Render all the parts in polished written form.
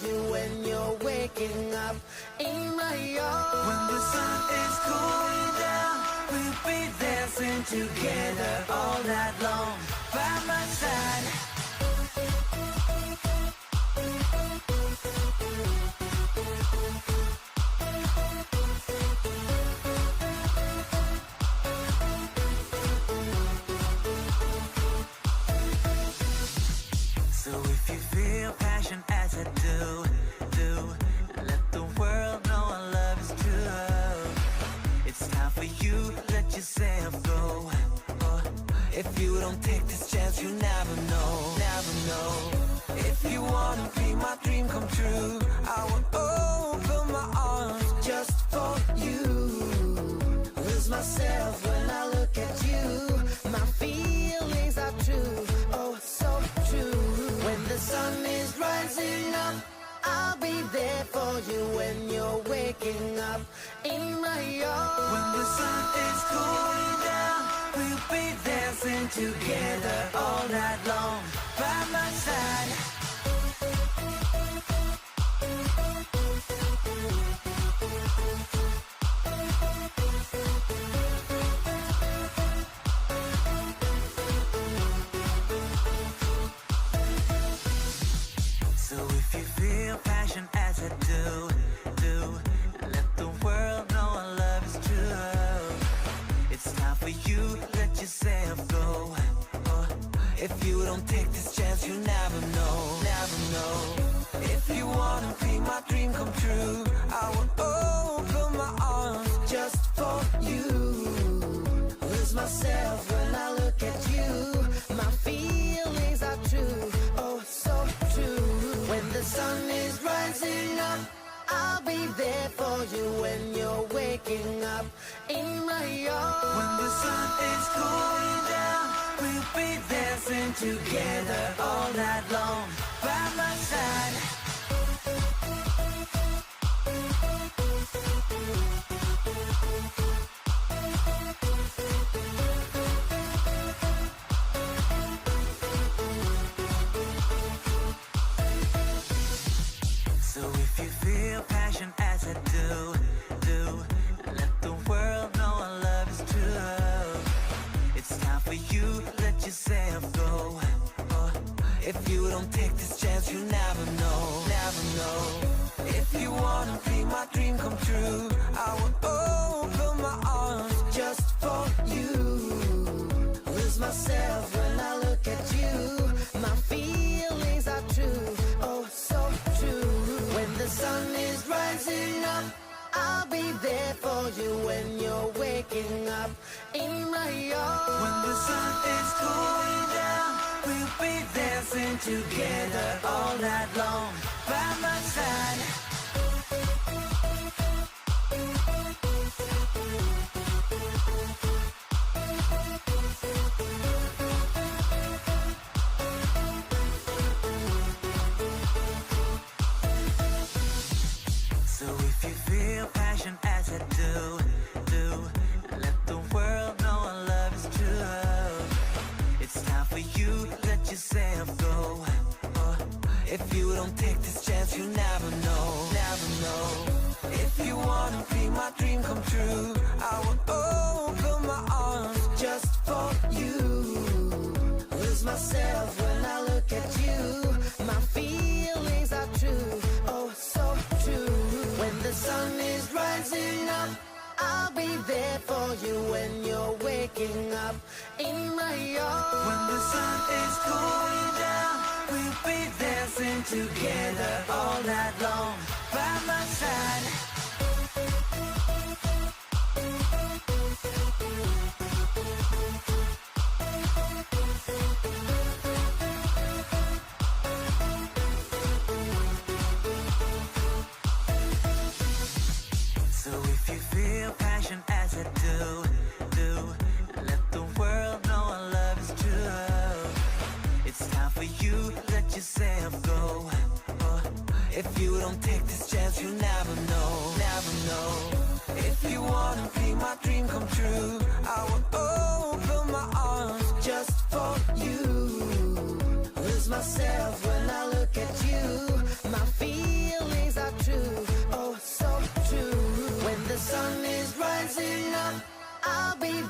you when you're waking up in my arms. When the sun is going down, we'll be dancing together all night long by my side. So if you feel passion as I do, let the world know our love is true. It's time for you, let yourself go. If you don't take this chance, you never know, never know. If you wanna be my dream come true, I will open my arms just for you. Lose myself when I look at you. My feelings are true, oh so true. When the sun is rising up, I'll be there for you when you're waking up in my arms. When the sun is going down, we'll be dancing together all night long by my side. So if you feel passion as I do, let the world know our love is true. It's time for you, let yourself go. If you don't take this chance, you never know, never know. If you wanna be my dream come true, I will open my arms just for you. Lose myself when I look at you. My feelings are true, oh so true. When the sun is rising up, I'll be there for you when you're waking up in my arms. When the sun is going down, we'll be dancing together all night long by my side. So if you feel passion as I do, let the world know our love is true. It's time for you, let yourself go. If you don't take this chance, you never know, never know. If you wanna be my dream come true, I will open my arms just for you. Lose myself when I look at you. My feelings are true, oh so true. When the sun is rising up, I'll be there for you when you're waking up in my arms. When the sun is going down, we'll be dancing together all night long by my side. So if you feel passion as I do, let the world know our love is true. It's time for you, let yourself go. If you don't take this chance, you never know, never know. If you wanna be my dream come true, I will open my arms just for you. Lose myself when I look at you. My feelings are true, oh so true. When the sun is rising up, I'll be there for you when you're waking up in my arms. When the sun is going down, we'll be dancing together all night long by my side. So if you feel passion as I do, let the world know our love is true. It's time for you, let yourself go. If you don't take this chance, you never know, never know. If you wanna be my dream come true, I will open my arms just for you. Lose myself when I look at you. My feet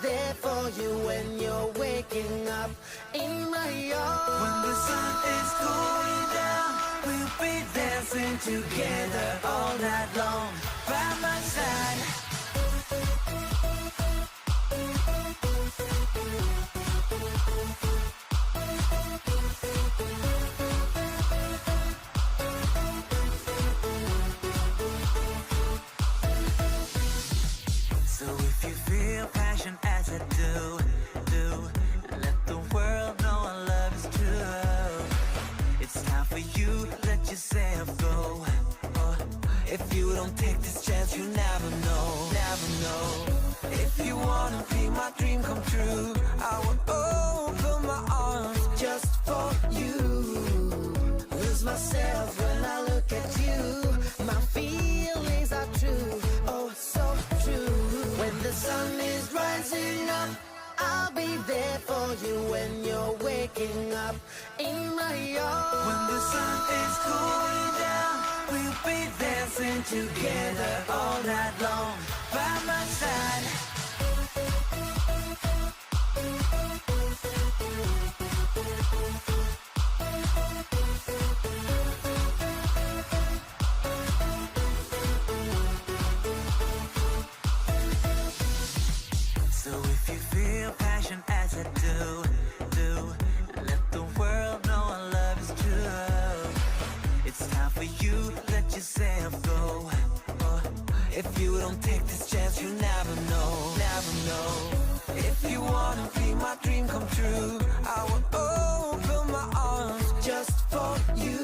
there for you when you're waking up in my arms. When the sun is going down, we'll be dancing together all night long by my side. So if you feel passion as I do, let the world know our love is true. It's time for you, let yourself go. Oh, if you don't take this chance, you never know, never know. If you wanna be my dream come true, I will open my arms Just for you, lose myself when I look at you. My feelings are true, oh so true. When the sun is rising up, I'll be there for you when you're waking up in my arms. When the sun is going down, we'll be dancing together all night long by my side. So if you feel passion as I do, let the world know our love is true. It's time for you, let yourself go. Oh, if you don't take this chance, you never know, never know. If you wanna be my dream come true, I will open my arms Just for you,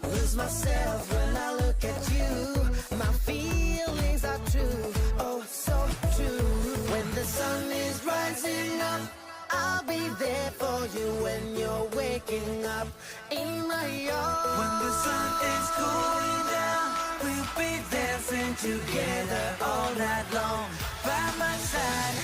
lose myself when I look at you. My feelings are true, oh so true. When the sun is rising up, I'll be there for you when you're waking up in my arms. When the sun is going down, we'll be dancing together all night long by my side.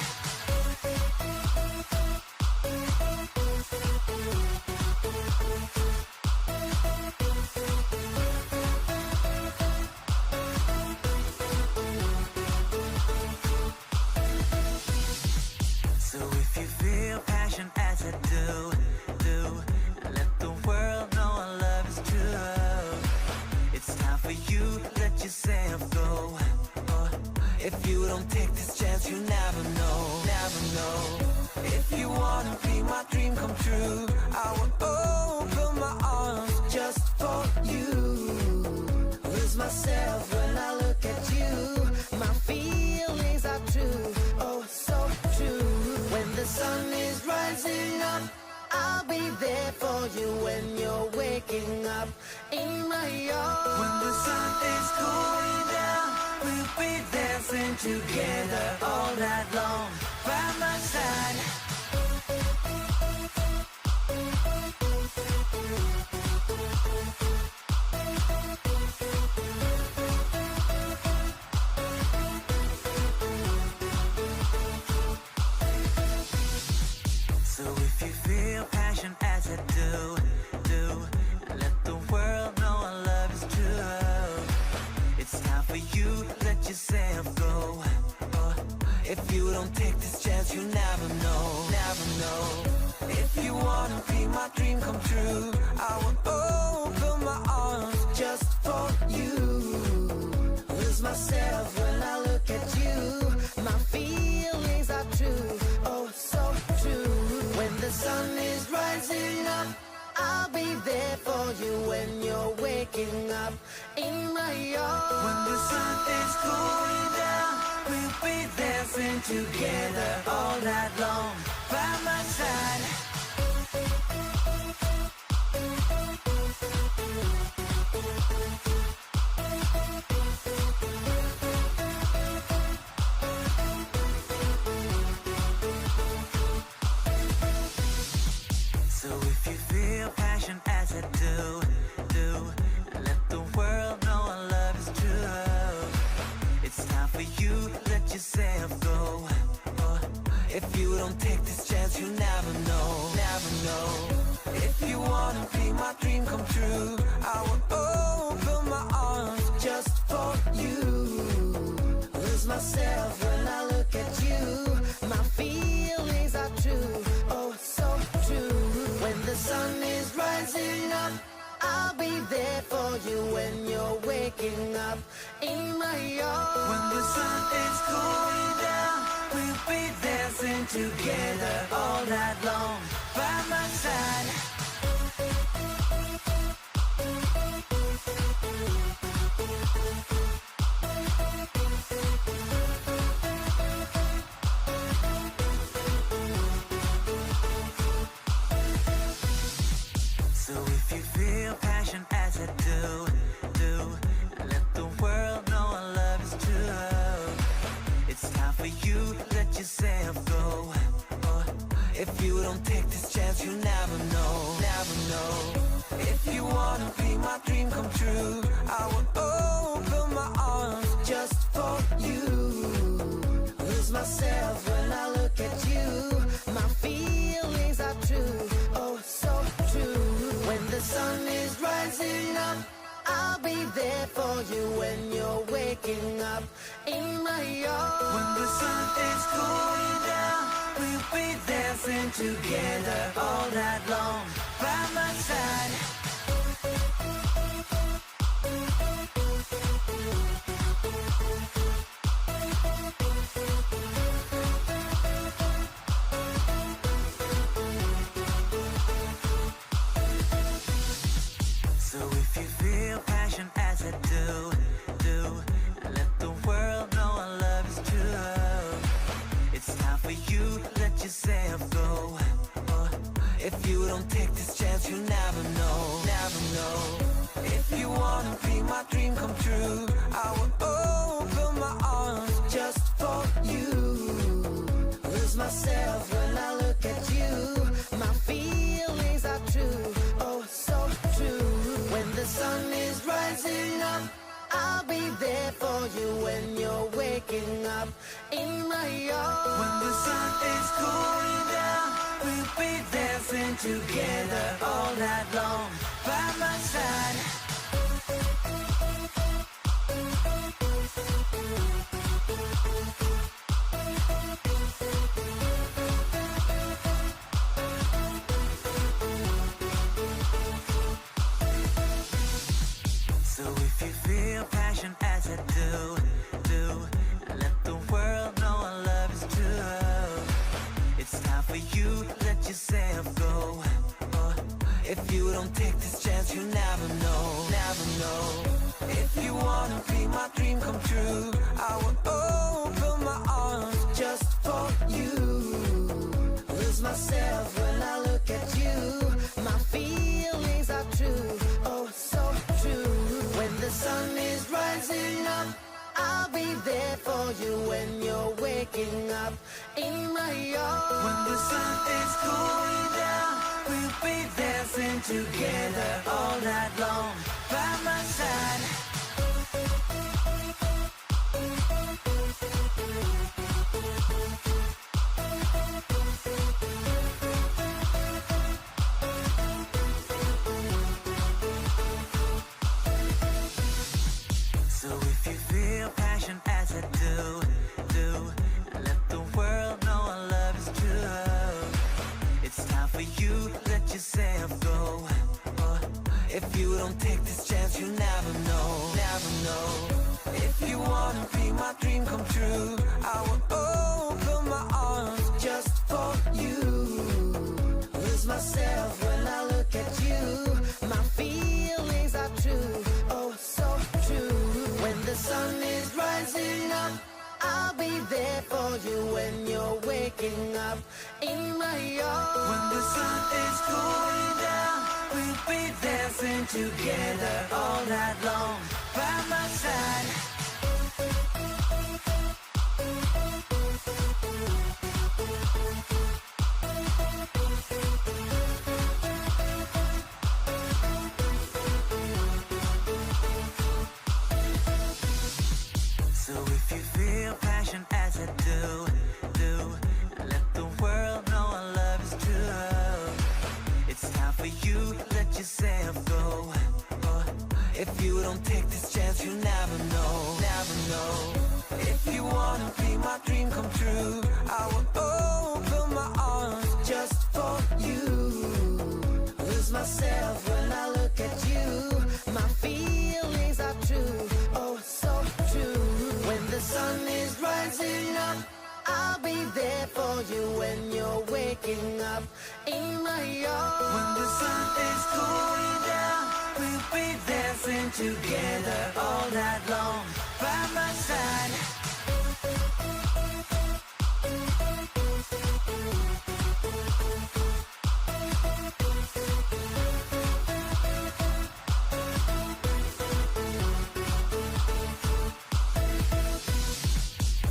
So if you feel passion as I do, let the world know our love is true. It's time for you, let yourself go. Oh, if you don't take this chance, you never know, never know. If you wanna be my dream come true, I will open my arms Just for you, lose myself when I look at you. My feelings are true, oh so true. When the sun is rising up, I'll be there for you when you're waking up in my arms. When the sun is going down, we'll be dancing together all night long by my side. So if you feel passion as I do, let the world know our love is true. It's time for you, let yourself go. Oh, if you don't take this chance, you never know, never know. If you wanna be my dream come true, I will open my arms Just for you, lose myself when I look at you. My feelings are true, oh so true. When the sun is rising up, I'll be there for you when you're waking up in my arms. When the sun is going down, we'll be dancing together all night long by my side. So if you feel passion as I do, let the world know our love is true. It's time for you, let yourself go. Oh, if you don't take this chance, you never know, never know. If you wanna be my dream come true, I will open my arms Just for you, lose myself when I look at you. there for you when you're waking up in my arms. When the sun is going down, we'll be dancing together all night long by my side. So if you feel passion as I do, let the world know our love is true. It's time for you, let yourself go. Oh, if you don't take this chance, you never know, never know. If you wanna be my dream come true, I will open my arms Just for you, lose myself when I look at you. My feelings are true, oh so true. When the sun is rising up, I'll be there for you when you're waking up in my arms. When the sun is going down, we'll be dancing together all night long by my side. So if you feel passion as I do, let the world know our love is true. It's time for you, let yourself go. Oh, if you don't take this chance, you never know, never know. If you wanna be my dream come true, I will open my arms Just for you, lose myself when I look at you. My feelings are true, oh so true. When the sun is rising up, I'll be there for you when you're waking up in my arms. When the sun is going down, we'll be dancing together all night long by my side. So if you feel passion as I do, let the world know our love is true. It's time for you, let yourself go. Oh, if you don't take this chance, you never know, never know. If you wanna be my dream come true, I will open my arms Just for you, lose myself when I look at you. My feelings are true, oh so true. When the sun is rising up, I'll be there for you when you're waking up in my arms. When the sun is going down, we'll be dancing together all night long by my side. So if you feel passion as I do, let the world know our love is true. It's time for you, let yourself go. Oh, if you don't take this chance, you never know, never know. If you wanna be my dream come true, I will open my arms Just for you, lose myself when I look at you. My feelings are true, oh so true. When the sun is rising up, I'll be there for you when you're waking up in my arms. When the sun is going down, we'll be dancing together all night long by my side. So if you feel passion as I do, let the world know our love is true. It's time for you, let yourself go. Oh, if you don't take this chance, you never know, never know. If you wanna be my dream come true, I will open my arms Just for you, lose myself when I look at you. there for you when you're waking up in my arms. When the sun is going down, we'll be dancing together all night long by my side.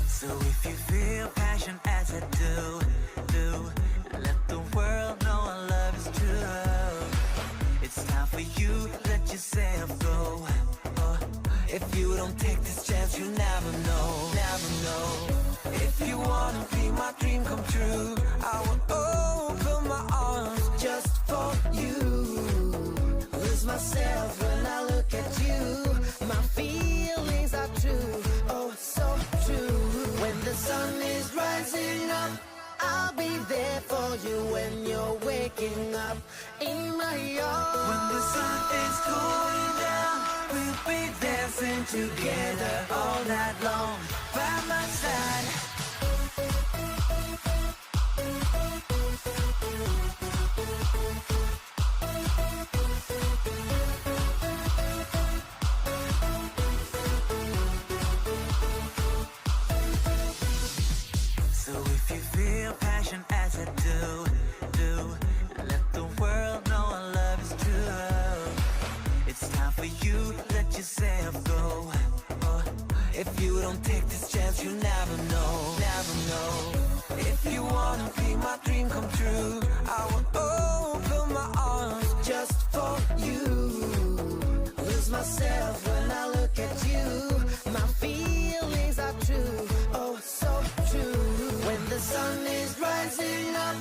So if you feel passion as I do, let the world know our love is true. It's time for you, let yourself go. Oh, if you don't take this chance, you never know, never know. If you wanna be my dream come true, I will open my arms Just for you, lose myself when I look at you. My feelings are true, oh so true. When the sun is rising up, I'll be there for you when you're waking up in my arms. When the sun is going down, we'll be dancing together all night long by my side. So if you feel passion as I do, let the world know our love is true. It's time for you, let yourself go. Oh, if you don't take this chance, you never know, never know. If you wanna be my dream come true, I will open my arms Just for you, lose myself when I look at you. My feelings are true, oh so true. When the sun is rising up,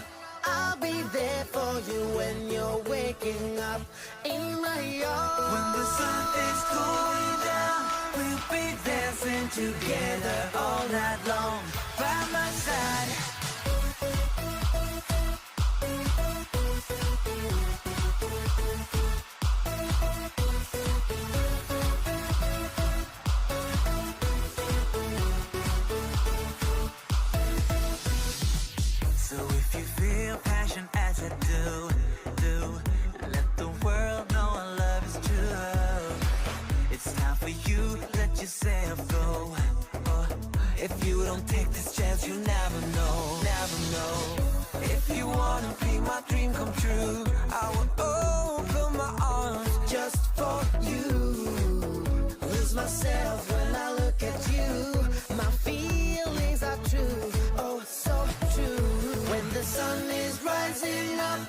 I'll be there for you when you're waking up in my arms. When the sun is going down, we'll be dancing together all night long by my side. So if you feel passion as I do, let the world know our love is true. It's time for you, let yourself go. Oh, if you don't take this chance, you never know, never know. If you wanna be my dream come true, I will open my arms Just for you, lose myself when I look at you. My feelings are true, oh so true. When the sun is rising up,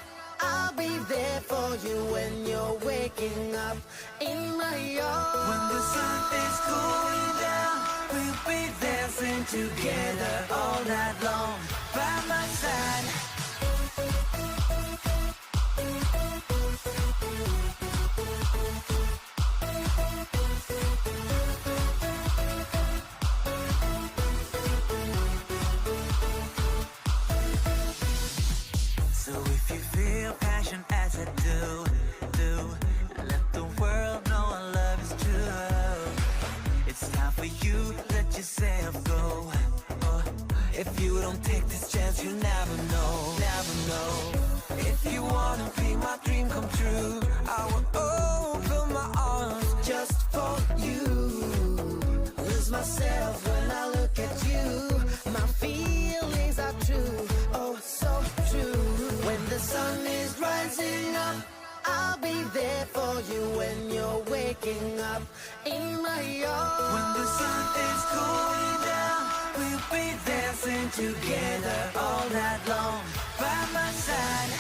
I'll be there for you when you're waking up in my arms. When the sun is going down, we'll be dancing together all night long by my side. So if you feel passion as I do, let the world know our love is true. It's time for you, let yourself go. Oh, if you don't take this chance, you never know, never know. If you wanna be my dream come true, I will open my arms Just for you, lose myself when I look at you. My feelings are true, oh so true. When the sun is rising up, I'll be there for you when you're waking up in my arms. When the sun is going down, we'll be dancing together all night long by my side.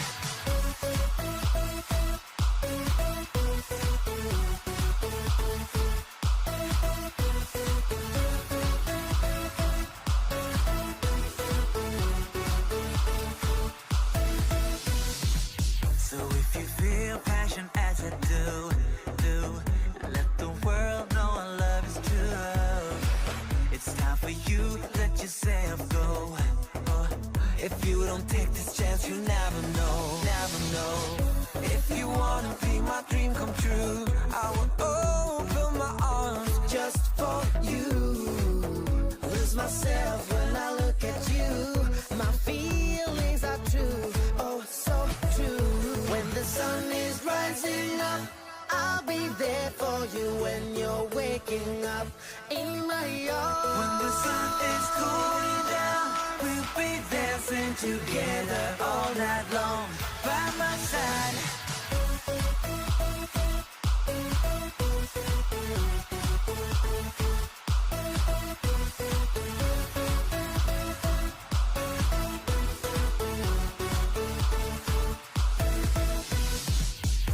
So if you feel passion as I do, let the world know our love is true. It's time for you, let yourself go. Oh, if you don't take this chance, you never know, never know. If you wanna be my dream come true, I will open my arms Just for you, lose myself when I look at you. there for you when you're waking up in my arms. When the sun is going down, we'll be dancing together all night long by my side.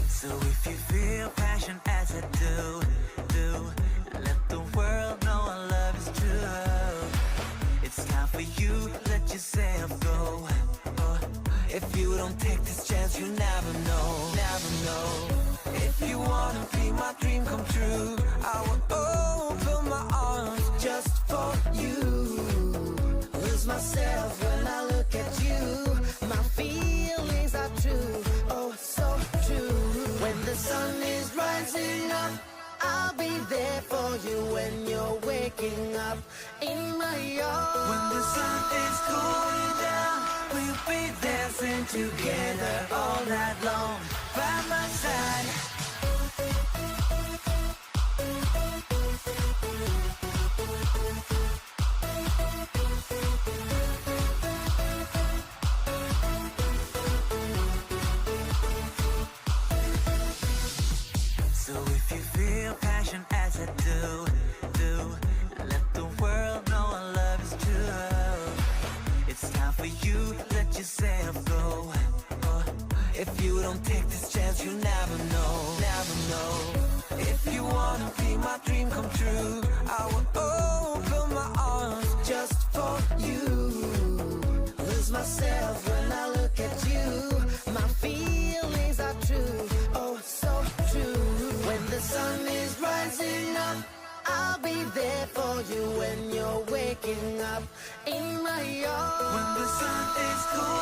So if you feel passion as I do, let the world know our love is true. It's time for you, let yourself go. If you don't take this chance, you never know, never know. If you wanna be my dream come true, I will open my arms just for you. Lose myself when I look at you. My feelings are true, oh so true. When the sun is rising up, I'll be there for you when you're waking up in my arms. When the sun is going down, we'll be dancing together all night long by my side. So if you feel passion as I do, let the world know our love is true. It's time for you, let yourself go. If you don't take this chance, you never know, never know. If you wanna be my dream come true, I will open my arms just for you. Lose myself when I look at you. My feelings are true, oh so true. When the sun is rising up, I'll be there for you when you're waking up in my arms. When the sun is going.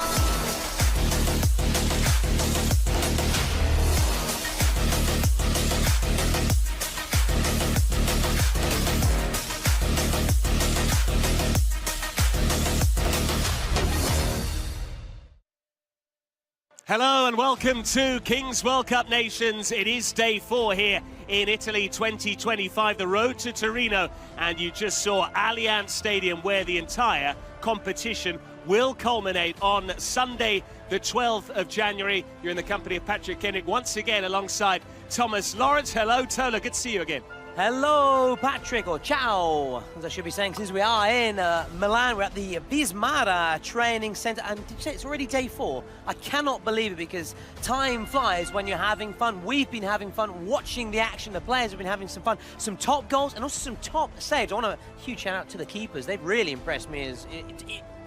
Hello and welcome to Kings World Cup Nations. It is day 4 here in Italy 2025, the road to Torino, and you just saw Allianz Stadium where the entire competition will culminate on Sunday the 12th of January. You're in the company of Patrick Koenig once again alongside Thomas Lawrence. Hello Tola, good to see you again. Hello, Patrick, or ciao, as I should be saying, since we are in Milan. We're at the Bismara Training Centre, and did you say it's already day 4? I cannot believe it, because time flies when you're having fun. We've been having fun watching the action. The players have been having some fun, some top goals, and also some top saves. I want a huge shout out to the keepers. They've really impressed me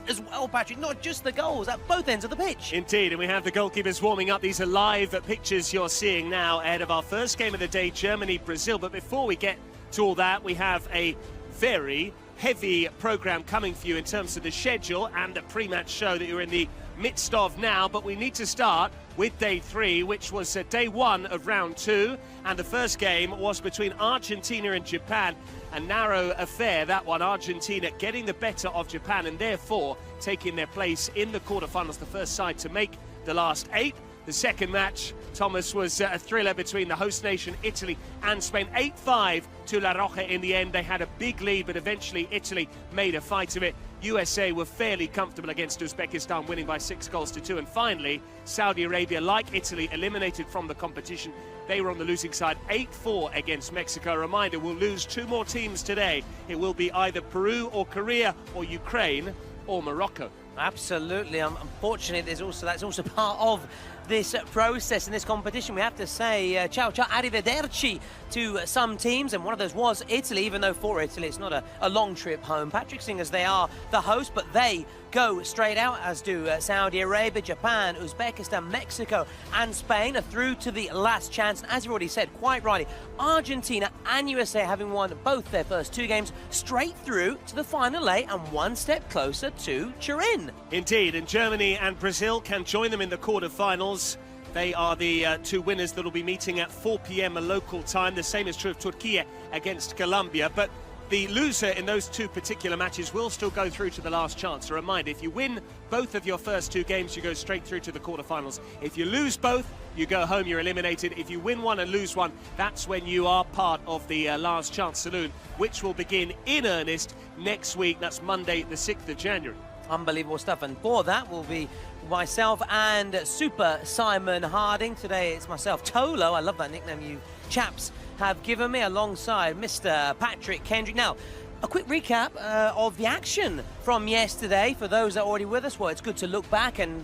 as well, Patrick, not just the goals, at both ends of the pitch. Indeed, and we have the goalkeepers warming up. These are live pictures you're seeing now ahead of our first game of the day, Germany-Brazil. But before we get to all that, we have a very heavy programme coming for you in terms of the schedule and the pre-match show that you're in the midst of now. But we need to start with day 3, which was day 1 of round 2, and the first game was between Argentina and Japan. A narrow affair, that one. Argentina getting the better of Japan and therefore taking their place in the quarterfinals, the first side to make the last 8. The second match, Thomas, was a thriller between the host nation, Italy, and Spain. 8-5 to La Roja in the end. They had a big lead, but eventually Italy made a fight of it. USA were fairly comfortable against Uzbekistan, winning by 6-2. And finally, Saudi Arabia, like Italy, eliminated from the competition. They were on the losing side, 8-4 against Mexico. A reminder, we'll lose 2 more teams today. It will be either Peru or Korea or Ukraine or Morocco. Absolutely. Unfortunately, that's also part of this process in this competition. We have to say ciao, arrivederci to some teams, and one of those was Italy, even though for Italy it's not a long trip home, Patrick, seeing as they are the host, but they go straight out, as do Saudi Arabia, Japan, Uzbekistan, Mexico and Spain are through to the last chance. And as you already said, quite rightly, Argentina and USA having won both their first 2 games, straight through to the final 8 and one step closer to Turin. Indeed, and Germany and Brazil can join them in the quarter-finals. They are the 2 winners that will be meeting at 4 p.m. local time. The same is true of Turkey against Colombia. But the loser in those two particular matches will still go through to the last chance. A reminder, if you win both of your first two games, you go straight through to the quarterfinals. If you lose both, you go home, you're eliminated. If you win one and lose one, that's when you are part of the last chance saloon, which will begin in earnest next week. That's Monday, the 6th of January. Unbelievable stuff, and for that will be myself and Super Simon Harding. Today it's myself, Tolo. I love that nickname you chaps have given me, alongside Mr. Patrick Kendrick. Now, a quick recap of the action from yesterday for those that are already with us. Well, it's good to look back and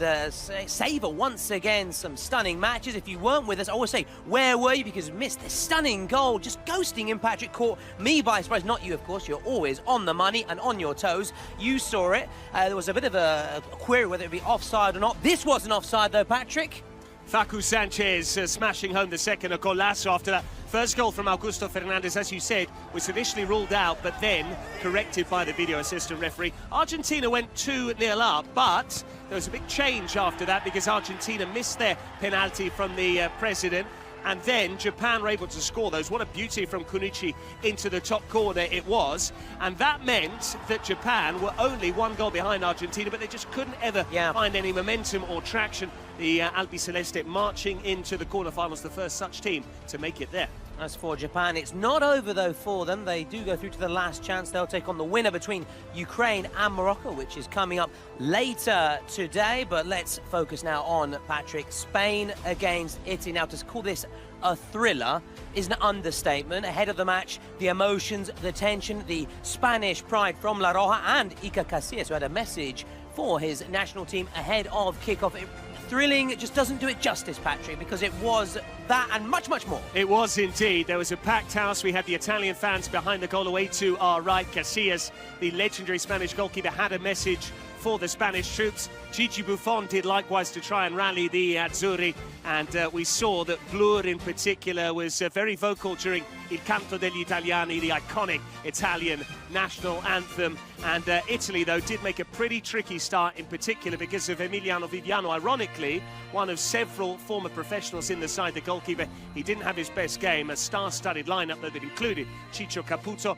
savour once again some stunning matches. If you weren't with us, I always say, where were you? Because you missed this stunning goal, just ghosting him. Patrick caught me by surprise. Not you, of course. You're always on the money and on your toes. You saw it. There was a bit of a query whether it be offside or not. This wasn't offside, though, Patrick. Facu Sanchez smashing home the second, a golazo after that. First goal from Augusto Fernandez, as you said, was initially ruled out, but then corrected by the video assistant referee. Argentina went 2-0 up, but there was a big change after that because Argentina missed their penalty from the president. And then Japan were able to score those. What a beauty from Kunichi into the top corner it was. And that meant that Japan were only one goal behind Argentina, but they just couldn't ever find any momentum or traction. The Albiceleste marching into the quarterfinals, the first such team to make it there. As for Japan, it's not over, though, for them. They do go through to the last chance. They'll take on the winner between Ukraine and Morocco, which is coming up later today. But let's focus now on, Patrick, Spain against Italy. Now, to call this a thriller is an understatement. Ahead of the match, the emotions, the tension, the Spanish pride from La Roja, and Iker Casillas, who had a message for his national team ahead of kickoff. Thrilling, it just doesn't do it justice, Patrick, because it was that and much, much more. It was indeed. There was a packed house. We had the Italian fans behind the goal away to our right. Casillas, the legendary Spanish goalkeeper, had a message for the Spanish troops. Gigi Buffon did likewise to try and rally the Azzurri, and we saw that Blur in particular was very vocal during Il Canto degli Italiani, the iconic Italian national anthem. And Italy, though, did make a pretty tricky start, in particular because of Emiliano Viviano. Ironically, one of several former professionals in the side, the goalkeeper. He didn't have his best game. A star-studded lineup that included Ciccio Caputo,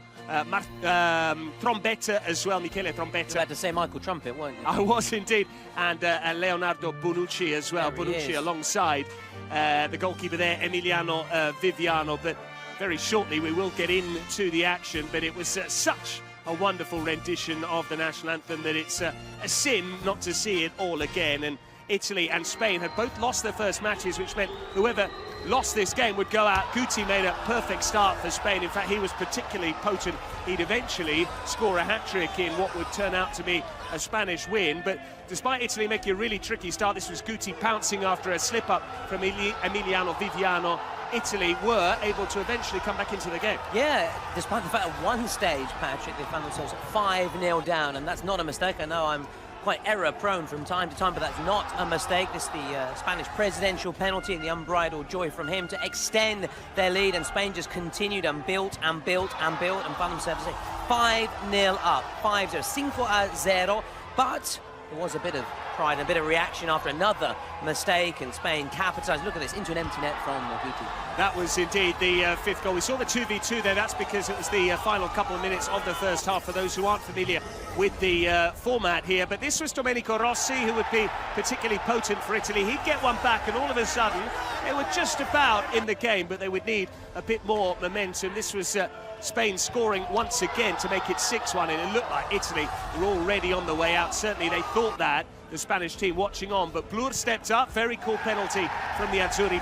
Trombetta as well, Michele Trombetta. You were about to say Michael Trumpet, weren't you? I was indeed. And Leonardo Bonucci as well. Bonucci alongside the goalkeeper there, Emiliano Viviano. But very shortly we will get into the action. But it was such a wonderful rendition of the national anthem that it's a sin not to see it all again. And Italy and Spain had both lost their first matches, which meant whoever lost this game would go out. Guti made a perfect start for Spain. In fact, he was particularly potent. He'd eventually score a hat-trick in what would turn out to be a Spanish win. But despite Italy making a really tricky start, this was Guti pouncing after a slip-up from Emiliano Viviano. Italy were able to eventually come back into the game. Yeah, despite the fact at one stage, Patrick, they found themselves 5-0 down, and that's not a mistake. I know I'm quite error-prone from time to time, but that's not a mistake. This is the Spanish presidential penalty and the unbridled joy from him to extend their lead, and Spain just continued and built and built and built and found themselves 5-0 up, 5-0, 5-0, but there was a bit of pride and a bit of reaction after another mistake, and Spain capitalised. Look at this, into an empty net from Guti. That was indeed the fifth goal. We saw the 2v2 there. That's because it was the final couple of minutes of the first half for those who aren't familiar with the format here. But this was Domenico Rossi, who would be particularly potent for Italy. He'd get one back, and all of a sudden, they were just about in the game, but they would need a bit more momentum. This was Spain scoring once again to make it 6-1, and it looked like Italy were already on the way out. Certainly they thought that, the Spanish team watching on, but Blur stepped up. Very cool penalty from the Azzurri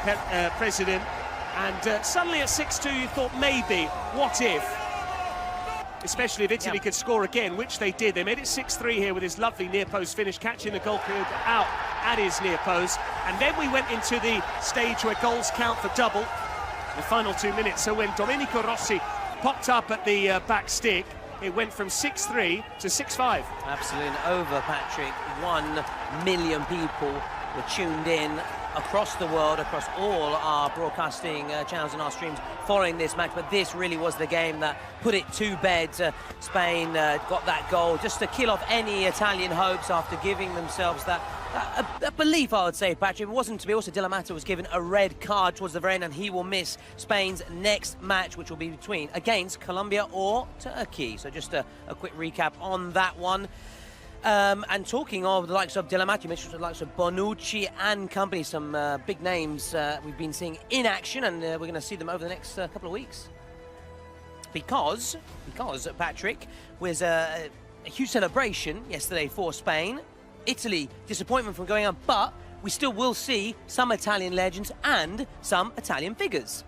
president, and suddenly at 6-2 you thought maybe, what if, especially if Italy could score again, which they did. They made it 6-3 here with his lovely near post finish, catching the goalkeeper out at his near post. And then we went into the stage where goals count for double, the final 2 minutes. So when Domenico Rossi popped up at the back stick, it went from 6-3 to 6-5. Absolutely, over, Patrick. 1 million people were tuned in across the world, across all our broadcasting channels and our streams following this match. But this really was the game that put it to bed. Spain got that goal just to kill off any Italian hopes after giving themselves that a belief, I would say, Patrick. It wasn't to be. Also, Di Matteo was given a red card towards the very end, and he will miss Spain's next match, which will be against Colombia or Turkey. So just a quick recap on that one. And talking of the likes of Di Matteo, you mentioned the likes of Bonucci and company, some big names we've been seeing in action, and we're going to see them over the next couple of weeks. Because Patrick, was a huge celebration yesterday for Spain. Italy, disappointment from going on, but we still will see some Italian legends and some Italian figures.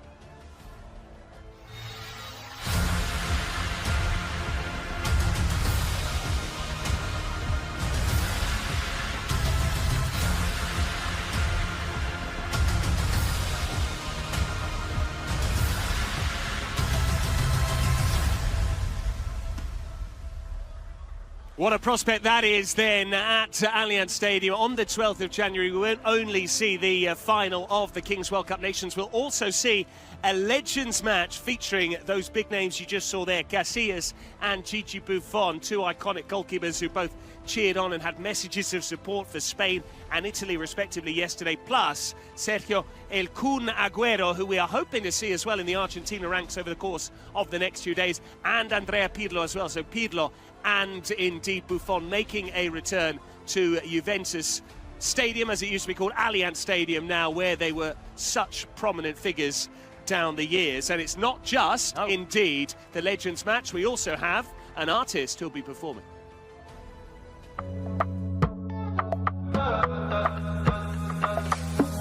What a prospect that is then at Allianz Stadium on the 12th of January. We won't only see the final of the Kings World Cup Nations, we'll also see a Legends match featuring those big names you just saw there, Casillas and Gigi Buffon, two iconic goalkeepers who both cheered on and had messages of support for Spain and Italy respectively yesterday, plus Sergio El Kun Agüero, who we are hoping to see as well in the Argentina ranks over the course of the next few days, and Andrea Pirlo as well. So Pirlo and indeed Buffon making a return to Juventus Stadium, as it used to be called, Allianz Stadium now, where they were such prominent figures down the years. And it's not just, indeed, the Legends match. We also have an artist who'll be performing.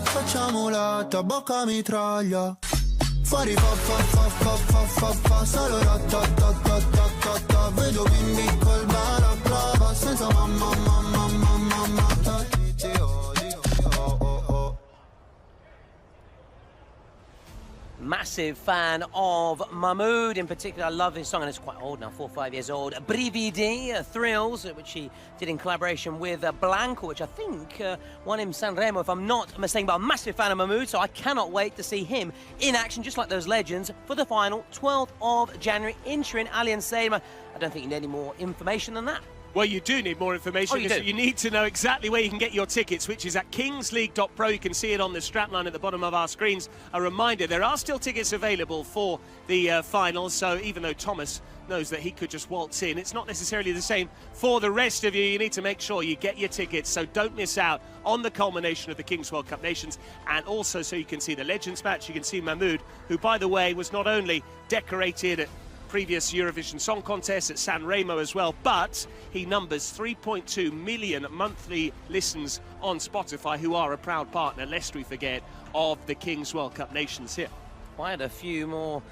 Facciamo latta, bocca mitraglia. Fuori fa fa fa fa fa fa fa, solo ta. Vedo bimbi col balaclava, senza mamma. Massive fan of Mahmoud in particular. I love his song, and it's quite old now, 4 or 5 years old. Brividi, Thrills, which he did in collaboration with Blanco, which I think won him Sanremo, if I'm not mistaken. But I'm a massive fan of Mahmoud, so I cannot wait to see him in action, just like those legends, for the final 12th of January in Turin, Allianz Stadium. I don't think you need any more information than that. Well, you do need more information. You need to know exactly where you can get your tickets, which is at kingsleague.pro. You can see it on the strapline at the bottom of our screens. A reminder, there are still tickets available for the finals, so even though Thomas knows that he could just waltz in, it's not necessarily the same for the rest of you. You need to make sure you get your tickets, so don't miss out on the culmination of the Kings World Cup Nations, and also so you can see the Legends match. You can see Mahmoud, who, by the way, was not only decorated at previous Eurovision Song Contest at Sanremo as well, but he numbers 3.2 million monthly listens on Spotify, who are a proud partner, lest we forget, of the Kings World Cup Nations here. Quite a few more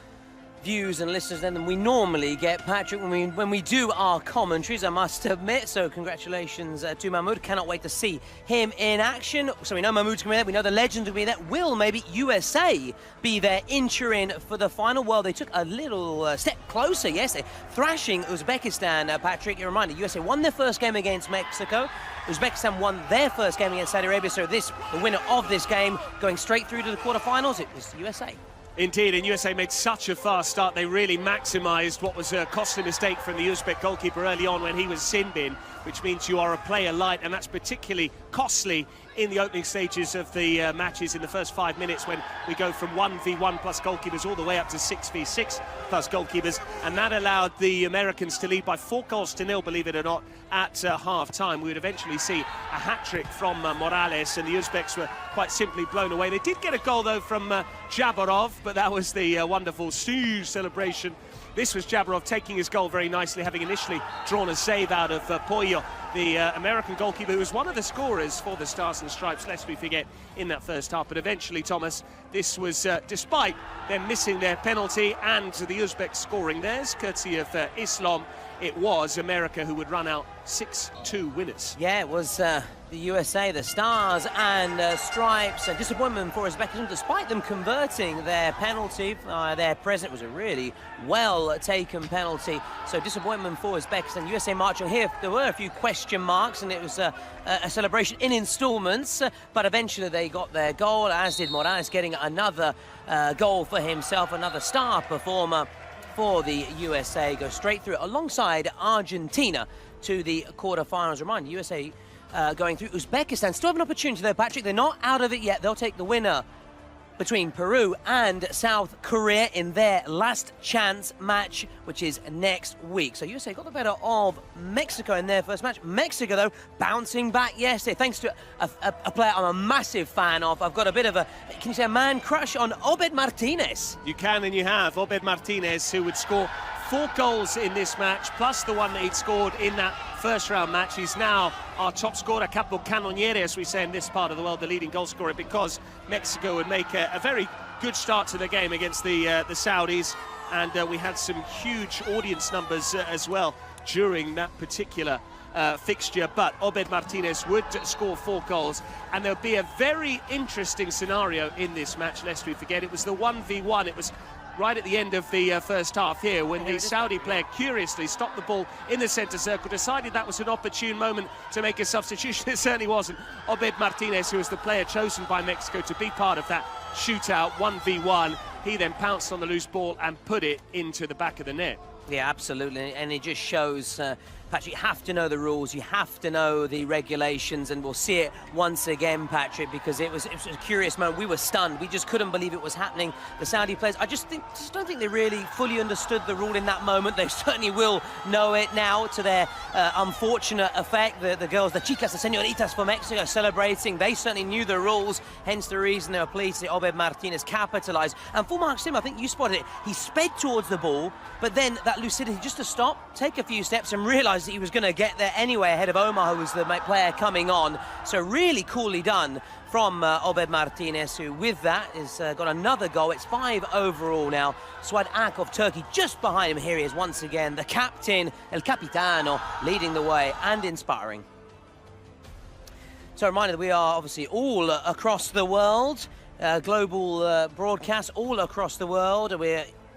views and listeners than we normally get, Patrick, when we do our commentaries, I must admit. So congratulations to Mahmoud. Cannot wait to see him in action. So we know Mahmoud's going to be there. We know the legends will be there. Will maybe USA be there in Turin for the final? Well, they took a little step closer yesterday, thrashing Uzbekistan. Patrick, a reminder, USA won their first game against Mexico. Uzbekistan won their first game against Saudi Arabia. So the winner of this game going straight through to the quarterfinals, it was USA. Indeed, and USA made such a fast start. They really maximised what was a costly mistake from the Uzbek goalkeeper early on when he was sin-bin, which means you are a player light, and that's particularly costly in the opening stages of the matches in the first 5 minutes, when we go from 1v1 plus goalkeepers all the way up to 6v6 plus goalkeepers, and that allowed the Americans to lead by 4-0, believe it or not, at half-time. We would eventually see a hat-trick from Morales, and the Uzbeks were quite simply blown away. They did get a goal, though, from Jabarov, but that was the wonderful Sioux celebration. This was Jabarov taking his goal very nicely, having initially drawn a save out of Pollo, the American goalkeeper, who was one of the scorers for the Stars and Stripes, lest we forget, in that first half. But eventually, Thomas, this was despite them missing their penalty and the Uzbeks scoring theirs, courtesy of Islam. It was America who would run out 6-2 winners. Yeah, it was the USA, the Stars and Stripes. A disappointment for Uzbekistan, despite them converting their penalty. Their present was a really well-taken penalty. So disappointment for Uzbekistan. USA marching here. There were a few question marks, and it was a celebration in installments. But eventually they got their goal, as did Morales, getting another goal for himself, another star performer for the USA. Go straight through alongside Argentina to the quarterfinals. Reminder, USA going through. Uzbekistan still have an opportunity though, Patrick. They're not out of it yet. They'll take the winner between Peru and South Korea in their last chance match, which is next week. So USA got the better of Mexico in their first match. Mexico, though, bouncing back yesterday, thanks to a player I'm a massive fan of. I've got a bit of a, can you say, a man crush on Obed Martinez. You can and you have. Obed Martinez, who would score 4 goals in this match, plus the one that he'd scored in that first round match. He's now our top scorer, capo cannoniere, as we say in this part of the world, the leading goal scorer, because Mexico would make a very good start to the game against the Saudis, and we had some huge audience numbers as well during that particular fixture. But Obed Martinez would score 4 goals, and there'll be a very interesting scenario in this match, lest we forget. It was the 1v1. It was right at the end of the first half here, when the Saudi player curiously stopped the ball in the centre circle, decided that was an opportune moment to make a substitution. It certainly wasn't. Obed Martinez, who was the player chosen by Mexico to be part of that shootout, 1v1, he then pounced on the loose ball and put it into the back of the net. Yeah, absolutely, and it just shows, Patrick, you have to know the rules, you have to know the regulations, and we'll see it once again, Patrick, because it was a curious moment. We were stunned. We just couldn't believe it was happening. The Saudi players, I just don't think they really fully understood the rule in that moment. They certainly will know it now, to their unfortunate effect. The girls, the chicas, the señoritas for Mexico, celebrating. They certainly knew the rules, hence the reason they were pleased that Obed Martinez capitalised. And for Mark Sim, I think you spotted it. He sped towards the ball, but then that lucidity just to stop, take a few steps, and realise that he was going to get there anyway ahead of Omar, who was the player coming on. So really coolly done from Obed Martinez, who with that has got another goal. It's 5 overall now. Suad Ak of Turkey just behind him. Here he is once again, the captain, El Capitano, leading the way and inspiring. So a reminder that we are obviously all across the world, global broadcast all across the world.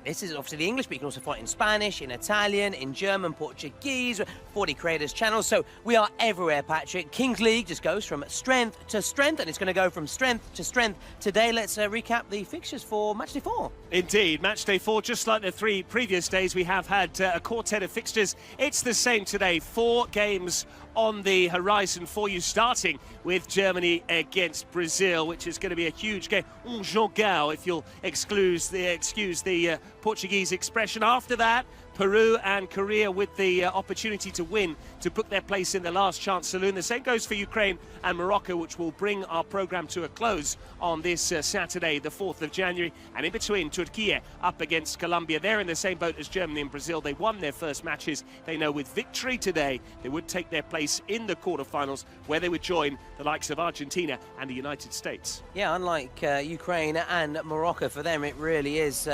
This is obviously the English, but you can also find it in Spanish, in Italian, in German, Portuguese, 40 creators channels. So we are everywhere, Patrick. Kings League just goes from strength to strength, and it's going to go from strength to strength. Today, let's recap the fixtures for Matchday 4. Indeed, Matchday 4, just like the 3 previous days, we have had a quartet of fixtures. It's the same today. 4 games on the horizon for you, starting with Germany against Brazil, which is going to be a huge game. Un jogão, if you'll excuse the Portuguese expression. After that, Peru and Korea with the opportunity to win, to book their place in the last chance saloon. The same goes for Ukraine and Morocco, which will bring our programme to a close on this Saturday, the 4th of January. And in between, Turkey up against Colombia. They're in the same boat as Germany and Brazil. They won their first matches. They know with victory today, they would take their place in the quarterfinals, where they would join the likes of Argentina and the United States. Yeah, unlike Ukraine and Morocco, for them it really is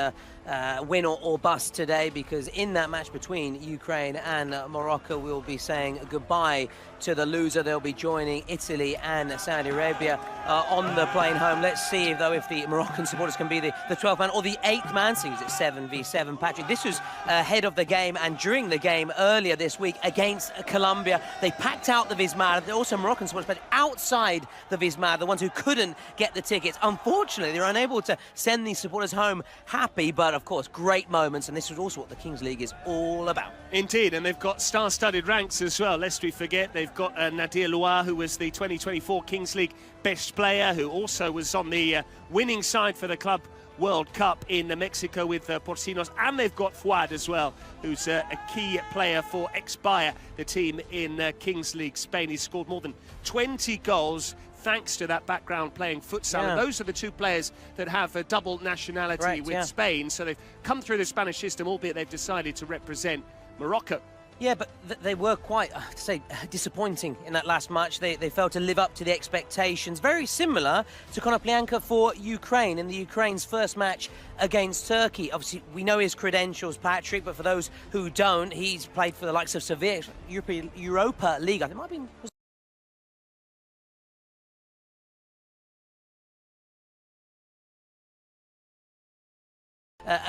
win or bust today, because in that match between Ukraine and Morocco, we'll be saying goodbye to the loser. They'll be joining Italy and Saudi Arabia on the plane home. Let's see, though, if the Moroccan supporters can be the 12th man or the 8th man, seeing it's 7v7. Patrick, this was ahead of the game and during the game earlier this week against Colombia. They packed out the Vismar. Also Moroccan supporters, but outside the Vismar, the ones who couldn't get the tickets. Unfortunately, they were unable to send these supporters home happy, but of course, great moments, and this was also what the Kings League is all about. Indeed, and they've got star-studded ranks as well, lest we forget. They've got Nadir Loa, who was the 2024 Kings League best player, who also was on the winning side for the Club World Cup in Mexico with Porcinos, and they've got Fuad as well, who's a key player for Expire, the team in Kings League Spain. He's scored more than 20 goals thanks to that background playing futsal. Yeah. And those are the 2 players that have a double nationality with Spain, so they've come through the Spanish system, albeit they've decided to represent Morocco. Yeah, but they were quite, to say, disappointing in that last match. They failed to live up to the expectations. Very similar to Konoplyanka for Ukraine in the Ukraine's first match against Turkey. Obviously, we know his credentials, Patrick, but for those who don't, he's played for the likes of Sevilla, Europa League. I think it might have been...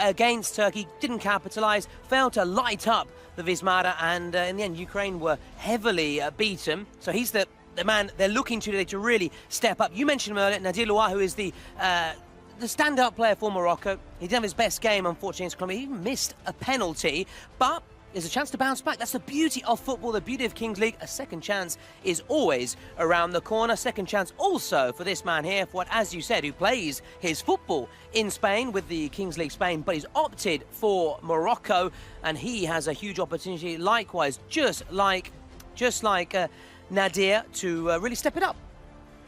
against Turkey, didn't capitalise, failed to light up the Vismara, and in the end Ukraine were heavily beaten. So he's the man they're looking to today to really step up. You mentioned him earlier, Nadir Loa, who is the stand-up player for Morocco. He didn't have his best game, unfortunately, against Colombia. He missed a penalty, but is a chance to bounce back. That's the beauty of football, the beauty of Kings League. A second chance is always around the corner. Second chance also for this man here, for what, as you said, who plays his football in Spain with the Kings League Spain, but he's opted for Morocco, and he has a huge opportunity, likewise, just like Nadir, to really step it up.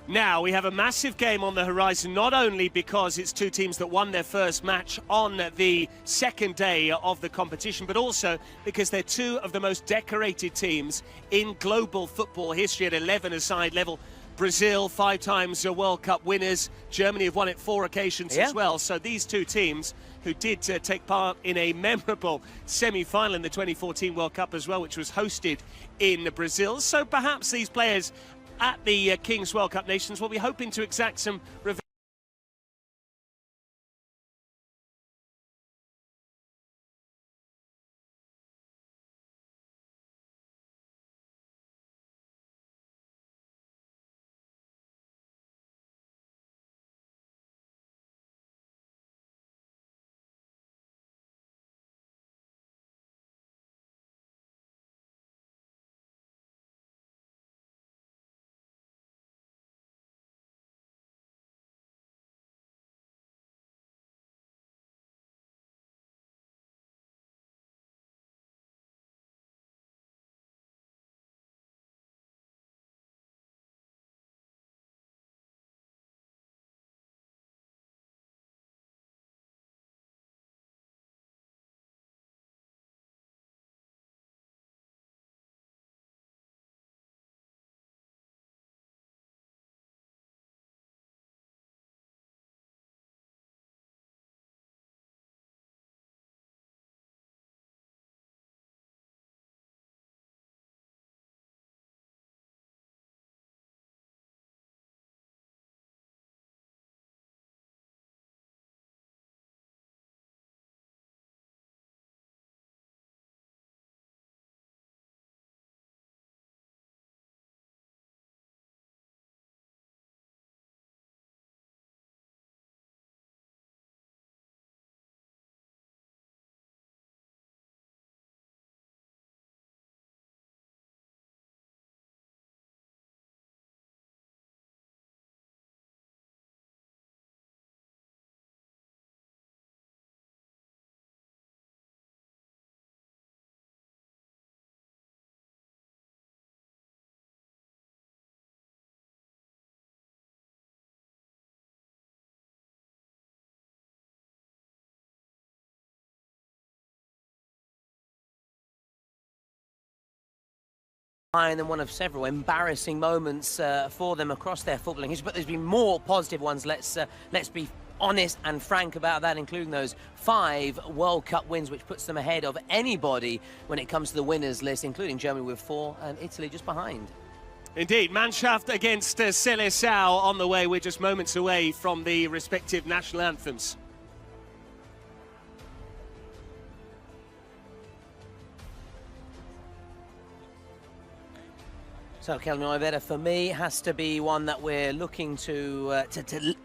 Now, we have a massive game on the horizon, not only because it's two teams that won their first match on the second day of the competition, but also because they're two of the most decorated teams in global football history at 11-a-side level. Brazil, 5 times World Cup winners. Germany have won it 4 occasions as well. So these two teams who did take part in a memorable semi-final in the 2014 World Cup as well, which was hosted in Brazil. So perhaps these players at the Kings World Cup Nations will be hoping to exact some revenge. And one of several embarrassing moments for them across their footballing history, but there's been more positive ones. Let's be honest and frank about that, including those 5 World Cup wins, which puts them ahead of anybody when it comes to the winners list, including Germany with 4 and Italy just behind. Indeed, Mannschaft against Seleção on the way. We're just moments away from the respective national anthems. So Kelvin Oliveira, for me, has to be one that we're looking to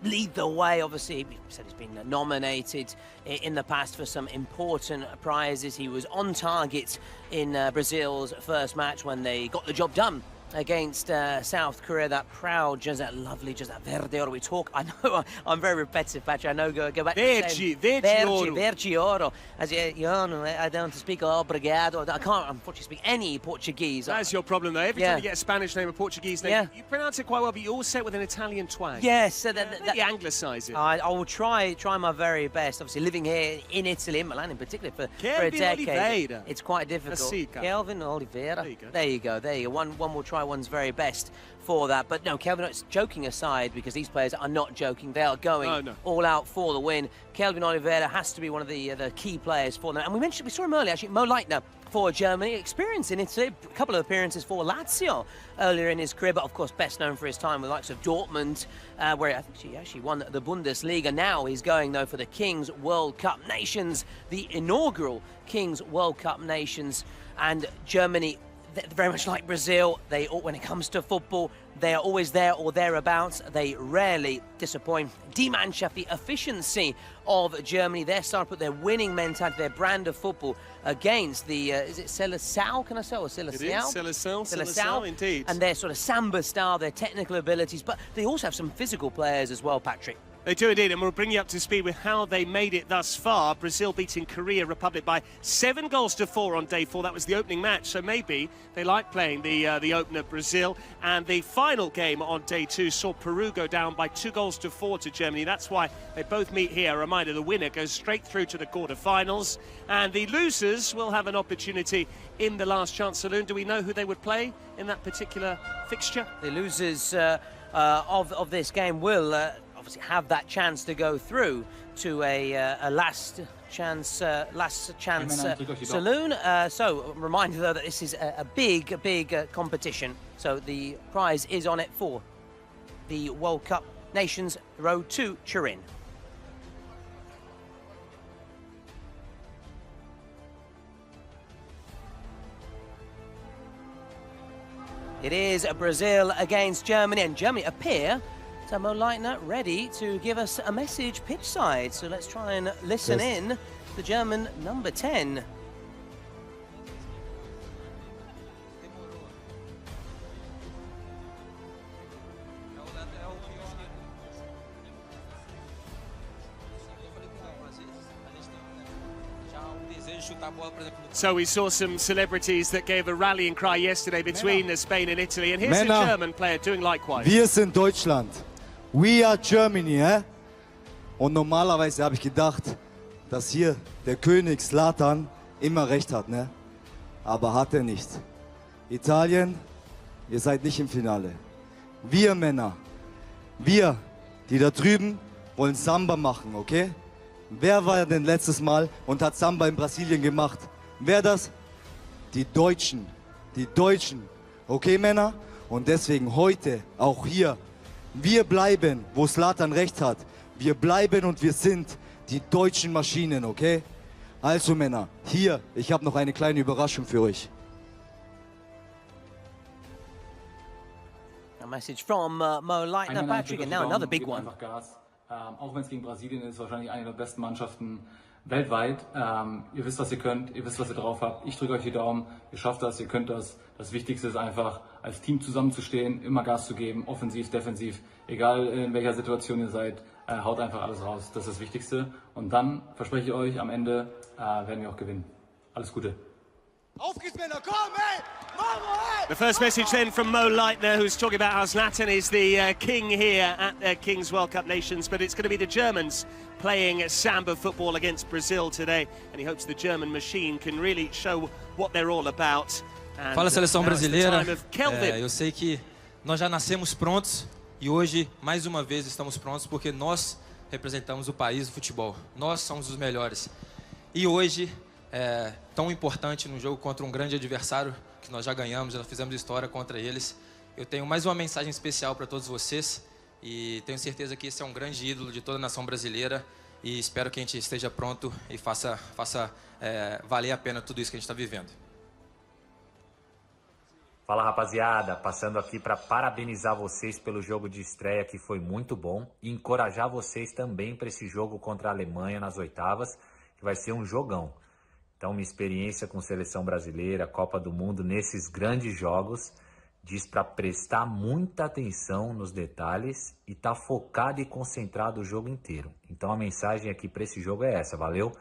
lead the way. Obviously, he said he's been nominated in the past for some important prizes. He was on target in Brazil's first match when they got the job done against South Korea. That proud, just that lovely, just that verde oro we talk. I know I'm very repetitive, Patrick. I know, go back to verde oro. As I don't speak obrigado. I can't unfortunately speak any Portuguese. That's your problem, though. Every time you get a Spanish name, a Portuguese name, you pronounce it quite well, but you always say it with an Italian twang. Yes, you anglicise it. I will try my very best. Obviously, living here in Italy, in Milan in particular, for a decade, Oliveira. It's quite difficult. Kelvin Oliveira. There you go. One will try one's very best for that. But no, Kelvin, joking aside, because these players are not joking. They are going all out for the win. Kelvin Oliveira has to be one of the key players for them. And we saw him earlier, actually, Mo Leitner for Germany, experience in Italy, a couple of appearances for Lazio earlier in his career, but of course best known for his time with the likes of Dortmund, where I think he actually won the Bundesliga. Now he's going, though, for the Kings World Cup Nations, the inaugural Kings World Cup Nations, and Germany, they're very much like Brazil. When it comes to football, they are always there or thereabouts. They rarely disappoint. Die Mannschaft, the efficiency of Germany, their start, put their winning mentality, their brand of football against the, is it Seleção, can I say, or Seleção? It is Seleção, indeed. And their sort of samba style, their technical abilities, but they also have some physical players as well, Patrick. They do indeed, and we'll bring you up to speed with how they made it thus far. Brazil beating Korea Republic by 7 goals to 4 on day 4. That was the opening match, so maybe they like playing the opener, Brazil. And the final game on day 2 saw Peru go down by 2 goals to 4 to Germany. That's why they both meet here. A reminder, the winner goes straight through to the quarter-finals, and the losers will have an opportunity in the last chance saloon. Do we know who they would play in that particular fixture? The losers of this game will obviously have that chance to go through to a last chance saloon. So reminder though that this is a big competition. So the prize is on it for the World Cup Nations Road to Turin. It is Brazil against Germany, and Germany appear to Mo Leitner ready to give us a message pitch side. So let's try and listen in the German number 10. So we saw some celebrities that gave a rallying cry yesterday between Spain and Italy, and here's a German player doing likewise. Wir sind Deutschland. We are Germany, eh? Und normalerweise habe ich gedacht, dass hier der König Zlatan immer recht hat, ne? Aber hat er nicht. Italien, ihr seid nicht im Finale. Wir Männer, wir, die da drüben, wollen Samba machen, okay? Wer war denn letztes Mal und hat Samba in Brasilien gemacht? Wer das? Die Deutschen. Die Deutschen. Okay, Männer? Und deswegen heute, auch hier, wir bleiben, wo Zlatan recht hat. Wir bleiben und wir sind die deutschen Maschinen, okay? Also, Männer, hier, ich habe noch eine kleine Überraschung für euch. A message from Mo Leitner, Patrick, and now another big one. Auch wenn es gegen Brasilien ist, wahrscheinlich eine der besten Mannschaften weltweit. Ihr wisst, was ihr könnt, ihr wisst, was ihr drauf habt. Ich drücke euch die Daumen, ihr schafft das, ihr könnt das. Das Wichtigste ist einfach, als Team zusammenzustehen, immer Gas zu geben, offensiv, defensiv, egal in welcher Situation ihr seid, haut einfach alles raus. Das ist das Wichtigste. Und dann, verspreche ich euch, am Ende werden wir auch gewinnen. Alles Gute. Auf geht's, Männer, komm, ey! The first message then from Mo Leitner, who's talking about how Zlatan is the king here at King's World Cup Nations, but it's going to be the Germans playing samba football against Brazil today, and he hopes the German machine can really show what they're all about. And Fala, seleção brasileira. Eu sei que nós já nascemos prontos e hoje, mais uma vez, estamos prontos porque nós representamos o país do futebol. Nós somos os melhores. E hoje, tão importante no jogo contra um grande adversário, que nós já ganhamos, já fizemos história contra eles. Eu tenho mais uma mensagem especial para todos vocês e tenho certeza que esse é um grande ídolo de toda a nação brasileira e espero que a gente esteja pronto e faça valer a pena tudo isso que a gente está vivendo. Fala, rapaziada, passando aqui para parabenizar vocês pelo jogo de estreia, que foi muito bom, e encorajar vocês também para esse jogo contra a Alemanha nas oitavas, que vai ser um jogão. Então, minha experiência com seleção brasileira, Copa do Mundo, nesses grandes jogos, diz para prestar muita atenção nos detalhes e estar focado e concentrado o jogo inteiro. Então, a mensagem aqui para esse jogo é essa, valeu?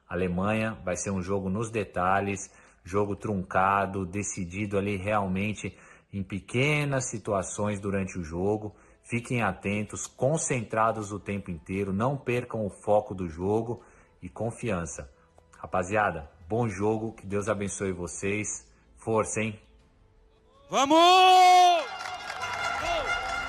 Alemanha vai ser um jogo nos detalhes, jogo truncado, decidido ali realmente em pequenas situações durante o jogo. Fiquem atentos, concentrados o tempo inteiro, não percam o foco do jogo e confiança. Rapaziada, bom jogo, que Deus abençoe vocês. Força, hein? Vamos!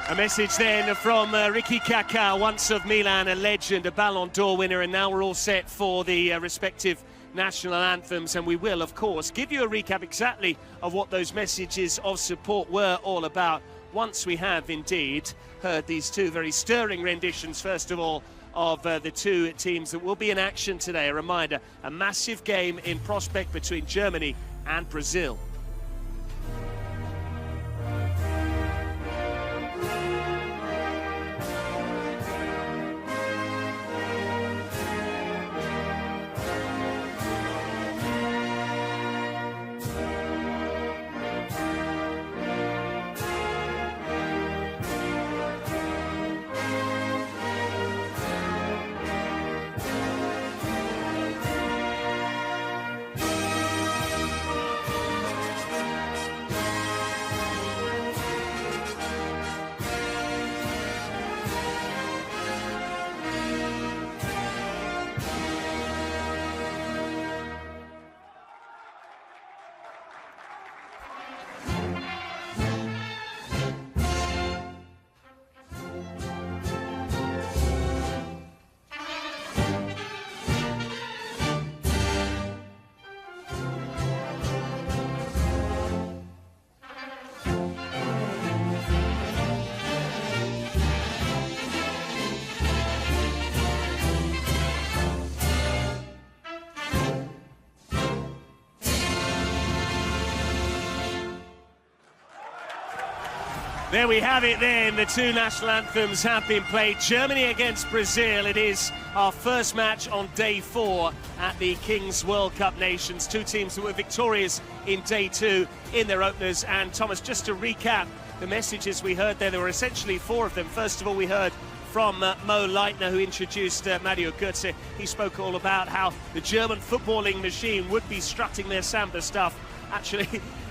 A message then from Ricky Kaká, once of Milan, a legend, a Ballon d'Or winner, and now we're all set for the respective national anthems, and we will, of course, give you a recap exactly of what those messages of support were all about once we have indeed heard these two very stirring renditions, first of all, of the two teams that will be in action today. A reminder, a massive game in prospect between Germany and Brazil. There we have it then. The two national anthems have been played. Germany against Brazil. It is our first match on day 4 at the Kings World Cup Nations. Two teams that were victorious in day 2 in their openers. And Thomas, just to recap the messages we heard there were essentially 4 of them. First of all, we heard from Mo Leitner, who introduced Mario Götze. He spoke all about how the German footballing machine would be strutting their samba stuff, actually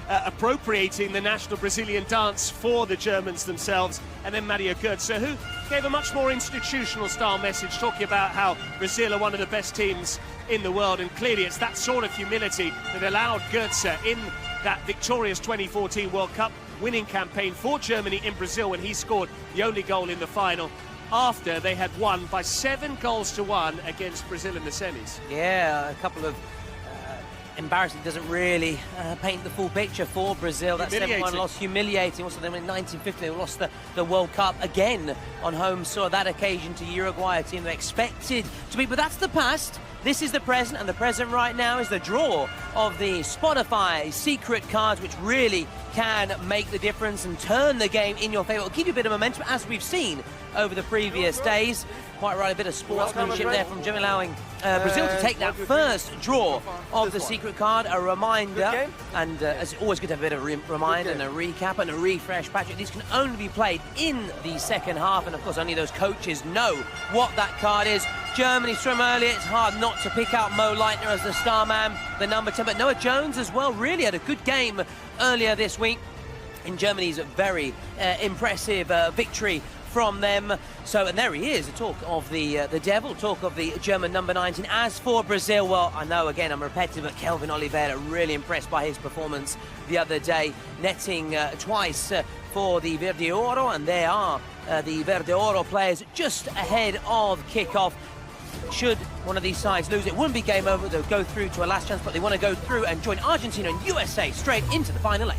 appropriating the national Brazilian dance for the Germans themselves. And then Mario Götze, who gave a much more institutional style message, talking about how Brazil are one of the best teams in the world. And clearly it's that sort of humility that allowed Götze in that victorious 2014 World Cup winning campaign for Germany in Brazil, when he scored the only goal in the final after they had won by 7 goals to 1 against Brazil in the semis. Yeah, a couple of embarrassing, doesn't really paint the full picture for Brazil. That 7-1 loss, humiliating. Also, then in 1950 they lost the World Cup again on home soil. That occasion to Uruguay, a team they expected to beat. But that's the past. This is the present, and the present right now is the draw of the Spotify secret cards, which really can make the difference and turn the game in your favour. It'll give you a bit of momentum, as we've seen over the previous days. Quite right, a bit of sportsmanship there from Jim, allowing Brazil to take that first draw of the secret card. A reminder, and it's always good to have a bit of a reminder and a recap and a refresh, Patrick. These can only be played in the second half, and of course only those coaches know what that card is. Germany swim earlier. It's hard not to pick out Mo Leitner as the star man, the number 10, but Noah Jones as well really had a good game earlier this week in Germany's very impressive victory from them. So, and there he is, talk of the devil, talk of the German number 19. As for Brazil, well, I know, again, I'm repetitive, but Kelvin Oliveira, really impressed by his performance the other day, netting twice for the Verde Oro, and there are the Verde Oro players just ahead of kickoff. Should one of these sides lose, it wouldn't be game over. They'll go through to a last chance, but they want to go through and join Argentina and USA straight into the final 8.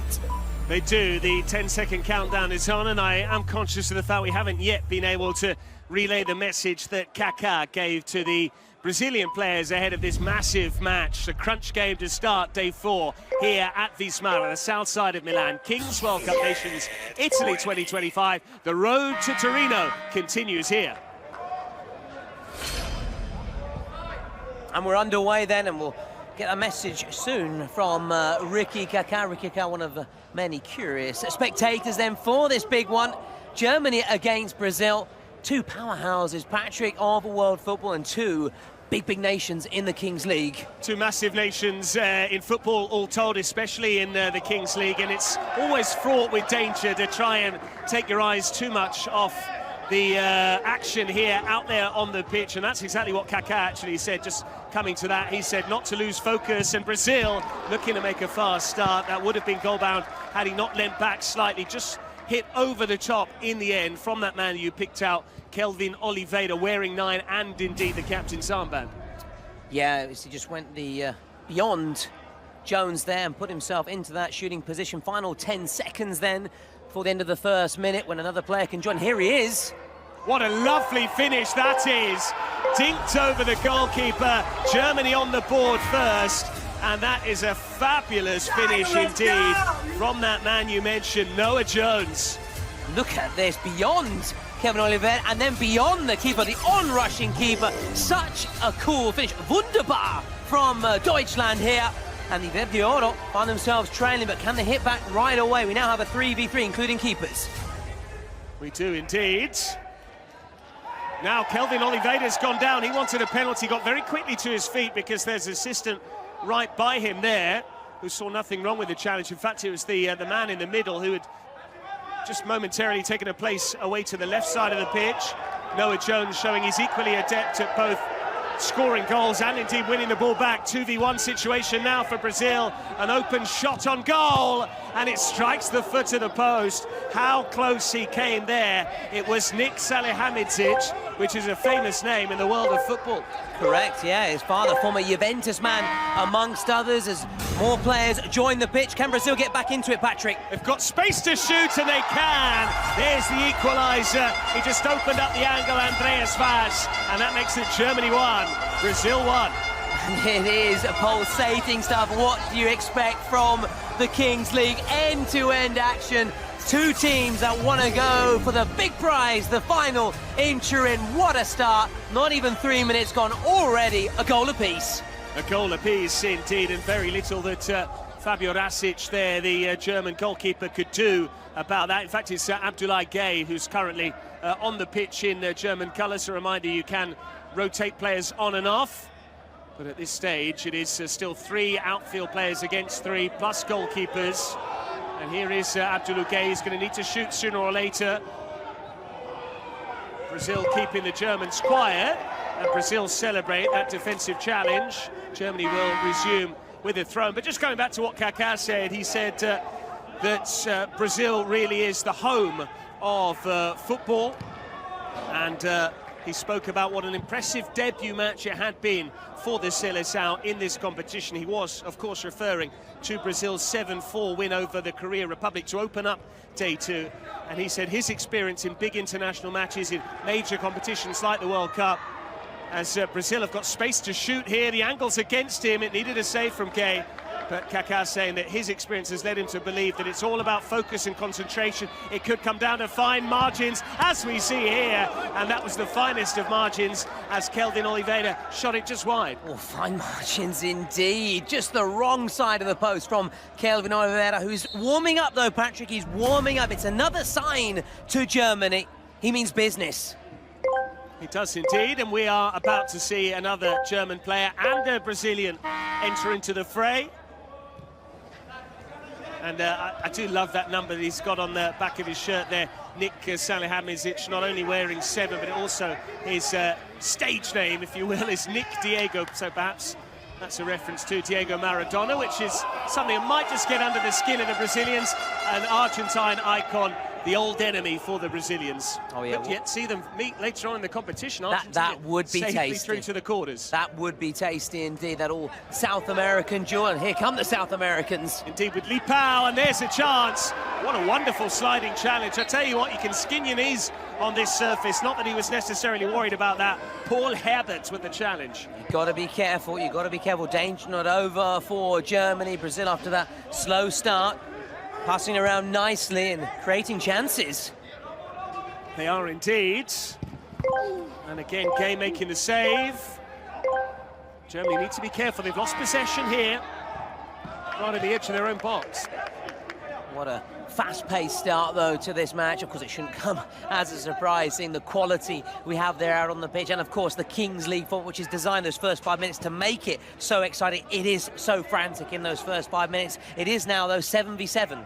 They do. The 10-second countdown is on, and I am conscious of the fact we haven't yet been able to relay the message that Kaká gave to the Brazilian players ahead of this massive match. The crunch game to start day 4 here at Vismara, the south side of Milan. Kings World Cup Nations, Italy 2025. The road to Torino continues here. And we're underway then, and we'll get a message soon from Ricky Kaká. Ricky Kaká, one of the many curious spectators then for this big one. Germany against Brazil. Two powerhouses, Patrick, of world football, and two big nations in the Kings League. Two massive nations in football, all told, especially in the Kings League. And it's always fraught with danger to try and take your eyes too much off the action here out there on the pitch, and that's exactly what Kaká actually said. Just coming to that, he said not to lose focus, and Brazil looking to make a fast start. That would have been goal-bound had he not leant back slightly, just hit over the top in the end from that man you picked out, Kelvin Oliveira, wearing 9 and indeed the captain's armband. Yeah, he just went the beyond Jones there and put himself into that shooting position. Final 10 seconds then for the end of the first minute, when another player can join. Here he is. What a lovely finish that is. Dinked over the goalkeeper. Germany on the board first. And that is a fabulous finish indeed from that man you mentioned, Noah Jones. Look at this, beyond Kevin Oliver and then beyond the keeper, the on-rushing keeper. Such a cool finish. Wunderbar from Deutschland here. And the Verde Oro find themselves trailing, but can they hit back right away? We now have a 3v3, including keepers. We do indeed. Now Kelvin Oliveira's gone down. He wanted a penalty, got very quickly to his feet because there's an assistant right by him there who saw nothing wrong with the challenge. In fact, it was the man in the middle who had just momentarily taken a place away to the left side of the pitch. Noah Jones showing he's equally adept at both scoring goals and indeed winning the ball back. 2v1 situation now for Brazil. An open shot on goal, and it strikes the foot of the post. How close he came there. It was Nick Salihamidzic, which is a famous name in the world of football. Correct, yeah, his father, former Juventus man, amongst others, as more players join the pitch. Can Brazil get back into it, Patrick? They've got space to shoot, and they can. There's the equaliser. He just opened up the angle, Andreas Vaz, and that makes it Germany 1, Brazil 1. And it is pulsating stuff. What do you expect from the Kings League? End-to-end action. Two teams that want to go for the big prize, the final in Turin. What a start. Not even 3 minutes gone, already a goal apiece. A goal apiece indeed, and very little that Fabio Rasic there, the German goalkeeper, could do about that. In fact, it's Abdoulaye Gueye who's currently on the pitch in German colours. A reminder, you can rotate players on and off, but at this stage it is still 3 outfield players against 3 plus goalkeepers. And here is Abdoulaye Gueye. He's going to need to shoot sooner or later. Brazil keeping the Germans quiet, and Brazil celebrate that defensive challenge. Germany will resume with a throw. But just going back to what Kaká said, he said that Brazil really is the home of football, and he spoke about what an impressive debut match it had been for the Seleção in this competition. He was, of course, referring to Brazil's 7-4 win over the Korea Republic to open up Day 2. And he said his experience in big international matches in major competitions like the World Cup, as Brazil have got space to shoot here. The angle's against him. It needed a save from Gueye. But Kaká saying that his experience has led him to believe that it's all about focus and concentration. It could come down to fine margins, as we see here. And that was the finest of margins, as Kelvin Oliveira shot it just wide. Oh, fine margins indeed. Just the wrong side of the post from Kelvin Oliveira, who's warming up, though, Patrick. He's warming up. It's another sign to Germany. He means business. He does indeed, and we are about to see another German player and a Brazilian enter into the fray. And I do love that number that he's got on the back of his shirt there. Nick Salihamidzic, not only wearing 7, but also his stage name, if you will, is Nick Diego. So perhaps that's a reference to Diego Maradona, which is something that might just get under the skin of the Brazilians. An Argentine icon, the old enemy for the Brazilians. Oh, yeah. But yet see them meet later on in the competition. That would be tasty. Through to the quarters. That would be tasty indeed, that all South American duel. And here come the South Americans. Indeed, with Lipao, and there's a chance. What a wonderful sliding challenge. I tell you what, you can skin your knees on this surface. Not that he was necessarily worried about that. Paul Herbert with the challenge. You've got to be careful. You've got to be careful. Danger not over for Germany. Brazil, after that slow start, passing around nicely and creating chances. They are indeed. And again, Gueye making the save. Germany need to be careful. They've lost possession here, right at the edge of their own box. What a fast-paced start, though, to this match. Of course, it shouldn't come as a surprise, seeing the quality we have there out on the pitch. And, of course, the Kings League football, which is designed those first 5 minutes to make it so exciting. It is so frantic in those first 5 minutes. It is now, though, 7v7.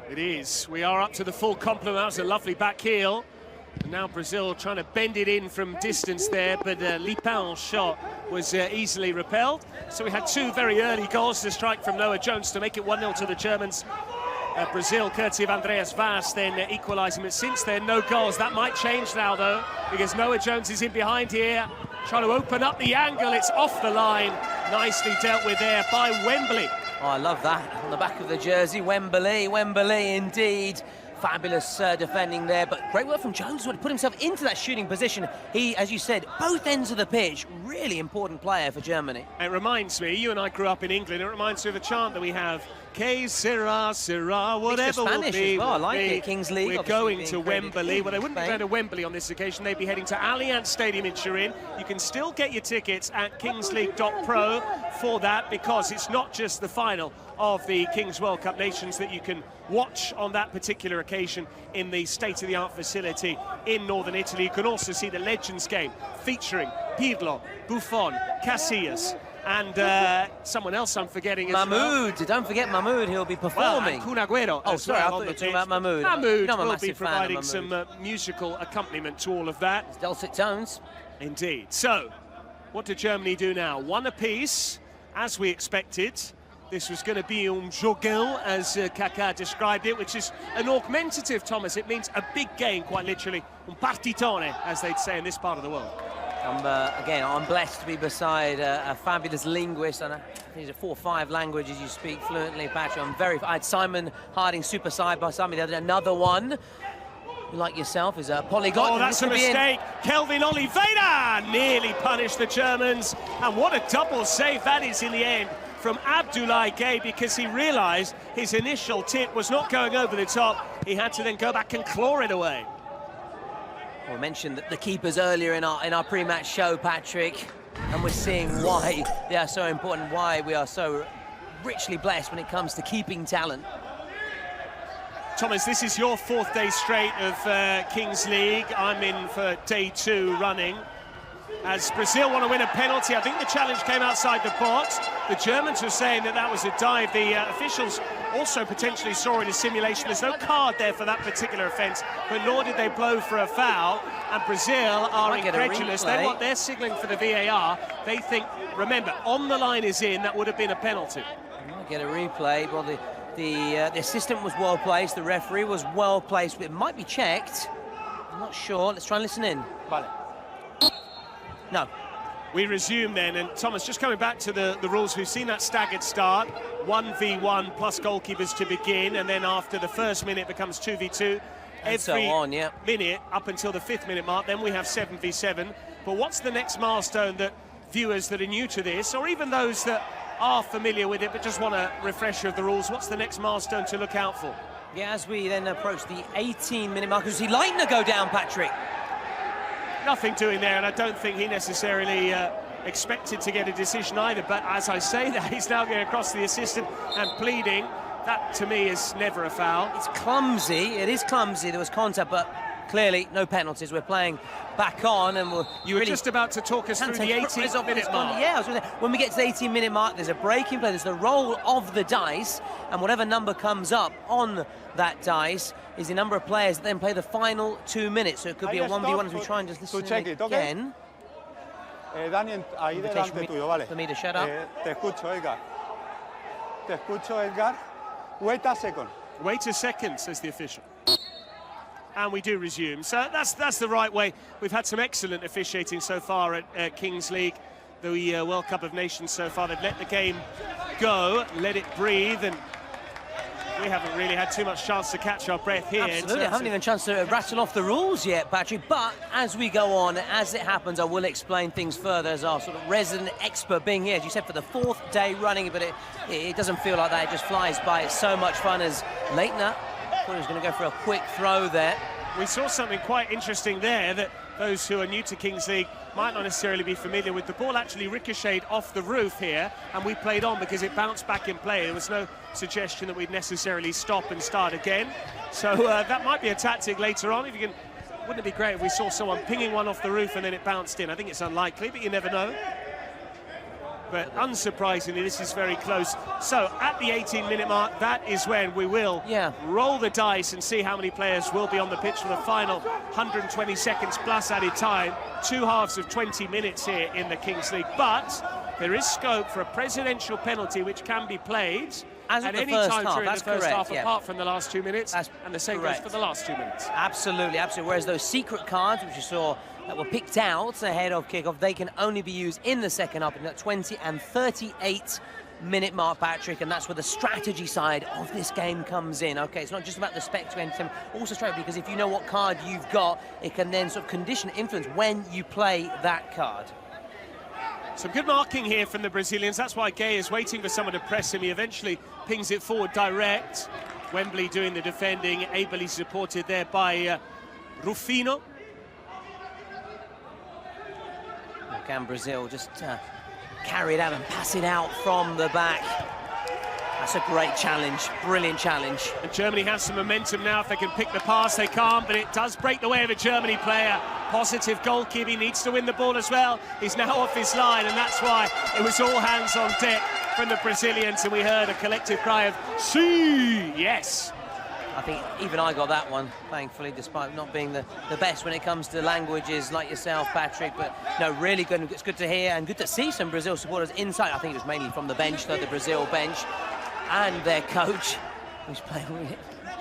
It is. We are up to the full complement. That was a lovely back heel. And now Brazil trying to bend it in from distance there, but Lipão's shot was easily repelled. So we had 2 very early goals to strike from Noah Jones to make it 1-0 to the Germans. Brazil, courtesy of Andreas Vaz, then equalising. But since then, no goals. That might change now, though, because Noah Jones is in behind here, trying to open up the angle. It's off the line. Nicely dealt with there by Wembley. Oh, I love that. On the back of the jersey, Wembley indeed. Fabulous defending there, but great work from Jones to put himself into that shooting position. He, as you said, both ends of the pitch, really important player for Germany. It reminds me, you and I grew up in England, it reminds me of a chant that we have, Que sera, sera, whatever will be. As well. I like it, Kings League. We're going to Wembley. Well, they wouldn't be going to Wembley on this occasion. They'd be heading to Allianz Stadium in Turin. You can still get your tickets at kingsleague.pro for that, because it's not just the final of the Kings World Cup Nations that you can watch on that particular occasion in the state-of-the-art facility in northern Italy. You can also see the Legends game featuring Pirlo, Buffon, Casillas, and someone else I'm forgetting as Mahmoud. well. Don't forget Mahmoud, he'll be performing. Well, and Kun Agüero. Oh, sorry, I thought you were talking about Mahmoud. Mahmoud will be providing some musical accompaniment to all of that. It's dulcet tones. Indeed. So, what did Germany do now? 1 apiece, as we expected. This was going to be un joguin, as Kaká described it, which is an augmentative, Thomas. It means a big game, quite literally. Un partitone, as they'd say in this part of the world. Again, I'm blessed to be beside a fabulous linguist, and I think there's 4 or 5 languages you speak fluently, Patrick. I had Simon Harding super side by side. Another one, like yourself, is a polyglot. Oh, that's a mistake. Kelvin Oliveira nearly punished the Germans, and what a double save that is in the end from Abdoulaye Gueye because he realised his initial tip was not going over the top. He had to then go back and claw it away. Well, we mentioned the keepers earlier in our pre-match show, Patrick, and we're seeing why they are so important, why we are so richly blessed when it comes to keeping talent. Thomas, this is your 4th day straight of Kings League. I'm in for day 2 running. As Brazil want to win a penalty, I think the challenge came outside the box. The Germans were saying that that was a dive. The officials also potentially saw in a simulation. There's no card there for that particular offence, but nor did they blow for a foul. And Brazil are incredulous. They're signalling for the VAR. They think, remember, on the line is in, that would have been a penalty. Might get a replay. Well, the assistant was well placed, the referee was well placed, but it might be checked. I'm not sure. Let's try and listen in. No. We resume then, and Thomas, just coming back to the rules, we've seen that staggered start, 1v1 plus goalkeepers to begin, and then after the first minute becomes 2v2. And so on, yeah. Minute up until the 5th minute mark, then we have 7v7. But what's the next milestone that viewers that are new to this, or even those that are familiar with it but just want a refresher of the rules, what's the next milestone to look out for? Yeah, as we then approach the 18-minute mark, we see Leitner go down, Patrick. Nothing doing there, and I don't think he necessarily expected to get a decision either, but as I say that, he's now going across to the assistant and pleading. That, to me, is never a foul. It's clumsy, it is clumsy, there was contact, but clearly no penalties. We're playing back on, and you were just about to talk us through the 18-minute mark. Yeah, I was going to say, when we get to the 18-minute mark, there's a break in play, there's the roll of the dice, and whatever number comes up on that dice is the number of players that then play the final 2 minutes. So it could be a 1v1 as we try and just listen again. Dani, ahí delante tuyo, vale. For me to shut up. Te escucho, Edgar. Te escucho, Edgar. Wait a second. Wait a second, says the official. And we do resume. So that's the right way. We've had some excellent officiating so far at Kings League, the World Cup of Nations so far. They've let the game go, let it breathe, and we haven't really had too much chance to catch our breath here. Absolutely, I haven't even a chance to rattle off the rules yet, Patrick, but as we go on, as it happens, I will explain things further as our sort of resident expert being here, as you said, for the 4th day running, but it doesn't feel like that, it just flies by. It's so much fun as Leitner thought he was going to go for a quick throw there. We saw something quite interesting there, that those who are new to Kings League might not necessarily be familiar with. The ball actually ricocheted off the roof here, and we played on because it bounced back in play. There was no suggestion that we'd necessarily stop and start again. So that might be a tactic later on. If you can, wouldn't it be great if we saw someone pinging one off the roof and then it bounced in? I think it's unlikely, but you never know. But unsurprisingly, this is very close. So at the 18-minute mark, that is when we will roll the dice and see how many players will be on the pitch for the final 120 seconds plus added time. 2 halves of 20 minutes here in the Kings League. But there is scope for a presidential penalty which can be played at any time during the first half, apart from the last 2 minutes. And the same goes for the last 2 minutes. Absolutely, absolutely. Whereas those secret cards, which you saw that were picked out ahead of kickoff, they can only be used in the second half in that 20 and 38-minute mark, Patrick, and that's where the strategy side of this game comes in. Okay, it's not just about the spectator, also strategy, because if you know what card you've got, it can then sort of condition, influence when you play that card. Some good marking here from the Brazilians. That's why Gueye is waiting for someone to press him. He eventually pings it forward direct. Wembley doing the defending, ably supported there by Rufino. Can Brazil just carry it out and pass it out from the back? That's a great challenge, brilliant challenge. And Germany has some momentum now. If they can pick the pass, they can't, but it does break the way of a Germany player. Positive goalkeeper, he needs to win the ball as well. He's now off his line, and that's why it was all hands on deck from the Brazilians, and we heard a collective cry of, "Sí, yes." I think even I got that one, thankfully, despite not being the best when it comes to languages like yourself, Patrick. But no, really good. It's good to hear and good to see some Brazil supporters inside. I think it was mainly from the bench, though, the Brazil bench, and their coach, who's playing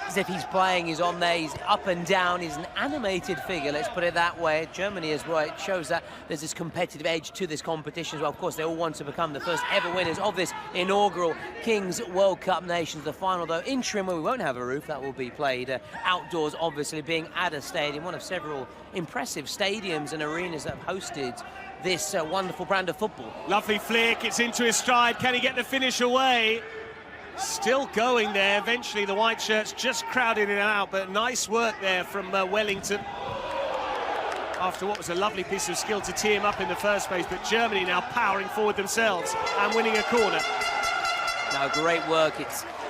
as if he's playing. He's on there. He's up and down. He's an animated figure. Let's put it that way. Germany as well. It shows that there's this competitive edge to this competition as well. Of course, they all want to become the first ever winners of this inaugural Kings World Cup Nations. The final, though, in Trim, where we won't have a roof. That will be played outdoors, obviously, being at a stadium, one of several impressive stadiums and arenas that have hosted this wonderful brand of football. Lovely flick, it's into his stride. Can he get the finish away? Still going there. Eventually the white shirts just crowded it out, but nice work there from Wellington. After what was a lovely piece of skill to tee him up in the first place, but Germany now powering forward themselves and winning a corner. No, great work.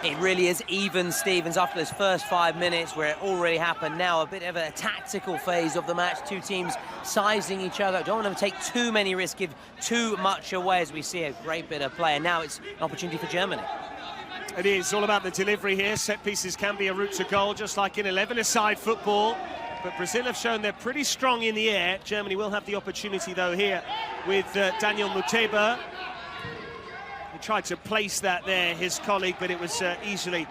It really is even, Stevens, after those first 5 minutes where it already happened. Now a bit of a tactical phase of the match. Two teams sizing each other. Don't want to take too many risks, give too much away, as we see a great bit of play. And now it's an opportunity for Germany. It is all about the delivery here. Set pieces can be a route to goal, just like in 11-a-side football. But Brazil have shown they're pretty strong in the air. Germany will have the opportunity, though, here with Daniel Muteba. He tried to place that there, his colleague, but it was easily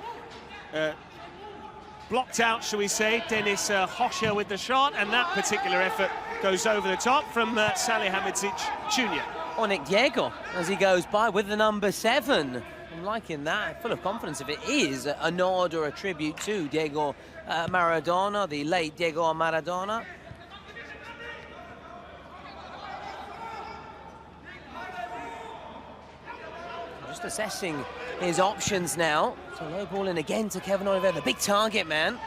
blocked out, shall we say. Dennis Hoscher with the shot, and that particular effort goes over the top from Salihamidzic Jr. Nick Diego, as he goes by with the number 7. I'm liking that, full of confidence. If it is a nod or a tribute to Diego Maradona, the late Diego Maradona. Just assessing his options now. So low ball in again to Kevin Oliver, the big target man.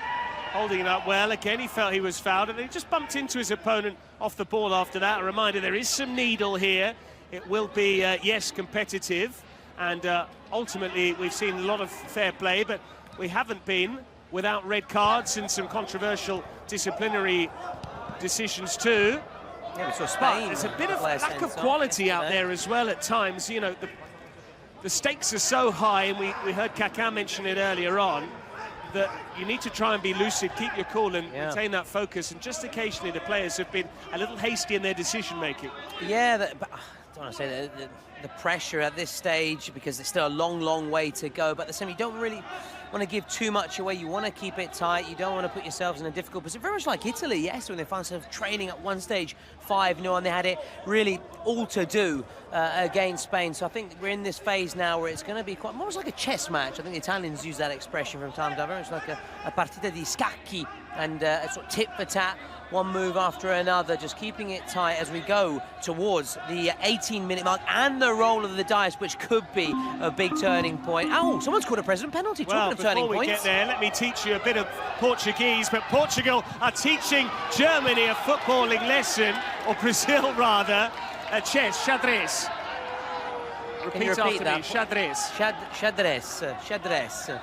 Holding it up well. Again, he felt he was fouled, and he just bumped into his opponent off the ball after that. A reminder, there is some needle here. It will be, yes, competitive. And ultimately, we've seen a lot of fair play, but we haven't been without red cards and some controversial disciplinary decisions too. Yeah, we saw Spain. But there's a bit of lack of quality out there as well at times. You know, the stakes are so high, and we heard Kaká mention it earlier on, that you need to try and be lucid, keep your cool and retain that focus. And just occasionally the players have been a little hasty in their decision-making. Yeah, but I don't want to say the pressure at this stage, because there's still a long, long way to go. But at the same time, you don't really want to give too much away. You want to keep it tight. You don't want to put yourselves in a difficult position. Very much like Italy, yes, when they found themselves training at one stage 5-0, and they had it really all to do against Spain. So I think we're in this phase now where it's going to be quite almost like a chess match. I think the Italians use that expression from time to time. Very much like a partita di scacchi, and a sort of tit for tat. One move after another, just keeping it tight as we go towards the 18-minute mark and the roll of the dice, which could be a big turning point. Oh, someone's called a president penalty. Talking of turning points. Before we get there, let me teach you a bit of Portuguese. But Portugal are teaching Germany a footballing lesson, or Brazil rather, chess, xadrez. Repeat after me, xadrez. Xadrez.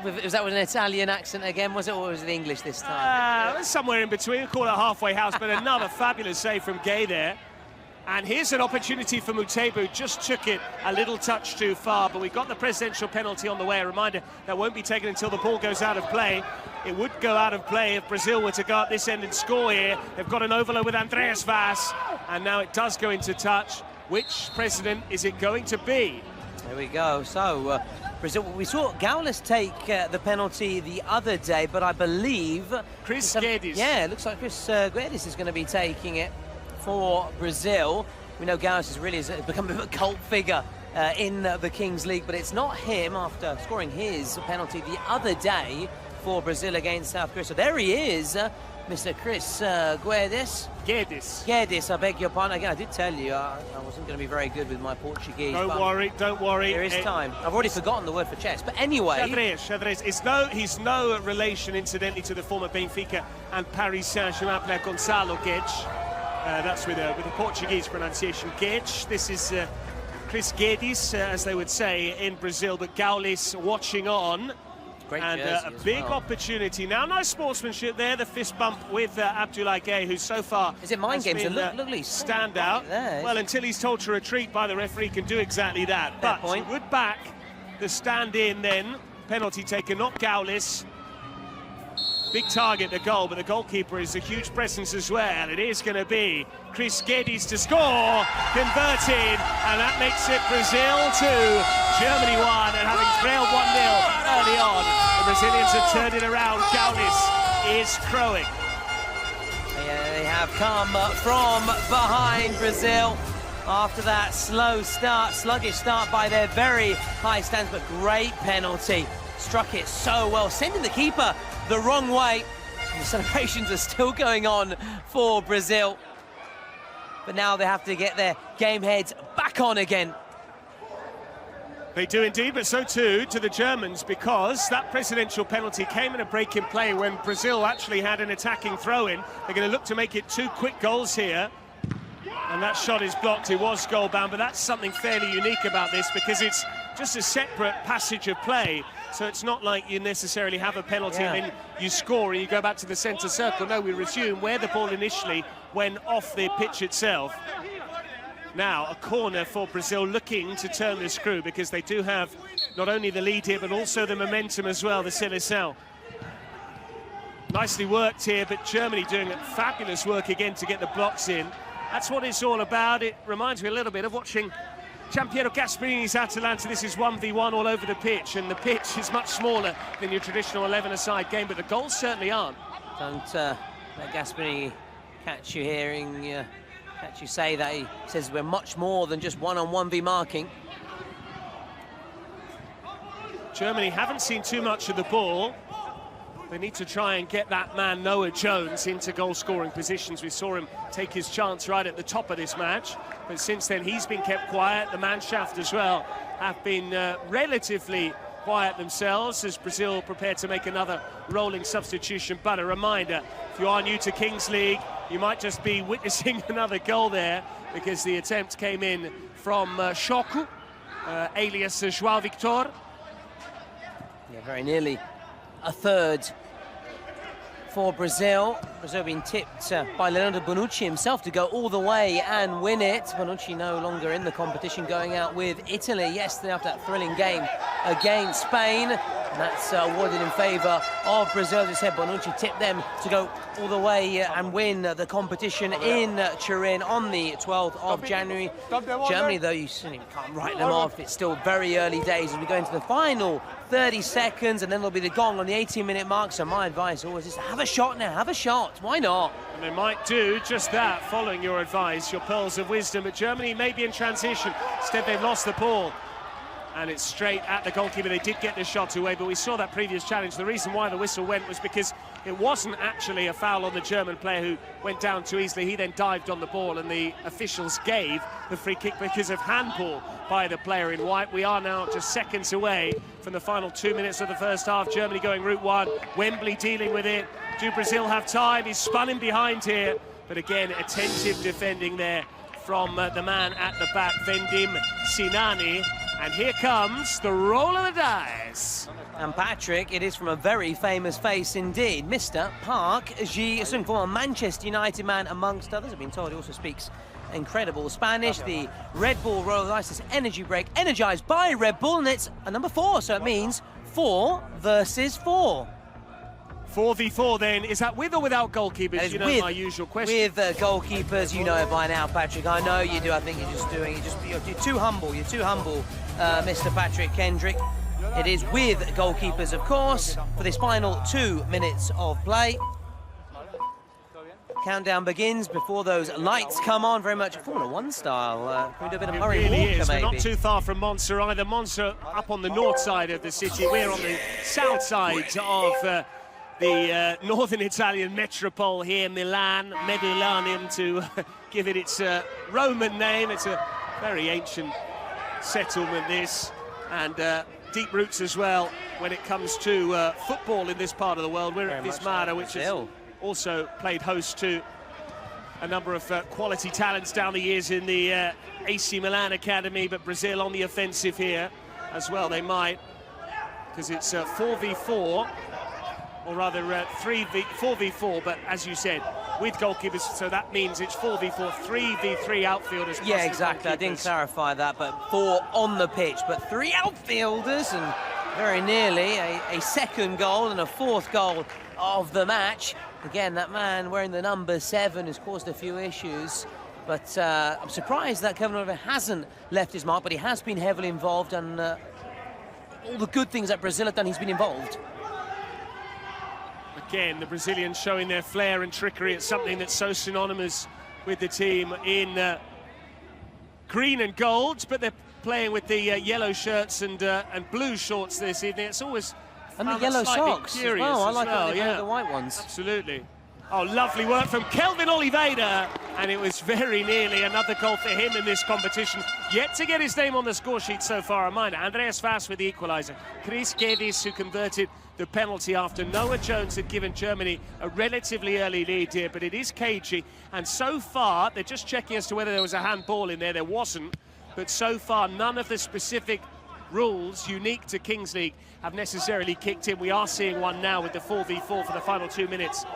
Was that with an Italian accent again, was it, or was it English this time? Somewhere in between. We'll call it a halfway house, but another fabulous save from Gay there. And here's an opportunity for Muteba, just took it a little touch too far, but we've got the presidential penalty on the way. A reminder, that won't be taken until the ball goes out of play. It would go out of play if Brazil were to go up this end and score here. They've got an overload with Andreas Vaz, and now it does go into touch. Which president is it going to be? There we go. So, Brazil, we saw Gaules take the penalty the other day, but I believe... Chris Guedes. Yeah, it looks like Chris Guedes is going to be taking it for Brazil. We know Gaules has become a bit of a cult figure in the Kings League, but it's not him after scoring his penalty the other day for Brazil against South Korea. So there he is, Mr. Chris Guedes. Guedes, I beg your pardon. Again, I did tell you I wasn't going to be very good with my Portuguese. Don't worry. There is time. I've already forgotten the word for chess. But anyway... Xadrez. He's no relation, incidentally, to the former Benfica and Paris Saint-Germain player Gonçalo Guedes. That's with a Portuguese pronunciation, Guedes. This is Chris Guedes, as they would say in Brazil, but Gaules watching on. Great and a big opportunity. Now, nice sportsmanship there, the fist bump with Abdoulaye Gueye, who so far is it mind games? Look, stand out. Well, until he's told to retreat by the referee, can do exactly that. But he would back the stand-in then. Penalty taken, not Gaules. Big target, the goal, but the goalkeeper is a huge presence as well. It is going to be Chris Guedes to score, converted, and that makes it Brazil 2, Germany 1, and having trailed 1-0 early on, the Brazilians have turned it around. Gaules is crowing. Yeah, they have come from behind Brazil after that sluggish start by their very high stands, but great penalty. Struck it so well, sending the keeper the wrong way. And the celebrations are still going on for Brazil. but now they have to get their game heads back on again. They do indeed, but so too to the Germans, because that presidential penalty came in a break in play when Brazil actually had an attacking throw-in. They're going to look to make it 2 quick goals here. And that shot is blocked. It was goal-bound, but that's something fairly unique about this, because it's just a separate passage of play. So it's not like you necessarily have a penalty and then you score and you go back to the centre circle. No, we resume where the ball initially went off the pitch itself. Now, a corner for Brazil, looking to turn the screw, because they do have not only the lead here, but also the momentum as well, the Seleção. Nicely worked here, but Germany doing fabulous work again to get the blocks in. That's what it's all about. It reminds me a little bit of watching Giampiero Gasperini's Atalanta. This is 1v1 all over the pitch, and the pitch is much smaller than your traditional 11-a-side game, but the goals certainly aren't. Don't let Gasperini catch you hearing... catch you say that. He says we're much more than just one-on-1v marking. Germany haven't seen too much of the ball. They need to try and get that man Noah Jones into goal-scoring positions. We saw him take his chance right at the top of this match, but since then he's been kept quiet. The Mannschaft as well have been relatively quiet themselves as Brazil prepare to make another rolling substitution. But a reminder, if you are new to Kings League, you might just be witnessing another goal there, because the attempt came in from Choco, alias João Victor. Yeah, very nearly a third for Brazil. Brazil being tipped by Leonardo Bonucci himself to go all the way and win it. Bonucci no longer in the competition, going out with Italy yesterday after that thrilling game against Spain. And that's awarded in favour of Brazil. As I said, Bonucci tipped them to go all the way and win the competition in Turin on the 12th of January. Germany, though, you certainly can't write them off. It's still very early days as we go into the final 30 seconds, and then there'll be the gong on the 18-minute mark. So my advice always is have a shot now, have a shot. Why not? And they might do just that, following your advice, your pearls of wisdom. But Germany may be in transition. Instead, they've lost the ball. And it's straight at the goalkeeper. They did get the shot away, but we saw that previous challenge. The reason why the whistle went was because it wasn't actually a foul on the German player who went down too easily. He then dived on the ball, and the officials gave the free kick because of handball by the player in white. We are now just seconds away from the final 2 minutes of the first half. Germany going route one, Wembley dealing with it. Do Brazil have time? He's spun in behind here, but again, attentive defending there from the man at the back, Vendim Sinani. And here comes the roll of the dice. And Patrick, it is from a very famous face indeed, Mr. Park Ji-sung, former Manchester United man amongst others. I've been told he also speaks incredible Spanish. The Red Bull roll of the dice is energy break, energized by Red Bull, and it's a number 4, so it means 4 versus 4. 4v4 then, is that with or without goalkeepers? You know with, my usual question. With goalkeepers, you know it by now, Patrick. I know you do. I think you're just doing it. You're too humble. You're too humble, Mr. Patrick Kendrick. It is with goalkeepers, of course, for this final 2 minutes of play. Countdown begins before those lights come on, very much Formula 1 style. Can we do a bit of Murray Walker, maybe? We're not too far from Monza either. Monza up on the north side of the city. We're on the south side of the northern Italian metropole here, Milan, Mediolanum, to give it its Roman name. It's a very ancient settlement, this, and deep roots as well when it comes to football in this part of the world. We're at Vismara, which has also played host to a number of quality talents down the years in the AC Milan Academy, but Brazil on the offensive here as well. They might, because it's 4v4, or rather 4v4, but as you said, with goalkeepers, so that means it's 4v4, 3v3 outfielders. Yeah, exactly. I didn't clarify that, but 4 on the pitch, but 3 outfielders, and very nearly a second goal and a 4th goal of the match. Again, that man wearing the number 7 has caused a few issues, but I'm surprised that Kevin Oliver hasn't left his mark, but he has been heavily involved, and all the good things that Brazil have done, he's been involved. Again, the Brazilians showing their flair and trickery. It's something that's so synonymous with the team in green and gold, but they're playing with the yellow shirts and blue shorts this evening. It's always and the yellow socks as well. I like the white ones. Absolutely. Oh, lovely work from Kelvin Oliveira, and it was very nearly another goal for him in this competition. Yet to get his name on the score sheet so far. A reminder, Andreas Fass with the equaliser. Chris Geddes, who converted the penalty after Noah Jones had given Germany a relatively early lead here, but it is cagey. And so far, they're just checking as to whether there was a handball in there. There wasn't, but so far, none of the specific rules unique to Kings League have necessarily kicked in. We are seeing one now with the 4v4 for the final 2 minutes.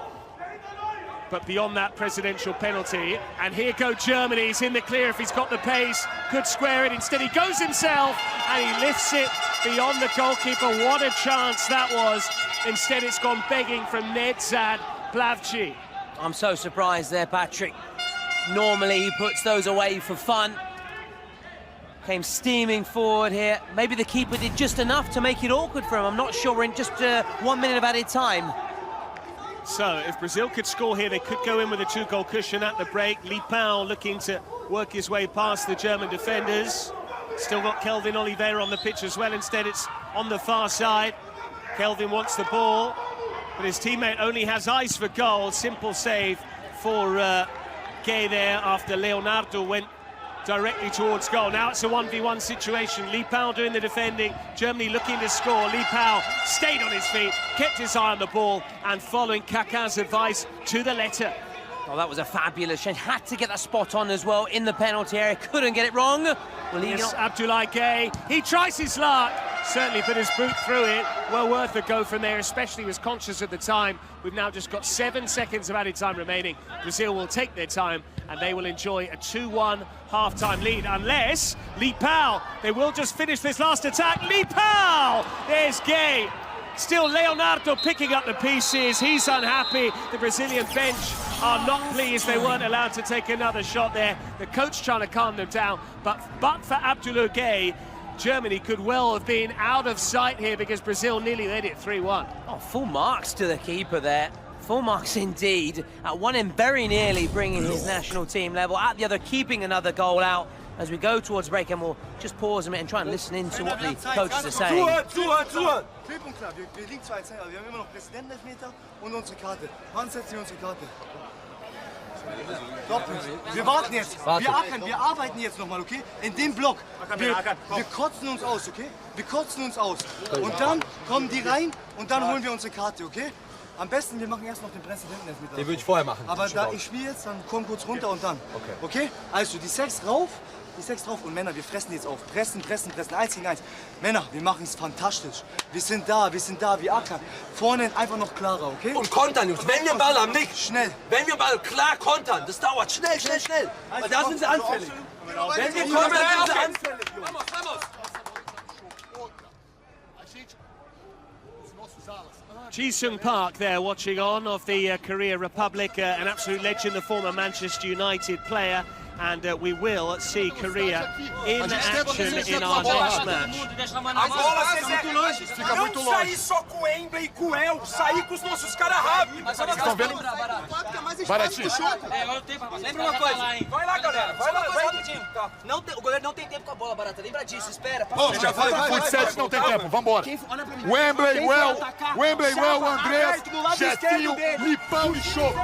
But beyond that presidential penalty, and here go Germany. He's in the clear if he's got the pace, could square it. Instead he goes himself and he lifts it beyond the goalkeeper. What a chance that was. Instead it's gone begging from Nedzad Plavci. I'm so surprised there, Patrick. Normally he puts those away for fun. Came steaming forward here. Maybe the keeper did just enough to make it awkward for him. I'm not sure. We're in just 1 minute of added time. So if Brazil could score here, they could go in with a 2-goal cushion at the break. Lipao looking to work his way past the German defenders. Still got Kelvin Oliveira on the pitch as well. Instead it's on the far side. Kelvin wants the ball, but his teammate only has eyes for goal. Simple save for Gay there after Leonardo went directly towards goal. Now it's a 1v1 situation. Lipao doing the defending. Germany looking to score. Lipao stayed on his feet, kept his eye on the ball, and following Kaká's advice to the letter. Oh, that was a fabulous change. Had to get that spot on as well in the penalty area. Couldn't get it wrong. Well, yes, Abdoulaye Gay. He tries his luck. Certainly put his boot through it. Well worth a go from there, especially was conscious at the time. We've now just got 7 seconds of added time remaining. Brazil will take their time and they will enjoy a 2-1 half-time lead, unless Lipao, they will just finish this last attack. Lipao! There's Gay. Still Leonardo picking up the pieces. He's unhappy. The Brazilian bench are not pleased. They weren't allowed to take another shot there. The coach trying to calm them down. But for Abdoulaye Gay, Germany could well have been out of sight here because Brazil nearly led it 3-1. Oh, full marks to the keeper there. Full marks indeed. At one end, very nearly bringing his national team level. At the other, keeping another goal out. As we go towards break, and we'll just pause a minute and try and listen in to what the coaches are saying. Klipp und klar, wir liegen 2-1, aber wir haben immer noch Präsidentenelfmeter und unsere Karte. Wann setzen wir unsere Karte? Wir warten jetzt. Wir arbeiten jetzt nochmal, okay? In dem Block. Wir kotzen uns aus, okay? Wir kotzen uns aus. Und dann kommen die rein und dann holen wir unsere Karte, okay? Am besten, wir machen erst noch den Präsidentenelfmeter. Den würde ich vorher machen. Aber da ich spiele jetzt, dann komm kurz runter und dann. Okay? Also die 6 rauf. Und Männer, wir fressen jetzt auf. Pressen, 1 gegen 1. Männer, wir machen es fantastisch. Wir sind da, wir ackern. Vorne einfach noch klarer, okay? Und kontern, Jungs. Wenn wir einen Ball haben, nicht. Schnell. Wenn wir einen Ball klar kontern, das dauert. Schnell. Weil da sind sie anfällig. Wenn wir kontern, sind sie anfällig, Jungs. Ji-sung Park there watching on of the Korea Republic, an absolute legend, the former Manchester United player. And we will see Korea in action in our next match. Agora fica muito longe. Não sair só com o Emblem e com o El, sair com os nossos caras rápidos. Vocês estão vendo? Baratinho. Lembra uma coisa. Vai lá, galera. Vai lá, rapidinho. O goleiro não tem tempo com a bola, Barata. Lembra disso, espera. Poxa, fute 7 não tem tempo, vambora. Wembley, o Andrés, Jetinho, Lipão e show.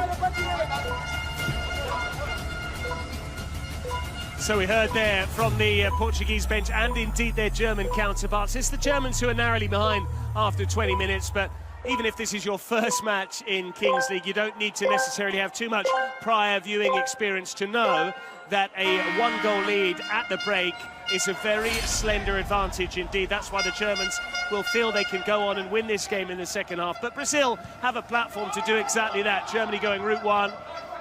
So we heard there from the Portuguese bench and indeed their German counterparts. It's the Germans who are narrowly behind after 20 minutes, but even if this is your first match in Kings League, you don't need to necessarily have too much prior viewing experience to know that a 1-goal lead at the break is a very slender advantage indeed. That's why the Germans will feel they can go on and win this game in the second half. But Brazil have a platform to do exactly that. Germany going route 1.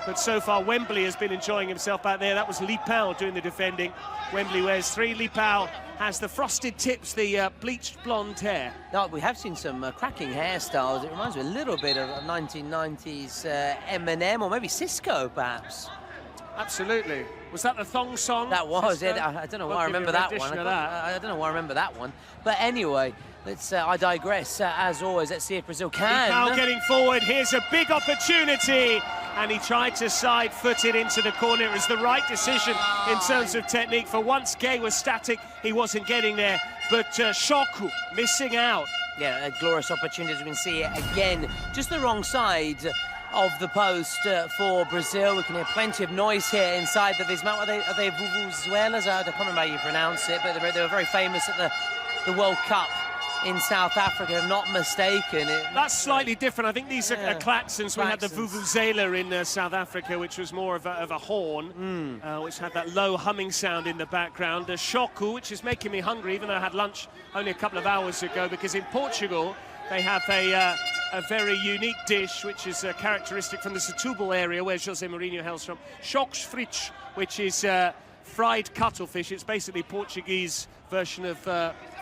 But so far, Wembley has been enjoying himself back there. That was Lipao doing the defending. Wembley wears 3. Lipao has the frosted tips, the bleached blonde hair. No, we have seen some cracking hairstyles. It reminds me a little bit of 1990s Eminem or maybe Cisco, perhaps. Absolutely. Was that the thong song? That was it. I don't know why I remember that one. I don't know why I remember that one. But anyway, I digress. As always, let's see if Brazil can. Now getting forward. Here's a big opportunity. And he tried to side-foot it into the corner. It was the right decision in terms of technique. For once, Gay was static. He wasn't getting there. But Shoku missing out. Yeah, a glorious opportunity, as we can see it again. Just the wrong side. of the post for Brazil. We can hear plenty of noise here inside the Vismão. Are they vuvuzelas? I can't remember how you pronounce it, but they were very famous at the World Cup in South Africa, if I'm not mistaken. That's slightly different. I think these are klaxons. We had the vuvuzela in South Africa, which was more of a horn, which had that low humming sound in the background. The choco, which is making me hungry, even though I had lunch only a couple of hours ago, because in Portugal they have a very unique dish, which is characteristic from the Setúbal area, where Jose Mourinho hails from. Choques fritos, which is fried cuttlefish. It's basically Portuguese version of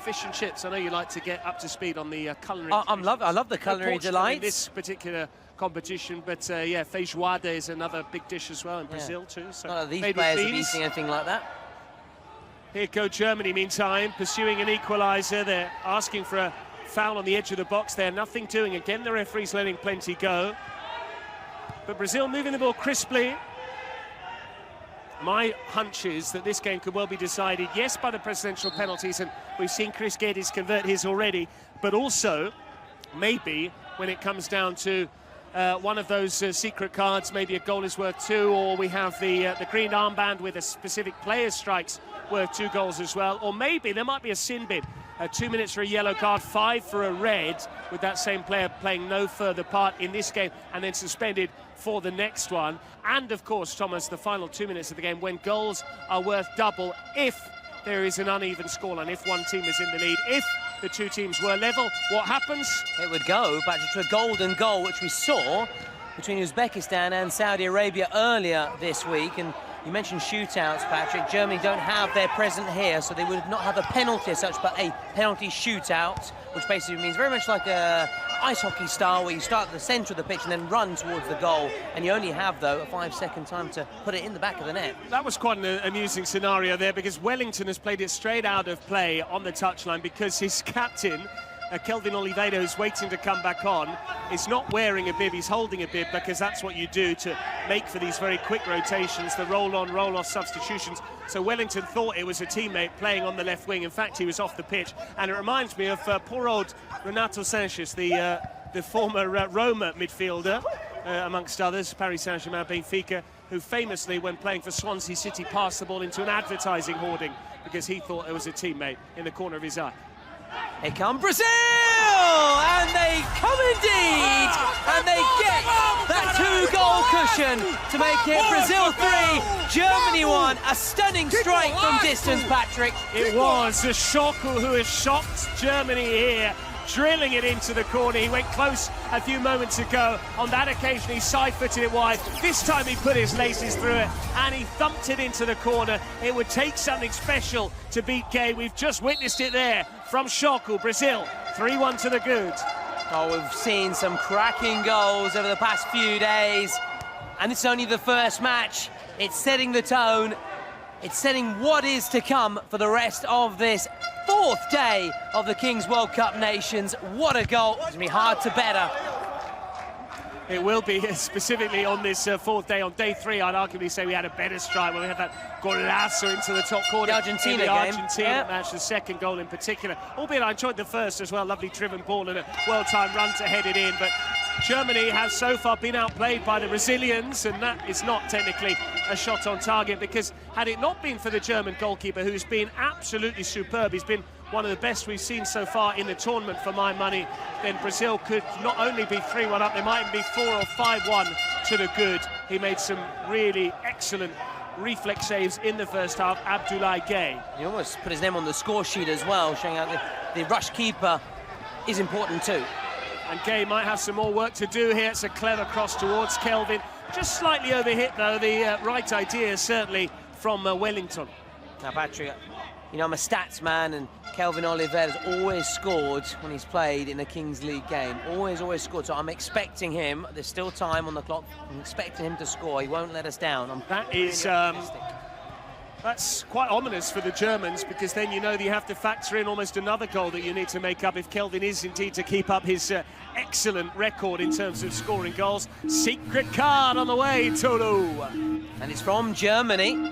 fish and chips. I know you like to get up to speed on the culinary. I love the culinary delights in this particular competition, but yeah, feijoada is another big dish as well in Brazil too. So none of these players are eating anything like that. Here go Germany, meantime, pursuing an equaliser. They're asking for a foul on the edge of the box there. Nothing doing. Again, the referee's letting plenty go. But Brazil moving the ball crisply. My hunch is that this game could well be decided, yes, by the presidential penalties, and we've seen Chris Guedes convert his already, but also maybe when it comes down to one of those secret cards, maybe a goal is worth 2, or we have the green armband with a specific player's strikes worth 2 goals as well, or maybe there might be a sin bin. 2 minutes for a yellow card, 5 for a red, with that same player playing no further part in this game and then suspended for the next one. And of course, Thomas, the final 2 minutes of the game when goals are worth double if there is an uneven scoreline, if one team is in the lead. If the two teams were level, what happens? It would go back to a golden goal, which we saw between Uzbekistan and Saudi Arabia earlier this week. And you mentioned shootouts, Patrick. Germany don't have their present here, so they would not have a penalty as such, but a penalty shootout, which basically means very much like a ice hockey style, where you start at the centre of the pitch and then run towards the goal, and you only have, though, a 5-second time to put it in the back of the net. That was quite an amusing scenario there, because Wellington has played it straight out of play on the touchline because his captain, Kelvin Oliveira, who's waiting to come back on, is not wearing a bib, he's holding a bib, because that's what you do to make for these very quick rotations, the roll-on, roll-off substitutions. So Wellington thought it was a teammate playing on the left wing. In fact, he was off the pitch, and it reminds me of poor old Renato Sanchez, the former Roma midfielder, amongst others, Paris Saint-Germain, Benfica, who famously, when playing for Swansea City, passed the ball into an advertising hoarding because he thought it was a teammate in the corner of his eye. Here come Brazil! And they come indeed! And they get that 2-goal cushion to make it Brazil 3, Germany 1. A stunning strike from distance, Patrick. It was a Schoku who has shocked Germany here, drilling it into the corner. He went close a few moments ago. On that occasion, he side-footed it wide. This time he put his laces through it and he thumped it into the corner. It would take something special to beat Gay. We've just witnessed it there from Schoku. Brazil 3-1 to the good. Oh, we've seen some cracking goals over the past few days, and it's only the first match. It's setting the tone. It's setting what is to come for the rest of this 4th day of the Kings World Cup Nations. What a goal. It's going to be hard to better. It will be, specifically on this 4th day. On day 3, I'd arguably say we had a better strike when we had that golazo into the top corner. The Argentina in the game. Argentina match, the 2nd goal in particular. Albeit I enjoyed the first as well. Lovely driven ball and a well-timed run to head it in. But Germany has so far been outplayed by the Brazilians, and that is not technically a shot on target, because had it not been for the German goalkeeper, who's been absolutely superb, he's been one of the best we've seen so far in the tournament for my money, then Brazil could not only be 3-1 up, they might even be 4 or 5-1 to the good. He made some really excellent reflex saves in the first half, Abdoulaye Gay. He almost put his name on the score sheet as well, showing out the rush keeper is important too. And Gay might have some more work to do here. It's a clever cross towards Kelvin. Just slightly overhit, though. The right idea, certainly, from Wellington. Now, Patrick, you know, I'm a stats man, and Kelvin Oliveira has always scored when he's played in a Kings League game. Always scored. So I'm expecting him. There's still time on the clock. I'm expecting him to score. He won't let us down. That's quite ominous for the Germans, because then you know that you have to factor in almost another goal that you need to make up if Kelvin is indeed to keep up his excellent record in terms of scoring goals. Secret card on the way, Tolu. And it's from Germany. We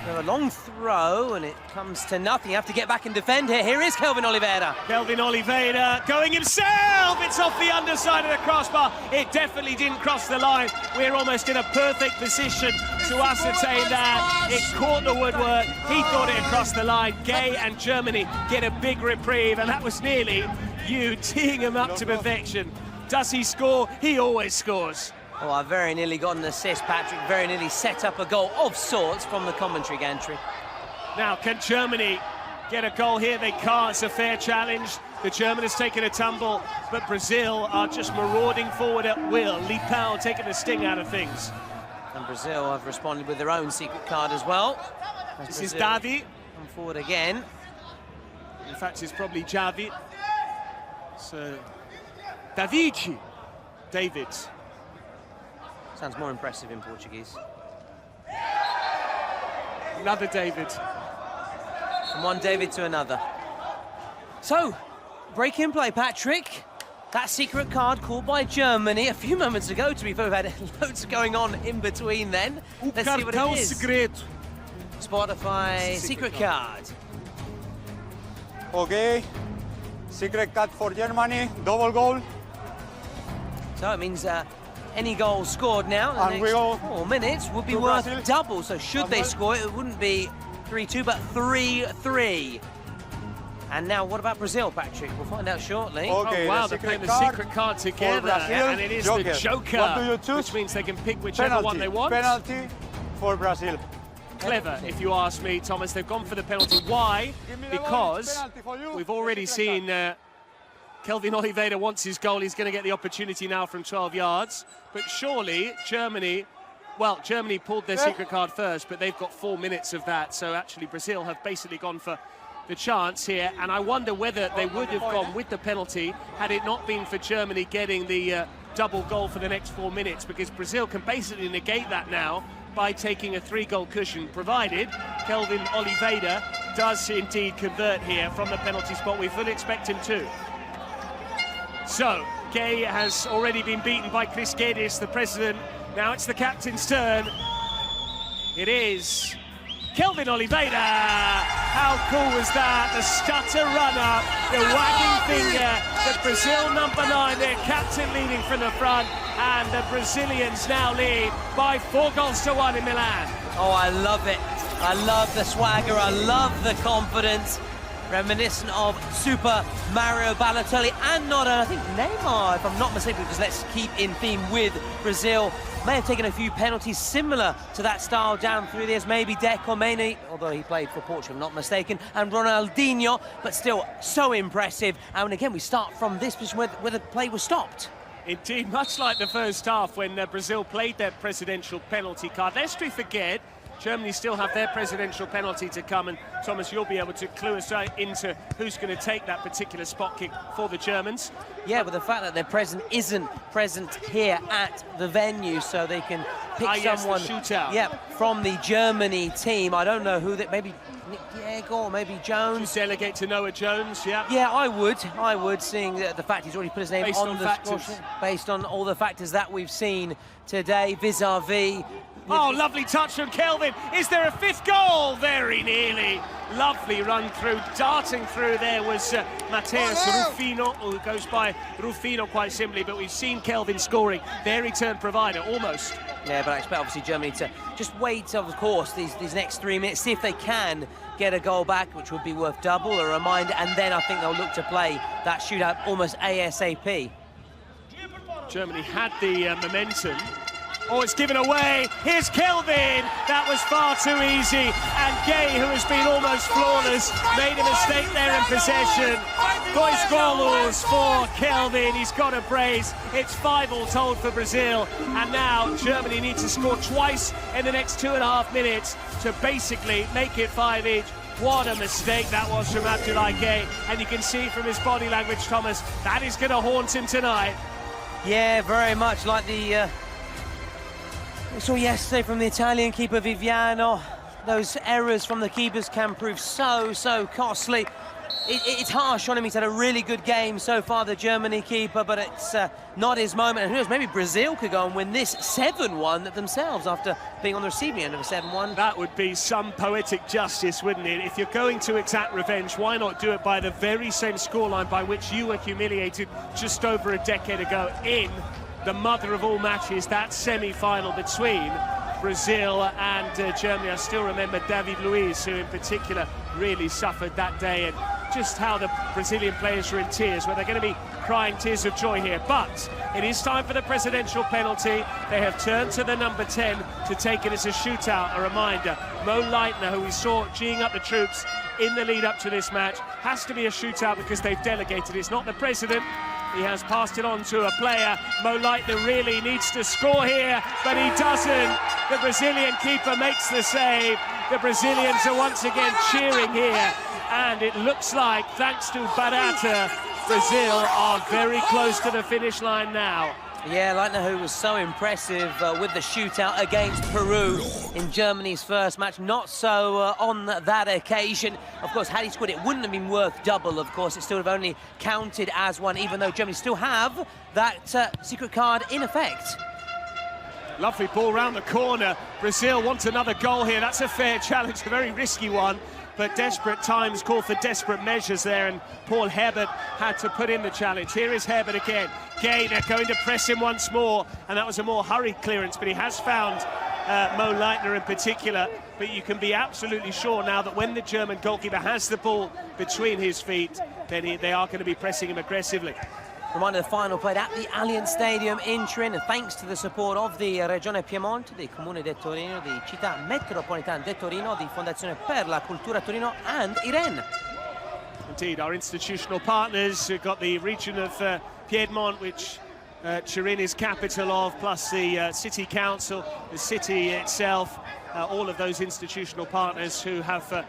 have a long throw, and it comes to nothing. You have to get back and defend here. Here is Kelvin Oliveira. Kelvin Oliveira going himself. It's off the underside of the crossbar. It definitely didn't cross the line. We're almost in a perfect position to ascertain that. It caught the woodwork. He thought it had crossed the line. Gay and Germany get a big reprieve, and that was nearly you teeing him up to perfection. Does he score? He always scores. Oh, I very nearly got an assist, Patrick. Very nearly set up a goal of sorts from the commentary gantry. Now, can Germany get a goal here? They can't. It's a fair challenge. The German has taken a tumble, but Brazil are just marauding forward at will. Lipao taking the sting out of things. And Brazil have responded with their own secret card as well. This is Davi. Come forward again. In fact, it's probably Javi. So, David. David. Sounds more impressive in Portuguese. Another David. From one David to another. So, break in play, Patrick. That secret card called by Germany a few moments ago. To be fair, we've had loads going on in between then. Let's see what it is. Segredo. Spotify secret card. Okay. Secret card for Germany. Double goal. So it means any goal scored now in the next 4 minutes would be worth Brazil. double. So should they score, it wouldn't be 3-2, but 3-3. And now, what about Brazil, Patrick? We'll find out shortly. Okay, oh, wow, they're playing the secret card together, and it is the Joker, what do you choose? which means they can pick whichever one they want. Penalty for Brazil. Clever, if you ask me, Thomas. They've gone for the penalty. Why? Because we've already seen Kelvin Oliveira wants his goal. He's going to get the opportunity now from 12 yards. But surely Germany, well, Germany pulled their secret card first, but they've got 4 minutes of that. So actually Brazil have basically gone for the chance here. And I wonder whether they would have gone with the penalty had it not been for Germany getting the double goal for the next 4 minutes, because Brazil can basically negate that now by taking a 3-goal cushion, provided Kelvin Oliveira does indeed convert here from the penalty spot. We fully expect him to. So, Gay has already been beaten by Chris Geddes, the president. Now it's the captain's turn. It is Kelvin Oliveira. How cool was that? The stutter run-up, the wagging finger, the Brazil number 9, their captain leading from the front, and the Brazilians now lead by 4-1 in Milan. Oh, I love it. I love the swagger. I love the confidence. Reminiscent of Super Mario Balotelli and not, I think, Neymar, if I'm not mistaken, because let's keep in theme with Brazil. May have taken a few penalties similar to that style down through the years, maybe Deco Mane, although he played for Portugal, not mistaken, and Ronaldinho, but still so impressive. And again, we start from this position where the play was stopped. Indeed, much like the first half when Brazil played their presidential penalty card. Lest we forget, Germany still have their presidential penalty to come, and Thomas, you'll be able to clue us right into who's going to take that particular spot kick for the Germans. Yeah, but the fact that their president isn't present here at the venue, so they can pick someone shootout. Yeah, from the Germany team. I don't know who that, maybe Nick Diego or maybe Jones. You delegate to Noah Jones, yeah. Yeah, I would, seeing the fact he's already put his name based on the factors. score, based on all the factors that we've seen today, vis-a-vis. Oh, lovely touch from Kelvin. Is there a 5th goal? Very nearly. Lovely run through. Darting through there was Mateus Rufino, who goes by Rufino quite simply, but we've seen Kelvin scoring. Their return provider, almost. Yeah, but I expect obviously Germany to just wait, of course, these next 3 minutes, see if they can get a goal back, which would be worth double, a reminder, and then I think they'll look to play that shootout almost ASAP. Germany had the momentum. Oh, it's given away. Here's Kelvin. That was far too easy. And Gay, who has been almost flawless, made a mistake there in possession. 2 goals for Kelvin. He's got a brace. It's 5 all told for Brazil. And now Germany need to score twice in the next 2.5 minutes to basically make it 5 each. What a mistake that was from Abdoulaye Gay. And you can see from his body language, Thomas, that is going to haunt him tonight. Yeah, very much like the... we saw yesterday from the Italian keeper Viviano. Those errors from the keepers can prove so costly. it's harsh on him. He's had a really good game so far, the Germany keeper, but it's not his moment. And who knows, maybe Brazil could go and win this 7-1 themselves after being on the receiving end of a 7-1. That would be some poetic justice, wouldn't it? If you're going to exact revenge, why not do it by the very same scoreline by which you were humiliated just over a decade ago in the mother of all matches, that semi-final between Brazil and Germany. I still remember David Luiz, who in particular really suffered that day, and just how the Brazilian players were in tears. Well, they're going to be crying tears of joy here, but it is time for the presidential penalty. They have turned to the number 10 to take it as a shootout. A reminder, Mo Leitner, who we saw geeing up the troops in the lead up to this match, has to be a shootout because they've delegated. It's not the president. He has passed it on to a player. Mo Leitner really needs to score here, but he doesn't. The Brazilian keeper makes the save. The Brazilians are once again cheering here, and it looks like, thanks to Barata, Brazil are very close to the finish line now. Yeah, Leitner, who was so impressive with the shootout against Peru in Germany's first match. Not so on that occasion. Of course, had he scored, it wouldn't have been worth double, of course. It still would have only counted as one, even though Germany still have that secret card in effect. Lovely ball round the corner. Brazil want another goal here. That's a fair challenge, a very risky one. But desperate times call for desperate measures there, and Paul Herbert had to put in the challenge. Here is Herbert again. Gainer going to press him once more, and that was a more hurried clearance, but he has found Mo Leitner in particular. But you can be absolutely sure now that when the German goalkeeper has the ball between his feet, then they are going to be pressing him aggressively. Reminder, the final played at the Allianz Stadium in Turin, and thanks to the support of the Regione Piemonte, the Comune di Torino, the Città Metropolitana di Torino, the Fondazione per la Cultura Torino, and Irene. Indeed, our institutional partners. We've got the region of Piedmont, which Turin is capital of, plus the city council, the city itself, all of those institutional partners who have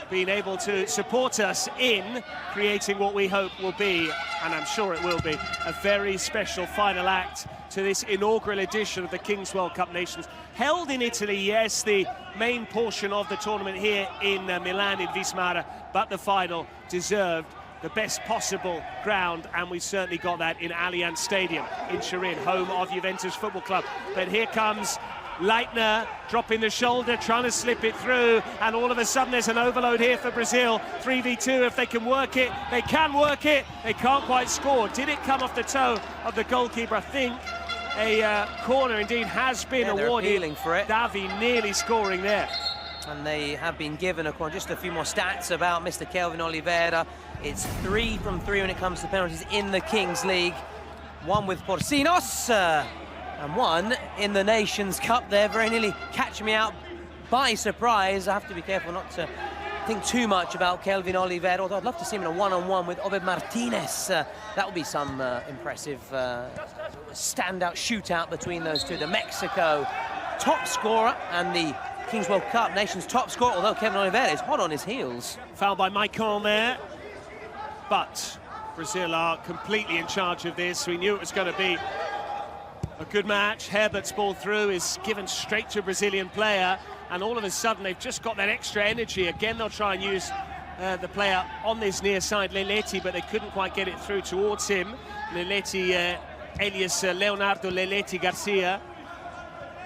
been able to support us in creating what we hope will be, and I'm sure it will be, a very special final act to this inaugural edition of the Kings World Cup Nations. Held in Italy, yes, the main portion of the tournament here in Milan, in Vismara, but the final deserved the best possible ground, and we certainly got that in Allianz Stadium in Turin, home of Juventus Football Club. But here comes Leitner dropping the shoulder, trying to slip it through, and all of a sudden there's an overload here for Brazil. 3v2, if they can work it, they can work it. They can't quite score. Did it come off the toe of the goalkeeper? I think a corner indeed has been awarded. For it. Davi nearly scoring there. And they have been given a corner. Just a few more stats about Mr. Kelvin Oliveira. It's 3 from 3 when it comes to penalties in the Kings League. 1 with Porcinos. And 1 in the Nations Cup there, very nearly catching me out by surprise. I have to be careful not to think too much about Kelvin Oliveira, although I'd love to see him in a one-on-one with Obed Martinez. That would be some impressive standout shootout between those two. The Mexico top scorer and the Kings World Cup Nations top scorer, although Kelvin Oliveira is hot on his heels. Foul by Maicon there, but Brazil are completely in charge of this. We knew it was going to be a good match. Herbert's ball through is given straight to a Brazilian player, and all of a sudden they've just got that extra energy. Again, they'll try and use the player on this near side, Leletti, but they couldn't quite get it through towards him. Leletti, alias Leonardo Leletti Garcia.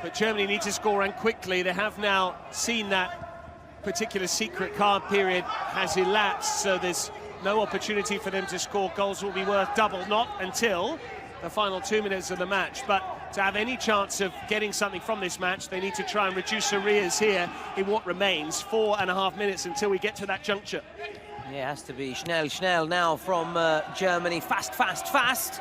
But Germany need to score, and quickly. They have now seen that particular secret card period has elapsed, so there's no opportunity for them to score. Goals will be worth double, not until the final 2 minutes of the match. But to have any chance of getting something from this match, they need to try and reduce arrears here in what remains 4.5 minutes until we get to that juncture. Yeah, it has to be schnell now from Germany. Fast, fast, fast.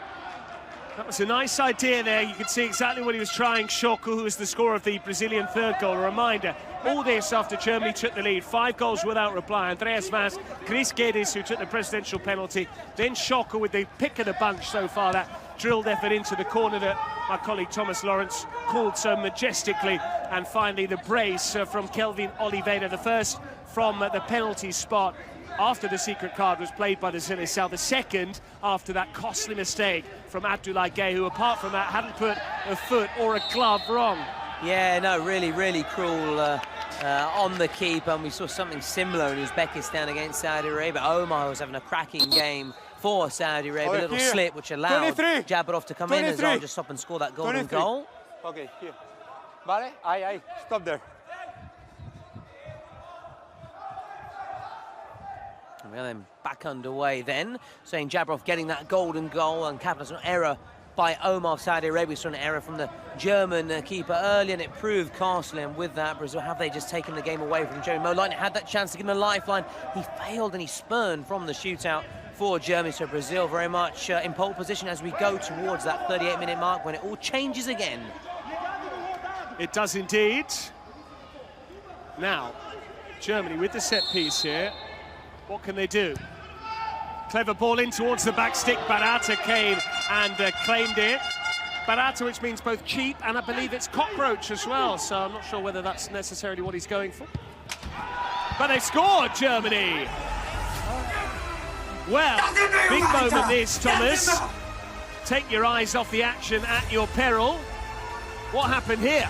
That was a nice idea there. You can see exactly what he was trying. Schoco, who was the scorer of the Brazilian third goal. A reminder, all this after Germany took the lead. 5 goals without reply. Andreas Mas, Chris Guedes, who took the presidential penalty. Then Schoco with the pick of the bunch so far. That drilled effort into the corner that my colleague Thomas Lawrence called so majestically. And finally the brace from Kelvin Oliveira, the first from the penalty spot after the secret card was played by the Seleção, the second after that costly mistake from Abdoulaye Gueye, who apart from that hadn't put a foot or a glove wrong. Yeah, no, really, really cruel on the keeper, and we saw something similar in Uzbekistan against Saudi Arabia. Omar was having a cracking game for Saudi Arabia, a little slip which allowed Jabarov to come in as well, just stop and score that golden goal. Okay, here. Vale, aye, stop there. And we're then back underway then, saying Jabarov getting that golden goal and capitalising on error by Omar. Saudi Arabia saw an error from the German keeper early, and it proved costly. And with that, Brazil, have they just taken the game away from Germany? Mo Lightning had that chance to give him a lifeline. He failed and he spurned from the shootout for Germany. So Brazil very much in pole position as we go towards that 38-minute mark when it all changes again. It does indeed. Now, Germany with the set piece here. What can they do? Clever ball in towards the back stick. Barata came and claimed it. Barata, which means both cheap and I believe it's cockroach as well, so I'm not sure whether that's necessarily what he's going for. But they've scored, Germany! Well, big moment this, Thomas. Take your eyes off the action at your peril. What happened here?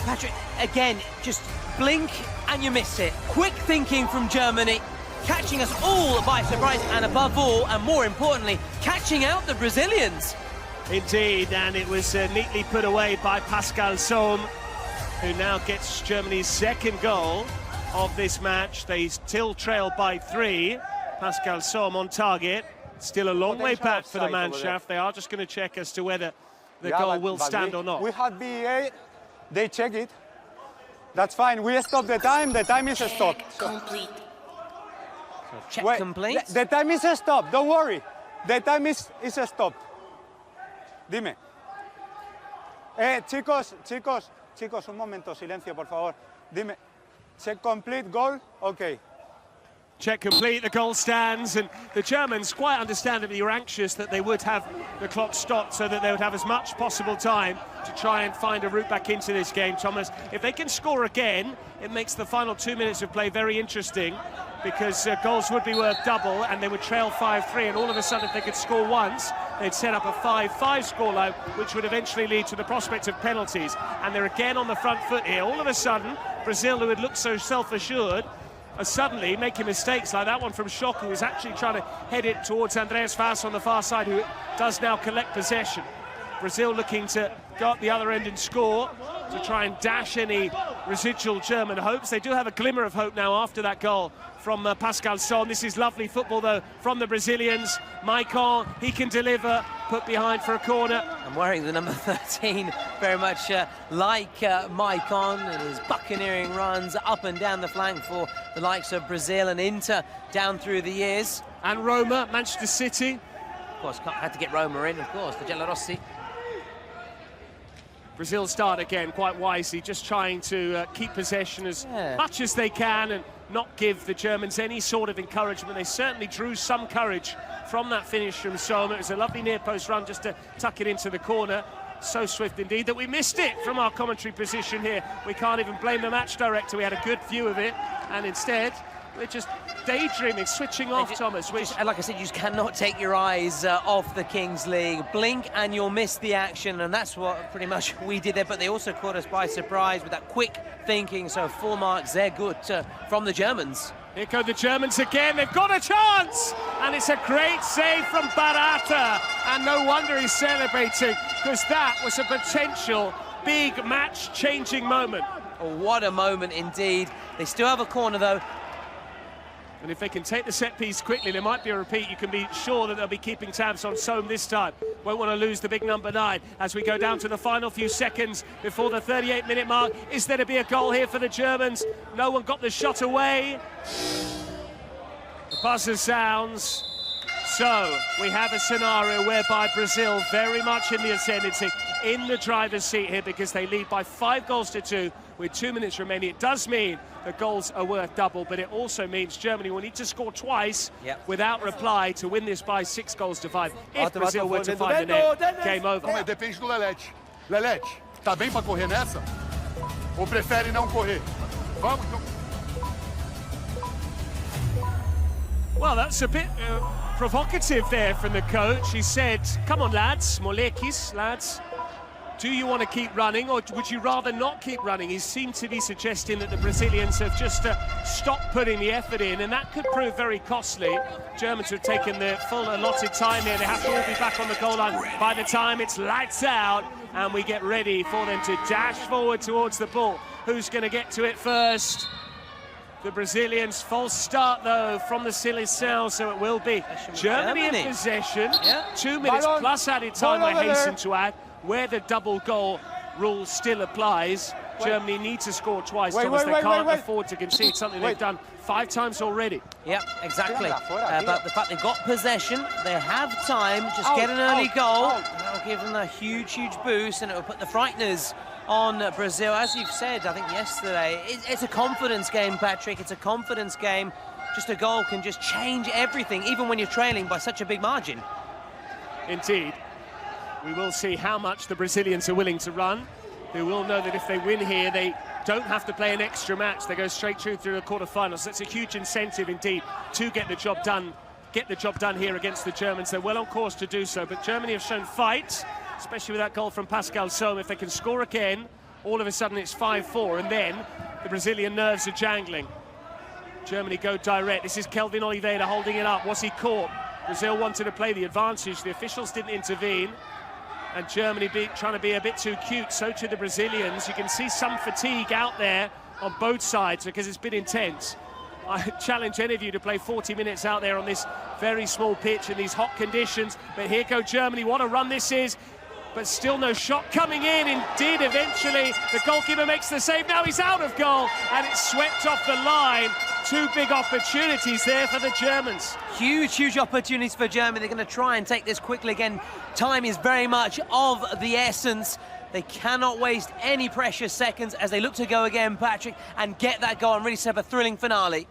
Patrick, again, just blink and you miss it. Quick thinking from Germany, catching us all by surprise, and above all, and more importantly, catching out the Brazilians. Indeed, and it was neatly put away by Pascal Sohm, who now gets Germany's second goal of this match. They still trail by 3. Pascal Sohm on target. Still a long way back for the Mannschaft. They are just going to check as to whether the goal will stand or not. We had VAR, they check it. That's fine, we stop the time is stopped. Complete. So check complete. The time is stopped, don't worry. The time is stopped. Dime. Chicos, un momento, silencio, por favor. Dime, check complete, goal, okay. Check complete, the goal stands, and the Germans, quite understandably, were anxious that they would have the clock stopped so that they would have as much possible time to try and find a route back into this game, Thomas. If they can score again, it makes the final 2 minutes of play very interesting, because goals would be worth double, and they would trail 5-3, and all of a sudden, if they could score once, they'd set up a 5-5 scoreline, which would eventually lead to the prospect of penalties. And they're again on the front foot here. All of a sudden, Brazil, who had looked so self-assured, are suddenly making mistakes like that one from Schock, who was actually trying to head it towards Andreas Fass on the far side, who does now collect possession. Brazil looking to go up the other end and score to try and dash any residual German hopes. They do have a glimmer of hope now after that goal from Pascal Sohm. This is lovely football, though, from the Brazilians. Maicon, he can deliver, put behind for a corner. I'm wearing the number 13, very much like Maicon, and his buccaneering runs up and down the flank for the likes of Brazil and Inter down through the years. And Roma, Manchester City. Of course, had to get Roma in, of course, the Giallorossi. Brazil start again quite wisely, just trying to keep possession as much as they can and not give the Germans any sort of encouragement. They certainly drew some courage from that finish from Sohm. It was a lovely near-post run just to tuck it into the corner. So swift indeed that we missed it from our commentary position here. We can't even blame the match director. We had a good view of it, and instead we're just daydreaming, switching off, Thomas. Like I said, you just cannot take your eyes off the Kings League. Blink and you'll miss the action, and that's what pretty much we did there. But they also caught us by surprise with that quick thinking. So full marks, they're good from the Germans. Here go the Germans again. They've got a chance, and it's a great save from Barata. And no wonder he's celebrating, because that was a potential big match-changing moment. Oh, what a moment indeed. They still have a corner, though. And if they can take the set piece quickly, there might be a repeat. You can be sure that they'll be keeping tabs on Sohm this time. Won't want to lose the big number 9 as we go down to the final few seconds before the 38-minute mark. Is there to be a goal here for the Germans? No one got the shot away. The buzzer sounds. So we have a scenario whereby Brazil very much in the ascendancy, in the driver's seat here, because they lead by 5-2 with 2 minutes remaining. It does mean the goals are worth double, but it also means Germany will need to score twice without reply to win this by 6-5. If Brazil were to find the net, game over. Depende do Lelete. Lelete, tá bem para correr nessa? Ou prefere não correr? Vamos, então. Well, that's a bit provocative there from the coach. He said, come on, lads, molekis, lads. Do you want to keep running, or would you rather not keep running? He seemed to be suggesting that the Brazilians have just stopped putting the effort in, and that could prove very costly. Germans have taken the full allotted time here. They have to all be back on the goal line by the time it's lights out, and we get ready for them to dash forward towards the ball. Who's going to get to it first? The Brazilians. False start, though, from the Seleção, so it will be Germany in possession. Yeah. 2 minutes plus added time, I hasten to add, where the double goal rule still applies. Germany need to score twice, Thomas. They can't afford to concede something they've done 5 times already. Yep, exactly. But the fact they've got possession, they have time, just get an early goal. That'll give them a huge, huge boost, and it'll put the frighteners on Brazil. As you've said, I think yesterday, it's a confidence game, Patrick. It's a confidence game. Just a goal can just change everything, even when you're trailing by such a big margin. Indeed. We will see how much the Brazilians are willing to run. They will know that if they win here, they don't have to play an extra match. They go straight through the quarterfinals. That's a huge incentive indeed to get the job done. Get the job done here against the Germans. They're well on course to do so, but Germany have shown fight, especially with that goal from Pascal Sohm. If they can score again, all of a sudden it's 5-4, and then the Brazilian nerves are jangling. Germany go direct. This is Kelvin Oliveira holding it up. Was he caught? Brazil wanted to play the advantage. The officials didn't intervene, and Germany trying to be a bit too cute. So to the Brazilians. You can see some fatigue out there on both sides because it's been intense. I challenge any of you to play 40 minutes out there on this very small pitch in these hot conditions. But here go Germany. What a run this is. But still no shot coming in. Indeed, eventually the goalkeeper makes the save. Now he's out of goal, and it's swept off the line. 2 big opportunities there for the Germans. Huge, huge opportunities for Germany. They're going to try and take this quickly again. Time is very much of the essence. They cannot waste any precious seconds as they look to go again, Patrick, and get that goal and really set up a thrilling finale.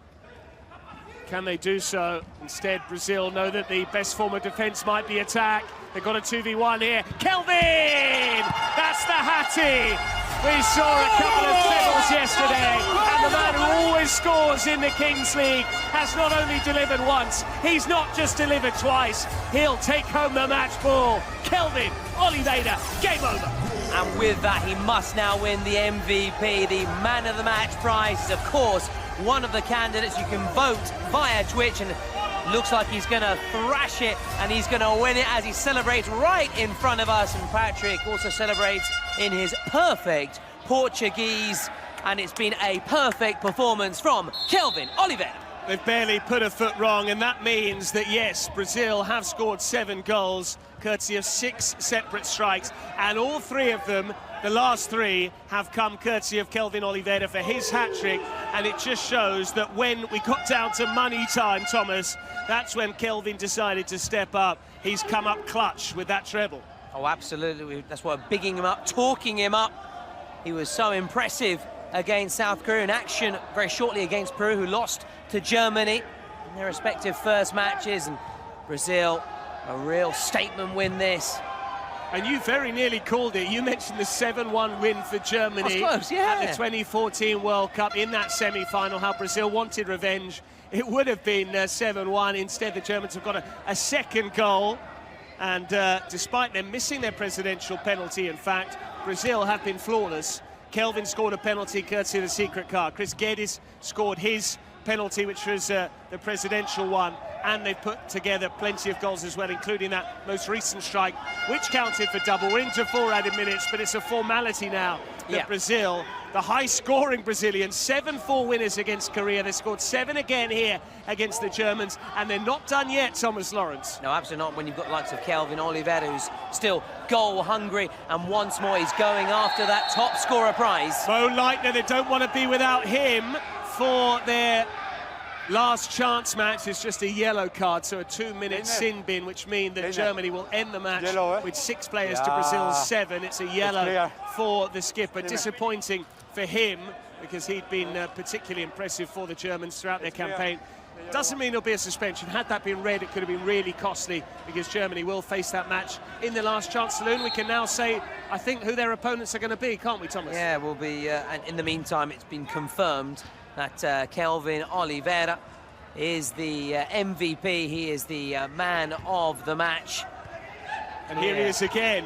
Can they do so? Instead, Brazil know that the best form of defence might be attack. They've got a 2v1 here. Kelvin! That's the Hattie! We saw a couple of trebles yesterday, and the man who always scores in the Kings League has not only delivered once, he's not just delivered twice. He'll take home the match ball. Kelvin Oliveira, game over. And with that, he must now win the MVP, the Man of the Match prize. Is, of course, one of the candidates. You can vote via Twitch, and looks like he's going to thrash it, and he's going to win it as he celebrates right in front of us. And Patrick also celebrates in his perfect Portuguese, and it's been a perfect performance from Kelvin Oliveira. They've barely put a foot wrong, and that means that, yes, Brazil have scored 7 goals, courtesy of 6 separate strikes, and all 3 of them, the last 3, have come courtesy of Kelvin Oliveira for his hat-trick, and it just shows that when we got down to money time, Thomas, that's when Kelvin decided to step up. He's come up clutch with that treble. Oh, absolutely. That's why we're bigging him up, talking him up. He was so impressive against South Korea in action very shortly against Peru, who lost to Germany in their respective first matches, and Brazil, a real statement win this. And you very nearly called it. You mentioned the 7-1 win for Germany close, yeah, at the 2014 World Cup in that semi-final, how Brazil wanted revenge. It would have been 7-1. Instead, the Germans have got a second goal. And despite them missing their presidential penalty, in fact, Brazil have been flawless. Kelvin scored a penalty courtesy of the secret card. Chris Guedes scored his penalty, which was the presidential one. And they've put together plenty of goals as well, including that most recent strike, which counted for double. We're into 4 added minutes, but it's a formality now that Brazil, the high-scoring Brazilians, 7-4 winners against Korea. They scored 7 again here against the Germans, and they're not done yet, Thomas Lawrence. No, absolutely not, when you've got the likes of Kelvin Oliveira, who's still goal-hungry, and once more he's going after that top-scorer prize. Mo Leitner, they don't want to be without him for their last chance match. Is just a yellow card, so a 2-minute sin bin, which means that Germany will end the match with 6 players to Brazil's 7. It's a yellow for the skipper. Disappointing for him, because he'd been particularly impressive for the Germans throughout their campaign. Doesn't mean there'll be a suspension. Had that been red, it could have been really costly, because Germany will face that match in the last chance saloon. We can now say, I think, who their opponents are going to be, can't we, Thomas? Yeah, we'll be, and in the meantime, it's been confirmed that Kelvin Oliveira is the MVP. He is the man of the match. And here he is again,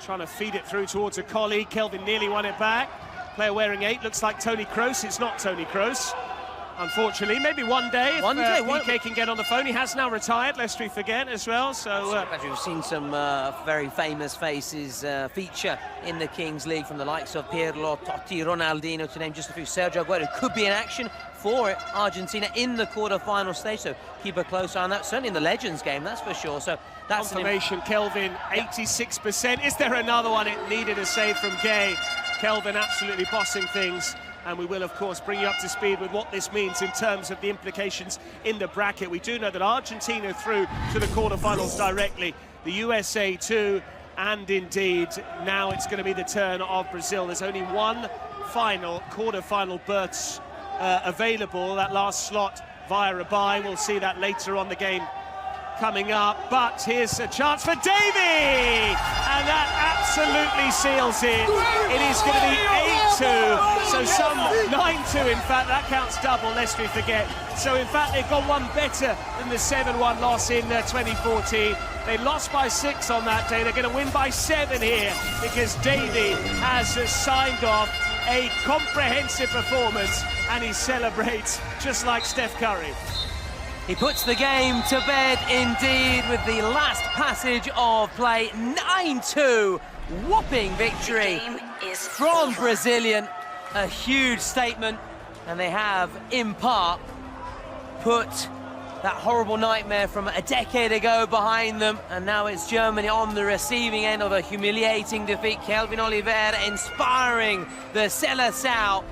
trying to feed it through towards a colleague. Kelvin nearly won it back. Player wearing 8 looks like Toni Kroos. It's not Toni Kroos, unfortunately. Maybe one day if PK can get on the phone. He has now retired, lest we forget as well. So we've seen some very famous faces feature in the Kings League, from the likes of Pirlo, Totti, Ronaldinho, to name just a few. Sergio Aguero could be in action for Argentina in the quarter-final stage, so keep a close eye on that. Certainly in the Legends game, that's for sure. So that's confirmation. Kelvin, 86%. Is there another one? It needed a save from Gay. Kelvin absolutely bossing things, and we will, of course, bring you up to speed with what this means in terms of the implications in the bracket. We do know that Argentina through to the quarterfinals directly, the USA too, and indeed now it's going to be the turn of Brazil. There's only one final quarterfinal berth available, that last slot via a bye. We'll see that later on the game coming up, but here's a chance for Davy, and that absolutely seals it. It is going to be 8-2, so some 9-2 in fact. That counts double, lest we forget. So in fact they've got one better than the 7-1 loss in 2014. They lost by 6 on that day. They're going to win by 7 here, because Davy has signed off a comprehensive performance, and he celebrates just like Steph Curry. He puts the game to bed indeed with the last passage of play. 9-2, whopping victory from Brazilian. A huge statement, and they have in part put that horrible nightmare from a decade ago behind them, and now it's Germany on the receiving end of a humiliating defeat. Kelvin Oliveira inspiring the Seleção,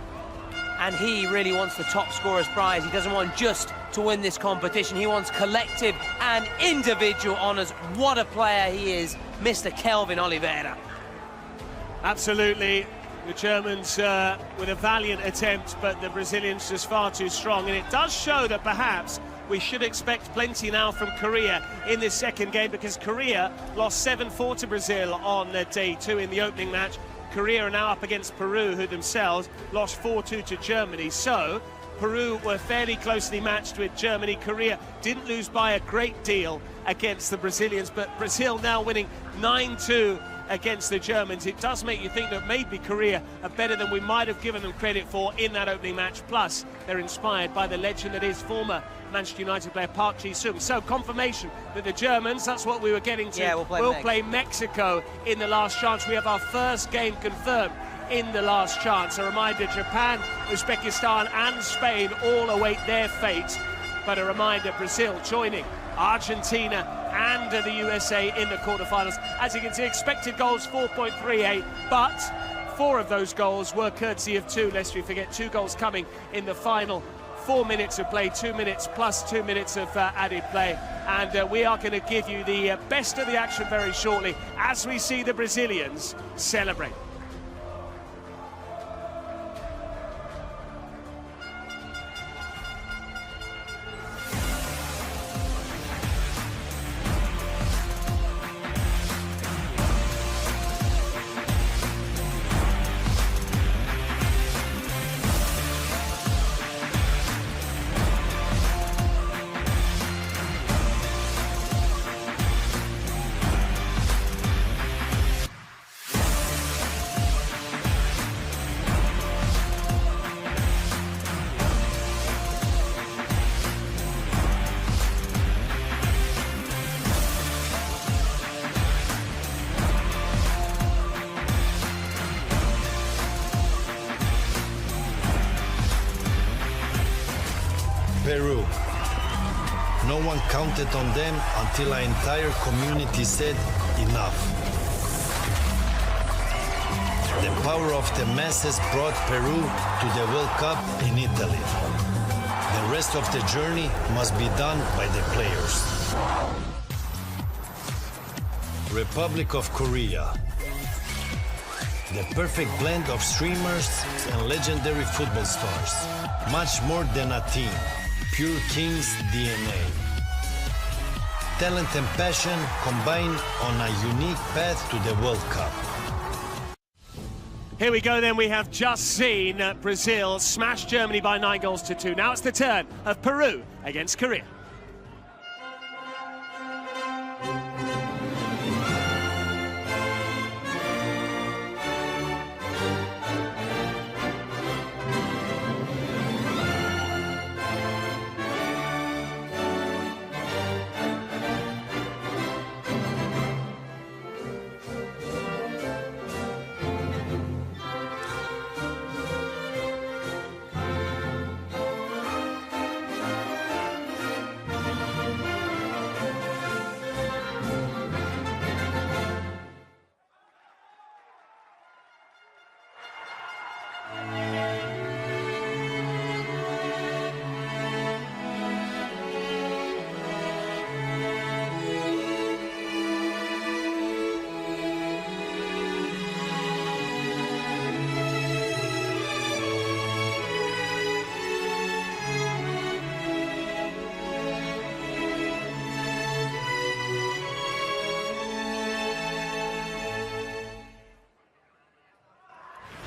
and he really wants the top scorer's prize. He doesn't want just to win this competition, he wants collective and individual honours. What a player he is, Mr. Kelvin Oliveira. Absolutely. The Germans with a valiant attempt, but the Brazilians just far too strong, and it does show that perhaps we should expect plenty now from Korea in this second game, because Korea lost 7-4 to Brazil on day 2 in the opening match. Korea are now up against Peru, who themselves lost 4-2 to Germany. So Peru were fairly closely matched with Germany. Korea didn't lose by a great deal against the Brazilians, but Brazil now winning 9-2 against the Germans. It does make you think that maybe Korea are better than we might have given them credit for in that opening match. Plus, they're inspired by the legend that is former Manchester United player Park Ji-sung. So confirmation that the Germans, that's what we were getting to, will play Mexico in the last chance. We have our first game confirmed in the last chance. A reminder, Japan, Uzbekistan and Spain all await their fate. But a reminder, Brazil joining Argentina and the USA in the quarterfinals. As you can see, expected goals 4.38, but 4 of those goals were courtesy of 2, lest we forget, 2 goals coming in the final 4 minutes of play, 2 minutes plus 2 minutes of added play. And we are going to give you the best of the action very shortly as we see the Brazilians celebrate. Peru. No one counted on them until our entire community said enough. The power of the masses brought Peru to the World Cup in Italy. The rest of the journey must be done by the players. Republic of Korea. The perfect blend of streamers and legendary football stars. Much more than a team. Pure Kings DNA. Talent and passion combined on a unique path to the World Cup. Here we go then, we have just seen Brazil smash Germany by 9-2. Now it's the turn of Peru against Korea.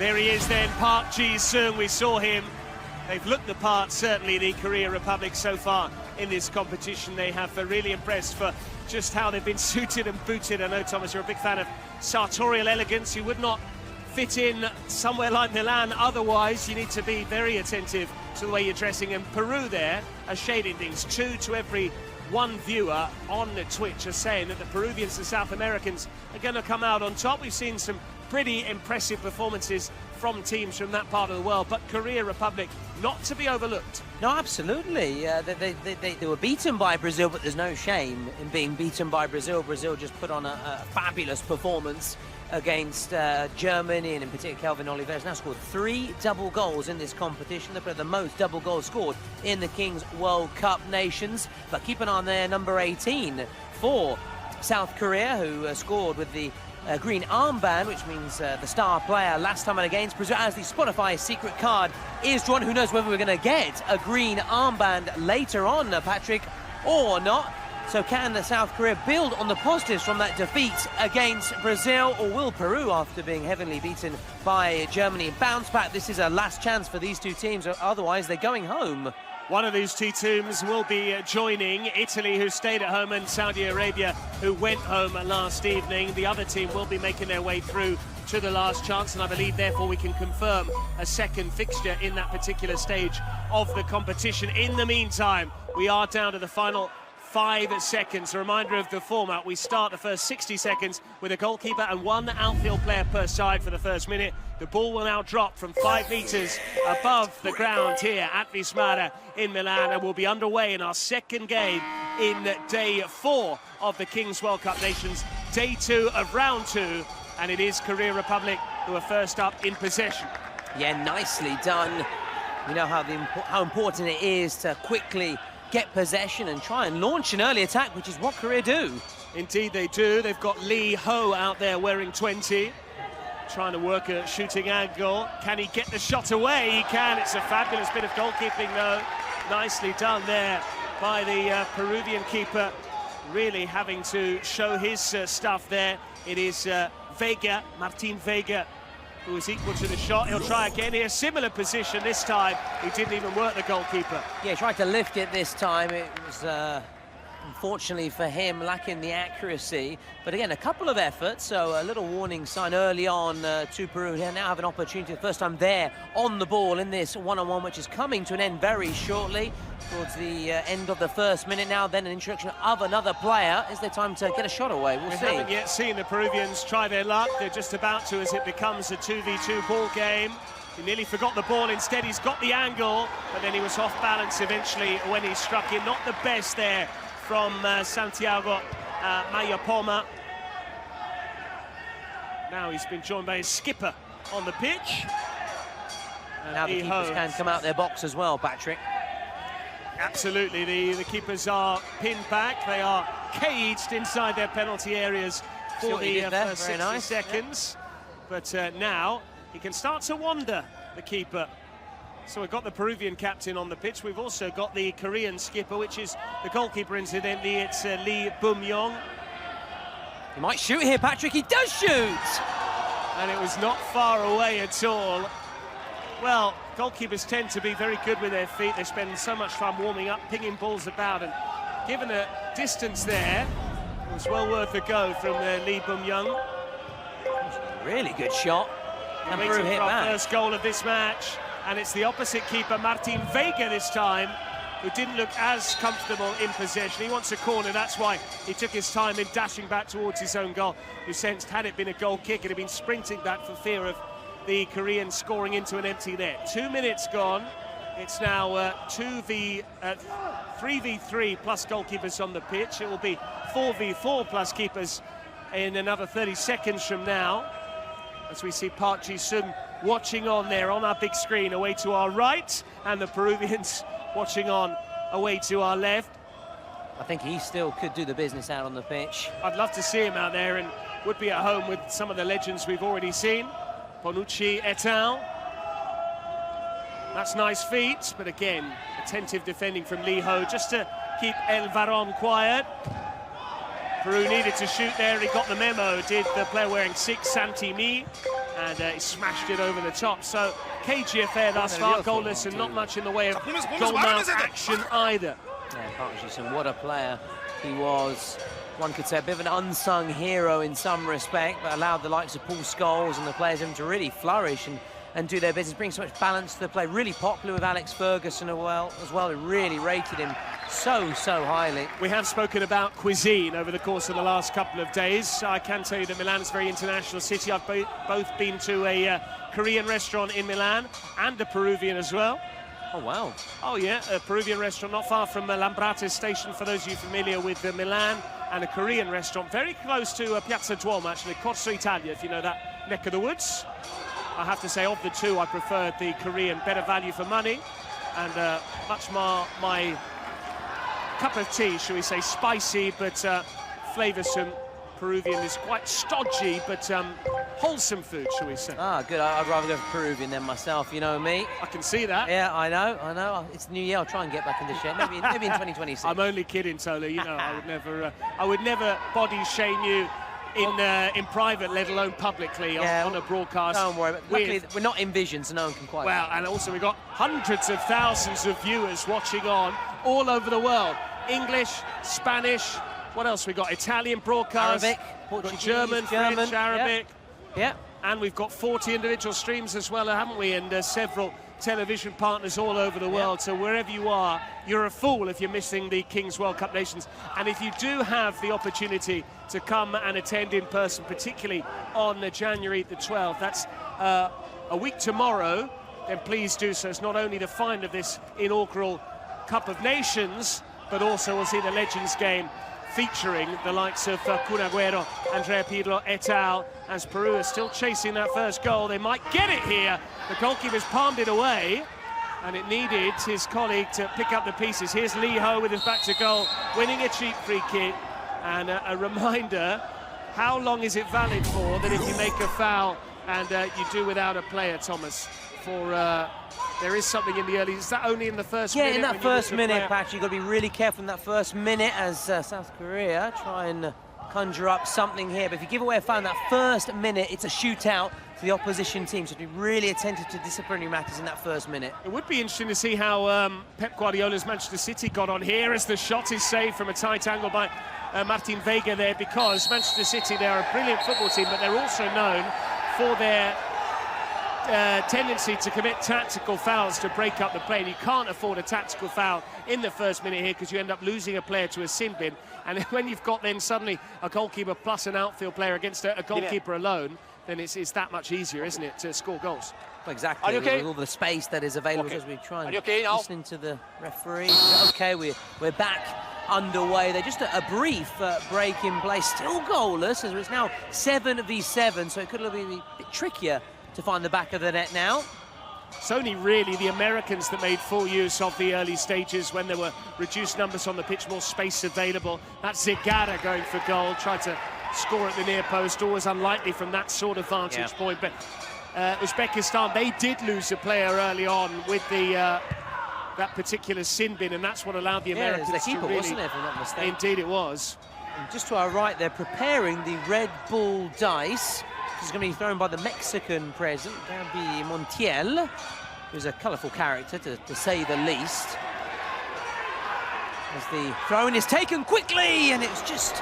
There he is then, Park Ji-sung. We saw him. They've looked the part, certainly, the Korea Republic so far in this competition. They have really impressed for just how they've been suited and booted. I know, Thomas, you're a big fan of sartorial elegance. You would not fit in somewhere like Milan otherwise. You need to be very attentive to the way you're dressing. And Peru there are shading things. 2 to every 1 viewer on Twitch are saying that the Peruvians and South Americans are going to come out on top. We've seen some pretty impressive performances from teams from that part of the world, but Korea Republic not to be overlooked. No, absolutely. They were beaten by Brazil, but there's no shame in being beaten by Brazil. Brazil just put on a fabulous performance against Germany, and in particular Kelvin Oliveira's now scored 3 double goals in this competition. They've got the most double goals scored in the Kings World Cup nations. But keep an eye on their number 18 for South Korea, who scored with the green armband, which means the star player last time against Brazil, as the Spotify secret card is drawn. Who knows whether we're going to get a green armband later on, Patrick, or not. So can South Korea build on the positives from that defeat against Brazil, or will Peru, after being heavily beaten by Germany, bounce back? This is a last chance for these two teams, otherwise they're going home. One of these 2 teams will be joining Italy, who stayed at home, and Saudi Arabia, who went home last evening. The other team will be making their way through to the last chance, and I believe, therefore, we can confirm a second fixture in that particular stage of the competition. In the meantime, we are down to the final 5 seconds. A reminder of the format: we start the first 60 seconds with a goalkeeper and 1 outfield player per side for the first minute. The ball will now drop from 5 metres above the ground here at Wismara in Milan, and we'll be underway in our second game in day 4 of the Kings World Cup Nations, day 2 of round 2, and it is Korea Republic who are first up in possession. Yeah, nicely done. You know how important it is to quickly get possession and try and launch an early attack, which is what Korea do. Indeed they do. They've got Lee Ho out there wearing 20, trying to work a shooting angle. Can he get the shot away? He can. It's a fabulous bit of goalkeeping, though. Nicely done there by the Peruvian keeper, really having to show his stuff there. It is Vega, Martin Vega, who is equal to the shot. He'll try again here, similar position this time. He didn't even work the goalkeeper. Yeah, he tried to lift it this time. It was, unfortunately for him, lacking the accuracy. But again, a couple of efforts, so a little warning sign early on to Peru. They now have an opportunity, the first time they're on the ball in this one-on-one, which is coming to an end very shortly, towards the end of the first minute now. Then an introduction of another player. Is there time to get a shot away? We'll see. We haven't yet seen the Peruvians try their luck. They're just about to, as it becomes a 2v2 ball game. He nearly forgot the ball. Instead, he's got the angle, but then he was off balance eventually when he struck it. Not the best there from Santiago Mayapoma. Now he's been joined by his skipper on the pitch. And now the keepers can come out their box as well, Patrick. Absolutely, the keepers are pinned back. They are caged inside their penalty areas for the first 60 seconds. Yeah. But now he can start to wander, the keeper. So we've got the Peruvian captain on the pitch. We've also got the Korean skipper, which is the goalkeeper, incidentally. It's Lee Bum-yong. He might shoot here, Patrick. He does shoot! And it was not far away at all. Well, goalkeepers tend to be very good with their feet. They spend so much time warming up, pinging balls about, and given the distance there, it was well worth a go from Lee Bum-yong. Really good shot. And waiting for our first goal of this match. And it's the opposite keeper, Martin Vega, this time, who didn't look as comfortable in possession. He wants a corner, that's why he took his time in dashing back towards his own goal. You sensed, had it been a goal kick, it had been sprinting back for fear of the Koreans scoring into an empty net. 2 minutes gone. It's now 3v3 plus goalkeepers on the pitch. It will be 4v4 plus keepers in another 30 seconds from now, as we see Park Ji-sung watching on there on our big screen away to our right, and the Peruvians watching on away to our left. I think he still could do the business out on the pitch. I'd love to see him out there, and would be at home with some of the legends we've already seen. Bonucci et al. That's nice feet, but again, attentive defending from Lee Ho, just to keep El Varón quiet. Peru needed to shoot there. He got the memo, did the player wearing 6, Santi Mi, and he smashed it over the top. So cagey affair thus far, goalless, and not much in the way of goal-mouth action either. Yeah, Parkinson, what a player he was. One could say a bit of an unsung hero in some respect, but allowed the likes of Paul Scholes and the players in to really flourish and do their business, bring so much balance to the play. Really popular with Alex Ferguson as well, who really rated him so highly. We have spoken about cuisine over the course of the last couple of days. I can tell you that Milan is a very international city. I've both been to a Korean restaurant in Milan and a Peruvian as well. Oh, wow. Oh, yeah, a Peruvian restaurant not far from Lambrate station, for those of you familiar with Milan, and a Korean restaurant very close to Piazza Duomo, actually, Corso Italia, if you know that neck of the woods. I have to say, of the two, I preferred the Korean, better value for money, and much more my cup of tea, shall we say, spicy but flavoursome. Peruvian is quite stodgy but wholesome food, shall we say. Ah, good. I'd rather go for Peruvian than myself, you know me. I can see that. Yeah, I know. It's the new year. I'll try and get back in the shape. Maybe in 2026. I'm only kidding, Tolo. You know, I would never body shame you in private, let alone publicly on a broadcast. Don't worry. Luckily, we're not in vision, so no one can quite. Well, and also we've got hundreds of thousands of viewers watching on all over the world. English, Spanish. What else we got? Italian broadcast, Arabic, Portuguese, German, French, Arabic. Yeah. And we've got 40 individual streams as well, haven't we? And several television partners all over the world. So wherever you are, you're a fool if you're missing the Kings World Cup Nations. And if you do have the opportunity to come and attend in person, particularly on January the 12th, that's a week tomorrow, then please do so. It's not only the final of this inaugural Cup of Nations, but also we'll see the Legends game featuring the likes of Kun Agüero, Andrea Pirlo et al. As Peru is still chasing that first goal. They might get it here. The goalkeeper's palmed it away, and it needed his colleague to pick up the pieces. Here's Lee Ho with his back to goal, winning a cheap free kick. And a reminder, how long is it valid for that if you make a foul and you do without a player, Thomas? For there is something in the early. Is that only in the first minute? Yeah, in that first minute, Patch, you've got to be really careful in that first minute as South Korea try and conjure up something here. But if you give away a foul in that first minute, it's a shootout to the opposition team. So be really attentive to disciplinary matters in that first minute. It would be interesting to see how Pep Guardiola's Manchester City got on here as the shot is saved from a tight angle by Martin Vega there, because Manchester City, they're a brilliant football team, but they're also known for their tendency to commit tactical fouls to break up the play. And you can't afford a tactical foul in the first minute here because you end up losing a player to a sin bin. And when you've got then suddenly a goalkeeper plus an outfield player against a goalkeeper alone, then it's that much easier, isn't it, to score goals? Well, exactly. Are you okay? With all the space that is available as we try and listening to the referee. Okay, we're back underway. They're just a brief break in play, still goalless, as it's now 7v7, so it could be a bit trickier to find the back of the net now. It's only really the Americans that made full use of the early stages when there were reduced numbers on the pitch, more space available. That's Zigara going for goal, tried to score at the near post, always unlikely from that sort of vantage point. But Uzbekistan, they did lose a player early on with the that particular sin bin, and that's what allowed the Americans it was the keeper, to really... wasn't it, if I'm not mistaken? Indeed it was. And just to our right, they're preparing the Red Bull dice. Is going to be thrown by the Mexican president, Gaby Montiel, who's a colourful character, to say the least. As the throw-in is taken quickly, and it's just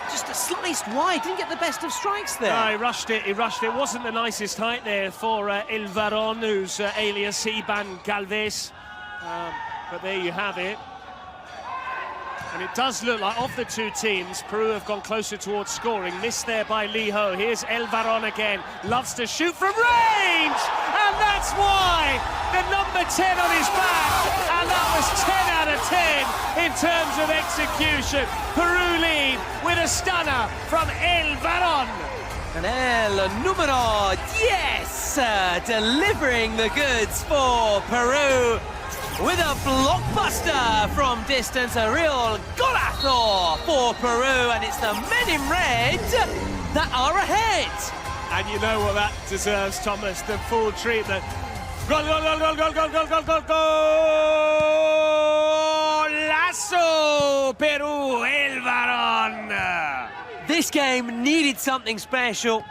sliced wide. Didn't get the best of strikes there. No, he rushed it. It wasn't the nicest height there for El Varón, who's alias Iban Galvez. But there you have it. And it does look like, of the two teams, Peru have gone closer towards scoring. Missed there by Lee Ho. Here's El Varón again. Loves to shoot from range! And that's why the number 10 on his back. And that was 10 out of 10 in terms of execution. Peru lead with a stunner from El Varón. And El Número 10 delivering the goods for Peru. With a blockbuster from distance, a real golazo for Peru, and it's the men in red that are ahead. And you know what that deserves, Thomas, the full treatment. Gol, gol, gol, gol, gol, gol, gol, gol, gol, gol! Golazo, Peru, El Varón. This game needed something special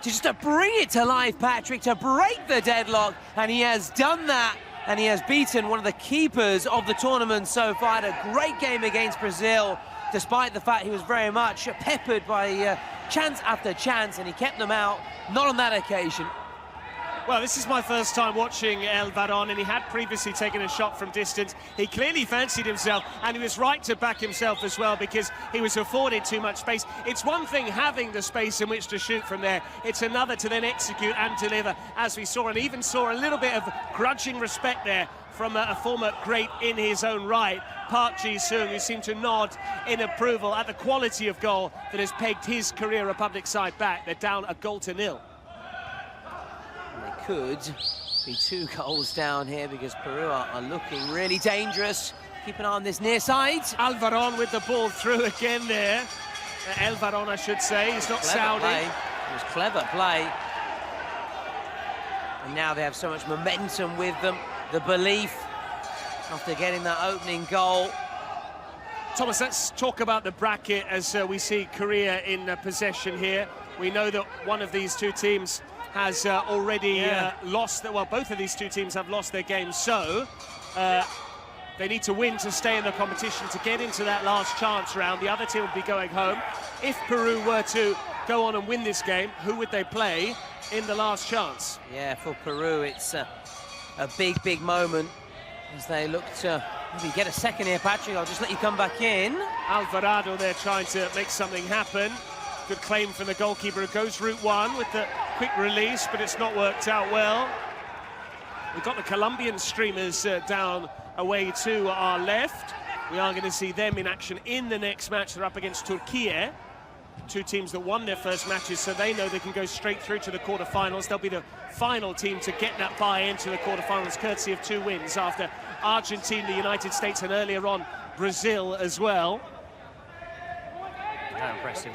just to bring it to life, Patrick, to break the deadlock, and he has done that, and he has beaten one of the keepers of the tournament so far. Had a great game against Brazil, despite the fact he was very much peppered by chance after chance, and he kept them out, not on that occasion. Well, this is my first time watching El Varón, and he had previously taken a shot from distance. He clearly fancied himself, and he was right to back himself as well, because he was afforded too much space. It's one thing having the space in which to shoot from there. It's another to then execute and deliver, as we saw, and even saw a little bit of grudging respect there from a former great in his own right, Park Ji-sung, who seemed to nod in approval at the quality of goal that has pegged his Korea Republic side back. They're down 1-0. Could be 2 goals down here, because Peru are looking really dangerous. Keep an eye on this near side. El Varón with the ball through again there. El Varón, I should say. He's not Saudi. It was clever play. And now they have so much momentum with them. The belief after getting that opening goal. Thomas, let's talk about the bracket as we see Korea in possession here. We know that one of these two teams has already lost, well, both of these two teams have lost their games, so they need to win to stay in the competition to get into that last chance round. The other team will be going home. If Peru were to go on and win this game, who would they play in the last chance? Yeah, for Peru, it's a big, big moment as they look to maybe get a second here. Patrick, I'll just let you come back in. Alvarado there trying to make something happen. Good claim from the goalkeeper, who goes route one with the quick release, but it's not worked out well. We've got the Colombian streamers down away to our left. We are going to see them in action in the next match. They're up against Turkey, two teams that won their first matches, so they know they can go straight through to the quarterfinals. They'll be the final team to get that bye into the quarterfinals, courtesy of 2 wins after Argentina, the United States, and earlier on Brazil as well.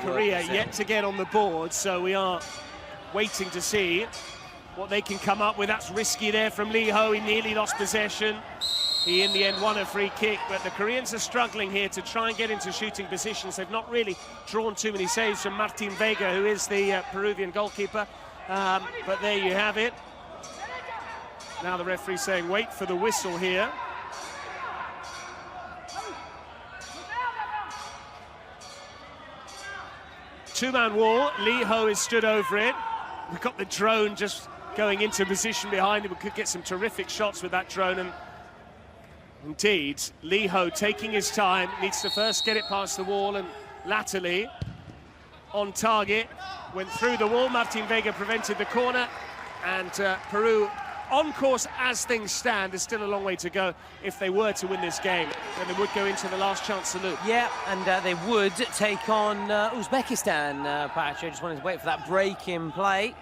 Korea yet to get on the board, so we are waiting to see what they can come up with. That's risky there from Lee Ho. He nearly lost possession. He in the end won a free kick, but the Koreans are struggling here to try and get into shooting positions. They've not really drawn too many saves from Martin Vega, who is the Peruvian goalkeeper, but there you have it. Now the referee saying wait for the whistle here. Two-man wall, Lee Ho is stood over it. We've got the drone just going into position behind him. We could get some terrific shots with that drone, and indeed, Lee Ho taking his time, needs to first get it past the wall, and latterly on target, went through the wall. Martin Vega prevented the corner, and Peru on course as things stand. There's still a long way to go. If they were to win this game, then they would go into the last chance salute. Yeah, and they would take on Uzbekistan, Patrick. Just wanted to wait for that break in play.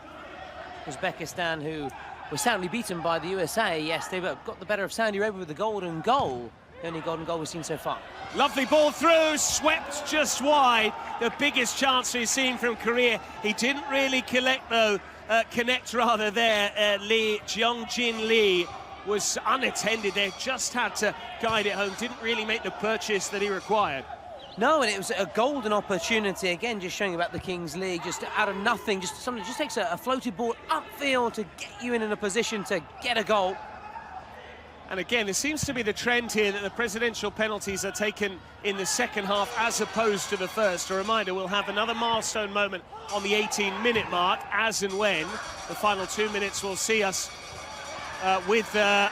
Uzbekistan, who were soundly beaten by the USA yesterday, but got the better of Saudi Arabia with the golden goal. The only golden goal we've seen so far. Lovely ball through, swept just wide. The biggest chance we've seen from Korea. He didn't really connect there. Lee, Jeongjin Lee was unattended there, just had to guide it home, didn't really make the purchase that he required. No, and it was a golden opportunity, again, just showing about the Kings League, just out of nothing, just something just takes a floated ball upfield to get you in a position to get a goal. And again, there seems to be the trend here that the presidential penalties are taken in the second half as opposed to the first. A reminder, we'll have another milestone moment on the 18-minute mark, as and when the final 2 minutes will see us with the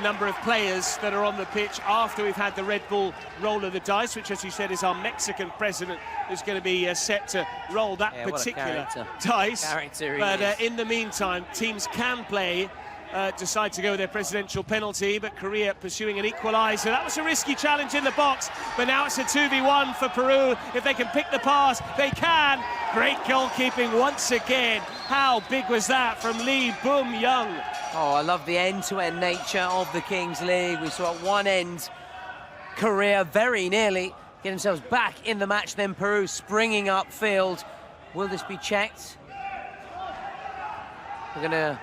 number of players that are on the pitch after we've had the Red Bull roll of the dice, which, as you said, is our Mexican president who's going to be set to roll that particular dice. But in the meantime, teams can play, decide to go with their presidential penalty, but Korea pursuing an equaliser. That was a risky challenge in the box, but now it's a 2v1 for Peru. If they can pick the pass, they can. Great goalkeeping once again. How big was that from Lee Boom-young? Oh, I love the end-to-end nature of the Kings League. We saw at one end Korea very nearly get themselves back in the match, then Peru springing upfield. Will this be checked? We're going to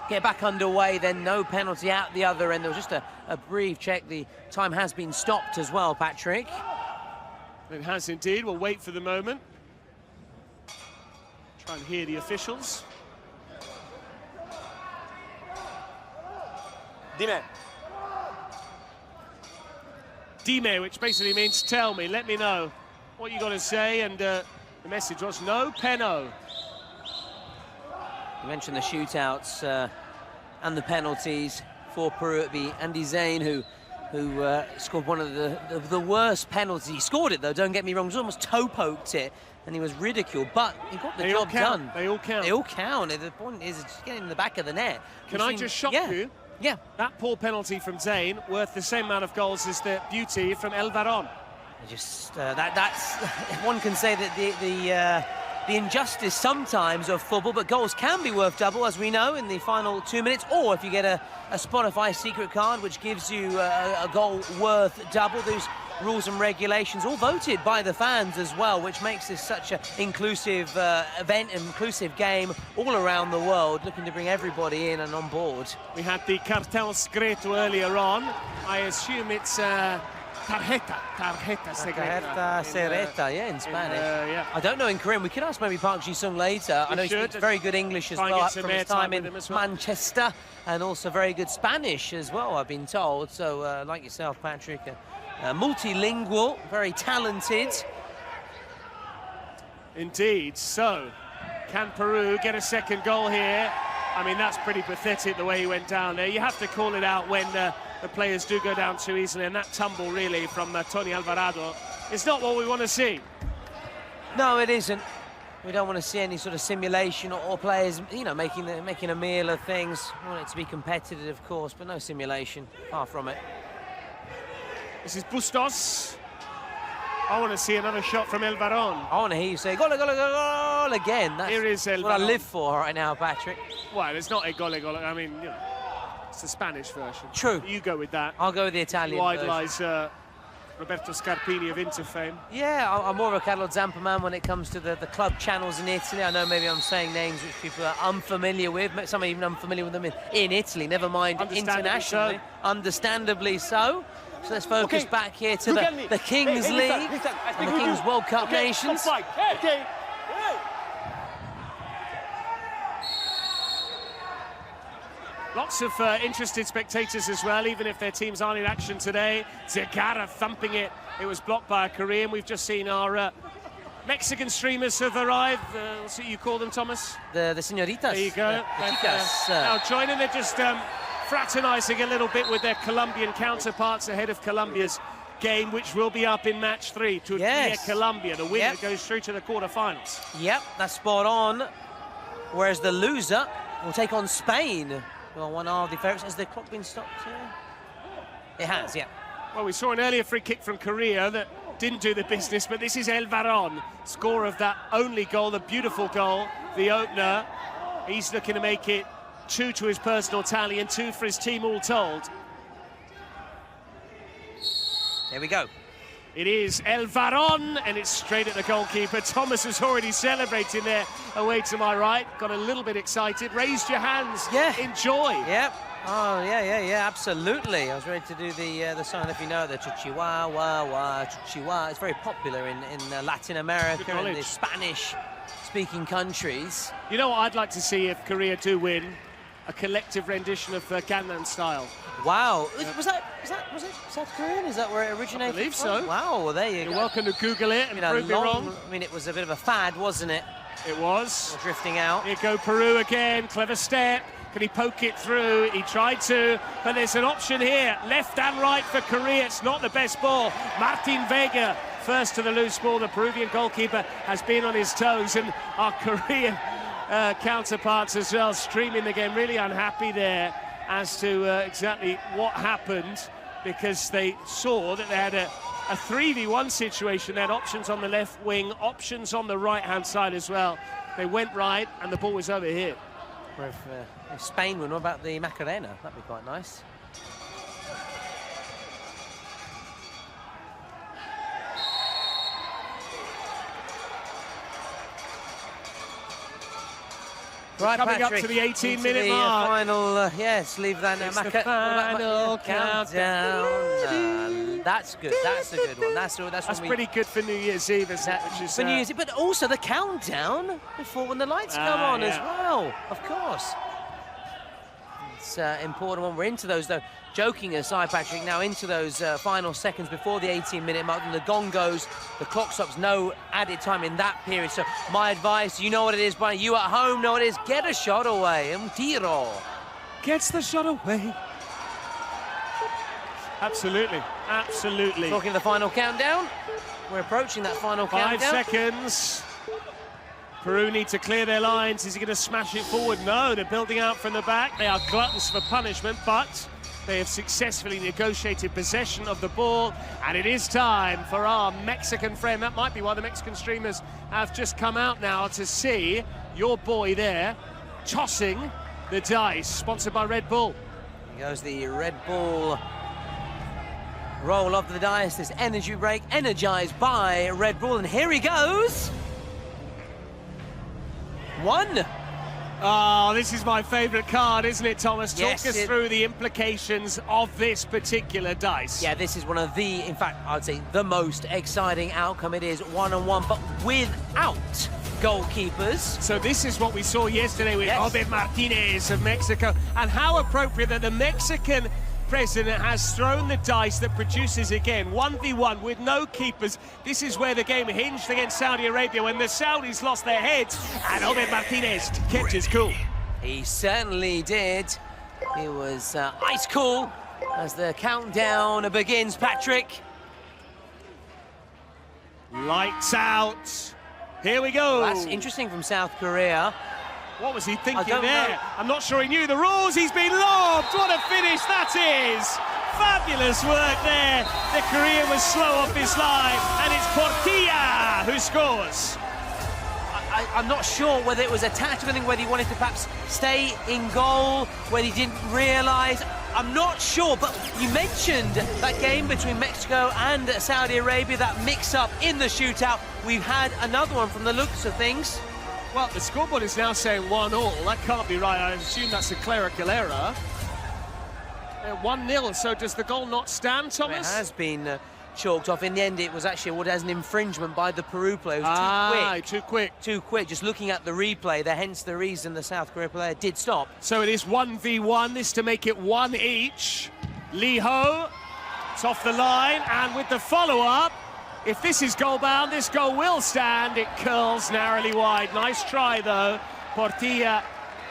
get back underway, then no penalty out the other end. There was just a brief check. The time has been stopped as well, Patrick. It has indeed. We'll wait for the moment. Try and hear the officials. Dime. Dime, which basically means tell me, let me know what you got to say, and the message was no penno. You mentioned the shootouts and the penalties for Peru. It'd be Andy Zayn who scored one of the worst penalties. He scored it though, don't get me wrong, he almost toe poked it and he was ridiculed, but he got the job done. They all count. They all count. The point is just getting in the back of the net. Can I just shock you? Yeah. That poor penalty from Zayn worth the same amount of goals as the beauty from El Varon. Just that's one can say that the injustice sometimes of football, but goals can be worth double, as we know, in the final 2 minutes, or if you get a Spotify secret card, which gives you a goal worth double. Those rules and regulations all voted by the fans as well, which makes this such an inclusive event, inclusive game all around the world, looking to bring everybody in and on board. We had the cartel secreto earlier on. I assume it's tarjeta secreta, yeah, in Spanish. Yeah. I don't know in Korean. We could ask maybe Park Ji-sung later. I know he speaks very good English as well from his time in Manchester, and also very good Spanish as well, I've been told. So, like yourself, Patrick, multilingual, very talented. Indeed. So, can Peru get a second goal here? I mean, that's pretty pathetic the way he went down there. You have to call it out when the players do go down too easily, and that tumble really from Tony Alvarado is not what we want to see. No, it isn't. We don't want to see any sort of simulation or players, you know, making a meal of things. We want it to be competitive, of course, but no simulation, far from it. This is Bustos. I want to see another shot from El Varon. I want to hear you say, goal, goal, goal, goal again. That's Here is El what I Varon. live for right now, Patrick. Well, it's not a gole gole. I mean, you know, it's the Spanish version. True. You go with that. I'll go with the Italian You version. idolise Roberto Scarpini of Inter fame. Yeah, I'm more of a Carlo Zampa man when it comes to the club channels in Italy. I know maybe I'm saying names which people are unfamiliar with. Some are even unfamiliar with them in Italy, never mind internationally. Understandably so. So let's focus back here to the Kings League and the Kings World Cup Nations. Lots of interested spectators as well, even if their teams aren't in action today. Zegara thumping it. It was blocked by a Korean. We've just seen our Mexican streamers have arrived. What's it you call them, Thomas? The señoritas. There you go. The chicas. Now joining, they're just fraternising a little bit with their Colombian counterparts ahead of Colombia's game, which will be up in match 3 to Colombia. The winner goes through to the quarterfinals. Yep, that's spot on. Whereas the loser will take on Spain. Well, one of the favorites. Has the clock been stopped here? It has, yeah. Well, we saw an earlier free kick from Korea that didn't do the business, but this is El Varon, scorer of that only goal, the beautiful goal, the opener. He's looking to make it 2 to his personal tally and 2 for his team all told. There we go. It is El Varon, and it's straight at the goalkeeper. Thomas was already celebrating there away to my right. Got a little bit excited. Raised your hands. Yeah. Enjoy. Yep. Oh, yeah, absolutely. I was ready to do the song, if you know, the Chihuahua, Chihuahua. It's very popular in Latin America and the Spanish-speaking countries. You know what I'd like to see if Korea do win? A collective rendition of Gangnam Style. Wow. Was it South Korean? Is that where it originated? I believe from? so. Wow, well, there you go. You're welcome to Google it and prove me wrong. I mean, it was a bit of a fad, wasn't it? It was. Drifting out. Here go Peru again. Clever step. Can he poke it through? He tried to, but there's an option here. Left and right for Korea. It's not the best ball. Martin Vega first to the loose ball. The Peruvian goalkeeper has been on his toes, and our Korean counterparts as well streaming the game. Really unhappy there as to exactly what happened, because they saw that they had a 3v1 situation. They had options on the left wing, options on the right-hand side as well. They went right, and the ball was over here. Well, if Spain won, what about the Macarena? That'd be quite nice. Right, coming Patrick, up to the 18-minute the, mark. Final, yes, leave that now. It's the final countdown. That's good. That's a good one. That's pretty good for New Year's Eve, isn't it? Which is, for New Year's Eve, but also the countdown before when the lights come on as well. Of course. It's important when we're into those, though. Joking aside, Patrick, now into those final seconds before the 18-minute mark, and the gong goes, the clock stops, no added time in that period. So my advice, you know what it is, Brian, you at home know what it is, get a shot away. Un tiro. Gets the shot away. Absolutely, absolutely. Talking the final countdown. We're approaching that final countdown. 5 seconds. Peru need to clear their lines. Is he going to smash it forward? No, they're building out from the back. They are gluttons for punishment, but they have successfully negotiated possession of the ball, and it is time for our Mexican friend. That might be why the Mexican streamers have just come out now to see your boy there tossing the dice, sponsored by Red Bull. Here goes the Red Bull roll of the dice, this energy break, energized by Red Bull, and here he goes. 1. Oh, this is my favourite card, isn't it, Thomas? Yes, Talk us through the implications of this particular dice. Yeah, this is one of the, in fact, I would say the most exciting outcome. It is 1-on-1, but without goalkeepers. So this is what we saw yesterday with Obed Martinez of Mexico, and how appropriate that the Mexican president has thrown the dice that produces, again, 1v1 with no keepers. This is where the game hinged against Saudi Arabia when the Saudis lost their heads, and Obed Martinez kept his cool. He certainly did. He was ice cool as the countdown begins, Patrick. Lights out. Here we go. Well, that's interesting from South Korea. What was he thinking there? Know. I'm not sure he knew the rules. He's been lobbed. What a finish that is. Fabulous work there. The Korean was slow off his line, and it's Portilla who scores. I'm not sure whether it was a tactical thing, whether he wanted to perhaps stay in goal, whether he didn't realise. I'm not sure, but you mentioned that game between Mexico and Saudi Arabia, that mix-up in the shootout. We've had another one from the looks of things. Well, the scoreboard is now saying 1-1. That can't be right. I assume that's a clerical error. 1-0, so does the goal not stand, Thomas? It has been chalked off. In the end, it was actually awarded as an infringement by the Peru player. It was too quick. Too quick. Just looking at the replay there, hence the reason the South Korea player did stop. So it is 1v1, this to make it 1 each. Lee Ho, it's off the line, and with the follow-up, if this is goal-bound, this goal will stand. It curls narrowly wide. Nice try, though. Portilla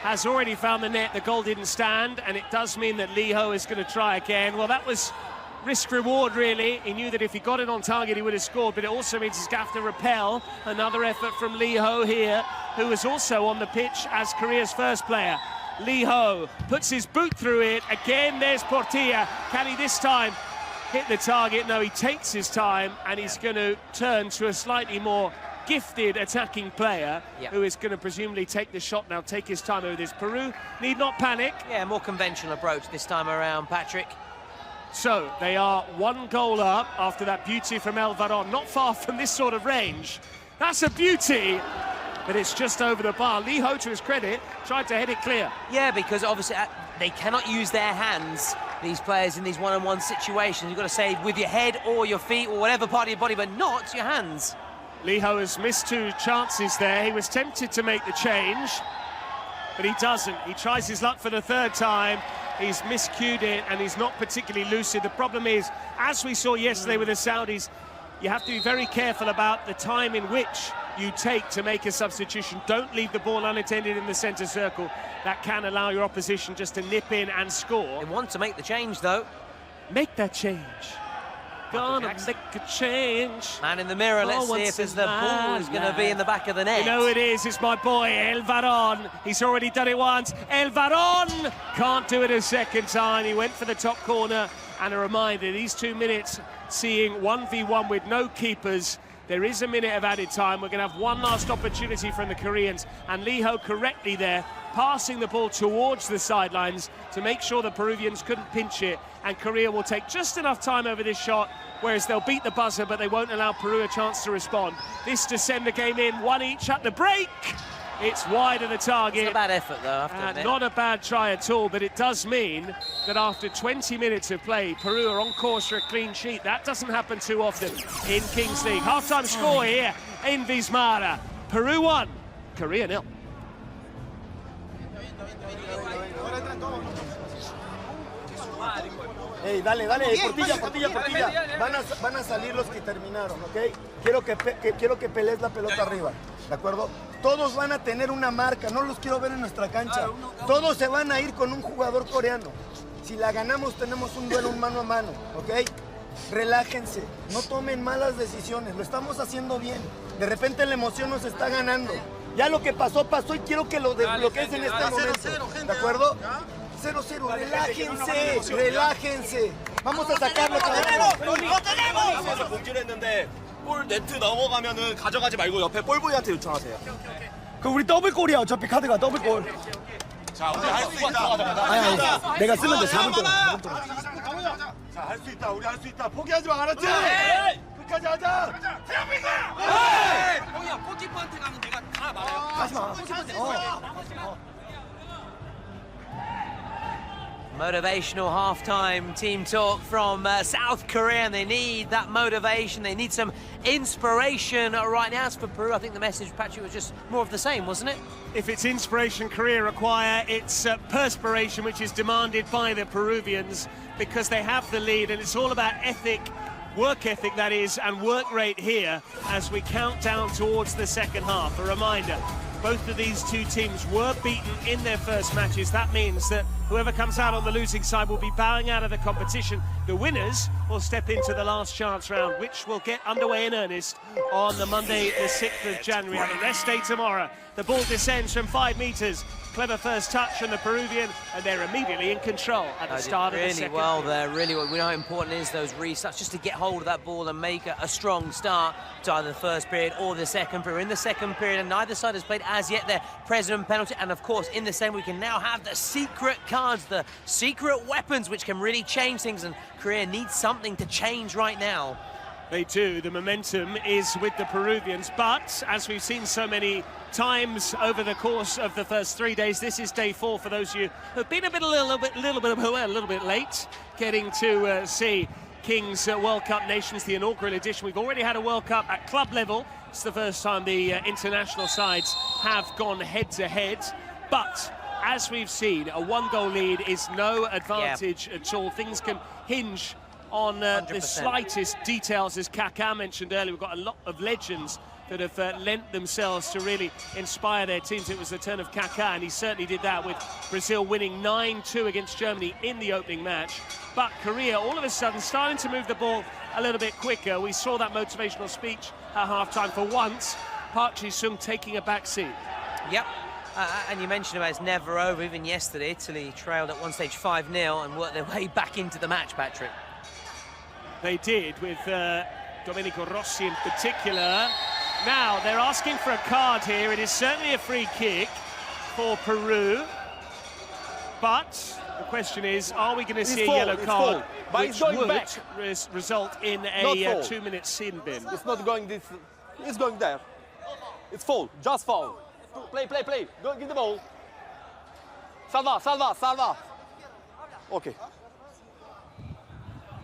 has already found the net. The goal didn't stand, and it does mean that Lee Ho is going to try again. Well, that was risk-reward, really. He knew that if he got it on target, he would have scored, but it also means he's going to have to repel another effort from Lee Ho here, who was also on the pitch as Korea's first player. Lee Ho puts his boot through it. Again, there's Portilla. Can he this time hit the target? No, he takes his time, and he's going to turn to a slightly more gifted attacking player who is going to presumably take the shot now, take his time over this. Peru need not panic. Yeah, more conventional approach this time around, Patrick. So they are 1 goal up after that beauty from El Varon, not far from this sort of range. That's a beauty, but it's just over the bar. Lee Ho, to his credit, tried to head it clear. Yeah, because obviously they cannot use their hands, these players, in these one-on-one situations. You've got to save with your head or your feet or whatever part of your body, but not your hands. Lee Ho has missed 2 chances there. He was tempted to make the change, but he doesn't. He tries his luck for the 3rd time. He's miscued it, and he's not particularly lucid. The problem is, as we saw yesterday with the Saudis, you have to be very careful about the time in which you take to make a substitution. Don't leave the ball unattended in the centre circle. That can allow your opposition just to nip in and score. They want to make the change, though. Make that change. Gonna make a change. Man in the mirror, let's see if the ball is going to be in the back of the net. You know it is, it's my boy, El Varon. He's already done it once. El Varon can't do it a second time. He went for the top corner, and a reminder, these 2 minutes seeing 1v1 with no keepers. There is a minute of added time. We're going to have one last opportunity from the Koreans, and Lee Ho correctly there, passing the ball towards the sidelines to make sure the Peruvians couldn't pinch it, and Korea will take just enough time over this shot, whereas they'll beat the buzzer, but they won't allow Peru a chance to respond. This to send the game in, 1 each at the break, It's wide of the target. It's not a bad effort, though, I have to admit. Not a bad try at all, but it does mean that after 20 minutes of play, Peru are on course for a clean sheet. That doesn't happen too often in Kings League. Half-time score here in Wismara. Peru 1, Korea 0. Hey, dale, portilla. Van a salir los que terminaron, ¿ok? Quiero que pelees la pelota arriba, ¿de acuerdo? Todos van a tener una marca, no los quiero ver en nuestra cancha. Todos se van a ir con un jugador coreano. Si la ganamos, tenemos un duelo, un mano a mano, ¿ok? Relájense, no tomen malas decisiones, lo estamos haciendo bien. De repente la emoción nos está ganando. Ya lo que pasó, y quiero que lo desbloquees en este momento, ¿de acuerdo? 0-0, relájense. Vamos a sacarlo. ¡Lo tenemos! 공격했는데 볼 네트 넘어가면은 가져가지 말고 옆에 볼보이한테 요청하세요. 그럼 우리 더블골이야. 어차피 카드가 더블골. 자, 우리 할 수 있다. 아니, 내가 쓰면 돼. 4분 동안. 자, 할 수 있다. 우리 할 수 있다. 포기하지 마, 알았지? 끝까지 하자. 대한민국! 형이야, 골키퍼한테 가면 내가 다 말해요. 가지 마. Motivational half-time team talk from South Korea, and they need that motivation. They need some inspiration right now. As for Peru, I think the message, Patrick, was just more of the same, wasn't it? If it's inspiration Korea require, it's perspiration, which is demanded by the Peruvians because they have the lead, and it's all about work ethic that is, and work rate here as we count down towards the second half. A reminder, both of these two teams were beaten in their first matches. That means that whoever comes out on the losing side will be bowing out of the competition. The winners will step into the last chance round, which will get underway in earnest on the Monday, the 6th of January. And the rest day tomorrow. The ball descends from 5 metres. Clever first touch from the Peruvian, and they're immediately in control at the start of the second. Really well there, really well. We know how important it is, those restarts, just to get hold of that ball and make a strong start to either the first period or the second period. In the second period, and neither side has played as yet their president penalty, and of course, in the second, we can now have the secret cards, the secret weapons, which can really change things, and Korea needs something to change right now. They do. The momentum is with the Peruvians, but as we've seen so many times over the course of the first 3 days, this is day 4 for those of you who've been a little bit late getting to see Kings World Cup Nations, the inaugural edition. We've already had a World Cup at club level. It's the first time the international sides have gone head-to-head, but as we've seen, a 1-goal lead is no advantage at all. Things can hinge on the slightest details, as Kaká mentioned earlier. We've got a lot of legends that have lent themselves to really inspire their teams. It was the turn of Kaká, and he certainly did that with Brazil winning 9-2 against Germany in the opening match. But Korea, all of a sudden, starting to move the ball a little bit quicker. We saw that motivational speech at half-time for once. Park Ji-sung taking a back seat. Yep. And you mentioned about it's never over. Even yesterday, Italy trailed at one stage 5-0 and worked their way back into the match, Patrick. They did, with Domenico Rossi in particular. Now, they're asking for a card here. It is certainly a free kick for Peru. But the question is, are we going to see a yellow card, which would result in a 2-minute sin bin? It's not going this. It's going there. It's foul. Just foul. Play. Go give the ball. Salva. Okay.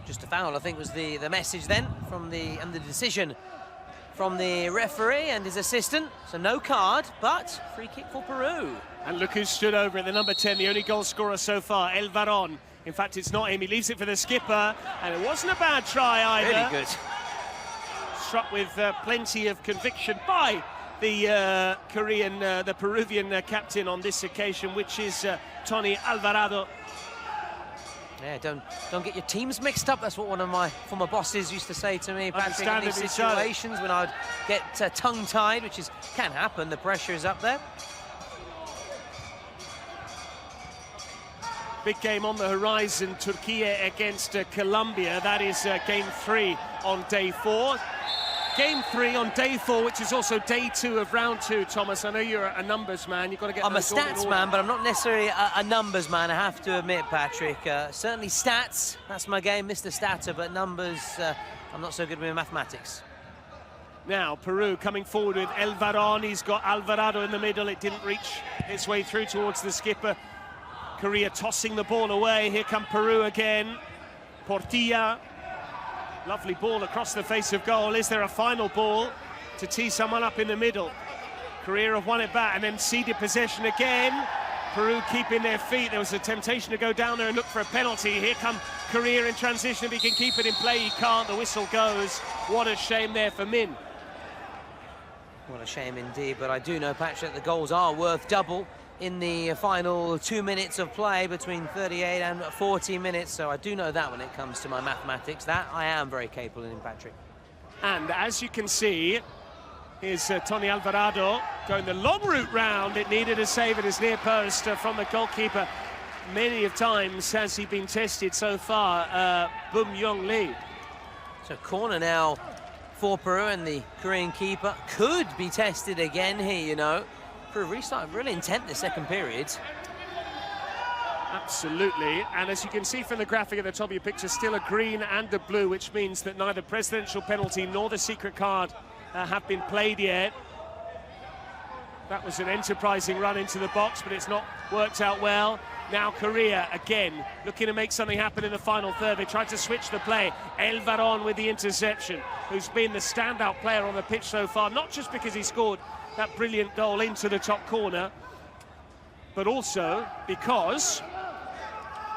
Just a foul, I think, was the message then from the decision from the referee and his assistant. So no card, but free kick for Peru. And look who stood over at the number 10, the only goal scorer so far, El Varón. In fact, it's not him. He leaves it for the skipper, and it wasn't a bad try either. Really good. Struck with plenty of conviction by the Peruvian captain on this occasion, which is Tony Alvarado. Yeah, don't get your teams mixed up. That's what one of my former bosses used to say to me, Patrick, in these situations when I'd get tongue-tied, which can happen. The pressure is up there. Big game on the horizon, Turkey against Colombia. That is game 3 on day 4. Game 3 on day 4, which is also day 2 of round 2, Thomas. I know you're a numbers man. You've got to get. I'm a stats man, but I'm not necessarily a numbers man, I have to admit, Patrick. Certainly stats, that's my game, Mr. Statter, but numbers, I'm not so good with mathematics. Now, Peru coming forward with El Varón. He's got Alvarado in the middle. It didn't reach its way through towards the skipper. Korea tossing the ball away. Here come Peru again. Portilla. Lovely ball across the face of goal. Is there a final ball to tee someone up in the middle? Korea have won it back and then ceded possession again. Peru keeping their feet. There was a temptation to go down there and look for a penalty. Here come Korea in transition. If he can keep it in play, he can't. The whistle goes. What a shame there for Min. What a shame indeed, but I do know, Patrick, the goals are worth double in the final 2 minutes of play, between 38 and 40 minutes, so I do know that when it comes to my mathematics. That I am very capable in, Patrick. And as you can see, here's Tony Alvarado going the long route round. It needed a save at his near post from the goalkeeper. Many of times has he been tested so far, Bum Yong Lee. So corner now for Peru, and the Korean keeper could be tested again here, you know. Peru restarted really intent the second period. Absolutely, and as you can see from the graphic at the top of your picture, still a green and a blue, which means that neither presidential penalty nor the secret card have been played yet. That was an enterprising run into the box, but it's not worked out well. Now Korea, again, looking to make something happen in the final third. They tried to switch the play. El Varón with the interception, who's been the standout player on the pitch so far, not just because he scored that brilliant goal into the top corner, but also because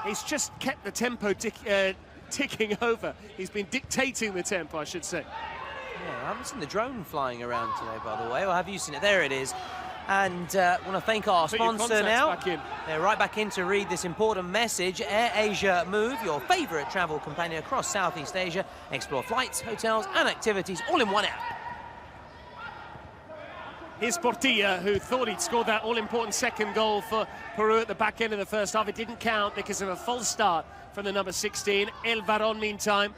he's just kept the tempo ticking over. He's been dictating the tempo, I should say. Yeah, I haven't seen the drone flying around today, by the way, or have you seen it? There it is. And want to thank our sponsor now. They're right back in to read this important message. Air Asia Move, your favourite travel companion across Southeast Asia. Explore flights, hotels and activities all in one app. Here's Portilla, who thought he'd scored that all-important second goal for Peru at the back end of the first half. It didn't count because of a false start from the number 16. El Varón, meantime.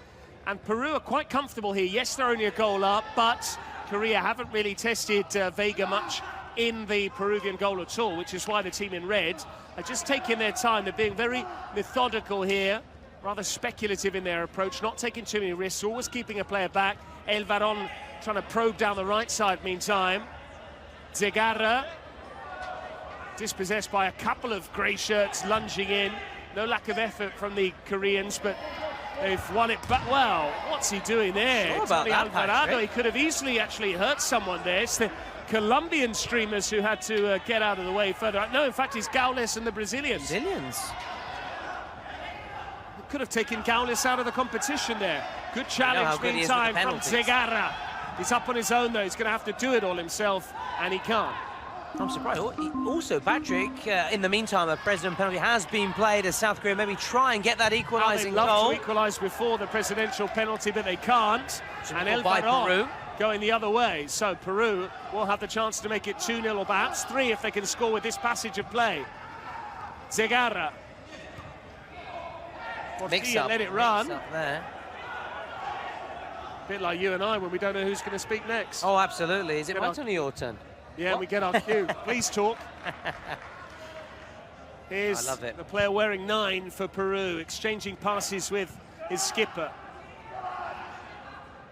And Peru are quite comfortable here. Yes, they're only a goal up, but Korea haven't really tested Vega much in the Peruvian goal at all, which is why the team in red are just taking their time. They're being very methodical here, rather speculative in their approach, not taking too many risks, always keeping a player back. El Varón trying to probe down the right side meantime. Zegarra, dispossessed by a couple of grey shirts lunging in. No lack of effort from the Koreans, but they've won it back. Well, what's he doing there? Sure about that, Alvarado, he could have easily actually hurt someone there. It's the Colombian streamers who had to get out of the way further. No, in fact, it's Gaules and the Brazilians. Could have taken Gaules out of the competition there. Good challenge meantime from Zegarra. He's up on his own, though. He's going to have to do it all himself, and he can't. I'm surprised. Also, Patrick, in the meantime, a president penalty has been played as South Korea maybe try and get that equalising goal. They'd love to equalise before the presidential penalty, but they can't. And El Varón going the other way. So Peru will have the chance to make it 2-0 or perhaps 3 if they can score with this passage of play. Zegarra. Portilla let it run. There. A bit like you and I when we don't know who's going to speak next. Oh, absolutely. Is it my turn or your turn? Yeah, we get our cue. Please talk. Here's the player wearing 9 for Peru, exchanging passes with his skipper.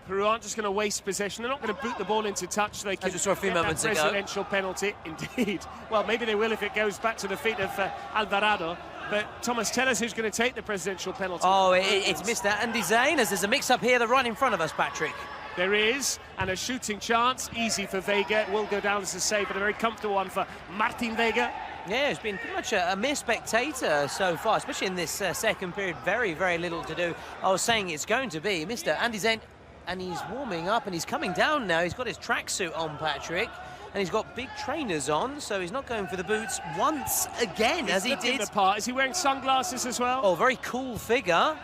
Peru aren't just going to waste possession. They're not going to boot the ball into touch so they can get that presidential penalty. Indeed. Well, maybe they will if it goes back to the feet of Alvarado. But Thomas, tell us who's going to take the presidential penalty. Oh, it's Mr. Andy Zayn, as there's a mix-up here, the right in front of us, Patrick. There is, and a shooting chance, easy for Vega. It will go down as a save, but a very comfortable one for Martin Vega. Yeah, it's been pretty much a mere spectator so far, especially in this second period. Very, very little to do. I was saying it's going to be Mr. Andy Zayn, and he's warming up, and he's coming down now. He's got his tracksuit on, Patrick, and he's got big trainers on, so he's not going for the boots once again, as he did. The part. Is he wearing sunglasses as well? Oh, very cool figure.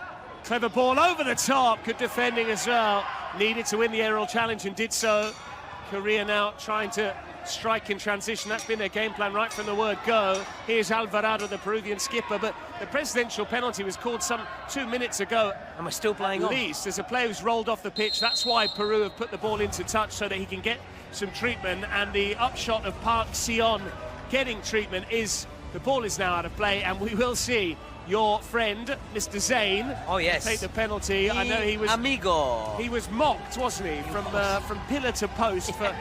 Clever ball over the top. Good defending as well. Needed to win the aerial challenge and did so. Korea now trying to strike in transition. That's been their game plan right from the word go. Here's Alvarado, the Peruvian skipper, but the presidential penalty was called some 2 minutes ago. And we're still playing on. At least, there's a player who's rolled off the pitch. That's why Peru have put the ball into touch so that he can get some treatment, and the upshot of Park Sion getting treatment is The ball is now out of play, and we will see your friend, Mr. Zayn, take the penalty. I know he was amigo. He was mocked, wasn't he, from pillar to post for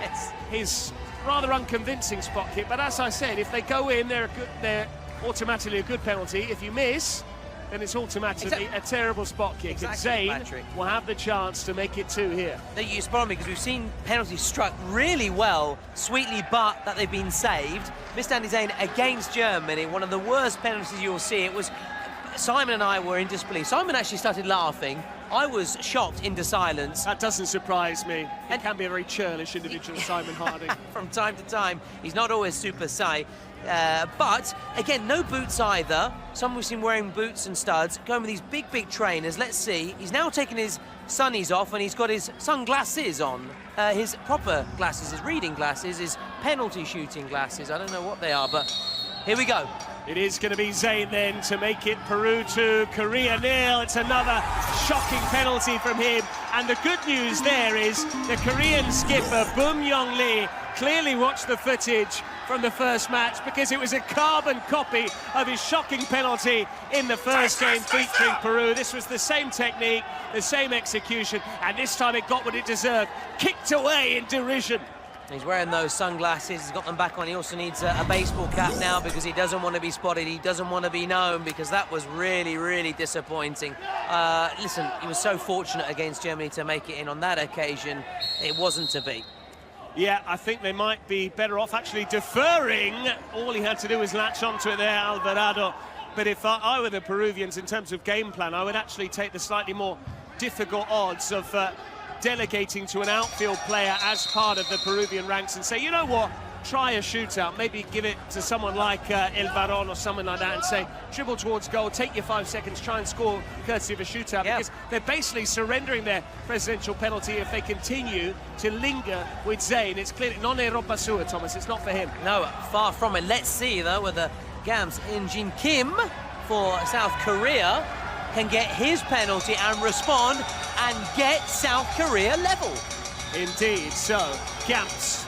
his rather unconvincing spot kick. But as I said, if they go in, they're automatically a good penalty. If you miss, then it's automatically a terrible spot kick. Exactly, and Zayn will have the chance to make it 2 here. You spot on me, because we've seen penalties struck really well, sweetly, but that they've been saved. Missed Andy Zayn against Germany, one of the worst penalties you'll see. It was Simon and I were in disbelief. Simon actually started laughing. I was shocked into silence. That doesn't surprise me. He can be a very churlish individual, Simon Harding. From time to time, he's not always super shy. But, again, no boots either. Some we've seen wearing boots and studs, going with these big, big trainers. Let's see. He's now taken his sunnies off, and he's got his sunglasses on. His proper glasses, his reading glasses, his penalty shooting glasses. I don't know what they are, but here we go. It is going to be Zayn then to make it Peru 2, Korea 0. It's another shocking penalty from him. And the good news there is the Korean skipper, Boom Young Lee, clearly watched the footage from the first match, because it was a carbon copy of his shocking penalty in the first game featuring Peru. This was the same technique, the same execution, and this time it got what it deserved. Kicked away in derision. He's wearing those sunglasses, he's got them back on. He also needs a baseball cap now, because he doesn't want to be spotted, he doesn't want to be known, because that was really, really disappointing. Listen, he was so fortunate against Germany to make it in on that occasion. It wasn't to be. Yeah, I think they might be better off actually deferring. All he had to do was latch onto it there, Alvarado. But if I were the Peruvians in terms of game plan, I would actually take the slightly more difficult odds of delegating to an outfield player as part of the Peruvian ranks and say, you know what, try a shootout, maybe give it to someone like El Varón or someone like that and say, dribble towards goal, take your 5 seconds, try and score courtesy of a shootout, because they're basically surrendering their presidential penalty if they continue to linger with Zayn. It's clear, non è roba sua, Thomas, it's not for him. No, far from it. Let's see, though, whether Gams In-jin Kim for South Korea can get his penalty and respond and get South Korea level. Indeed, so Gamst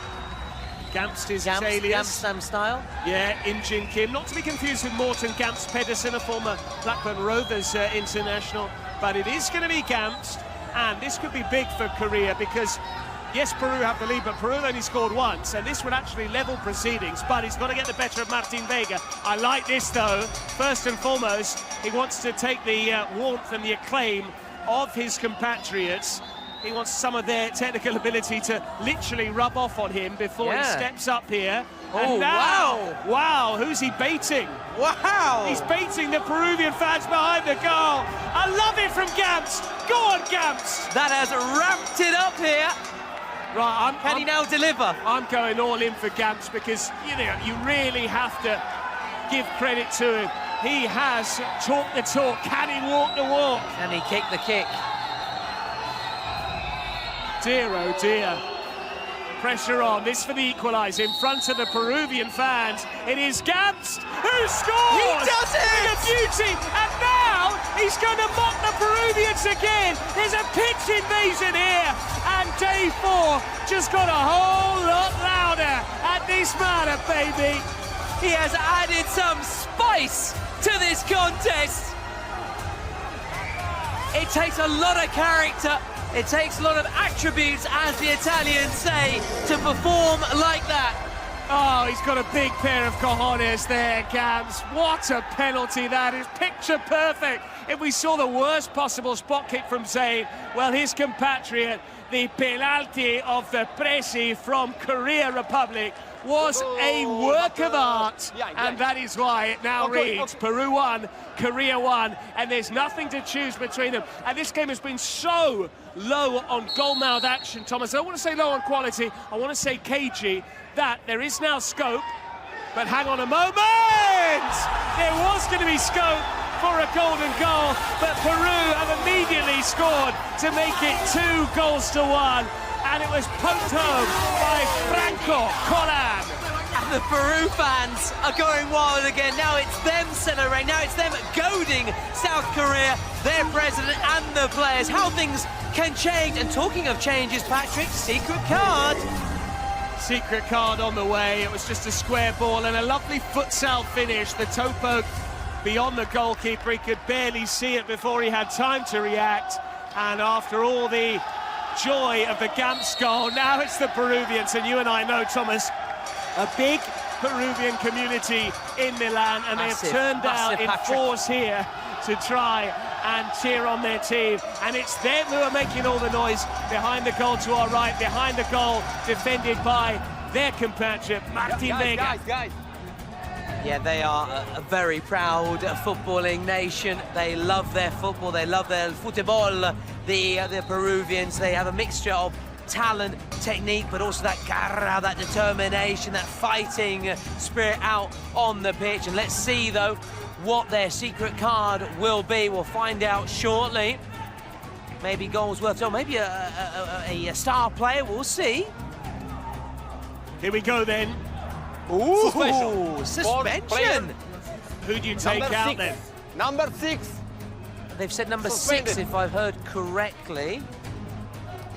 is his alias. Gamstam style. Yeah, In-jin Kim, not to be confused with Morten Gamst Pedersen, a former Blackburn Rovers international, but it is going to be Gamst, and this could be big for Korea, because yes, Peru have the lead, but Peru only scored once, and this would actually level proceedings, but he's got to get the better of Martin Vega. I like this, though. First and foremost, he wants to take the warmth and the acclaim of his compatriots. He wants some of their technical ability to literally rub off on him before he steps up here. Oh, and now, wow, who's he baiting? Wow! He's baiting the Peruvian fans behind the goal. I love it from Gamst. Go on, Gamst. That has ramped it up here. Right, can he now deliver? I'm going all in for Gamst, because, you know, you really have to give credit to him. He has talked the talk. Can he walk the walk? Can he kick the kick? Dear, oh dear. Pressure on. This for the equaliser in front of the Peruvian fans. It is Gamst who scores! He does it! With a beauty! And now he's going to mock the Peruvians again. There's a pitch invasion here. And day 4 just got a whole lot louder at this matter, baby. He has added some spice to this contest. It takes a lot of character. It takes a lot of attributes, as the Italians say, to perform like that. Oh, he's got a big pair of cojones there, Gams. What a penalty that is. Picture perfect. If we saw the worst possible spot kick from Zayn, well, his compatriot, the penalty of the Presi from Korea Republic, was a work of art, and that is why it now reads Peru 1, Korea 1, and there's nothing to choose between them. And this game has been so low on goal-mouth action, Thomas. I don't want to say low on quality, I want to say cagey, that there is now scope, but hang on a moment! There was going to be scope for a golden goal, but Peru have immediately scored to make it 2-1. And it was poked home by Franco Colan. And the Peru fans are going wild again. Now it's them celebrating. Now it's them goading South Korea, their president and the players. How things can change. And talking of changes, Patrick, secret card. secret card on the way. It was just a square ball and a lovely futsal finish. The toe poke beyond the goalkeeper. He could barely see it before he had time to react. And after all the joy of the Gamps goal, now it's the Peruvians. And you and I know, Thomas, a big Peruvian community in Milan, and they have turned out in force here to try and cheer on their team. And it's them who are making all the noise behind the goal to our right, behind the goal, defended by their compatriot, Martin Vega. Guys. Yeah, they are a very proud footballing nation. They love their football, they love their futebol. The Peruvians, they have a mixture of talent, technique, but also that garra, that determination, that fighting spirit out on the pitch. And let's see, though, what their secret card will be. We'll find out shortly. Maybe goals worth, or maybe a star player, we'll see. Here we go then. Ooh, suspension. Who do you take out then? Number 6. They've said number 6, if I've heard correctly.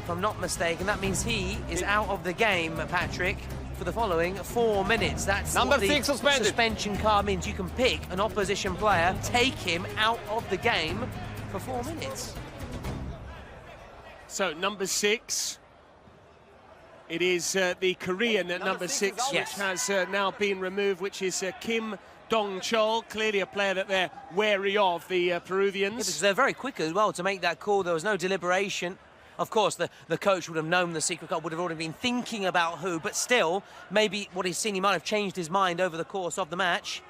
If I'm not mistaken, that means he is out of the game, Patrick, for the following 4 minutes. That's number what the 6 suspended. Suspension card means. You can pick an opposition player, take him out of the game for 4 minutes. So number 6. It is the Korean at number 6, which has now been removed, which is Kim Dong-chol, clearly a player that they're wary of, the Peruvians. Yeah, because they're very quick as well to make that call. There was no deliberation. Of course, the coach would have known the secret card, would have already been thinking about who, but still, maybe what he's seen, he might have changed his mind over the course of the match.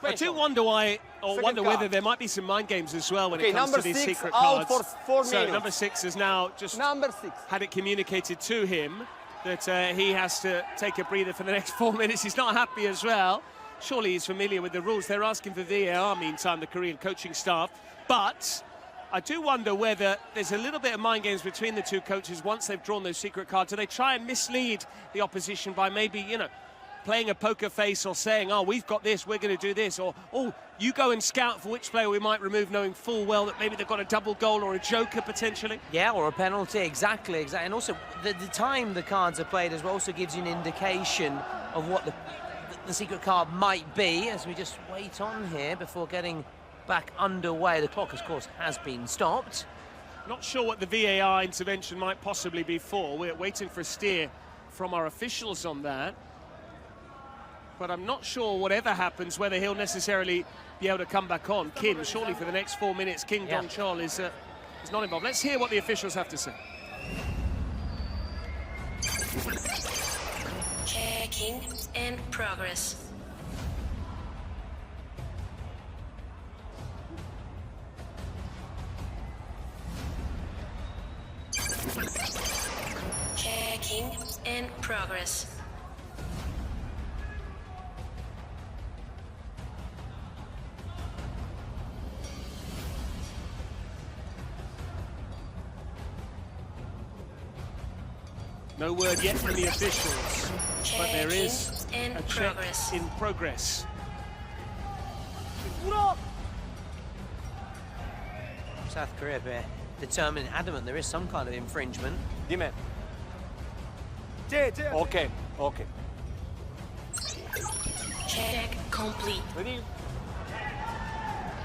I do wonder why, or wonder whether there might be some mind games as well when it comes to these secret cards. For 4 so minutes. number 6 has now just had it communicated to him that he has to take a breather for the next 4 minutes. He's not happy as well. Surely he's familiar with the rules. They're asking for VAR, meantime, the Korean coaching staff. But I do wonder whether there's a little bit of mind games between the two coaches once they've drawn those secret cards. Do they try and mislead the opposition by maybe, you know, playing a poker face or saying, oh, we've got this, we're going to do this, or, oh, you go and scout for which player we might remove, knowing full well that maybe they've got a double goal or a joker potentially? Yeah, or a penalty, exactly. And also, the time the cards are played as well also gives you an indication of what the secret card might be, as we just wait on here before getting back underway. The clock, of course, has been stopped. Not sure what the VAR intervention might possibly be for. We're waiting for a steer from our officials on that. But I'm not sure whatever happens, whether he'll necessarily be able to come back on. Kim, surely for the next 4 minutes, Kim Dong-chol is not involved. Let's hear what the officials have to say. Checking in progress. Checking in progress. No word yet from the officials, but there is a check in progress. South Korea, determined, adamant there is some kind of infringement. Dime. Okay. Check complete.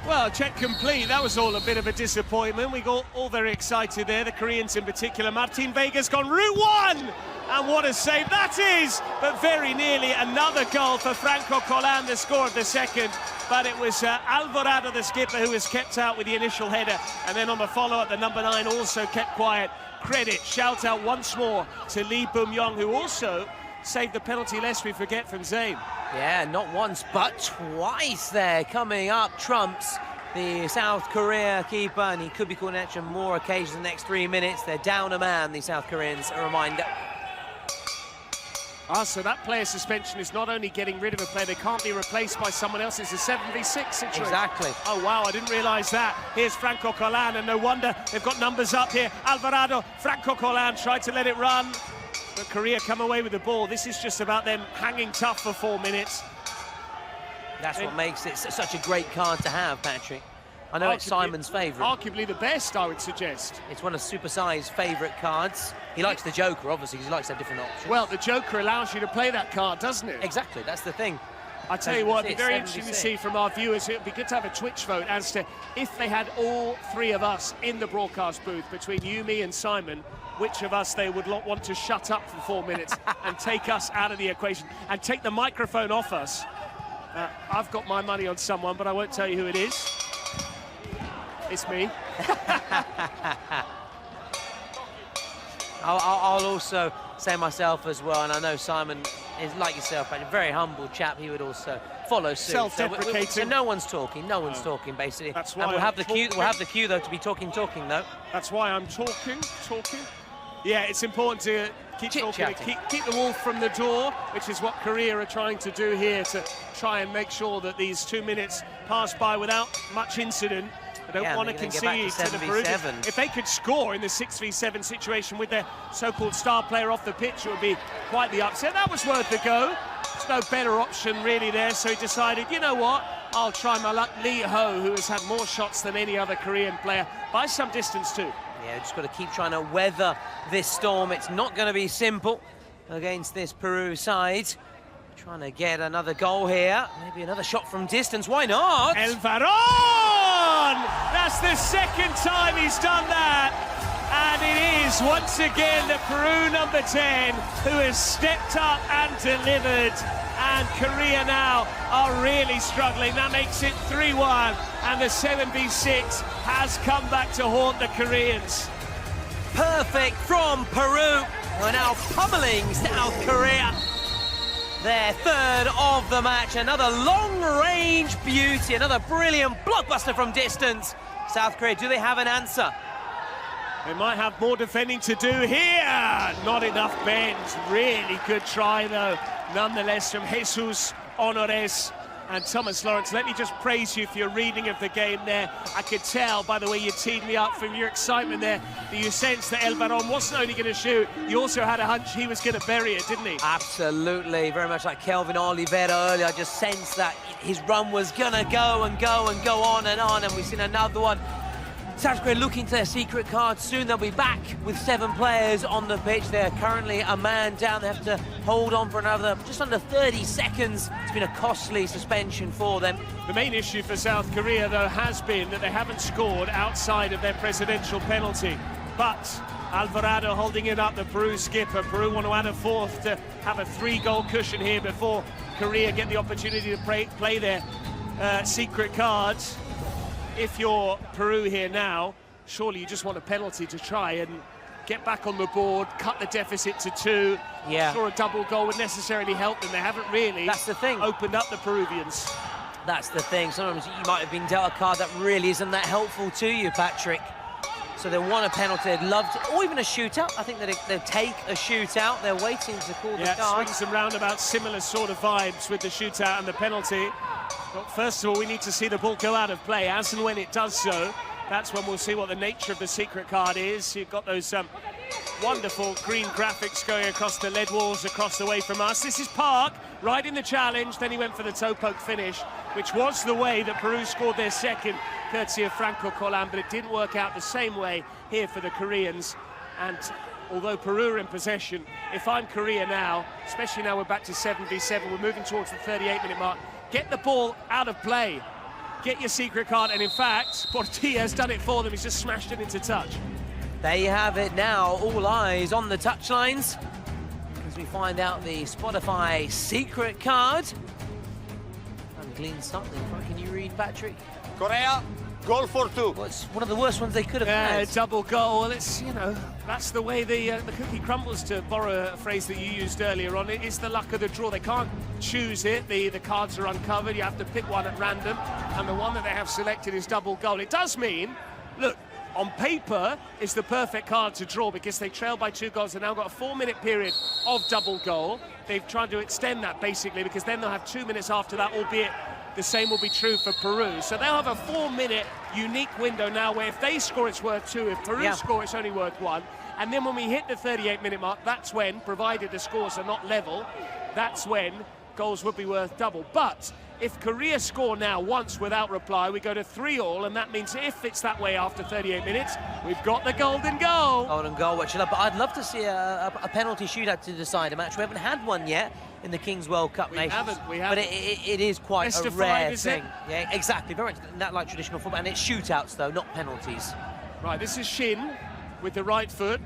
Well, check complete. That was all a bit of a disappointment. We got all very excited there, the Koreans in particular. Martin Vega's gone route one! And what a save that is! But very nearly another goal for Franco Collan, the score of the second. But it was Alvarado, the skipper, who was kept out with the initial header. And then on the follow-up, the number 9 also kept quiet. Credit, shout out once more to Lee Boom-yong, who also saved the penalty, lest we forget, from Zayn. Yeah, not once, but twice there. Coming up, trumps the South Korea keeper, and he could be called an extra more occasions in the next 3 minutes. They're down a man, the South Koreans, a reminder. So that player suspension is not only getting rid of a player, they can't be replaced by someone else. It's a 7v6 situation. Exactly. Oh, wow, I didn't realise that. Here's Franco Collan, and no wonder they've got numbers up here. Alvarado, Franco Collan tried to let it run, but Korea come away with the ball. This is just about them hanging tough for 4 minutes. That's what makes it such a great card to have, Patrick. I know it's Simon's favourite. Arguably the best, I would suggest. It's one of Supersize's favourite cards. He likes the Joker, obviously, because he likes to have different options. Well, the Joker allows you to play that card, doesn't it? Exactly, that's the thing. I tell you what, it'd be very interesting to see from our viewers. It would be good to have a Twitch vote as to if they had all three of us in the broadcast booth, between you, me and Simon, which of us they would want to shut up for 4 minutes and take us out of the equation and take the microphone off us. I've got my money on someone, but I won't tell you who it is. It's me. I'll also say myself as well, and I know Simon is like yourself, but a very humble chap. He would also follow suit. Self-deprecating. So no one's talking. No one's talking, basically. That's why and we'll I'm have the cue. talking. We'll have the cue though to be talking though. That's why I'm talking. Yeah, it's important to keep talking, keep the wolf from the door, which is what Korea are trying to do here, to try and make sure that these 2 minutes pass by without much incident. They don't want to concede to the Peruvians. If they could score in the 6v7 situation with their so-called star player off the pitch, it would be quite the upset. That was worth a go. There's no better option really there, so he decided, you know what, I'll try my luck. Lee Ho, who has had more shots than any other Korean player, by some distance too. Yeah, just got to keep trying to weather this storm. It's not going to be simple against this Peru side. Trying to get another goal here. Maybe another shot from distance. Why not? El Varón! That's the second time he's done that. And it is, once again, the Peru number 10 who has stepped up and delivered. And Korea now are really struggling. That makes it 3-1. And the 7v6 has come back to haunt the Koreans. Perfect from Peru. We're now pummeling South Korea. Their third of the match. Another long-range beauty. Another brilliant blockbuster from distance. South Korea, do they have an answer? They might have more defending to do here. Not enough bend. Really good try, though. Nonetheless, from Jesus Honores and Thomas Lawrence. Let me just praise you for your reading of the game there. I could tell by the way you teed me up, from your excitement there, that you sensed that El Varón wasn't only going to shoot, you also had a hunch he was going to bury it, didn't he? Absolutely. Very much like Kelvin Oliveira earlier. I just sensed that his run was going to go and go and go on, and we've seen another one. South Korea looking to their secret card soon. They'll be back with 7 players on the pitch. They're currently a man down. They have to hold on for another just under 30 seconds. It's been a costly suspension for them. The main issue for South Korea, though, has been that they haven't scored outside of their presidential penalty. But Alvarado holding it up, the Peru skipper. Peru want to add a fourth to have a 3-goal cushion here before Korea get the opportunity to play their secret cards. If you're Peru here now, surely you just want a penalty to try and get back on the board, cut the deficit to 2. Yeah. Sure, a double goal would necessarily help them. They haven't really That's the thing. opened up the Peruvians. That's the thing. Sometimes you might have been dealt a card that really isn't that helpful to you, Patrick. So they want a penalty, they'd love to, or even a shootout. I think that they'll take a shootout. They're waiting to call the card. Swings and roundabouts, similar sort of vibes with the shootout and the penalty. But first of all, we need to see the ball go out of play. As and when it does so, that's when we'll see what the nature of the secret card is. You've got those wonderful green graphics going across the lead walls across the way from us. This is Park, right in the challenge. Then he went for the toe poke finish, which was the way that Peru scored their second, courtesy of Franco Collan, but it didn't work out the same way here for the Koreans. And although Peru are in possession, if I'm Korea now, especially now we're back to 7v7, we're moving towards the 38-minute mark, get the ball out of play. Get your secret card, and in fact, Portilla has done it for them. He's just smashed it into touch. There you have it now, all eyes on the touchlines as we find out the Spotify secret card. And glean something. Can you read, Patrick? Korea, goal for 2. Well, it's one of the worst ones they could have had. Double goal. It's, you know, that's the way the cookie crumbles, to borrow a phrase that you used earlier on. It is the luck of the draw. They can't choose it. The cards are uncovered. You have to pick one at random, and the one that they have selected is double goal. It does mean, look, on paper, it's the perfect card to draw because they trail by 2 goals. They've now got a 4-minute period of double goal. They've tried to extend that, basically, because then they'll have 2 minutes after that, albeit the same will be true for Peru. So they'll have a 4-minute unique window now where if they score, it's worth 2. If Peru score, it's only worth 1. And then when we hit the 38-minute mark, that's when, provided the scores are not level, that's when goals would be worth double. But If Korea score now once without reply, we go to 3-all, and that means if it's that way after 38 minutes, we've got the golden goal. Golden goal, which but I'd love to see a penalty shootout to decide a match. We haven't had one yet in the Kings World Cup Nations. We haven't. But it is quite Best a of rare 5, is thing. it? Yeah, exactly. Very much that like traditional football, and it's shootouts though, not penalties. Right, this is Shin with the right foot,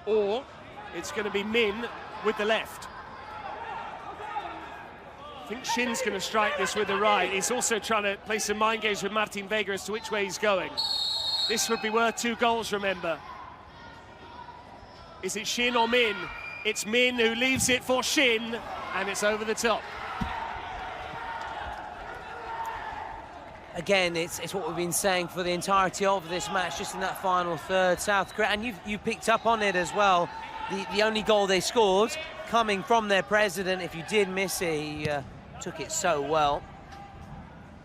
or it's going to be Min with the left. I think Shin's going to strike this with the right. He's also trying to play some mind games with Martin Vega as to which way he's going. This would be worth 2 goals, remember. Is it Shin or Min? It's Min who leaves it for Shin, and it's over the top. Again, it's what we've been saying for the entirety of this match, just in that final third. South Korea, and you picked up on it as well. The only goal they scored coming from their president. If you did miss it, he took it so well.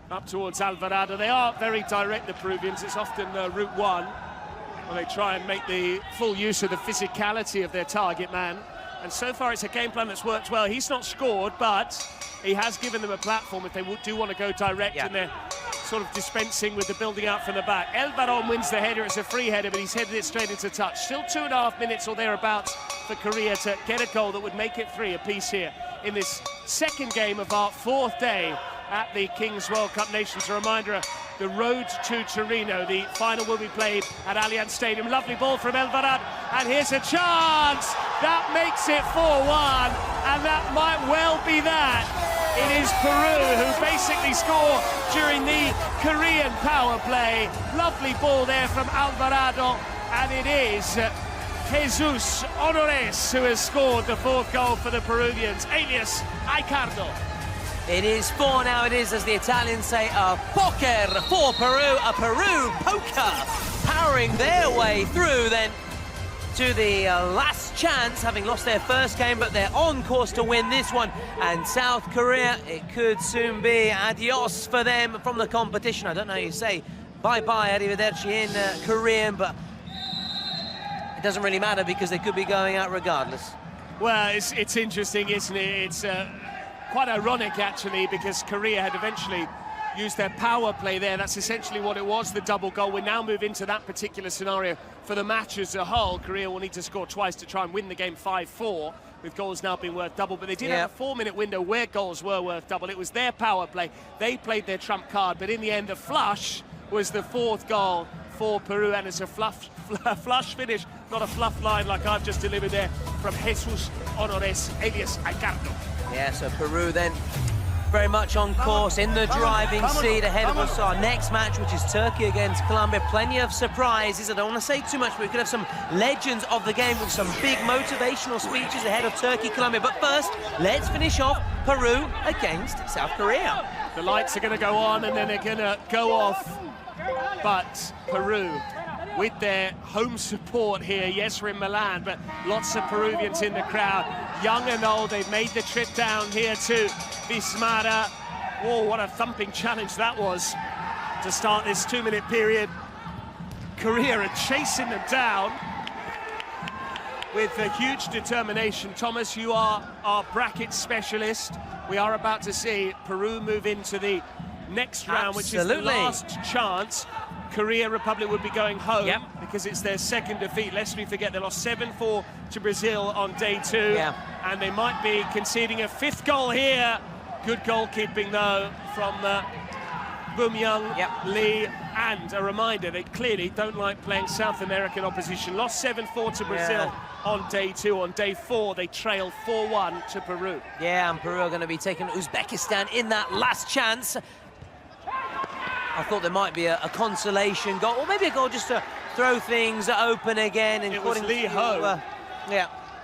Up towards Alvarado. They are very direct, the Peruvians. It's often route one, where they try and make the full use of the physicality of their target man. And so far, it's a game plan that's worked well. He's not scored, but he has given them a platform if they do want to go direct, and they're sort of dispensing with the building out from the back. El Baron wins the header. It's a free header, but he's headed it straight into touch. Still 2.5 minutes or thereabouts for Korea to get a goal that would make it 3 apiece here in this second game of our 4th day at the Kings World Cup Nations. A reminder, the road to Torino. The final will be played at Allianz Stadium. Lovely ball from Alvarado, and here's a chance. That makes it 4-1, and that might well be that. It is Peru who basically score during the Korean power play. Lovely ball there from Alvarado, and it is Jesus Honores who has scored the 4th goal for the Peruvians, alias Aicardo. It is 4 now. It is, as the Italians say, a poker for Peru, a Peru poker, powering their way through then to the last chance, having lost their first game, but they're on course to win this one. And South Korea, it could soon be adios for them from the competition. I don't know how you say bye-bye, arrivederci in Korean, but it doesn't really matter because they could be going out regardless. Well, it's interesting, isn't it? It's quite ironic, actually, because Korea had eventually used their power play there. That's essentially what it was, the double goal. We now move into that particular scenario for the match as a whole. Korea will need to score twice to try and win the game 5-4, with goals now being worth double. But they did have a 4-minute window where goals were worth double. It was their power play. They played their trump card, but in the end, the flush was the 4th goal for Peru, and it's a flush finish, not a fluff line like I've just delivered there from Jesus Honores, alias Aicardo. Yeah, so Peru then very much on course, in the driving seat ahead of us. Our next match, which is Turkey against Colombia. Plenty of surprises. I don't want to say too much, but we could have some legends of the game with some big motivational speeches ahead of Turkey-Colombia. But first, let's finish off Peru against South Korea. The lights are going to go on and then they're going to go off. But Peru, with their home support here, yes, we're in Milan, but lots of Peruvians in the crowd, young and old. They've made the trip down here to Vismara. Oh, what a thumping challenge that was to start this 2-minute period. Korea are chasing them down with a huge determination. Thomas, you are our bracket specialist. We are about to see Peru move into the next round, which is the last chance. Korea Republic would be going home because it's their 2nd defeat. Lest we forget, they lost 7-4 to Brazil on day 2. And they might be conceding a 5th goal here. Good goalkeeping, though, from Boom Young, Lee. And a reminder, they clearly don't like playing South American opposition. Lost 7-4 to Brazil on day 2. On day 4, they trailed 4-1 to Peru. Yeah, and Peru are going to be taking Uzbekistan in that last chance. I thought there might be a consolation goal, or maybe a goal just to throw things open again. It was Lee Ho.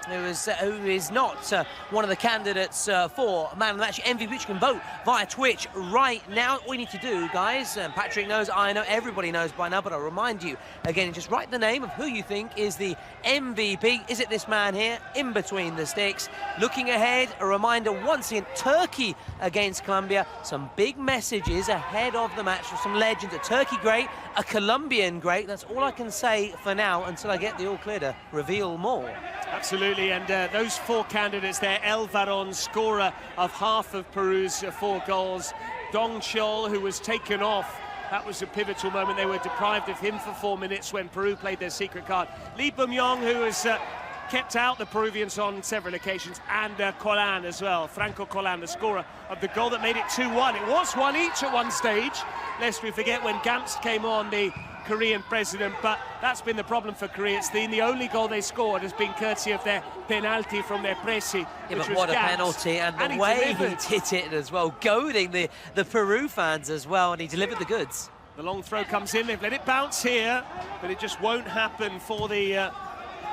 Who is not one of the candidates for Man of the Match MVP, which you can vote via Twitch right now. All you need to do, guys, Patrick knows, I know, everybody knows by now, but I'll remind you, again, just write the name of who you think is the MVP. Is it this man here, in between the sticks? Looking ahead, a reminder once again, Turkey against Colombia. Some big messages ahead of the match from some legends. A Turkey great, a Colombian great. That's all I can say for now until I get the all clear to reveal more. Absolutely, and those four candidates there, El Varón, scorer of half of Peru's 4 goals, Dong Chol, who was taken off. That was a pivotal moment. They were deprived of him for 4 minutes when Peru played their secret card. Lee Bum-yong, who has kept out the Peruvians on several occasions, and Colan as well. Franco Colan, the scorer of the goal that made it 2-1. It was 1 each at one stage, lest we forget when Gamst came on, the Korean president, but that's been the problem for Korea. It's the only goal they scored has been courtesy of their penalty from their pressy. Yeah, but what a penalty, and the way he did it as well, goading the Peru fans as well, and he delivered the goods. The long throw comes in, they've let it bounce here, but it just won't happen for the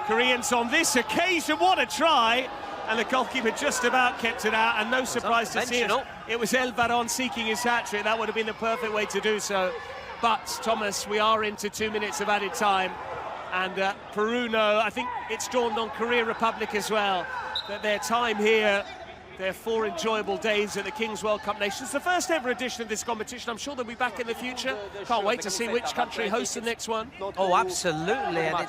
Koreans on this occasion. What a try! And the goalkeeper just about kept it out, and no surprise to see it was El Varón seeking his hat-trick. That would have been the perfect way to do so. But, Thomas, we are into 2 minutes of added time, and Peru know, I think it's dawned on Korea Republic as well, that their time here, their 4 enjoyable days at the King's World Cup Nations, the first ever edition of this competition. I'm sure they'll be back in the future. Can't wait to see which country hosts the next one. Oh, absolutely, and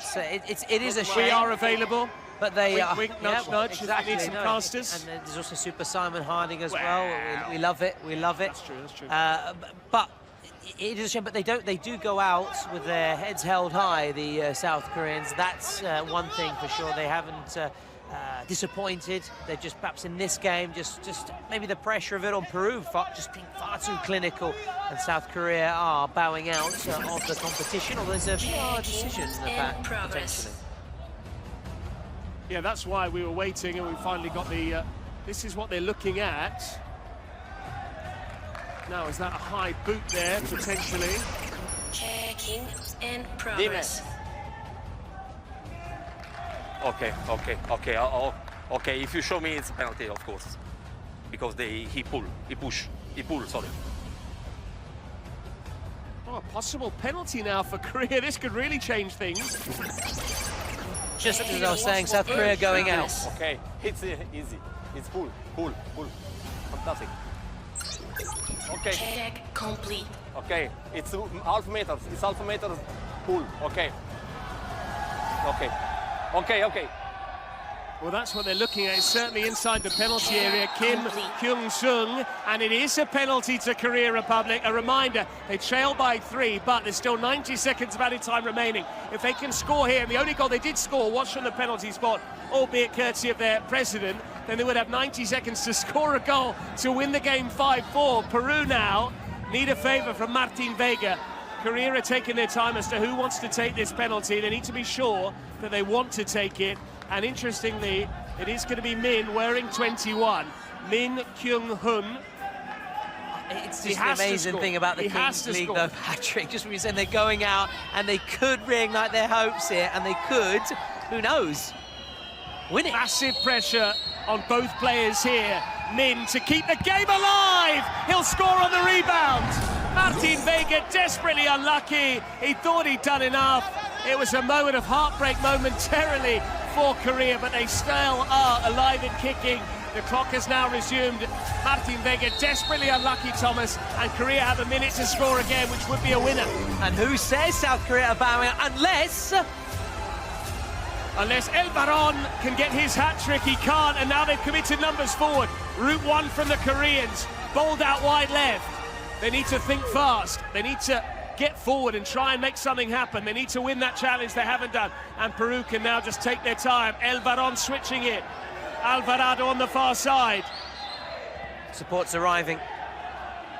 it is a shame. We are available. But they wink, wink, nudge, nudge. Exactly, Need some casters. And there's also Super Simon Harding as well. We love it. We love it. That's true. That's true. But it is a shame. But they do go out with their heads held high. The South Koreans. That's one thing for sure. They haven't disappointed. They're just perhaps in this game, just maybe the pressure of it on Peru, just being far too clinical, and South Korea are bowing out of the competition. Or there's a VR decision potentially. Yeah, that's why we were waiting, and we finally got the... this is what they're looking at. Now, is that a high boot there, potentially? Checking in progress. Okay. Okay, if you show me it's a penalty, of course. Because he pull, sorry. Oh, a possible penalty now for Korea. This could really change things. Just as I was saying, South Korea going out. Okay, it's easy. It's pull. Fantastic. Okay. Check complete. Okay, it's half meters. It's half meters. Pull. Okay. Well, that's what they're looking at. It's certainly inside the penalty area. Kim Kyung-sung, and it is a penalty to Korea Republic. A reminder, they trail by 3, but there's still 90 seconds of added time remaining. If they can score here, and the only goal they did score was from the penalty spot, albeit courtesy of their president, then they would have 90 seconds to score a goal to win the game 5-4. Peru now need a favour from Martin Vega. Korea are taking their time as to who wants to take this penalty. They need to be sure that they want to take it. And interestingly, it is going to be Min wearing 21. Min Kyung-hun. It's just the amazing thing about the Kings League, though, Patrick. Just when you said they're going out and they could reignite their hopes here, and they could, who knows, win it. Massive pressure on both players here. Min to keep the game alive. He'll score on the rebound. Martin Vega desperately unlucky. He thought he'd done enough. It was a moment of heartbreak momentarily for Korea, but they still are alive and kicking. The clock has now resumed. Martin Vega desperately unlucky, Thomas, and Korea have a minute to score again, which would be a winner. And who says South Korea are bowing out? Unless El Varón can get his hat-trick, he can't, and now they've committed numbers forward. Route 1 from the Koreans, bowled out wide left. They need to think fast. They need to get forward and try and make something happen. They need to win that challenge they haven't done. And Peru can now just take their time. El Varón switching it. Alvarado on the far side. Support's arriving.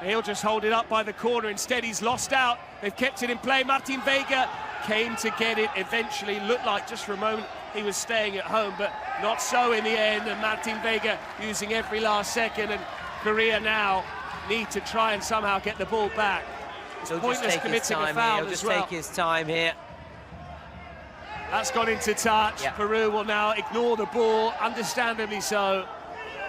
He'll just hold it up by the corner. Instead, he's lost out. They've kept it in play. Martin Vega came to get it eventually. Looked like just for a moment he was staying at home, but not so in the end. And Martin Vega using every last second. And Korea now need to try and somehow get the ball back. It's pointless committing a foul as well. He'll just take his time here. That's gone into touch. Yeah. Peru will now ignore the ball, understandably so.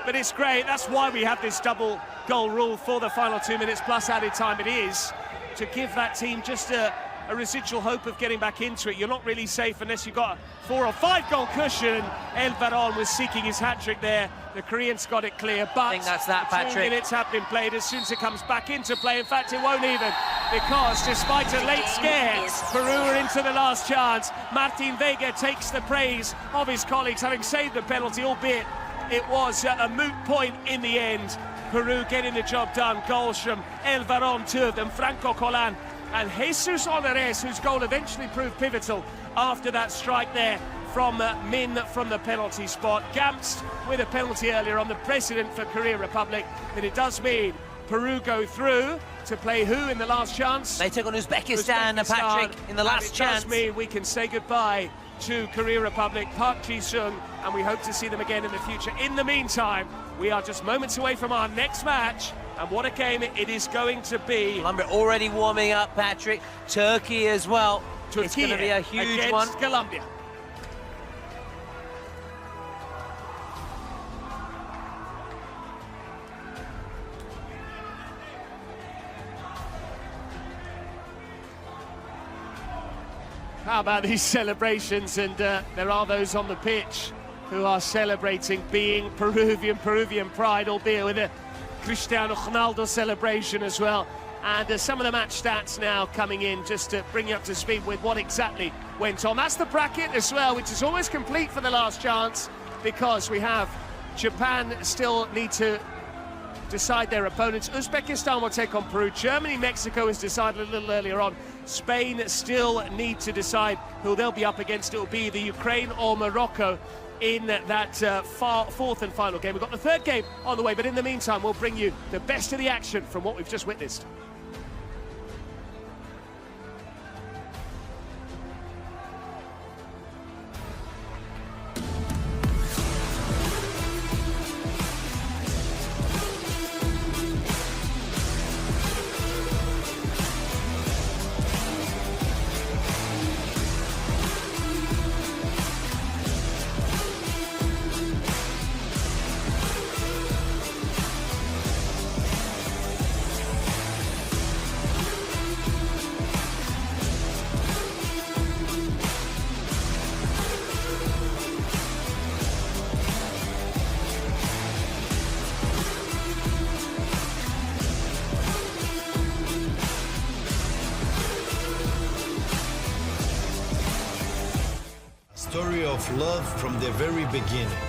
But it's great. That's why we have this double goal rule for the final 2 minutes plus added time. It is to give that team just a residual hope of getting back into it. You're not really safe unless you've got a 4 or 5 goal cushion. El Varón was seeking his hat-trick there. The Koreans got it clear, but I think that's that, Patrick. 2 minutes have been played. As soon as it comes back into play, in fact, it won't even. because despite a late scare, Peru are into the last chance. Martin Vega takes the praise of his colleagues, having saved the penalty, albeit it was a moot point in the end. Peru getting the job done. Goals from El Varón, two of them, Franco Colan and Jesus Olares, whose goal eventually proved pivotal after that strike there from Min from the penalty spot. Gamst with a penalty earlier on, the precedent for Korea Republic, and it does mean Peru go through to play who in the last chance? They took on Uzbekistan, Patrick, in the last chance. It does mean we can say goodbye to Korea Republic, Park Ji-sung, and we hope to see them again in the future. In the meantime, we are just moments away from our next match, and what a game it is going to be. Colombia already warming up, Patrick. Turkey as well. It's going to be a huge one. Colombia. How about these celebrations? And there are those on the pitch who are celebrating being Peruvian pride, albeit with a Cristiano Ronaldo celebration as well. And some of the match stats now coming in just to bring you up to speed with what exactly went on. That's the bracket as well, which is always complete for the last chance, because we have Japan still need to decide their opponents. Uzbekistan will take on Peru. Germany, Mexico is decided a little earlier on. Spain still need to decide who they'll be up against. It will be the Ukraine or Morocco in that fourth and final game. We've got the third game on the way, but in the meantime, we'll bring you the best of the action from what we've just witnessed. Story of love from the very beginning.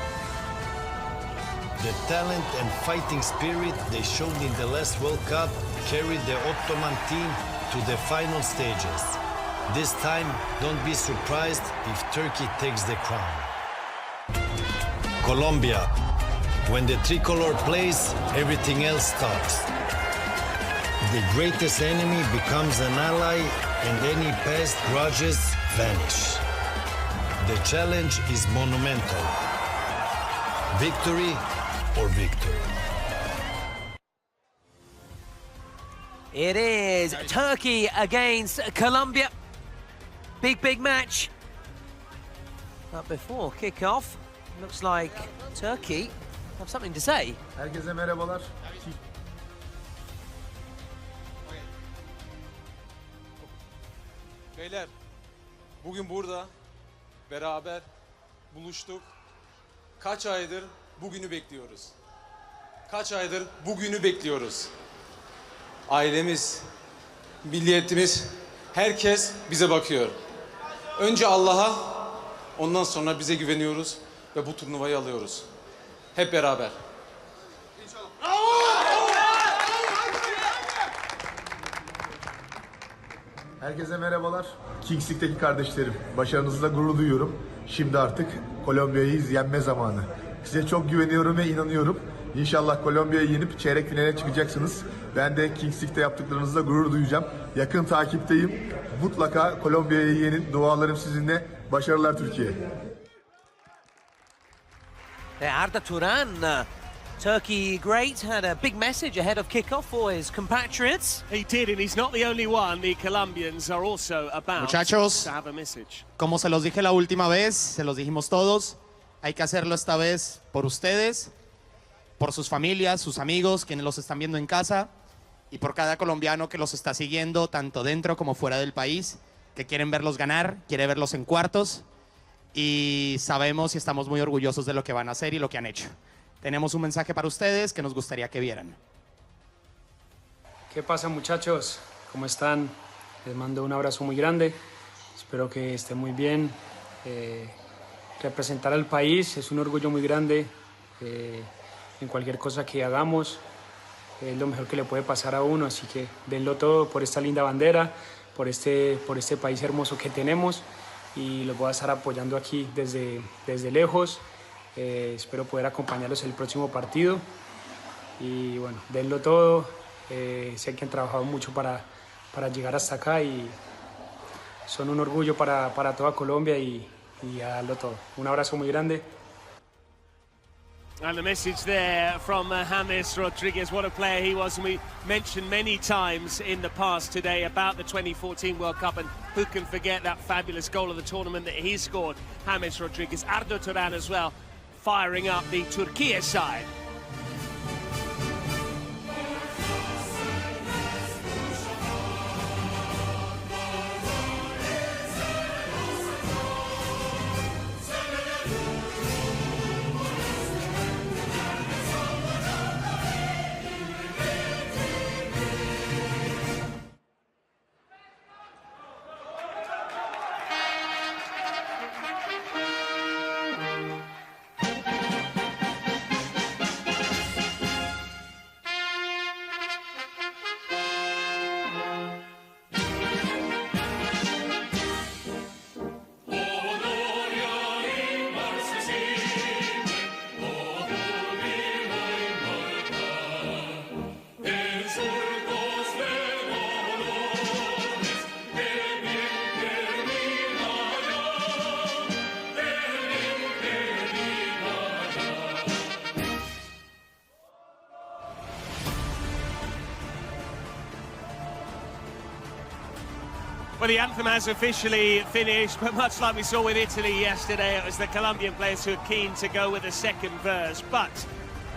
The talent and fighting spirit they showed in the last World Cup carried the Ottoman team to the final stages. This time, don't be surprised if Turkey takes the crown. Colombia. When the tricolor plays, everything else stops. The greatest enemy becomes an ally, and any past grudges vanish. The challenge is monumental. Victory or victory. It is Turkey against Colombia. Big match. But before kick-off, looks like Turkey have something to say. Herkese merhabalar. Beyler, bugün burada beraber buluştuk. Kaç aydır bugünü bekliyoruz. Kaç aydır bugünü bekliyoruz. Ailemiz, milliyetimiz, herkes bize bakıyor. Önce Allah'a, ondan sonra bize güveniyoruz ve bu turnuvayı alıyoruz. Hep beraber. Herkese merhabalar. Kings League'deki kardeşlerim, başarınızla gurur duyuyorum. Şimdi artık Kolombiya'yı yenme zamanı. Size çok güveniyorum ve inanıyorum. İnşallah Kolombiya'yı yenip çeyrek finale çıkacaksınız. Ben de Kings League'de yaptıklarınızla gurur duyacağım. Yakın takipteyim. Mutlaka Kolombiya'yı yenin. Dualarım sizinle. Başarılar Türkiye. Arda Turan, Turkey great, had a big message ahead of kickoff for his compatriots. He did, and he's not the only one. The Colombians are also about Muchachos, to have a message. Como se los dije la última vez, se los dijimos todos, hay que hacerlo esta vez por ustedes, por sus familias, sus amigos, quienes los están viendo en casa, y por cada colombiano que los está siguiendo, tanto dentro como fuera del país, que quieren verlos ganar, quiere verlos en cuartos, y sabemos y estamos muy orgullosos de lo que van a hacer y lo que han hecho. Tenemos un mensaje para ustedes que nos gustaría que vieran. ¿Qué pasa, muchachos? ¿Cómo están? Les mando un abrazo muy grande. Espero que estén muy bien. Representar al país es un orgullo muy grande. En cualquier cosa que hagamos es lo mejor que le puede pasar a uno. Así que denlo todo por esta linda bandera, por este país hermoso que tenemos. Y los voy a estar apoyando aquí desde lejos. Espero poder acompañarlos el próximo partido. Y bueno, denlo todo. Sé que han trabajado mucho para llegar hasta acá y son un orgullo para toda Colombia y a darlo todo. Un abrazo muy grande. And the message there from James Rodriguez, what a player he was. And we mentioned many times in the past today about the 2014 World Cup, and who can forget that fabulous goal of the tournament that he scored, James Rodriguez. Arda Turan as well, firing up the Turkey side. Well, the anthem has officially finished, but much like we saw with Italy yesterday, it was the Colombian players who are keen to go with the second verse. But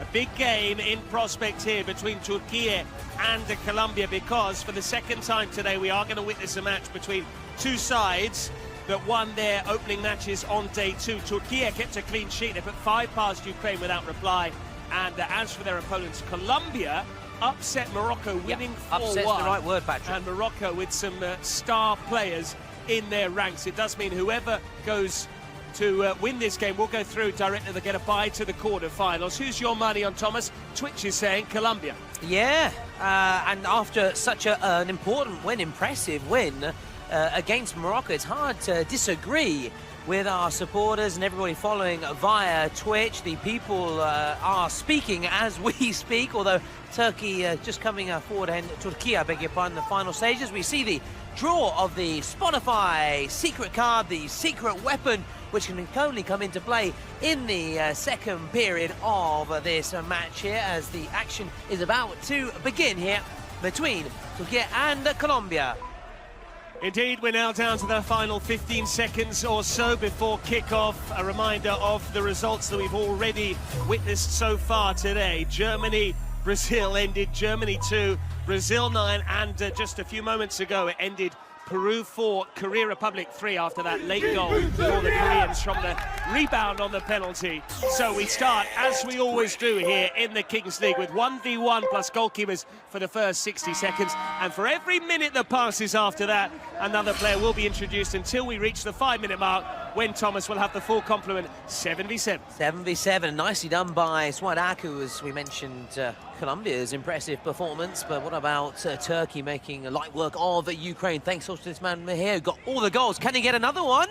a big game in prospect here between Turkey and Colombia, because for the second time today we are going to witness a match between two sides that won their opening matches on day two. Turkey kept a clean sheet. They put 5 past Ukraine without reply. And as for their opponents, Colombia upset Morocco, winning 4-1. Upset's the right word, Patrick. And Morocco with some star players in their ranks. It does mean whoever goes to win this game will go through directly. They'll get a bye to the quarter-finals. Who's your money on, Thomas? Twitch is saying Colombia. Yeah, and after such an important win, impressive win against Morocco, it's hard to disagree with our supporters and everybody following via Twitch. The people are speaking as we speak, although Turkey just coming forward, and Turkey, I beg your pardon, the final stages. We see the draw of the Spotify secret card, the secret weapon, which can only come into play in the second period of this match here, as the action is about to begin here between Turkey and Colombia. Indeed, we're now down to the final 15 seconds or so before kick-off. A reminder of the results that we've already witnessed so far today. Germany, Brazil ended Germany 2, Brazil 9, and just a few moments ago it ended Peru 4, Korea Republic 3 after that late goal for the Koreans from the rebound on the penalty. So we start, as we always do here in the Kings League, with 1v1 plus goalkeepers for the first 60 seconds. And for every minute that passes after that, another player will be introduced until we reach the 5-minute mark, when Thomas will have the full complement, 7v7. 7v7, nicely done by Swadaku, as we mentioned Colombia's impressive performance. But what about Turkey making light work of Ukraine? Thanks also to this man here who got all the goals. Can he get another one?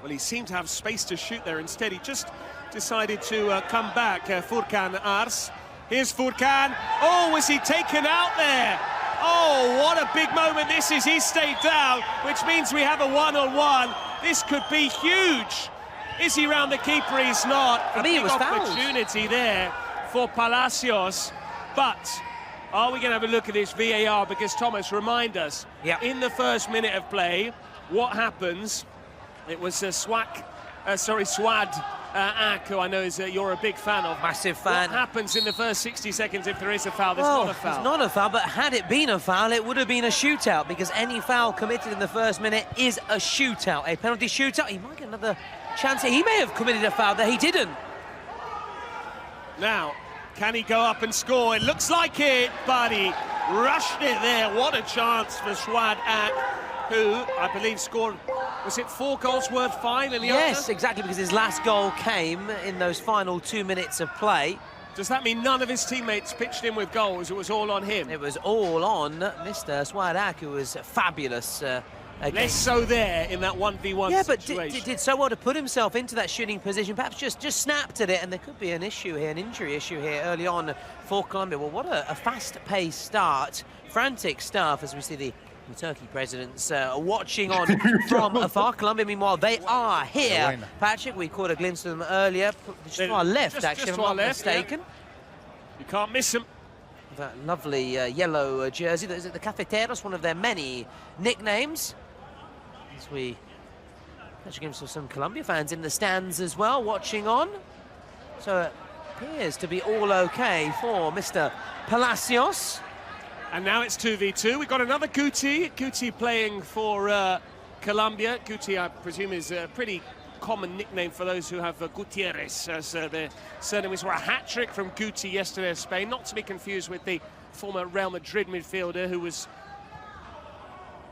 Well, he seemed to have space to shoot there. Instead, he just decided to come back. Furkan Ars. Here's Furkan. Oh, was he taken out there? Oh, what a big moment this is. He stayed down, which means we have a one-on-one. This could be huge. Is he round the keeper? He's not. I mean, it was opportunity there for Palacios. But are we going to have a look at this VAR? Because, Thomas, remind us, in the first minute of play, what happens? It was Swad Ak, who I know is you're a big fan of. Massive fan. What happens in the first 60 seconds if there is a foul? There's not a foul. It's not a foul, but had it been a foul, it would have been a shootout, because any foul committed in the first minute is a shootout. A penalty shootout. He might get another chance. He may have committed a foul there. He didn't. Now, can he go up and score? It looks like it, but he rushed it there. What a chance for Swad Ak, who I believe scored, was it 4 goals worth 5 in the Yes, opener? exactly, because his last goal came in those final 2 minutes of play. Does that mean none of his teammates pitched in with goals? It was all on him? It was all on Mr. Swad Ak, who was fabulous. Less so there in that 1v1 yeah, but situation. did so well to put himself into that shooting position. Perhaps just snapped at it, and there could be an issue here, an injury issue here early on for Colombia. Well, what a fast-paced start, frantic stuff as we see the Turkey presidents watching on from afar. Colombia, meanwhile, they are here. Patrick, we caught a glimpse of them earlier, just to our left, actually, if I'm not mistaken. Yeah. You can't miss them. That lovely yellow jersey. Is it the Cafeteros, one of their many nicknames? As we catch a glimpse of some Colombia fans in the stands as well, watching on. So it appears to be all okay for Mr. Palacios. And now it's 2v2. We've got another Guti. Guti playing for Colombia. Guti, I presume, is a pretty common nickname for those who have Gutierrez as their surname. We saw a hat-trick from Guti yesterday in Spain, not to be confused with the former Real Madrid midfielder who was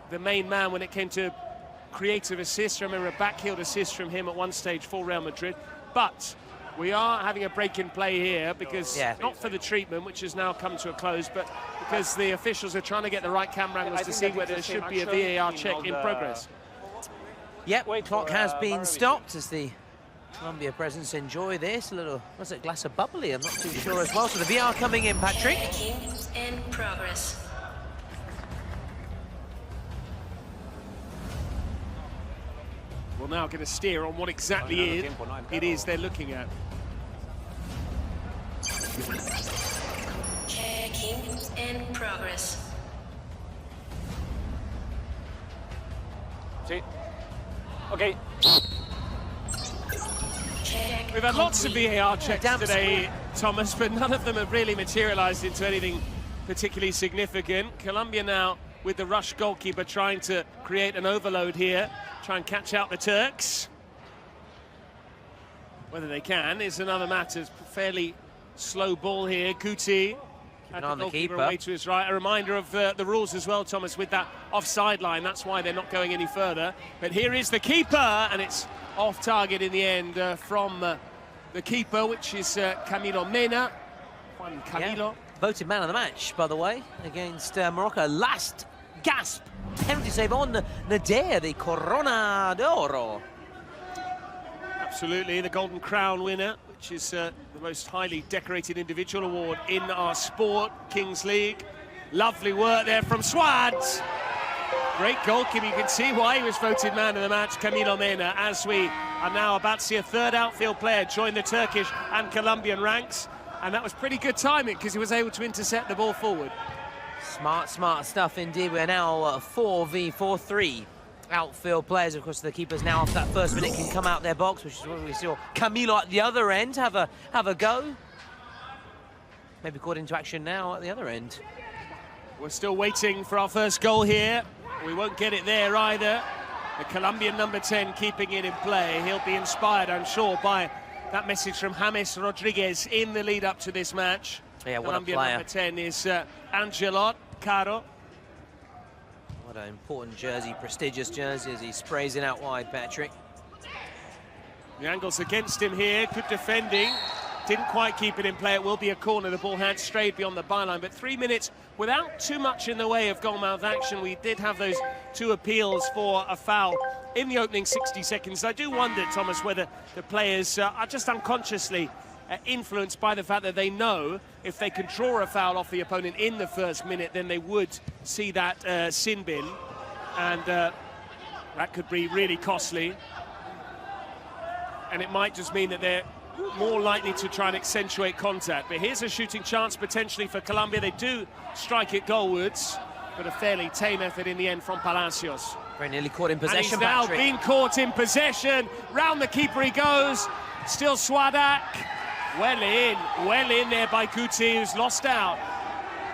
the main man when it came to creative assists. I remember a backheel assist from him at one stage for Real Madrid. But we are having a break in play here because, not for the treatment, which has now come to a close, but because the officials are trying to get the right camera angles to see whether there should be a VAR check in progress. Yep, clock has been stopped as the Colombia presence enjoy this. A little, what's it, glass of bubbly? I'm not too sure as well. So the VR coming in, Patrick. Checking in progress. We'll now get a steer on what exactly it is they're looking at. Checking in progress. Sí. Okay. We've had lots of VAR checks today, Thomas, but none of them have really materialised into anything particularly significant. Colombia now with the rush goalkeeper trying to create an overload here, try and catch out the Turks. Whether they can is another matter. It's fairly slow ball here. Guti had the goalkeeper away to his right. A reminder of the rules as well, Thomas, with that offside line. That's why they're not going any further. But here is the keeper, and it's off target in the end from the keeper, which is Camilo Mena. Juan Camilo. Yeah. Voted man of the match, by the way, against Morocco. Last gasp penalty save on Nader, the Corona d'Oro. Absolutely, the Golden Crown winner, which is the most highly decorated individual award in our sport, Kings League. Lovely work there from Swad. Great goalkeeper. You can see why he was voted man of the match, Camilo Mena, as we are now about to see a third outfield player join the Turkish and Colombian ranks. And that was pretty good timing because he was able to intercept the ball forward. Smart stuff indeed. We're now 4v4-3 outfield players. Of course, the keepers now after that first minute can come out their box, which is what we saw Camilo at the other end have a go. Maybe caught into action now at the other end. We're still waiting for our first goal here. We won't get it there either. The Colombian number 10 keeping it in play. He'll be inspired, I'm sure, by that message from James Rodriguez in the lead up to this match. Yeah, what Colombian a player. number 10 is Angelot Caro. What an important jersey, prestigious jersey as he sprays it out wide, Patrick. The angle's against him here, good defending. Didn't quite keep it in play. It will be a corner. The ball had strayed beyond the byline, but 3 minutes without too much in the way of goal-mouth action. We did have those 2 appeals for a foul in the opening 60 seconds. I do wonder, Thomas, whether the players are just unconsciously influenced by the fact that they know if they can draw a foul off the opponent in the first minute, then they would see that sin bin, and that could be really costly. And it might just mean that they're more likely to try and accentuate contact. But here's a shooting chance potentially for Colombia. They do strike it goalwards, but a fairly tame effort in the end from Palacios. Very nearly caught in possession, and he's now Patrick. been caught in possession. Round the keeper he goes. Still Swad Ak. Well in there by Guti, who's lost out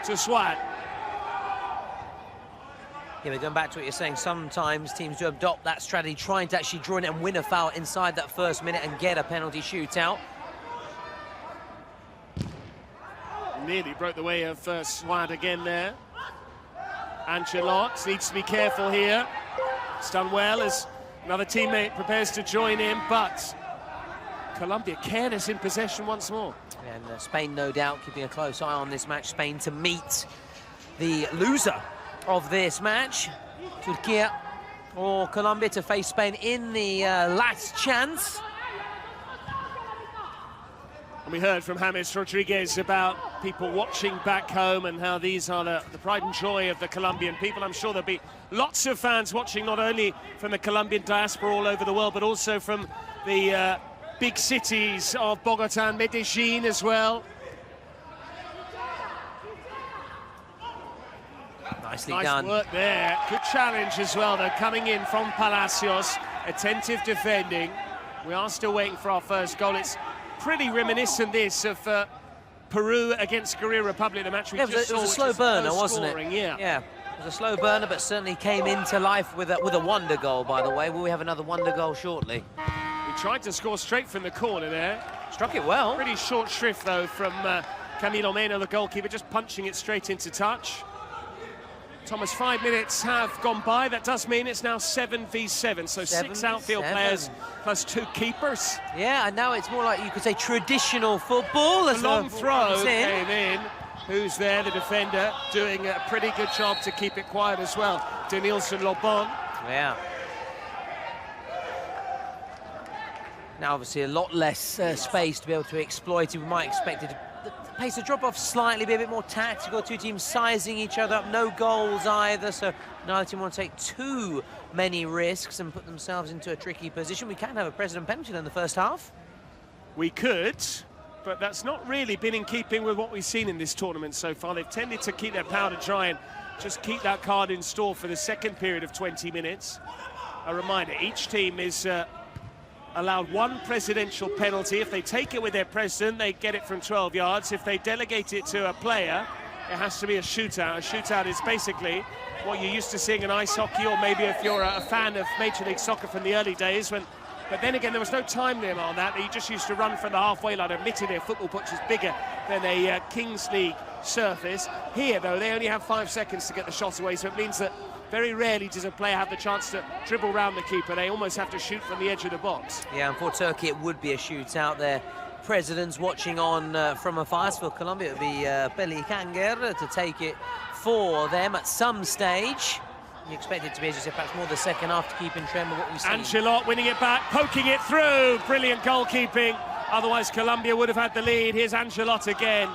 to Swad. Yeah, but going back to what you're saying, sometimes teams do adopt that strategy, trying to actually draw in and win a foul inside that first minute and get a penalty shootout. Nearly broke the way of Swad again there. Ancelotti needs to be careful here. It's done well as another teammate prepares to join in, but Colombia careless in possession once more. And Spain, no doubt, keeping a close eye on this match. Spain to meet the loser of this match, Turkey or Colombia, to face Spain in the last chance. And we heard from James Rodriguez about people watching back home and how these are the pride and joy of the Colombian people. I'm sure there'll be lots of fans watching, not only from the Colombian diaspora all over the world, but also from the big cities of Bogota and Medellin as well. Nicely nice done. Work there. Good challenge as well, though, coming in from Palacios. Attentive defending. We are still waiting for our first goal. It's pretty reminiscent, this, of Peru against Korea Republic, the match we just saw. It was a slow burner, wasn't it? Yeah. It was a slow burner, but certainly came into life with a wonder goal, by the way. Will we have another wonder goal shortly? He tried to score straight from the corner there. Struck it well. Pretty short shrift, though, from Camilo Mena, the goalkeeper, just punching it straight into touch. Thomas, 5 minutes have gone by. That does mean it's now 7v7, so 6 outfield players plus 2 keepers. Yeah, and now it's more like, you could say, traditional football. A long throw came in. Who's there? The defender doing a pretty good job to keep it quiet as well. Denilson Lobon. Yeah. Now, obviously, a lot less space to be able to exploit it. We might expect it the pace to drop off slightly, be a bit more tactical. Two teams sizing each other up, no goals either, so neither team want to take too many risks and put themselves into a tricky position. We can have a President penalty in the first half. We could, but that's not really been in keeping with what we've seen in this tournament so far. They've tended to keep their powder dry and just keep that card in store for the second period of 20 minutes. A reminder, each team is allowed 1 presidential penalty. If they take it with their president, they get it from 12 yards. If they delegate it to a player, it has to be a shootout. A shootout is basically what you're used to seeing in ice hockey, or maybe if you're a fan of Major League Soccer from the early days. But then again, there was no time limit on that. You just used to run from the halfway line. Admittedly, a football pitch is bigger than a Kings League surface. Here, though, they only have 5 seconds to get the shot away, so it means that very rarely does a player have the chance to dribble around the keeper. They almost have to shoot from the edge of the box. Yeah, and for Turkey, it would be a shootout there. Presidents watching on from afar. For Colombia, it would be Pelikanger to take it for them at some stage. You expect it to be, as you said, perhaps more the second half to keep in trend with what we've seen. Ancelotti winning it back, poking it through. Brilliant goalkeeping. Otherwise, Colombia would have had the lead. Here's Ancelotti again.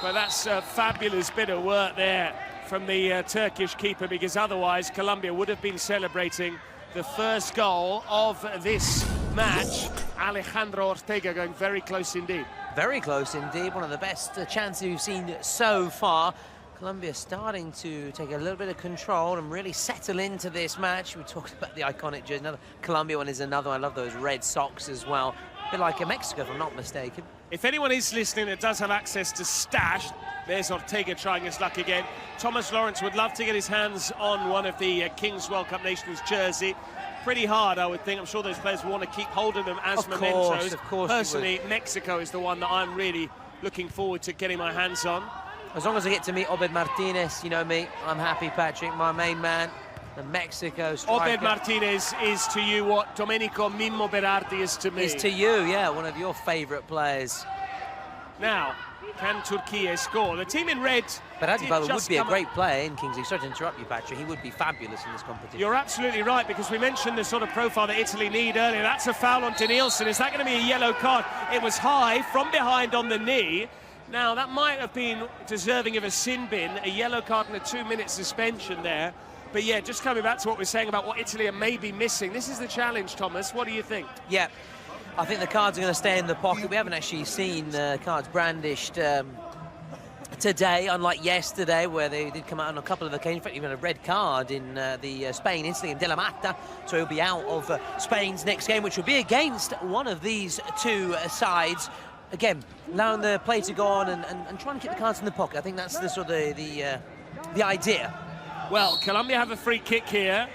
But that's a fabulous bit of work there from the Turkish keeper, because otherwise Colombia would have been celebrating the first goal of this match. Alejandro Ortega going very close indeed. Very close indeed. One of the best chances we've seen so far. Colombia starting to take a little bit of control and really settle into this match. We talked about the iconic jersey. Another Colombia one is another one. I love those red socks as well. A bit like a Mexico, if I'm not mistaken. If anyone is listening that does have access to Stash, there's Ortega trying his luck again. Thomas Lawrence would love to get his hands on one of the Kings World Cup Nations jersey. Pretty hard, I would think. I'm sure those players want to keep hold of them as mementos. Of course. Personally, Mexico is the one that I'm really looking forward to getting my hands on. As long as I get to meet Obed Martinez, you know me, I'm happy, Patrick, my main man. The Mexico striker. Obed Martinez is to you what Domenico Mimmo Berardi is to me. Is to you, yeah, one of your favourite players. Now, can Turkey score? The team in red. Berardi would be a great player in Kings League. Sorry to interrupt you, Patrick. He would be fabulous in this competition. You're absolutely right, because we mentioned the sort of profile that Italy need earlier. That's a foul on Denilson. Is that going to be a yellow card? It was high from behind on the knee. Now, that might have been deserving of a sin bin, a yellow card and a 2-minute suspension there. But yeah, just coming back to what we're saying about what Italy are maybe missing. This is the challenge, Thomas. What do you think? Yeah, I think the cards are going to stay in the pocket. We haven't actually seen cards brandished today, unlike yesterday, where they did come out on a couple of occasions. In fact, even a red card in the Spain-Italy in De La Mata. So he'll be out of Spain's next game, which will be against one of these two sides. Again, allowing the play to go on and trying to keep the cards in the pocket. I think that's the sort of the idea. Well, Colombia have a free kick here,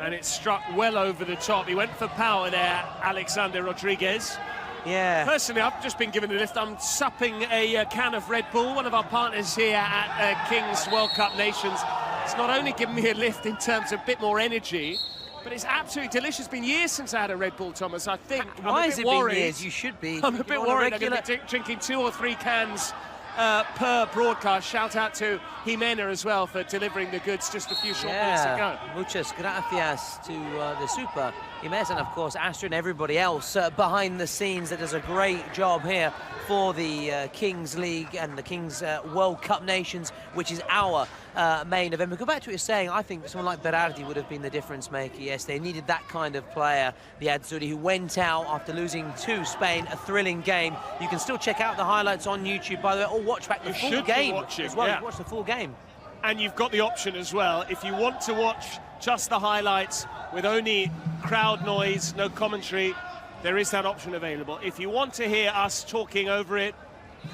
and it's struck well over the top. He went for power there, Alexander Rodriguez. Yeah. Personally, I've just been given a lift. I'm supping a can of Red Bull, one of our partners here at Kings World Cup Nations. It's not only given me a lift in terms of a bit more energy, but it's absolutely delicious. It's been years since I had a Red Bull, Thomas. I think Why has it been worried. years? You should be. I'm a bit worried. I'm going to be drinking 2 or 3 cans per broadcast. Shout out to Jimena as well for delivering the goods just a few short minutes ago. Muchas gracias to the Super Jimenez, and of course Astra and everybody else behind the scenes that does a great job here for the Kings League and the Kings World Cup Nations, which is our main event. But go back to what you're saying, I think someone like Berardi would have been the difference maker. Yes, they needed that kind of player, the Azzurri, who went out after losing to Spain, a thrilling game. You can still check out the highlights on YouTube, by the way, or watch back the full game as well. Yeah. Watch the full game. And you've got the option as well, if you want to watch just the highlights with only crowd noise, no commentary, there is that option available. If you want to hear us talking over it,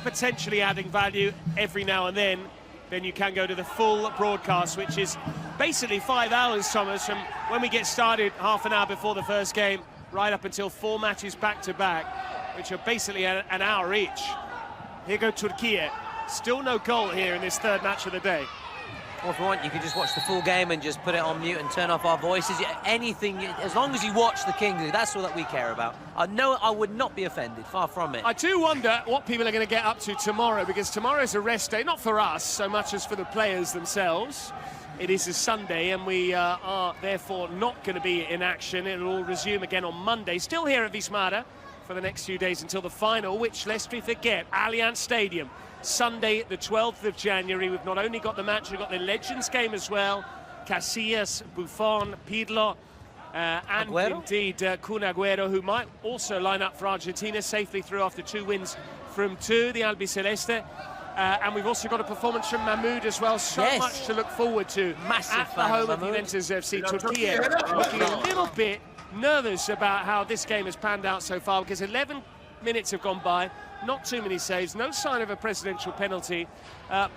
potentially adding value every now and then you can go to the full broadcast, which is basically 5 hours, Thomas, from when we get started half an hour before the first game, right up until 4 matches back-to-back, which are basically an hour each. Here go Turkey. Still no goal here in this 3rd match of the day. Or if you want, you can just watch the full game and just put it on mute and turn off our voices. Anything, as long as you watch the Kings League, that's all that we care about. No, I would not be offended, far from it. I do wonder what people are going to get up to tomorrow, because tomorrow's a rest day, not for us so much as for the players themselves. It is a Sunday, and we are therefore not going to be in action. It will all resume again on Monday. Still here at Wismar for the next few days until the final, which, lest we forget, Allianz Stadium. Sunday, the 12th of January. We've not only got the match, we've got the Legends game as well. Casillas, Buffon, Pirlo, and indeed Kun Agüero, who might also line up for Argentina safely through after 2 wins from 2, the Albiceleste. And we've also got a performance from Mahmoud as well. So much to look forward to. Massive at the home of Juventus FC. Turkey looking a little bit nervous about how this game has panned out so far, because 11 minutes have gone by. Not too many saves, no sign of a presidential penalty,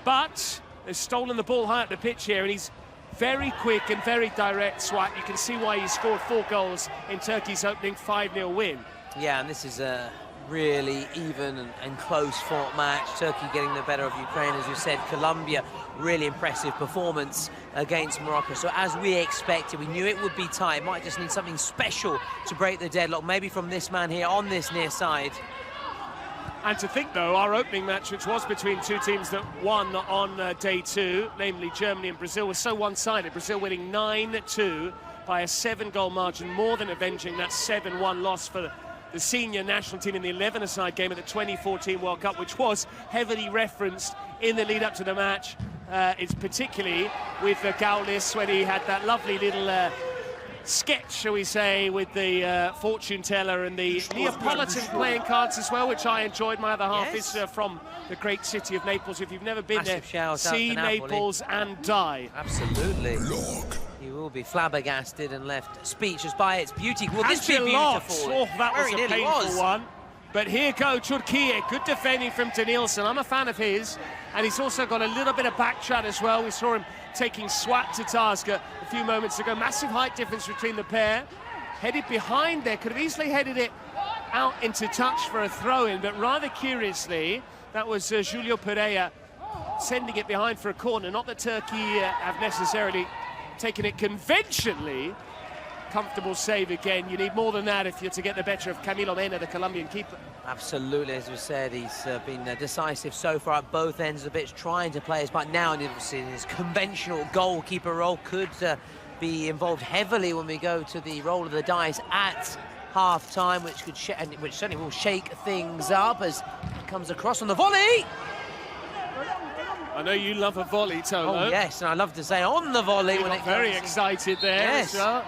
but they've stolen the ball high up the pitch here, and he's very quick and very direct, Swat. You can see why he scored 4 goals in Turkey's opening 5-0 win. Yeah, and this is a really even and close-fought match. Turkey getting the better of Ukraine, as you said. Colombia, really impressive performance against Morocco. So as we expected, we knew it would be tight. Might just need something special to break the deadlock, maybe from this man here on this near side. And to think, though, our opening match, which was between 2 teams that won on day 2, namely Germany and Brazil, was so one-sided. Brazil winning 9-2 by a 7-goal margin, more than avenging that 7-1 loss for the senior national team in the 11-a-side game at the 2014 World Cup, which was heavily referenced in the lead-up to the match. It's particularly with Gaulis, when he had that lovely little sketch, shall we say, with the fortune teller and the Neapolitan playing cards as well, which I enjoyed. My other half is from the great city of Naples. If you've never been there, see Naples and die. Absolutely. You will be flabbergasted and left speechless by its beauty. Will this be beautiful? Oh, that was a painful one. But here go Turkey. Good defending from Denilson. I'm a fan of his. And he's also got a little bit of back chat as well. We saw him taking Swat to task a few moments ago. Massive height difference between the pair. Headed behind there. Could have easily headed it out into touch for a throw-in. But rather curiously, that was Julio Pereira sending it behind for a corner. Not that Turkey have necessarily taken it conventionally. Comfortable save again. You need more than that if you're to get the better of Camilo Mena, the Colombian keeper. Absolutely, as we said, he's been decisive so far at both ends of the pitch, trying to play his part now, and obviously his conventional goalkeeper role could be involved heavily when we go to the roll of the dice at half-time, which certainly will shake things up as it comes across on the volley. I know you love a volley, Tolo. Oh, yes, and I love to say on the volley. When it very excited there. Yes. As well.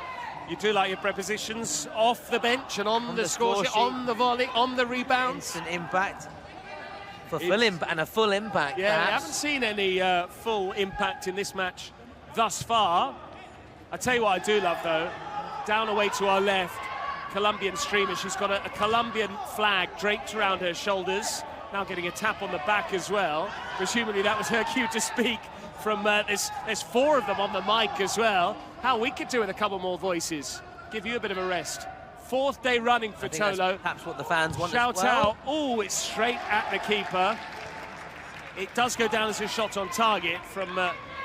You do like your prepositions off the bench and on the score sheet, on the volley, on the rebound. Instant impact. For full and a full impact, yeah, perhaps. we haven't seen any full impact in this match thus far. I tell you what I do love, though. Down away to our left, Colombian streamer. She's got a Colombian flag draped around her shoulders. Now getting a tap on the back as well. Presumably that was her cue to speak. From there's 4 of them on the mic as well. How we could do with a couple more voices. Give you a bit of a rest. 4th day running for Tolo. Perhaps what the fans want. Shout as well. out. Oh, it's straight at the keeper. It does go down as a shot on target from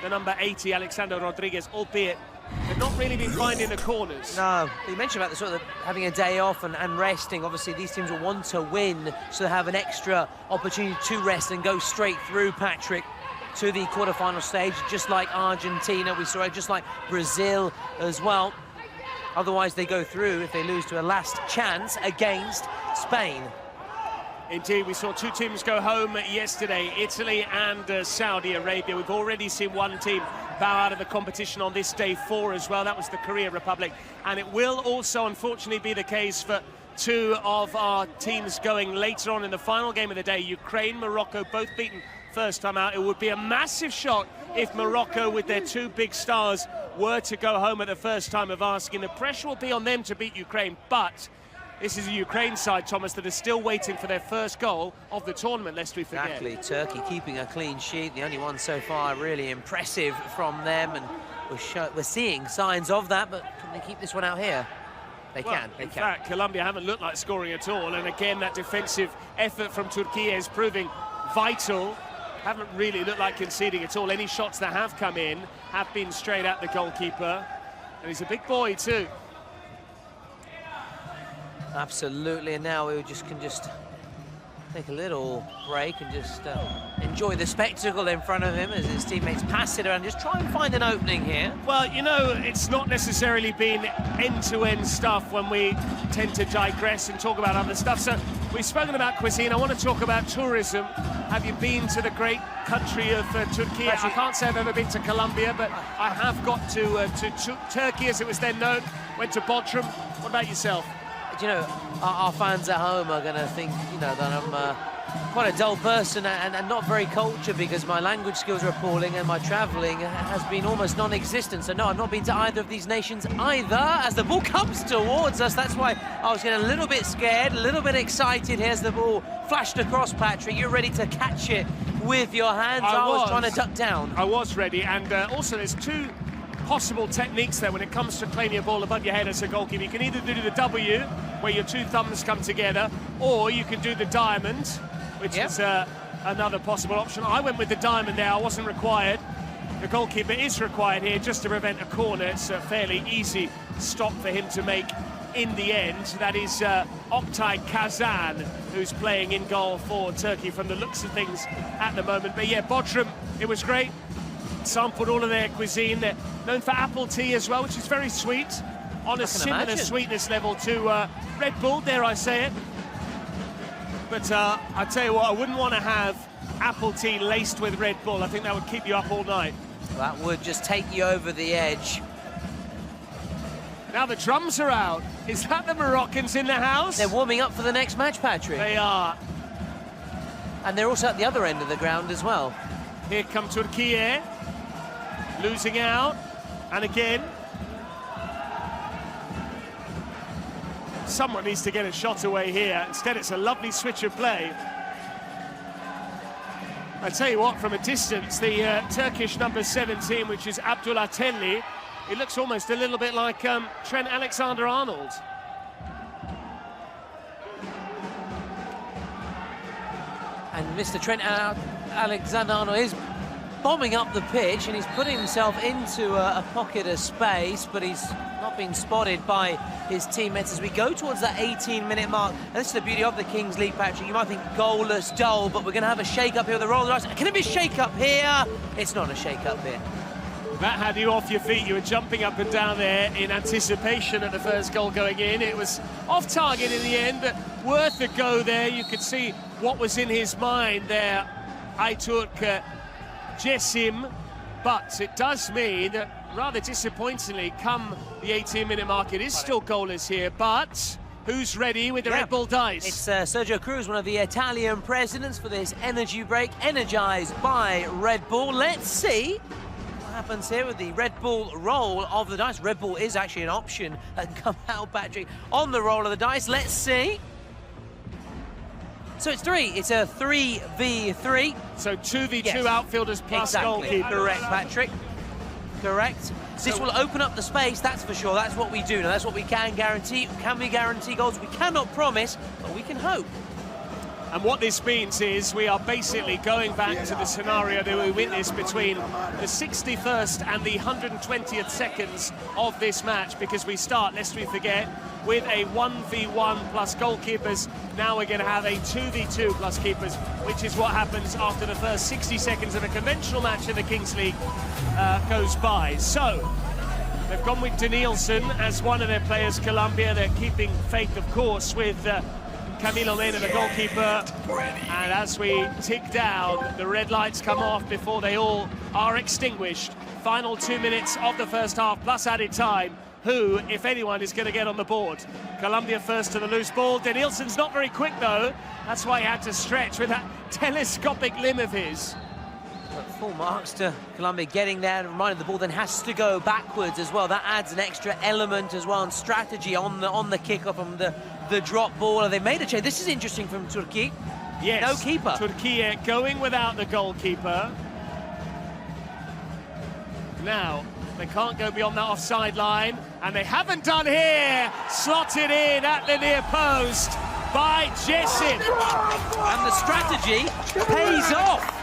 the number 80, Alexander Rodriguez, albeit they've not really been finding the corners. No, you mentioned about the sort of having a day off and resting. Obviously, these teams will want to win, so they have an extra opportunity to rest and go straight through, Patrick, to the quarterfinal stage, just like Argentina, we saw it, just like Brazil as well. Otherwise, they go through if they lose to a last chance against Spain. Indeed, we saw two teams go home yesterday, Italy and Saudi Arabia. We've already seen one team bow out of the competition on this day 4 as well. That was the Korea Republic. And it will also, unfortunately, be the case for two of our teams going later on in the final game of the day. Ukraine, Morocco, both beaten first time out. It would be a massive shock if Morocco, with their two big stars, were to go home at the first time of asking. The pressure will be on them to beat Ukraine, but this is a Ukraine side, Thomas, that is still waiting for their first goal of the tournament, lest we forget. Exactly, Turkey keeping a clean sheet, the only one so far really impressive from them, and we're seeing signs of that, but can they keep this one out here? They can. In fact, Colombia haven't looked like scoring at all, and again, that defensive effort from Turkey is proving vital. Haven't really looked like conceding at all. Any shots that have come in have been straight at the goalkeeper, and he's a big boy too. Absolutely, and now we can just take a little break and just enjoy the spectacle in front of him as his teammates pass it around, just try and find an opening here. Well, you know, it's not necessarily been end-to-end stuff when we tend to digress and talk about other stuff. So we've spoken about cuisine. I want to talk about tourism. Have you been to the great country of Turkey? I can't say I've ever been to Colombia, but I have got to Turkey, as it was then known. Went to Bodrum. What about yourself? You know, our fans at home are going to think, you know, that I'm quite a dull person and not very cultured, because my language skills are appalling and my travelling has been almost non-existent. So no, I've not been to either of these nations either. As the ball comes towards us, that's why I was getting a little bit scared, a little bit excited here as the ball flashed across, Patrick. You're ready to catch it with your hands. I was trying to duck down. I was ready, and also there's two possible techniques there when it comes to playing your ball above your head as a goalkeeper. You can either do the W, where your two thumbs come together, or you can do the diamond, which is another possible option. I went with the diamond there. I wasn't required. The goalkeeper is required here just to prevent a corner. It's a fairly easy stop for him to make in the end. That is Oktay Kazan, who's playing in goal for Turkey from the looks of things at the moment. But yeah, Bodrum, it was great. Sampled all of their cuisine. They're known for apple tea as well, which is very sweet, on a similar sweetness level to Red Bull, dare I say it. But I tell you what, I wouldn't want to have apple tea laced with Red Bull. I think that would keep you up all night. That would just take you over the edge. Now the drums are out. Is that the Moroccans in the house? They're warming up for the next match, Patrick. They are. And they're also at the other end of the ground as well. Here come Turkey, losing out, and again, someone needs to get a shot away here. Instead, it's a lovely switch of play. I tell you what, from a distance, the Turkish number 17, which is Abdullah Telli, it looks almost a little bit like Trent Alexander-Arnold. And Mr. Trent Alexander-Arnold is bombing up the pitch, and he's putting himself into a pocket of space, but he's not been spotted by his teammates as we go towards that 18-minute mark. And this is the beauty of the Kings League, Patrick. You might think goalless, dull, but we're going to have a shake-up here with the roll of the dice. Can it be a shake-up here? It's not a shake-up here. That had you off your feet. You were jumping up and down there in anticipation at the first goal going in. It was off target in the end, but worth a go there. You could see what was in his mind there, Ayturk Jessim, but it does mean that, rather disappointingly, come the 18-minute mark, it is still goalless here, but who's ready with the Red Bull dice? It's Sergio Cruz, one of the Italian presidents, for this energy break, energized by Red Bull. Let's see what happens here with the Red Bull roll of the dice. Red Bull is actually an option that can come out, Patrick, on the roll of the dice. Let's see. So it's 3. It's a 3v3. So 2v2 outfielders plus goalkeeper. Correct, Patrick. Correct. This will open up the space, that's for sure. That's what we do. Now, that's what we can guarantee. Can we guarantee goals? We cannot promise, but we can hope. And what this means is we are basically going back to the scenario that we witnessed between the 61st and the 120th seconds of this match, because we start, lest we forget, with a 1v1 plus goalkeepers. Now we're going to have a 2v2 plus keepers, which is what happens after the first 60 seconds of a conventional match in the Kings League goes by. So they've gone with Danielson as one of their players, Colombia. They're keeping faith, of course, with Camilo Mena, the goalkeeper. And as we tick down, the red lights come off before they all are extinguished. Final 2 minutes of the first half, plus added time. Who, if anyone, is going to get on the board? Colombia first to the loose ball. Danielson's not very quick, though. That's why he had to stretch with that telescopic limb of his. But full marks to Colombia getting there, reminding the ball then has to go backwards as well. That adds an extra element as well, and strategy on the kickoff, on the drop ball. And they made a change. This is interesting from Turkey. Yes. No keeper. Turkey going without the goalkeeper. Now, they can't go beyond that offside line, and they haven't done here. Slotted in at the near post by Jessin. And the strategy pays off.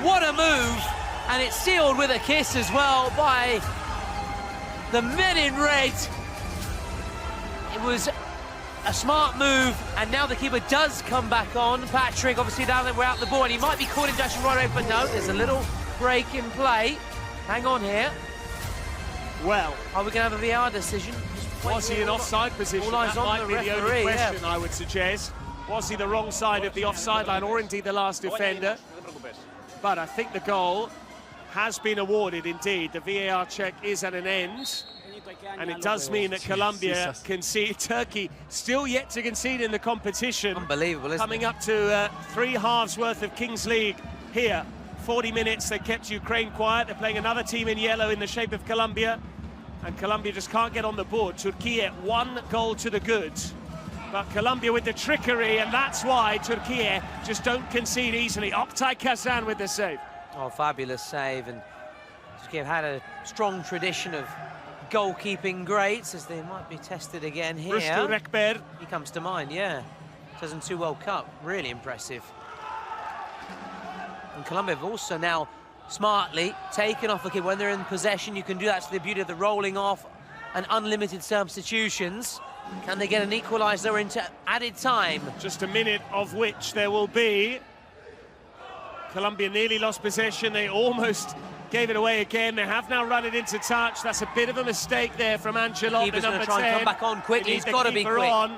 What a move, and it's sealed with a kiss as well by the men in red. It was a smart move, and now the keeper does come back on. Patrick, obviously, now that we're out the ball, and he might be caught in dashing right away, but no, there's a little break in play. Hang on here. Well, are we going to have a VR decision? Was he in offside position? That might be the only question, I would suggest. Was he the wrong side of the offside line, or indeed the last defender? But I think the goal has been awarded indeed. The VAR check is at an end. And it does mean that Colombia concede. Turkey still yet to concede in the competition. Unbelievable, isn't it? Coming up to 3 halves worth of Kings League here. 40 minutes, they kept Ukraine quiet. They're playing another team in yellow in the shape of Colombia. And Colombia just can't get on the board. Turkey 1 goal to the good. But Colombia with the trickery, and that's why Turkey just don't concede easily. Oktay Kazan with the save. Oh, fabulous save. And Turkey have had a strong tradition of goalkeeping greats, as they might be tested again here. Rüştü Rekber. He comes to mind, yeah. 2002 World Cup, really impressive. And Colombia have also now smartly taken off the kick. When they're in possession, you can do that. That's the beauty of the rolling off and unlimited substitutions. Can they get an equaliser into added time? Just a minute of which there will be. Colombia nearly lost possession. They almost gave it away again. They have now run it into touch. That's a bit of a mistake there from Ancelotti, the number 10. Try and come back on quickly. He's got to be quick. On.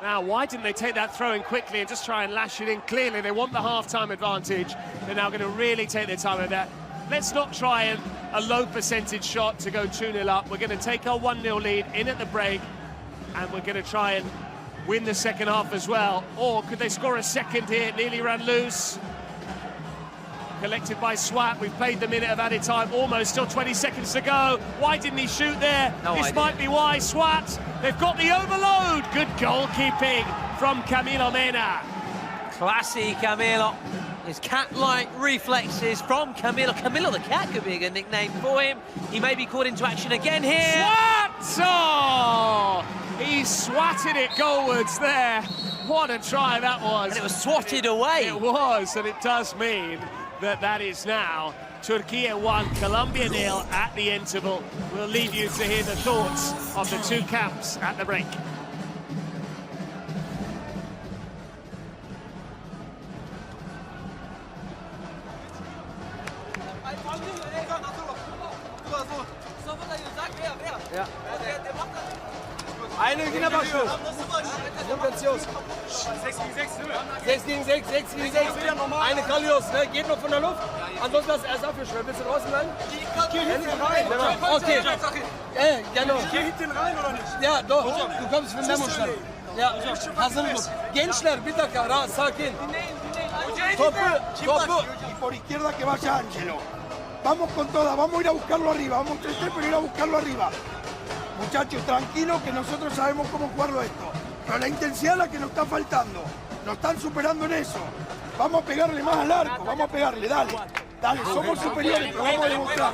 Now, why didn't they take that throw in quickly and just try and lash it in? Clearly, they want the half-time advantage. They're now going to really take their time with that. Let's not try a low percentage shot to go 2-0 up. We're going to take our 1-0 lead in at the break, and we're going to try and win the second half as well. Or could they score a second here? It nearly ran loose. Collected by Swat. We've played the minute of added time, almost, still 20 seconds to go. Why didn't he shoot there? This might be why. Swat, they've got the overload. Good goalkeeping from Camilo Mena. Classy Camilo. His cat-like reflexes from Camilo. Camilo the cat could be a good nickname for him. He may be caught into action again here. Swat! Oh! He swatted it goalwards there. What a try that was. And it was swatted away. It was, and it does mean that is now Turkey 1, Colombia 0 at the interval. We'll leave you to hear the thoughts of the two camps at the break. Ja. Eine Kinderbarschuh. Subvention. 6 gegen 6. 6 gegen 6, 6 gegen 6. Eine Kallios, ne? Geht noch von der Luft. Ansonsten lass erst dafür schwer. Willst du draußen bleiben? Geh hinten rein. Okay. Genau. Geh hinten rein oder nicht? Ja, doch. Du kommst von Demonstration. Ja, hazırlık. Gençler bir dakika rahat sakin. Topu. Y por izquierda que vaya Angelo. Vamos con toda, vamos a ir a buscarlo arriba. Vamos 3-3, pero ir a buscarlo arriba. Muchachos, tranquilos que nosotros sabemos cómo jugarlo esto. Pero la intensidad es la que nos está faltando. Nos están superando en eso. Vamos a pegarle más al arco, vamos a pegarle, dale. Dale, somos superiores, pero vamos a demostrar.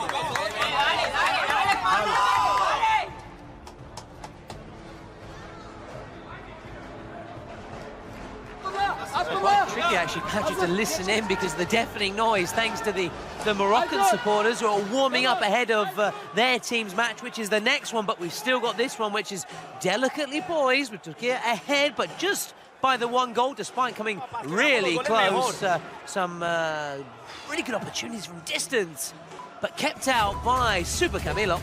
Tricky actually, Patrick, to listen in because of the deafening noise, thanks to the Moroccan supporters who are warming up ahead of their team's match, which is the next one. But we've still got this one, which is delicately poised with Turkey ahead, but just by the one goal, despite coming really close. Some really good opportunities from distance, but kept out by Super Camilo.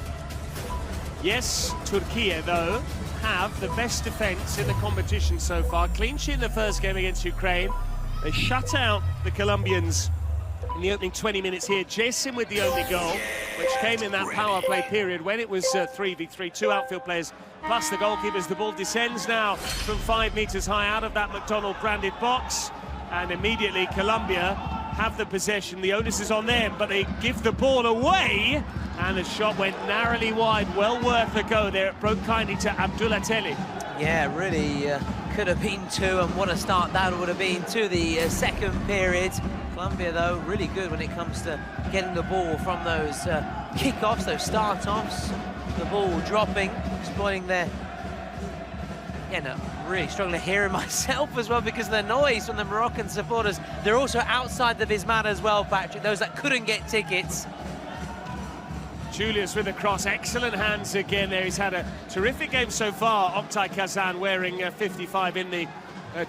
Yes, Turkey, though, have the best defence in the competition so far. Clean sheet in the first game against Ukraine. They shut out the Colombians in the opening 20 minutes here. Jason with the only goal, which came in that power play period when it was 3v3, 2 outfield players plus the goalkeepers. The ball descends now from 5 metres high out of that McDonald-branded box, and immediately Colombia have the possession. The onus is on them, but they give the ball away, and the shot went narrowly wide. Well worth a go there. It broke kindly to Abdullah Telly. Yeah, really could have been 2, and what a start that would have been to the second period. Colombia, though, really good when it comes to getting the ball from those kick-offs, those start-offs. The ball dropping, exploiting their... Yeah, no, really struggling to hear it myself as well because of the noise from the Moroccan supporters. They're also outside the Bismar as well, Patrick, those that couldn't get tickets. Julius with a cross, excellent hands again there. He's had a terrific game so far. Oktay Kazan wearing 55 in the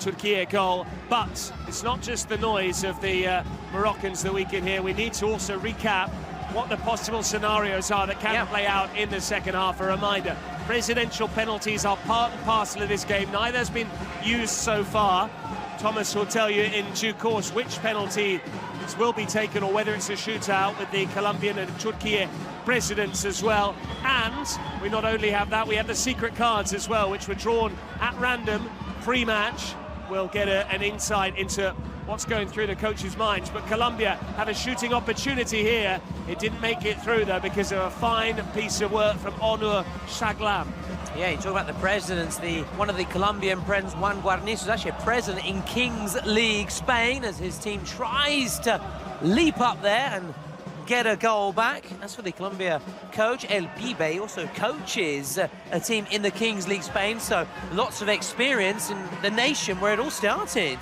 Turkey goal, but it's not just the noise of the Moroccans that we can hear. We need to also recap what the possible scenarios are that can play out in the second half. A reminder, presidential penalties are part and parcel of this game. Neither has been used so far. Thomas will tell you in due course which penalties will be taken or whether it's a shootout with the Colombian and Turkey presidents as well. And we not only have that, we have the secret cards as well, which were drawn at random pre-match. We'll get an insight into what's going through the coach's minds. But Colombia have a shooting opportunity here. It didn't make it through, though, because of a fine piece of work from Onur Shaglam. Yeah, you talk about the presidents. One of the Colombian presidents, Juan Guarnizo, is actually a president in Kings League Spain as his team tries to leap up there and get a goal back. As for the Colombia coach, El Pibe also coaches a team in the Kings League Spain, so lots of experience in the nation where it all started.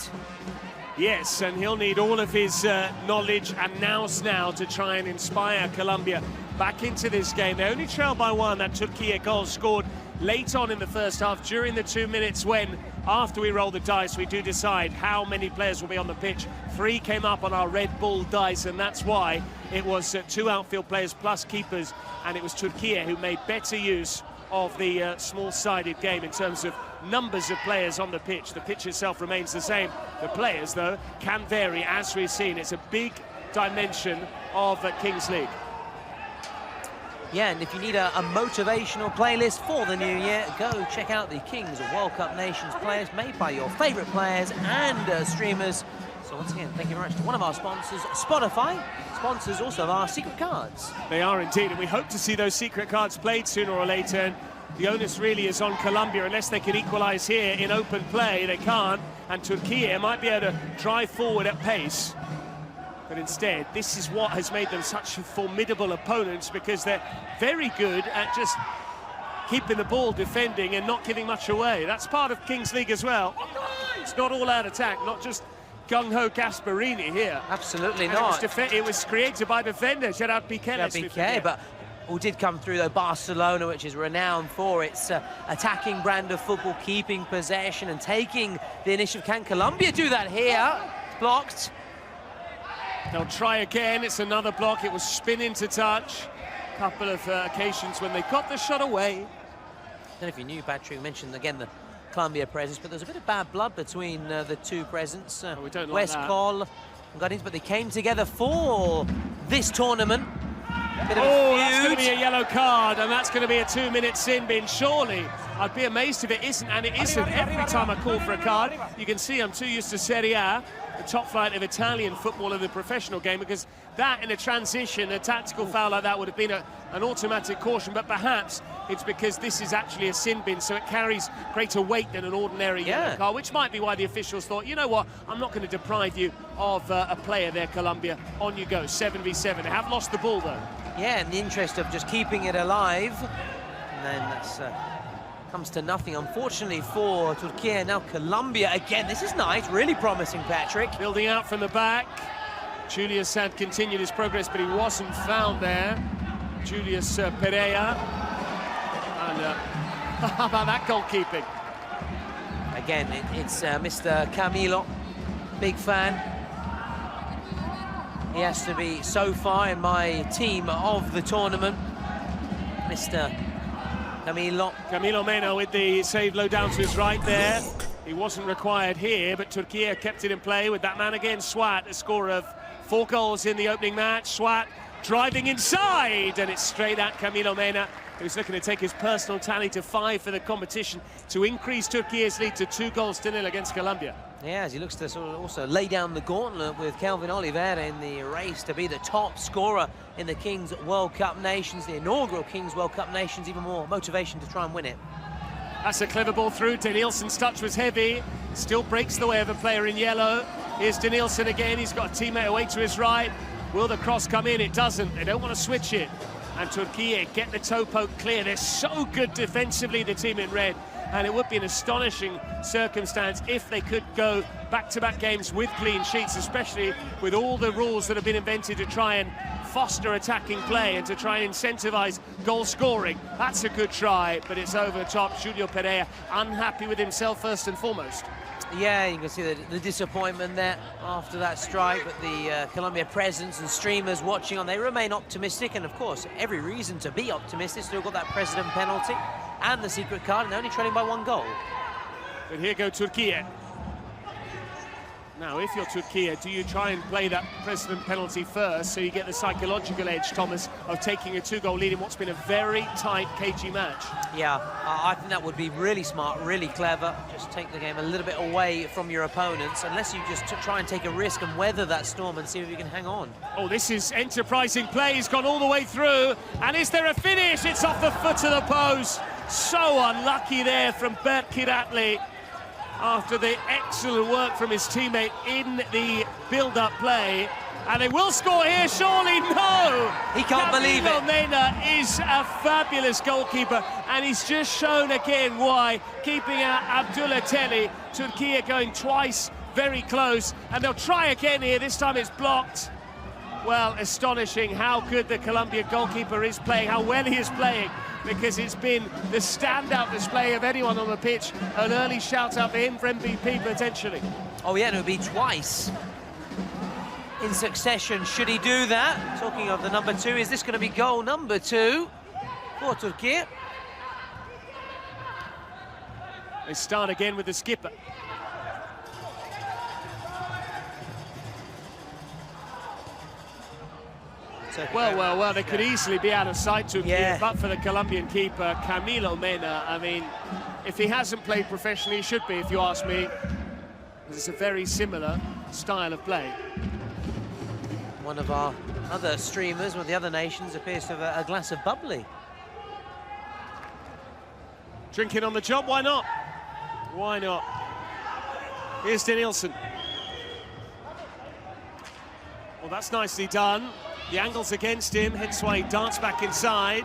Yes, and he'll need all of his knowledge and nous now to try and inspire Colombia back into this game. They only trail by 1. That Turkey goal scored late on in the first half during the 2 minutes when, after we roll the dice, we do decide how many players will be on the pitch. 3 came up on our Red Bull dice, and that's why it was 2 outfield players plus keepers, and it was Turkey who made better use of the small-sided game in terms of numbers of players on the pitch. The pitch itself remains the same. The players, though, can vary, as we've seen. It's a big dimension of Kings League. Yeah, and if you need a motivational playlist for the new year, go check out the Kings World Cup Nations players made by your favourite players and streamers. So once again, thank you very much to one of our sponsors, Spotify, sponsors also of our secret cards. They are indeed, and we hope to see those secret cards played sooner or later. And the onus really is on Colombia. Unless they can equalise here in open play, they can't. And Turkey might be able to drive forward at pace. But instead, this is what has made them such formidable opponents, because they're very good at just keeping the ball, defending, and not giving much away. That's part of Kings League as well. It's not all-out attack, not just gung-ho Gasparini here. Absolutely and not. It was created by defender Gerard Piqué. Piqué, but who did come through, though, Barcelona, which is renowned for its attacking brand of football, keeping possession and taking the initiative. Can Colombia do that here? It's blocked. They'll try again. It's another block. It was spin into touch. A couple of occasions when they got the shot away. I don't know if you knew, Patrick, mentioned again the Colombia presence, but there's a bit of bad blood between the two presents. We don't like West that. Col and Guardians, but they came together for this tournament. Oh, that's going to be a yellow card, and that's going to be a 2-minute sin bin. Surely, I'd be amazed if it isn't, and it isn't. Every time I call for a card, you can see I'm too used to Serie A, the top flight of Italian football in the professional game, because that in a transition, a tactical foul like that would have been an automatic caution, but perhaps it's because this is actually a sin bin, so it carries greater weight than an ordinary yellow card, which might be why the officials thought, you know what, I'm not going to deprive you of a player there, Colombia. On you go, 7v7. They have lost the ball, though. Yeah, in the interest of just keeping it alive. And then that's comes to nothing, unfortunately, for Turkey. Now Colombia again. This is nice, really promising, Patrick. Building out from the back. Julius had continued his progress, but he wasn't found there. Julius Pereira. And how about that goalkeeping? Again, it's Mr. Camilo, big fan. He has to be, so far, in my team of the tournament. Mr. Camilo. Camilo Mena with the save low down to his right there. He wasn't required here, but Turkey kept it in play with that man again, Swat, a scorer of 4 goals in the opening match. Swat driving inside, and it's straight at Camilo Mena, who's looking to take his personal tally to 5 for the competition to increase Turkey's lead to 2-0 against Colombia. Yeah, as he looks to sort of also lay down the gauntlet with Kelvin Oliveira in the race to be the top scorer in the Kings World Cup Nations, the inaugural Kings World Cup Nations. Even more motivation to try and win it. That's a clever ball through. Danielson's touch was heavy. Still breaks the way of a player in yellow. Here's Danielson again. He's got a teammate away to his right. Will the cross come in? It doesn't. They don't want to switch it. And Turkey get the toe poke clear. They're so good defensively, the team in red. And it would be an astonishing circumstance if they could go back-to-back games with clean sheets, especially with all the rules that have been invented to try and foster attacking play and to try and incentivize goal scoring. That's a good try, but it's over the top. Julio Pereira unhappy with himself first and foremost. Yeah, you can see the disappointment there after that strike, but the Colombia presence and streamers watching on, they remain optimistic, and of course, every reason to be optimistic. Still got that president penalty and the secret card, and they're only trailing by 1 goal. But here go Turkey. Now, if you're Turkey, do you try and play that president penalty first so you get the psychological edge, Thomas, of taking a 2-goal lead in what's been a very tight, cagey match? Yeah, I think that would be really smart, really clever. Just take the game a little bit away from your opponents, unless you just try and take a risk and weather that storm and see if you can hang on. Oh, this is enterprising play. He's gone all the way through. And is there a finish? It's off the foot of the post. So unlucky there from Bert Kiratli, after the excellent work from his teammate in the build-up play. And they will score here, surely. No! He can't believe it. Camilo Mena is a fabulous goalkeeper, and he's just shown again why, keeping out Abdullah Telli. Turkey going twice, very close, and they'll try again here. This time it's blocked. Well, astonishing how good the Colombia goalkeeper is playing, how well he is playing, because it's been the standout display of anyone on the pitch. An early shout out for him for MVP potentially. Oh yeah, and it would be twice in succession should he do that. Talking of the number 2, is this going to be goal number 2 for Turkey? They start again with the skipper. Well, they could easily be out of sight, Turkey, but for the Colombian keeper, Camilo Mena. I mean, if he hasn't played professionally, he should be, if you ask me. It's a very similar style of play. One of our other streamers, one of the other nations, appears to have a glass of bubbly. Drinking on the job, why not? Why not? Here's Danielson. Well, that's nicely done. The angle's against him, hence why he darts back inside.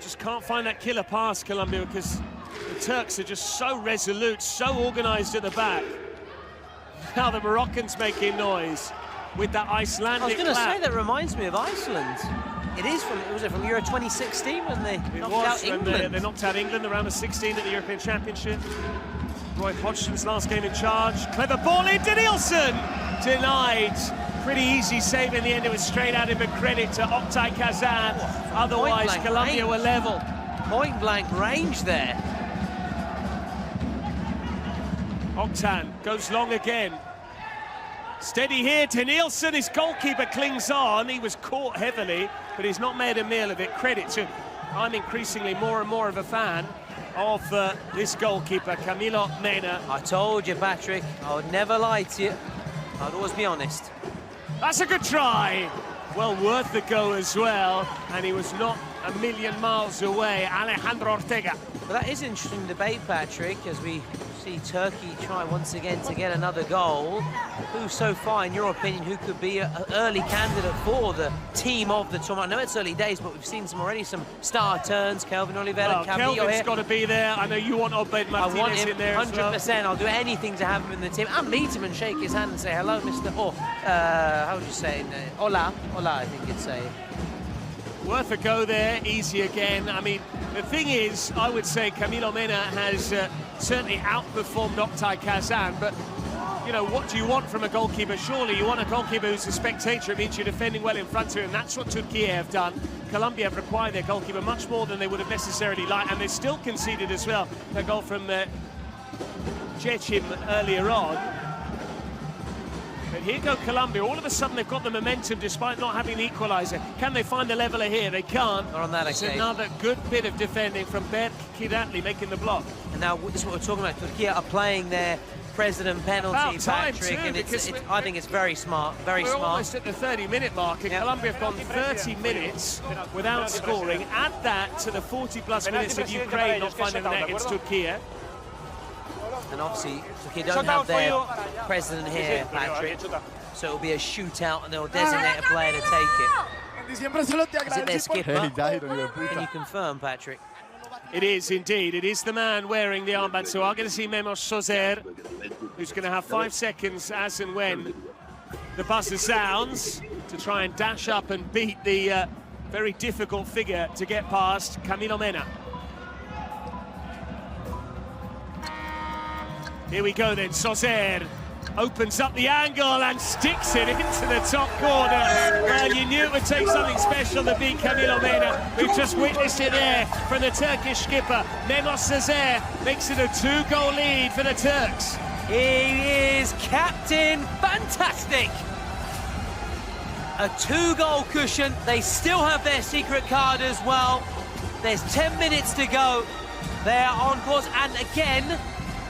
Just can't find that killer pass, Colombia, because the Turks are just so resolute, so organised at the back. Now the Moroccans making noise with that Icelandic I was going to clap. say, that reminds me of Iceland. It is from, was it from Euro 2016 when they knocked out England? They knocked out England, the round of 16 at the European Championship. Roy Hodgson's last game in charge. Clever ball in, Danielson! Denied. Pretty easy save in the end. It was straight at him, but credit to Oktay Kazan. Otherwise, Colombia were level. Point blank range there. Oktan goes long again. Steady here, Danielson, his goalkeeper clings on. He was caught heavily, but he's not made a meal of it. Credit to, I'm increasingly more and more of a fan of this goalkeeper, Camilo Mena. I told you, Patrick, I would never lie to you. I'd always be honest. That's a good try. well worth the go as well, and he was not a million miles away. Alejandro Ortega. Well, that is an interesting debate, Patrick, as we see Turkey try once again to get another goal. Who so far, in your opinion, who could be an early candidate for the team of the tournament? I know it's early days, but we've seen some star turns. Kelvin Oliveira, Camillo Kelvin's here. got to be there. I know you want Obed Martinez I want him in there 100%. as well. I'll do anything to have him in the team. I'll meet him and shake his hand and say hello, Mr. How would you say? Hola, I think you'd say. Worth a go there, easy again. I mean, the thing is, I would say Camilo Mena has certainly outperformed Oktay Kazan, but, you know, what do you want from a goalkeeper? Surely you want a goalkeeper who's a spectator. It means you're defending well in front of him. That's what Turkey have done. Colombia have required their goalkeeper much more than they would have necessarily liked, and they still conceded as well. A goal from Jechim earlier on. But here go Colombia. All of a sudden they've got the momentum despite not having the equaliser. Can they find the leveller here? They can't. Not on that It's occasion. another good bit of defending from Berk Kiratli making the block. And now this is what we're talking about. Turkey are playing their president penalty, About time Patrick, too, and because I think it's very smart, very we're smart. almost at the 30-minute mark, and Colombia have gone 30 minutes without scoring. Add that to the 40-plus minutes of Ukraine not finding the net against Turkey. And obviously, Turkey don't have their president here, Patrick. So it'll be a shootout, and they'll designate a player to take it. Is it their skipper? Can you confirm, Patrick? It is indeed. It is the man wearing the armband. So I'm going to see Memos Sozer, who's going to have 5 seconds as and when the buzzer sounds to try and dash up and beat the very difficult figure to get past, Camilo Mena. Here we go then, Sozer opens up the angle and sticks it into the top corner. Well, you knew it would take something special to beat Camilo Mena. We've just witnessed it there from the Turkish skipper. Memos Sozer makes it a 2-goal lead for the Turks. He is captain, fantastic. A 2-goal cushion. They still have their secret card as well. There's 10 minutes to go. They're on course,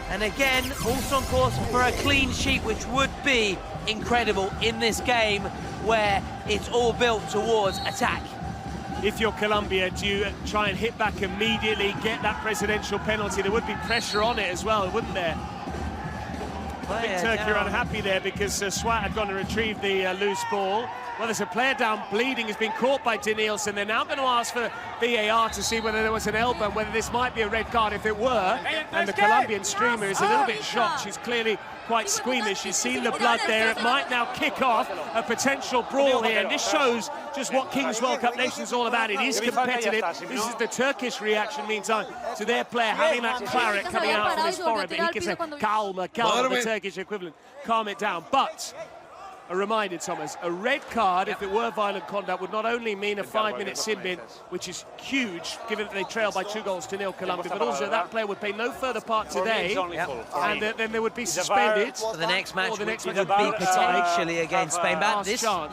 and again, also on course for a clean sheet, which would be incredible in this game where it's all built towards attack. If you're Colombia, do you try and hit back immediately, get that presidential penalty? There would be pressure on it as well, wouldn't there? I think Turkey are unhappy there because Swat had gone to retrieve the loose ball. Well, there's a player down bleeding, has been caught by Denilson. They're now going to ask for VAR to see whether there was an elbow, whether this might be a red card if it were. And the Colombian streamer is a little bit shocked. She's clearly quite squeamish. She's seen the blood there. It might now kick off a potential brawl here. And this shows just what King's World Cup Nation is all about. It is competitive. This is the Turkish reaction, meantime, to their player having that claret coming out from his forehead. But he can say, calma, the Turkish equivalent, calm it down. But a reminder, Thomas, a red card, if it were violent conduct, would not only mean a 5-minute sin bin, which is huge, given that they trail by 2-0 Colombia, but also that player would play no further part today, and then they would be suspended. For the next match, would be potentially against Spain. But this, but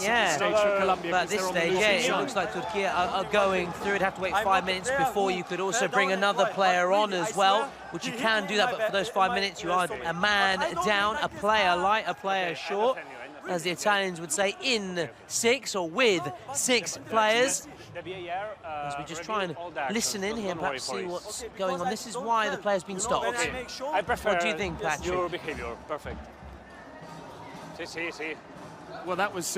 this stage, it looks like Turkey are going through. It'd have to wait 5 minutes before you could also bring another player on as well, which you can do that, but for those 5 minutes, you are a man down, a player light, a player short, as the Italians would say, in 6 or with 6 players. As we just try and listen in here and perhaps see what's going on. This is why the player's been stopped. I prefer what do you think, Patrick? your behavior. Perfect. Sí. Well, that was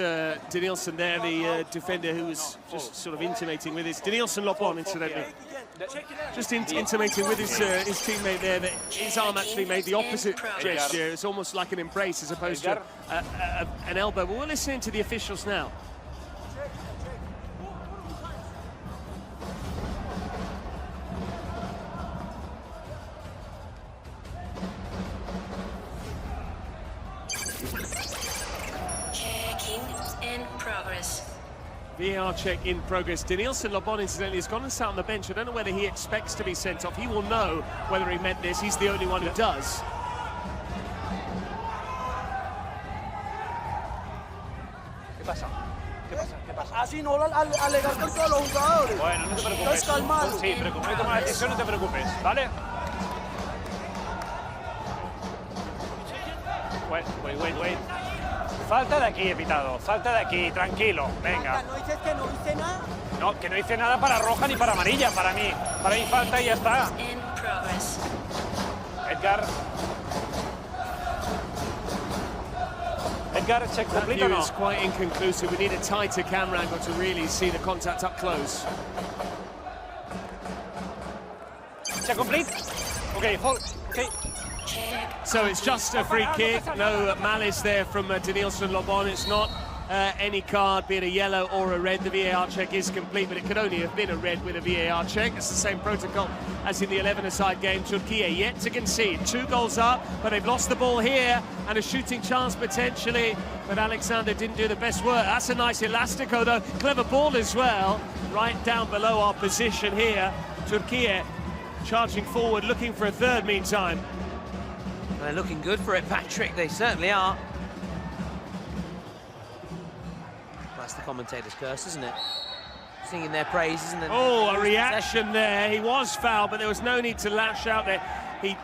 Denilson there, the defender who was just sort of intimating with his... Denilson Lobon, incidentally. Just intimating with his teammate there that his arm actually made the opposite gesture. It's almost like an embrace as opposed to an elbow. But we're listening to the officials now. Checking in progress. VAR check in progress. Denilson Lobon, incidentally, has gone and sat on the bench. I don't know whether he expects to be sent off. He will know whether he meant this. He's the only one who does. Así no alegar con todos los jugadores. Bueno, no te preocupes. Sí, pero como he tomado la decisión, no te preocupes, ¿vale? Wait. Falta de aquí, he pitado. Falta de aquí, tranquilo. Venga. ¿No dices que no hice nada? No, que no hice nada para roja ni para amarilla, para mí. Para mí falta y ya está. Edgar. Edgar, check complete or That view not? is quite inconclusive. We need a tighter camera angle to really see the contact up close. Check complete? Okay, hold. Okay. So it's just a free kick, no malice there from Denilson Lobon. It's not any card, be it a yellow or a red. The VAR check is complete, but it could only have been a red with a VAR check. It's the same protocol as in the 11-a-side game. Turkey yet to concede. 2 goals up, but they've lost the ball here, and a shooting chance potentially, but Alexander didn't do the best work. That's a nice elastico, though. Clever ball as well, right down below our position here. Turkey charging forward, looking for a third meantime. They're looking good for it, Patrick. They certainly are. That's the commentator's curse, isn't it? Singing their praises and then... Oh, a reaction there. He was fouled, but there was no need to lash out there.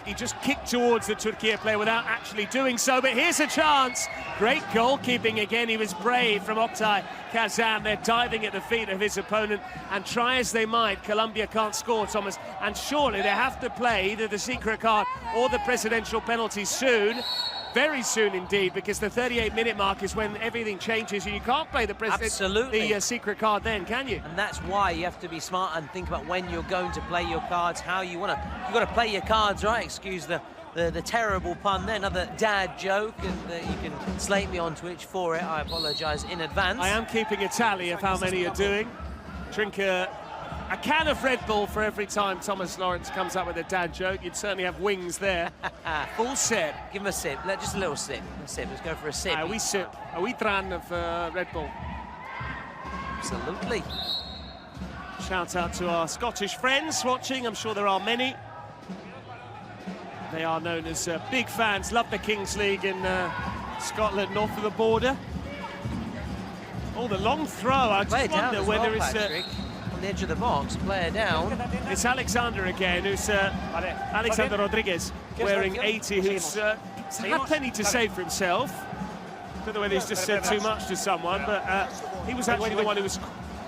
He just kicked towards the Turkey player without actually doing so. But here's a chance. Great goalkeeping again. He was brave from Oktay Kazan. They're diving at the feet of his opponent. And try as they might, Colombia can't score, Thomas. And surely they have to play either the secret card or the presidential penalty soon. Very soon indeed, because the 38-minute mark is when everything changes, and you can't play the secret card then, can you? And that's why you have to be smart and think about when you're going to play your cards, how you want to. You've got to play your cards right. Excuse the terrible pun there, another dad joke, and you can slate me on Twitch for it. I apologise in advance. I am keeping a tally of how many you're doing. Drink a can of Red Bull for every time Thomas Lawrence comes up with a dad joke. You'd certainly have wings there. Full sip. Give him a sip. Just a little sip. Let's go for a sip. We sip. We dran of Red Bull. Absolutely. Shout out to our Scottish friends watching. I'm sure there are many. They are known as big fans. Love the Kings League in Scotland, north of the border. Oh, the long throw. I just wonder whether it's... the edge of the box, player down. It's Alexander again, who's Alexander Rodriguez, wearing 80, who's had plenty to say for himself. Don't know whether he's just said too much to someone, but he was actually the one who was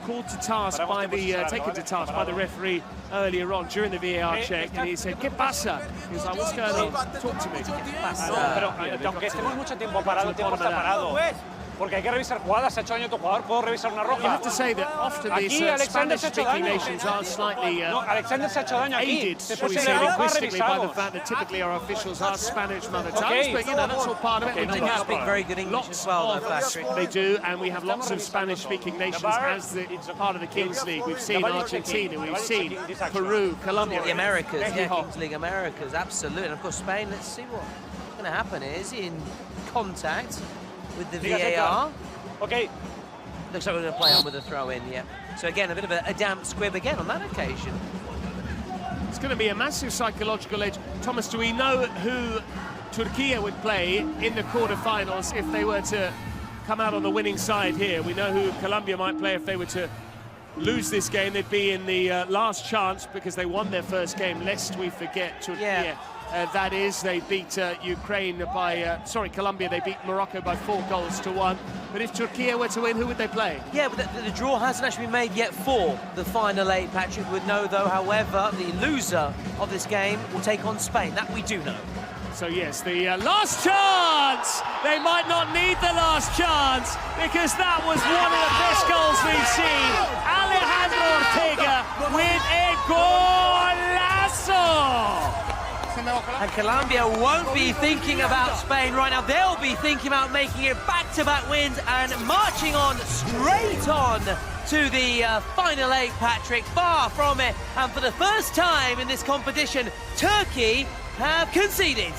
called to task by taken to task by the referee earlier on during the VAR check, and he said, ¿Qué pasa? He was like, what's going on? Talk to me. Pero aunque estemos mucho tiempo parado, el tiempo está parado. Porque hay que revisar jugadas, ha hecho daño a tu jugador, puedo revisar una roja. You have to say that often these Spanish-speaking nations are slightly Alexander se ha hecho daño aquí. aided, shall we say, linguistically by the fact that typically our officials are Spanish mother tongues, but you know, that's all part of it. They do speak very good English as well, though, Patrick. They do, and we have lots of Spanish-speaking nations as part of the Kings League. We've seen Argentina, we've seen Peru, Colombia. The Americas, Kings League Americas, absolutely. And of course, Spain, let's see what's going to happen. It is in contact with the VAR. Okay. Looks like we're going to play on with a throw-in, yeah. So again, a bit of a damp squib again on that occasion. It's going to be a massive psychological edge. Thomas, do we know who Turkey would play in the quarter-finals if they were to come out on the winning side here? We know who Colombia might play if they were to lose this game. They'd be in the last chance because they won their first game, lest we forget Turkey. Yeah. That is, they beat Ukraine by, Colombia, they beat Morocco by 4-1. But if Turkey were to win, who would they play? Yeah, but the draw hasn't actually been made yet for the final 8. Patrick would know, though, however, the loser of this game will take on Spain. That we do know. So, yes, the last chance! They might not need the last chance because that was one of the best goals we've seen. Alejandro Ortega with a golazo! And Colombia won't be thinking about Spain right now. They'll be thinking about making it back-to-back wins and marching on straight on to the final 8, Patrick. Far from it. And for the first time in this competition, Turkey have conceded.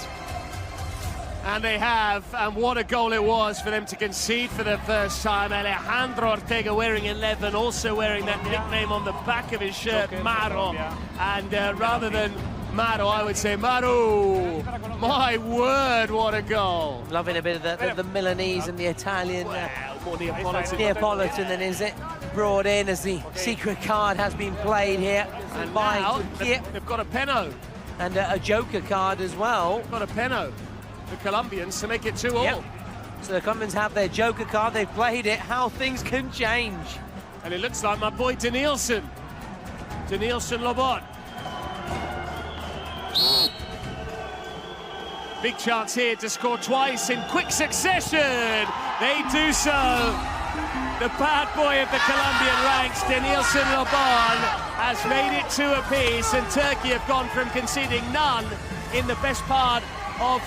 And they have, and what a goal it was for them to concede for the first time. Alejandro Ortega wearing 11, also wearing that nickname on the back of his shirt, Maro. And rather than Maro, I would say Maro. My word, what a goal. Loving a bit of the Milanese and the Italian. More Neapolitan. Neapolitan than is it? Brought in as the secret card has been played here. And now they've got a penno. And a joker card as well. Got a penno. The Colombians to make it 2-all. Yep. So the Colombians have their joker card, they've played it, how things can change. And it looks like my boy Denilson Lobot. Big chance here to score twice in quick succession. They do so. The bad boy of the Colombian ranks, Denilson Lobot, has made it 2 apiece, and Turkey have gone from conceding none in the best part of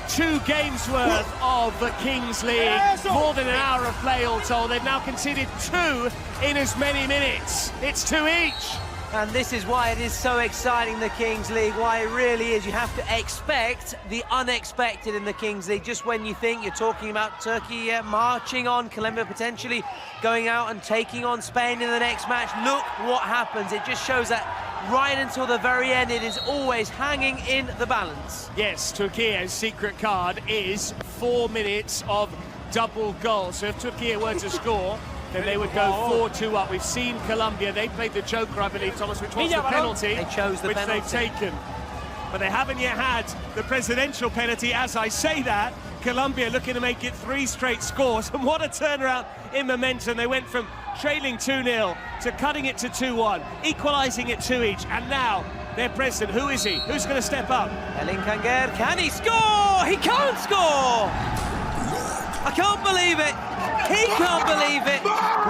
2 games worth of the Kings League. More than an hour of play all told. They've now conceded 2 in as many minutes. It's 2 each. And this is why it is so exciting, the Kings League, why it really is. You have to expect the unexpected in the Kings League. Just when you think you're talking about Turkey marching on, Colombia potentially going out and taking on Spain in the next match, look what happens. It just shows that right until the very end, it is always hanging in the balance. Yes, Turkey's secret card is 4 minutes of double goals. So if Turkey were to score, then they would go 4-2 up. We've seen Colombia, they played the joker, I believe, Thomas, which was the penalty. They chose the penalty. Which they've taken. But they haven't yet had the presidential penalty. As I say that, Colombia looking to make it 3 straight scores. And what a turnaround in momentum. They went from trailing 2-0 to cutting it to 2-1, equalising it 2 each. And now, their president, who is he? Who's going to step up? Elin Kanger, can he score? He can't score! I can't believe it. He can't believe it.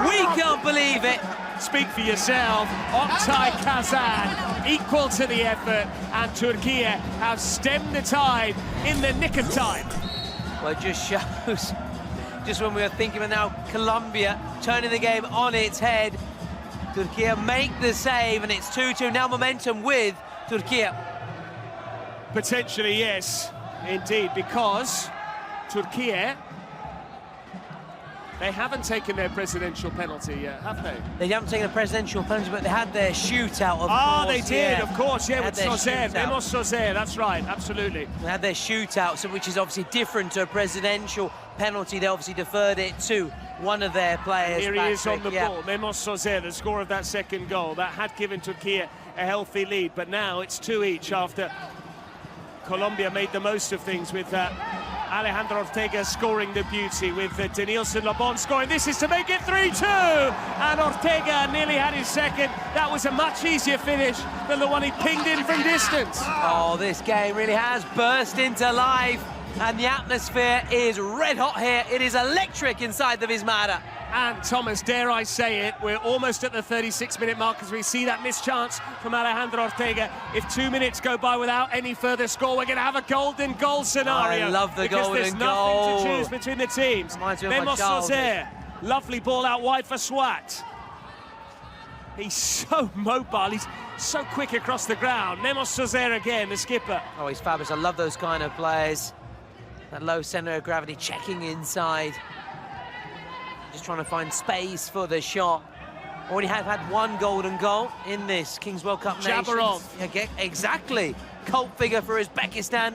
We can't believe it. Speak for yourself. Oktay Kazan equal to the effort, and Turkey have stemmed the tide in the nick of time. Well, it just shows, just when we were thinking of now Colombia turning the game on its head, Turkey make the save, and it's 2-2. Now momentum with Turkey. Potentially, yes, indeed, because Turkey, they haven't taken their presidential penalty yet, have they? They haven't taken a presidential penalty, but they had their shootout, of course. They did, of course, yeah, with Sozer, Memos Sozer, that's right, absolutely. They had their shootout, so which is obviously different to a presidential penalty. They obviously deferred it to one of their players. Here he is on the ball, Memos Sozer, the scorer of that second goal. That had given Turkey a healthy lead, but now it's 2 each after Colombia made the most of things with Alejandro Ortega scoring the beauty, with Denilson Lobot scoring. This is to make it 3-2, and Ortega nearly had his second. That was a much easier finish than the one he pinged in from distance. Oh, this game really has burst into life, and the atmosphere is red hot here. It is electric inside the Vismara. And Thomas, dare I say it, we're almost at the 36-minute mark as we see that missed chance from Alejandro Ortega. If 2 minutes go by without any further score, we're going to have a golden goal scenario. I love the golden goal. Because there's nothing to choose between the teams. Memos Sozer, lovely ball out wide for Swat. He's so mobile, he's so quick across the ground. Memos Sozer again, the skipper. Oh, he's fabulous. I love those kind of players. That low centre of gravity, checking inside. Just trying to find space for the shot. Already have had 1 golden goal in this Kings World Cup Nations. Yeah, exactly. Cult figure for Uzbekistan.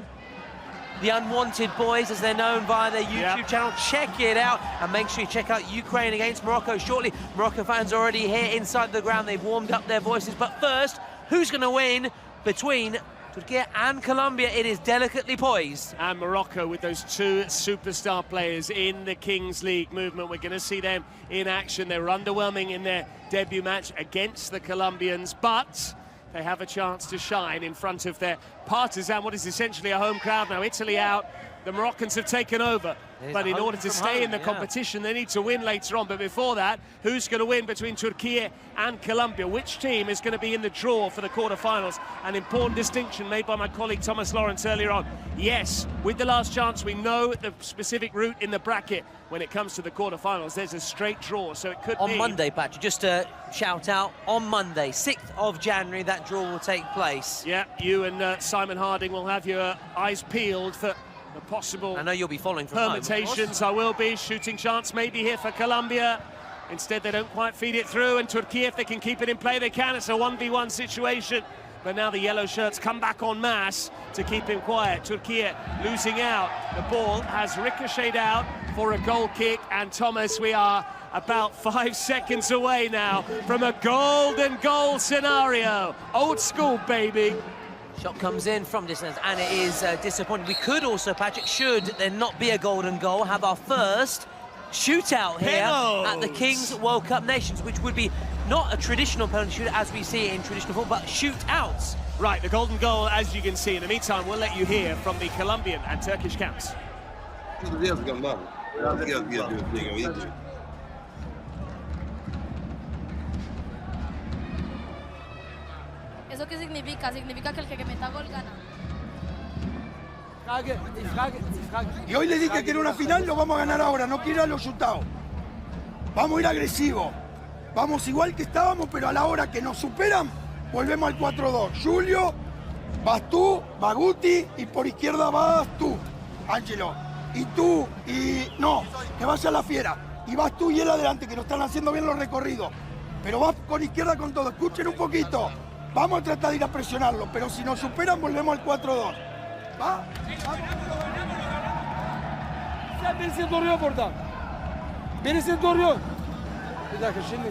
The Unwanted Boys, as they're known via their YouTube channel. Check it out, and make sure you check out Ukraine against Morocco shortly. Morocco fans already here inside the ground. They've warmed up their voices. But first, who's going to win between Turkey and Colombia? It is delicately poised. And Morocco with those 2 superstar players in the Kings League movement. We're going to see them in action. They were underwhelming in their debut match against the Colombians, but they have a chance to shine in front of their partisan, what is essentially a home crowd now. Italy out, the Moroccans have taken over. But in order to stay in the competition, they need to win later on. But before that, who's going to win between Turkey and Colombia? Which team is going to be in the draw for the quarterfinals? An important distinction made by my colleague Thomas Lawrence earlier on. Yes, with the last chance, we know the specific route in the bracket. When it comes to the quarterfinals, there's a straight draw, so it could be... On Monday, Patrick, just to shout out, on Monday, 6th of January, that draw will take place. Yeah, you and Simon Harding will have your eyes peeled for the possible... I know you'll be following from permutations. I will be. Shooting chance maybe here for Colombia. Instead, they don't quite feed it through, and Turkey, if they can keep it in play, they can. It's a 1v1 situation. But now the yellow shirts come back en masse to keep him quiet. Turkey losing out. The ball has ricocheted out for a goal kick. And Thomas, we are about 5 seconds away now from a golden goal scenario. Old school, baby. Shot comes in from distance, and it is disappointing. We could also, Patrick, should there not be a golden goal, have our first shootout here at the Kings World Cup Nations, which would be not a traditional penalty shootout as we see it in traditional football, but shootouts. Right, the golden goal, as you can see. In the meantime, we'll let you hear from the Colombian and Turkish camps. ¿Eso qué significa? Significa que el que meta gol gana. Y hoy le dije que era una final, lo vamos a ganar ahora, no quiero a los shootouts. Vamos a ir agresivos. Vamos igual que estábamos, pero a la hora que nos superan, volvemos al 4-2. Julio, vas tú, Baguti, y por izquierda vas tú, Ángelo. Y tú, y no, que vaya a la fiera. Y vas tú y él adelante, que nos están haciendo bien los recorridos. Pero vas con izquierda con todo. Escuchen un poquito. Vamos a tratar de ir a presionarlo, pero si nos superan, volvemos al 4-2. ¿Va? Birisi duruyor burada. Birisi duruyor. Bir dakika şimdi.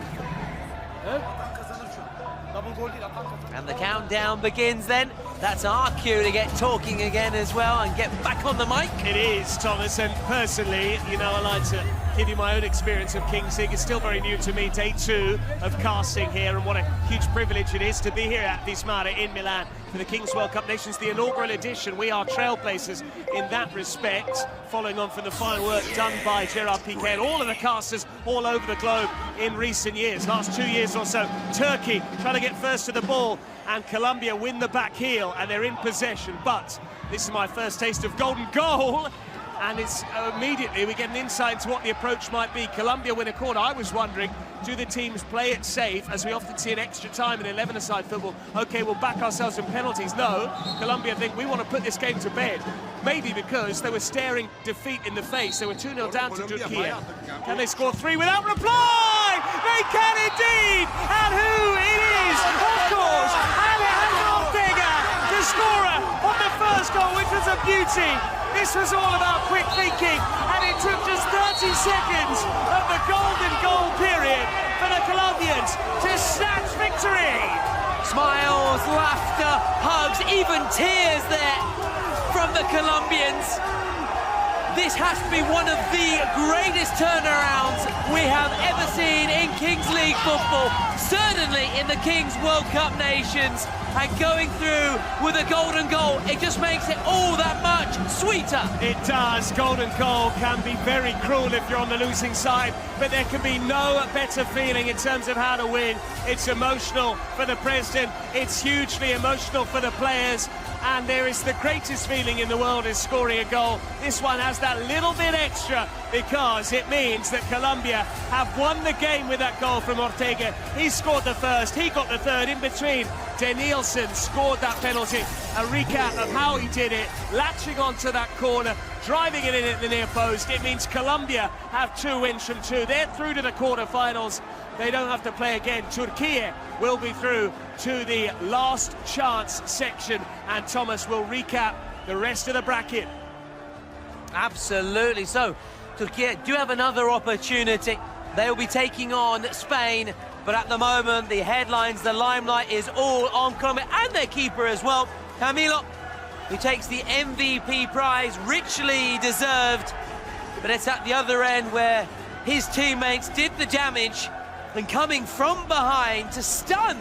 And the countdown begins then. That's our cue to get talking again as well and get back on the mic. It is, Thomas, and personally, you know, I like to give you my own experience of King's League. It's still very new to me, day 2 of casting here, and what a huge privilege it is to be here at Vismara in Milan for the Kings World Cup Nations, the inaugural edition. We are trailblazers in that respect, following on from the fine work done by Gerard Piqué and all of the casters all over the globe in recent years, last 2 years or so. Turkey trying to get first to the ball, and Colombia win the back heel, and they're in possession. But this is my first taste of golden goal, and it's immediately we get an insight into what the approach might be. Colombia win a corner. I was wondering, do the teams play it safe, as we often see in extra time in 11-a-side football? Okay, we'll back ourselves in penalties. No, Colombia think we want to put this game to bed. Maybe because they were staring defeat in the face. They were 2-0 down to Turkey. Can they score 3 without reply? They can indeed! And who it is? Of course, Alejandro Ortega, the scorer of the first goal, which was a beauty. This was all about quick thinking, and it took just 30 seconds of the golden goal period for the Colombians to snatch victory. Smiles, laughter, hugs, even tears there from the Colombians. This has to be one of the greatest turnarounds we have ever seen in Kings League football, certainly in the Kings World Cup Nations. And going through with a golden goal, it just makes it all that much sweeter. It does. Golden goal can be very cruel if you're on the losing side, but there can be no better feeling in terms of how to win. It's emotional for the president, it's hugely emotional for the players, and there is the greatest feeling in the world is scoring a goal. This one has that little bit extra because it means that Colombia have won the game with that goal from Ortega. He scored the first, he got the third. In between, Danielson scored that penalty. A recap of how he did it, latching onto that corner, driving it in at the near post. It means Colombia have 2 wins from 2. They're through to the quarterfinals. They don't have to play again. Turkey will be through to the last chance section, and Thomas will recap the rest of the bracket. Absolutely. So, Turkey do have another opportunity. They'll be taking on Spain, but at the moment, the headlines, the limelight is all on Colombia and their keeper as well, Camilo, who takes the MVP prize, richly deserved. But it's at the other end where his teammates did the damage and coming from behind to stun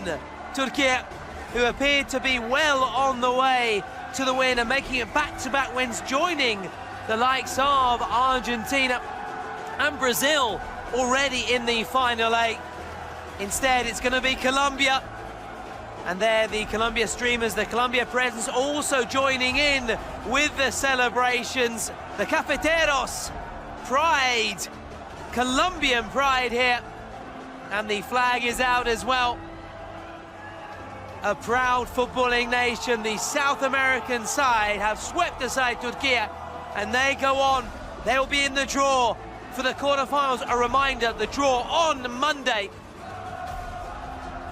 Turkey, who appeared to be well on the way to the win and making it back-to-back wins, joining the likes of Argentina and Brazil already in the final 8. Instead, it's going to be Colombia. And there, the Colombia streamers, the Colombia presence also joining in with the celebrations. The Cafeteros, pride, Colombian pride here. And the flag is out as well. A proud footballing nation. The South American side have swept aside Turkey, and they go on. They'll be in the draw for the quarterfinals. A reminder, the draw on Monday,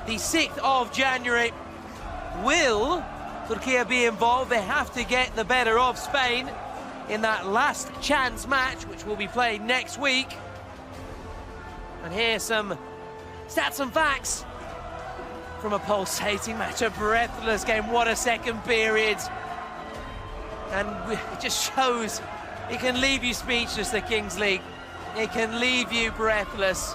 the 6th of January. Will Turkey be involved? They have to get the better of Spain in that last chance match, which will be played next week. And here's some stats and facts from a pulsating match, a breathless game. What a second period. And it just shows it can leave you speechless, the Kings League. It can leave you breathless.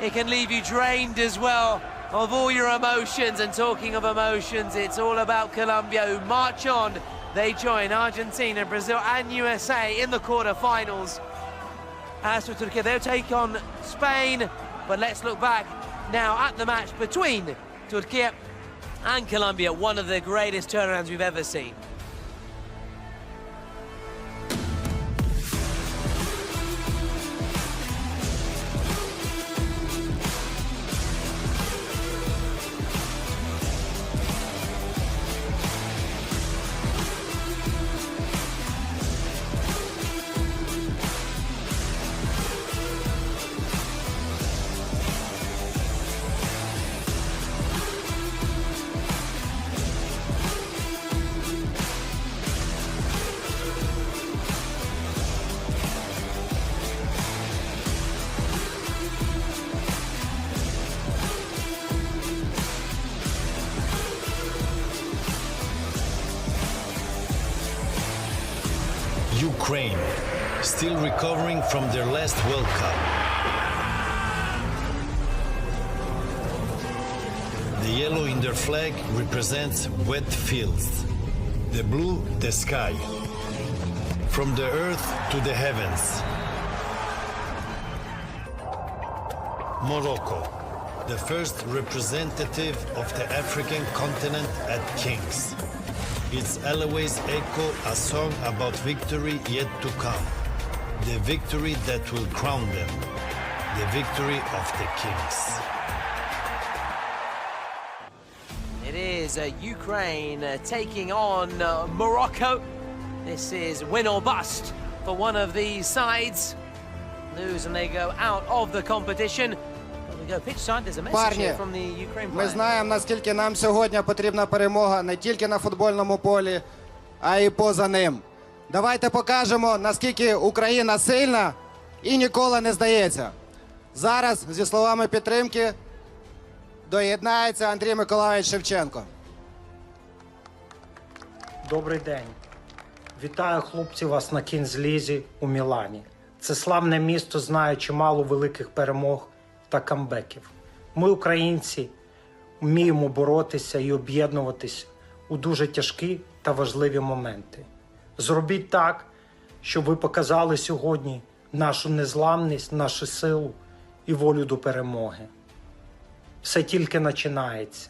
It can leave you drained as well of all your emotions. And talking of emotions, it's all about Colombia, who march on. They join Argentina, Brazil and USA in the quarter-finals. As for Turkey, they'll take on Spain. But let's look back now at the match between Turkey and Colombia, one of the greatest turnarounds we've ever seen. Ukraine, still recovering from their last World Cup. The yellow in their flag represents wet fields. The blue, the sky. From the earth to the heavens. Morocco, the first representative of the African continent at Kings. Its always echo a song about victory yet to come. The victory that will crown them. The victory of the Kings. It is Ukraine taking on Morocco. This is win or bust for one of these sides. Lose and they go out of the competition. Парні, ми знаємо, наскільки нам сьогодні потрібна перемога не тільки на футбольному полі, а й поза ним. Давайте покажемо, наскільки Україна сильна і ніколи не здається. Зараз, зі словами підтримки, доєднається Андрій Миколайович Шевченко. Добрий день. Вітаю, хлопці, вас на Кінзлізі у Мілані. Це славне місто знає чимало великих перемог та камбеків. Ми, українці, вміємо боротися і об'єднуватися у дуже тяжкі та важливі моменти. Зробіть так, щоб ви показали сьогодні нашу незламність, нашу силу і волю до перемоги. Все тільки починається.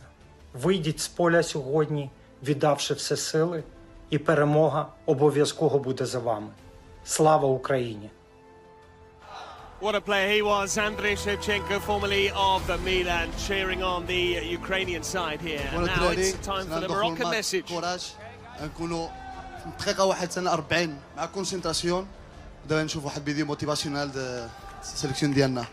Вийдіть з поля сьогодні, віддавши все сили, і перемога обов'язково буде за вами. Слава Україні! What a player he was, Andriy Shevchenko, formerly of Milan, cheering on the Ukrainian side here. And now it's time for the Moroccan message. نكونوا في دقيقة 1 سنة 40 مع كونسنتراسيون. دابا نشوفوا واحد فيديو موتيفاسيونال السيليكسيون ديالنا.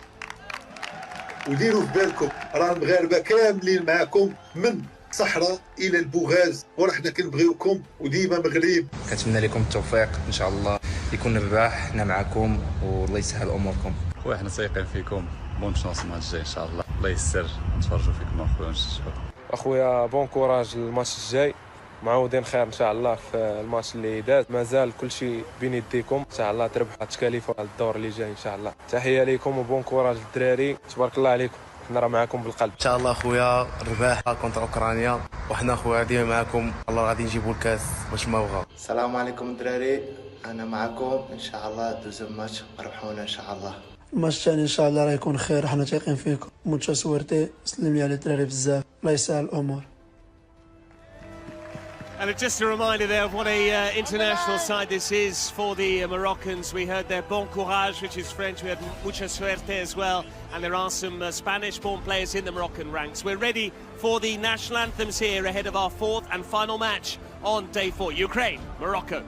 وديروا في بالكم راه المغاربة كاملين معكم من صحراء الى البوغاز، ورحنا كنبغيوكم وديما مغرب. كنتمنى لكم التوفيق ان شاء الله يكون رباح، حنا معكم والله يسهل اموركم. وحنا سايقين فيكم، بون شانس الماتش الجاي ان شاء الله. الله يسر، نتفرجوا فيكم اخويا ونشجعوا. اخويا بون كوراج للماتش الجاي، معودين خير ان شاء الله في الماتش اللي داز. مازال كل شيء بين يديكم ان شاء الله، تربحوا التكاليف على الدور اللي جاي ان شاء الله. تحيه لكم وبون كوراج للدراري، تبارك الله عليكم، حنا راه معكم بالقلب. ان شاء الله اخويا الرباح كونتر اوكرانيا، وحنا اخويا ديما معكم، الله غادي نجيبوا الكاس باش ما بغا. السلام عليكم الدراري، انا معكم ان شاء الله. دوزو ماتش ربحونا ان شاء الله. الماتش الثاني ان شاء الله راه يكون خير، حنا تايقين فيكم. موتشا سويرتي، سلم لي على الدراري بزاف، الله يسهل الامور. And just a reminder there of what a international side this is for the Moroccans. We heard their bon courage, which is French. We had mucha suerte as well. And there are some Spanish-born players in the Moroccan ranks. We're ready for the national anthems here ahead of our fourth and final match on day 4. Ukraine, Morocco.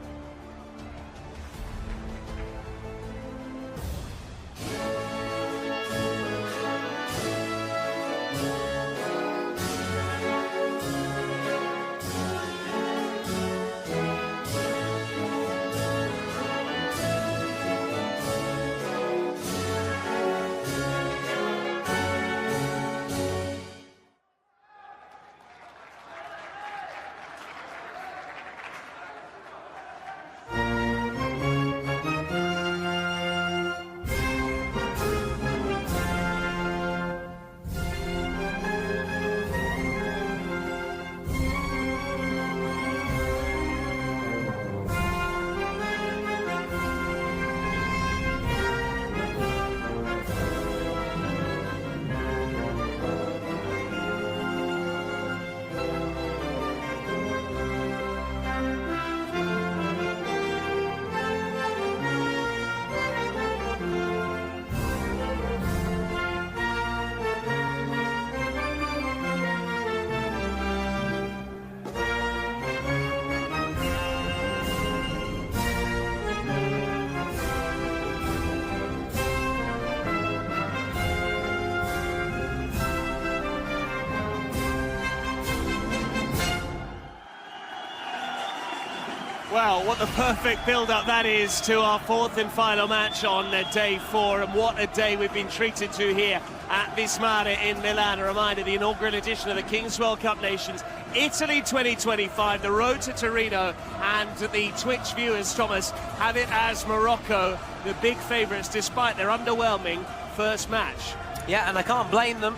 Well, what the perfect build-up that is to our fourth and final match on day 4, and what a day we've been treated to here at Vismare in Milan. A reminder, the inaugural edition of the Kings World Cup Nations, Italy 2025, the road to Torino, and the Twitch viewers, Thomas, have it as Morocco, the big favourites, despite their underwhelming first match. Yeah, and I can't blame them.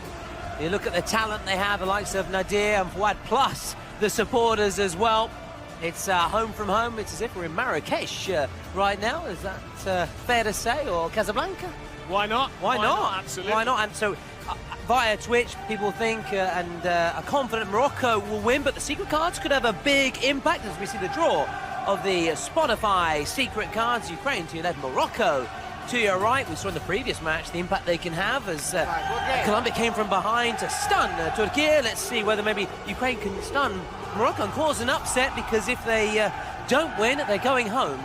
You look at the talent they have, the likes of Nadir and Fouad, plus the supporters as well. It's home from home. It's as if we're in Marrakesh right now. Is that fair to say, or Casablanca? Why not? Why not? Absolutely. Why not? And so, via Twitch, people think and are confident Morocco will win, but the secret cards could have a big impact as we see the draw of the Spotify secret cards. Ukraine to your left, Morocco to your right. We saw in the previous match the impact they can have as Colombia came from behind to stun Turkey. Let's see whether maybe Ukraine can stun Morocco and cause an upset, because if they don't win, they're going home.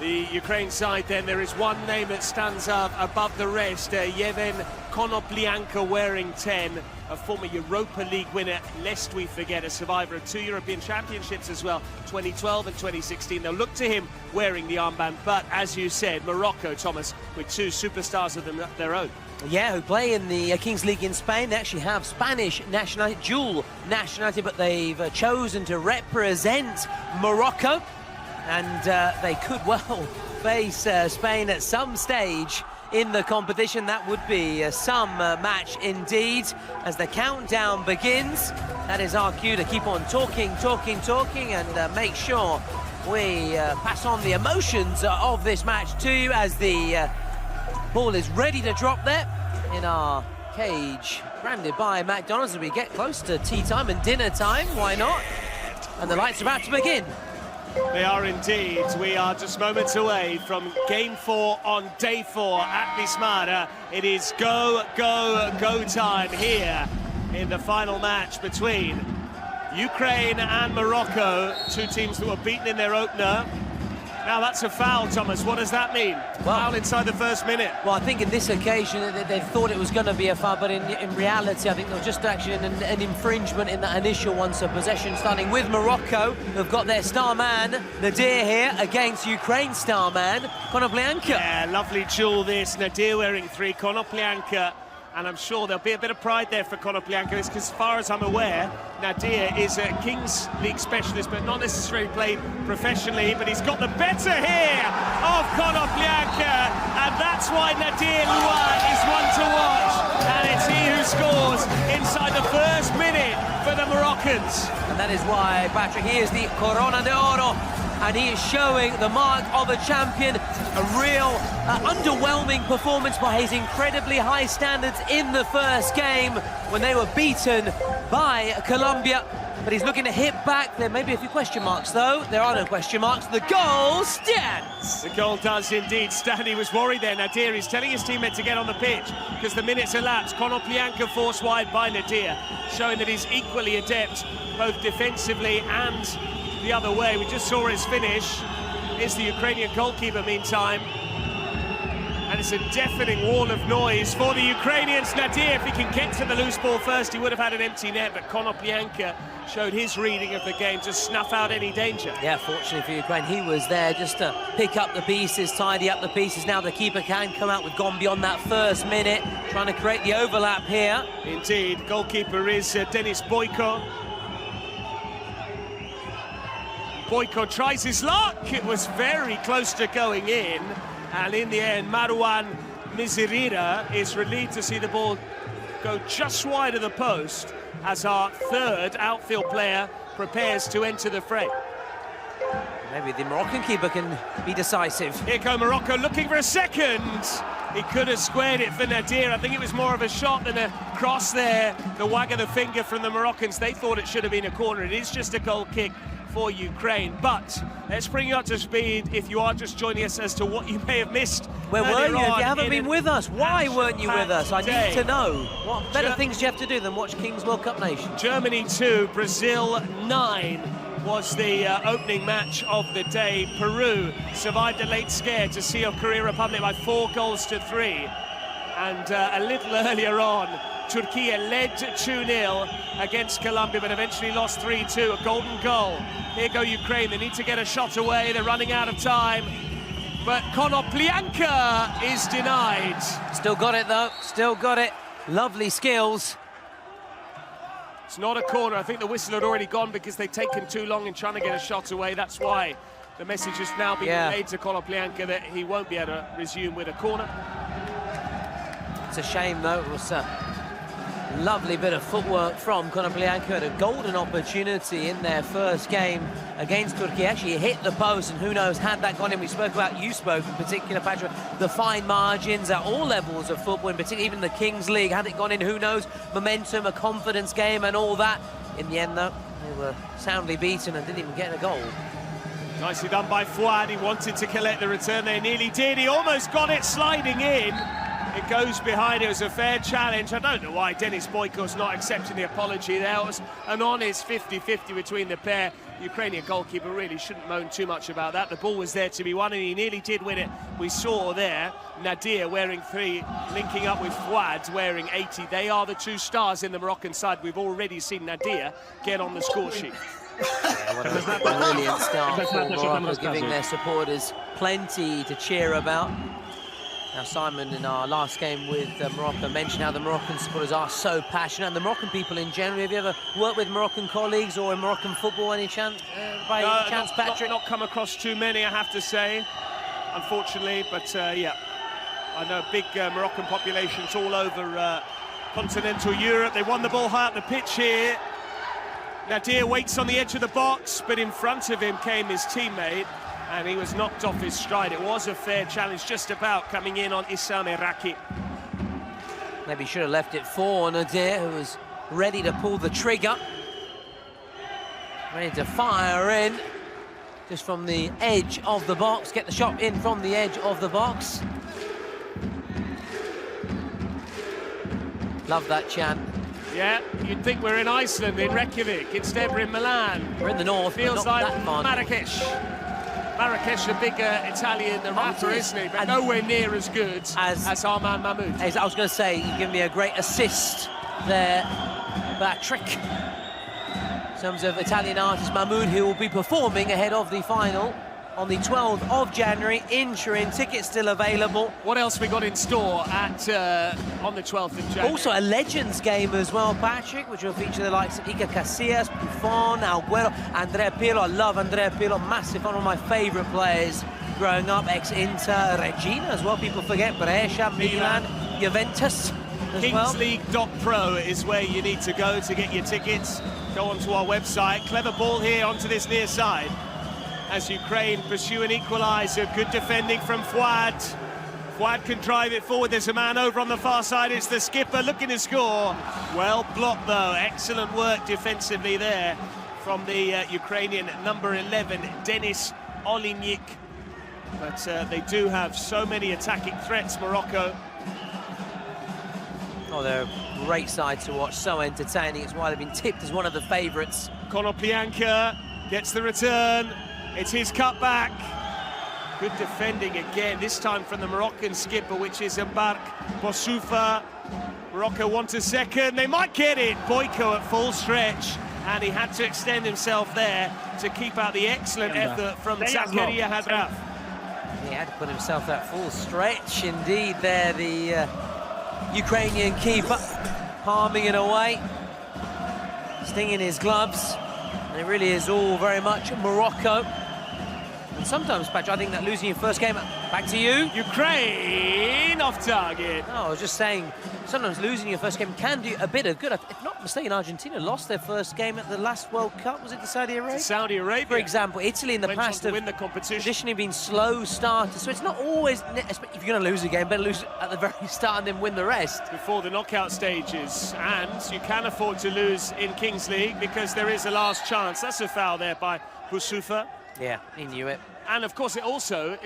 The Ukraine side, then, there is one name that stands up above the rest. Yevhen Konoplyanka wearing 10, a former Europa League winner, lest we forget, a survivor of 2 European Championships as well, 2012 and 2016. They'll look to him wearing the armband, but as you said, Morocco, Thomas, with 2 superstars of their own. Yeah, who play in the Kings League in Spain. They actually have Spanish nationality, dual nationality, but they've chosen to represent Morocco. And they could well face Spain at some stage in the competition. That would be some match indeed. As the countdown begins, that is our cue to keep on talking, and make sure we pass on the emotions of this match to you as the ball is ready to drop there in our cage, branded by McDonald's, as we get close to tea time and dinner time. Why not? And the lights are about to begin. They are indeed. We are just moments away from game 4 on day 4 at Vismara. It is go time here in the final match between Ukraine and Morocco, 2 teams that were beaten in their opener. Now that's a foul, Thomas. What does that mean? Well, foul inside the first minute. Well, I think in this occasion they thought it was going to be a foul, but in reality, I think there was just actually an infringement in that initial one. So possession starting with Morocco, who've got their star man, Nadir, here against Ukraine's star man, Konoplyanka. Yeah, lovely duel this. Nadir wearing 3, Konoplyanka. And I'm sure there'll be a bit of pride there for Konoplyanka, because as far as I'm aware, Nadir is a Kings League specialist, but not necessarily played professionally, but he's got the better here of Konoplyanka, and that's why Nadir Louan is one to watch, and it's he who scores inside the first minute for the Moroccans. And that is why, Patrick, he is the Corona de Oro, and he is showing the mark of a champion. A real underwhelming performance by his incredibly high standards in the first game when they were beaten by Colombia. But he's looking to hit back. There may be a few question marks, though. There are no question marks. The goal stands. The goal does indeed stand. He was worried there, Nadir. He's telling his teammate to get on the pitch because the minutes elapsed. Konoplyanka forced wide by Nadir, showing that he's equally adept both defensively and the other way. We just saw his finish. Is the Ukrainian goalkeeper, meantime. And it's a deafening wall of noise for the Ukrainians. Nadir, if he can get to the loose ball first, he would have had an empty net, but Konoplyanka showed his reading of the game to snuff out any danger. Yeah, fortunately for Ukraine, he was there just to pick up the pieces, tidy up the pieces. Now the keeper can come out. We've gone beyond that first minute, trying to create the overlap here. Indeed, goalkeeper is Denis Boyko. Boyko tries his luck. It was very close to going in. And in the end, Marouane Mizirira is relieved to see the ball go just wide of the post as our third outfield player prepares to enter the fray. Maybe the Moroccan keeper can be decisive. Here go Morocco looking for a second. He could have squared it for Nadir. I think it was more of a shot than a cross there. The wag of the finger from the Moroccans. They thought it should have been a corner. It is just a goal kick for Ukraine. But let's bring you up to speed if you are just joining us as to what you may have missed. Where were you? You haven't been with us. Why weren't you with us? I need to know. What better things do you have to do than watch Kings World Cup Nation? Germany 2, Brazil 9 was the opening match of the day. Peru survived a late scare to see Korea Republic by 4 goals to 3. And a little earlier on, Turkey led 2-0 against Colombia, but eventually lost 3-2, a golden goal. Here go Ukraine, they need to get a shot away, they're running out of time. But Konoplyanka is denied. Still got it though, still got it. Lovely skills. It's not a corner. I think the whistle had already gone because they'd taken too long in trying to get a shot away. That's why the message has now been made to Konoplyanka that he won't be able to resume with a corner. It's a shame though, it was a lovely bit of footwork from Konoplyanka. Had a golden opportunity in their first game against Turkey. Actually hit the post, and who knows, had that gone in. We spoke about, you spoke in particular, Patrick, the fine margins at all levels of football, in particular even the Kings League. Had it gone in, who knows, momentum, a confidence game and all that. In the end though, they were soundly beaten and didn't even get a goal. Nicely done by Fouad. He wanted to collect the return, they nearly did. He almost got it sliding in. It goes behind. It was a fair challenge. I don't know why Denis Boyko's not accepting the apology there. It was an honest 50-50 between the pair. The Ukrainian goalkeeper really shouldn't moan too much about that. The ball was there to be won, and he nearly did win it. We saw there Nadir wearing 3, linking up with Fouad wearing 80. They are the two stars in the Moroccan side. We've already seen Nadir get on the score sheet. Yeah, what a brilliant start for Morocco, giving their supporters plenty to cheer about. Now, Simon, in our last game with Morocco, mentioned how the Moroccan supporters are so passionate, and the Moroccan people in general. Have you ever worked with Moroccan colleagues or in Moroccan football any chance, Patrick? Not come across too many, I have to say, unfortunately, but yeah. I know big Moroccan populations all over continental Europe. They won the ball high up the pitch here. Nadir waits on the edge of the box, but in front of him came his teammate, and he was knocked off his stride. It was a fair challenge, just about coming in on Issam Erraki. Maybe he should have left it for Nadir, who was ready to pull the trigger. Ready to fire in, just from the edge of the box. Get the shot in from the edge of the box. Love that chant. Yeah, you'd think we're in Iceland, in Reykjavik. Instead, we're in Milan. We're in the north. Feels like Marrakesh. Marrakesh, a big Italian rapper, isn't he? But nowhere near as good as our man Mahmoud. As I was going to say, you give me a great assist there, Patrick. In terms of Italian artist Mahmoud, who will be performing ahead of the final on the 12th of January in Turin. Tickets still available. What else we got in store at on the 12th of January? Also a Legends game as well, Patrick, which will feature the likes of Iker Casillas, Buffon, Agüero, Andrea Pirlo. I love Andrea Pirlo, massive, one of my favourite players growing up. Ex-Inter, Regina as well, people forget, Brescia, Milan, Juventus as well. Kingsleague.pro is where you need to go to get your tickets. Go onto our website. Clever ball here onto this near side, as Ukraine pursue an equaliser. Good defending from Fouad. Fouad can drive it forward. There's a man over on the far side. It's the skipper looking to score. Well blocked, though. Excellent work defensively there from the Ukrainian number 11, Denis Olinyk. But they do have so many attacking threats, Morocco. Oh, they're a great side to watch. So entertaining. It's why they've been tipped as one of the favourites. Konoplyanka gets the return. It's his cutback. Good defending again, this time from the Moroccan skipper, which is Mbark Boussoufa. Morocco want a second. They might get it. Boyko at full stretch, and he had to extend himself there to keep out the excellent effort from Zakaria Hadraf. He had to put himself that full stretch indeed there, the Ukrainian keeper, palming it away, stinging his gloves. And it really is all very much Morocco. And sometimes, Patrick, I think that losing your first game... Back to you. Ukraine off target. No, I was just saying, sometimes losing your first game can do a bit of good. If not mistaken, Argentina lost their first game at the last World Cup. Was it to Saudi Arabia? Saudi Arabia. For example, Italy in the past have win the competition. Traditionally been slow starters. So it's not always... If you're going to lose a game, better lose at the very start and then win the rest. Before the knockout stages. And you can afford to lose in Kings League because there is a last chance. That's a foul there by Boussoufa. Yeah, he knew it. And of course, it also,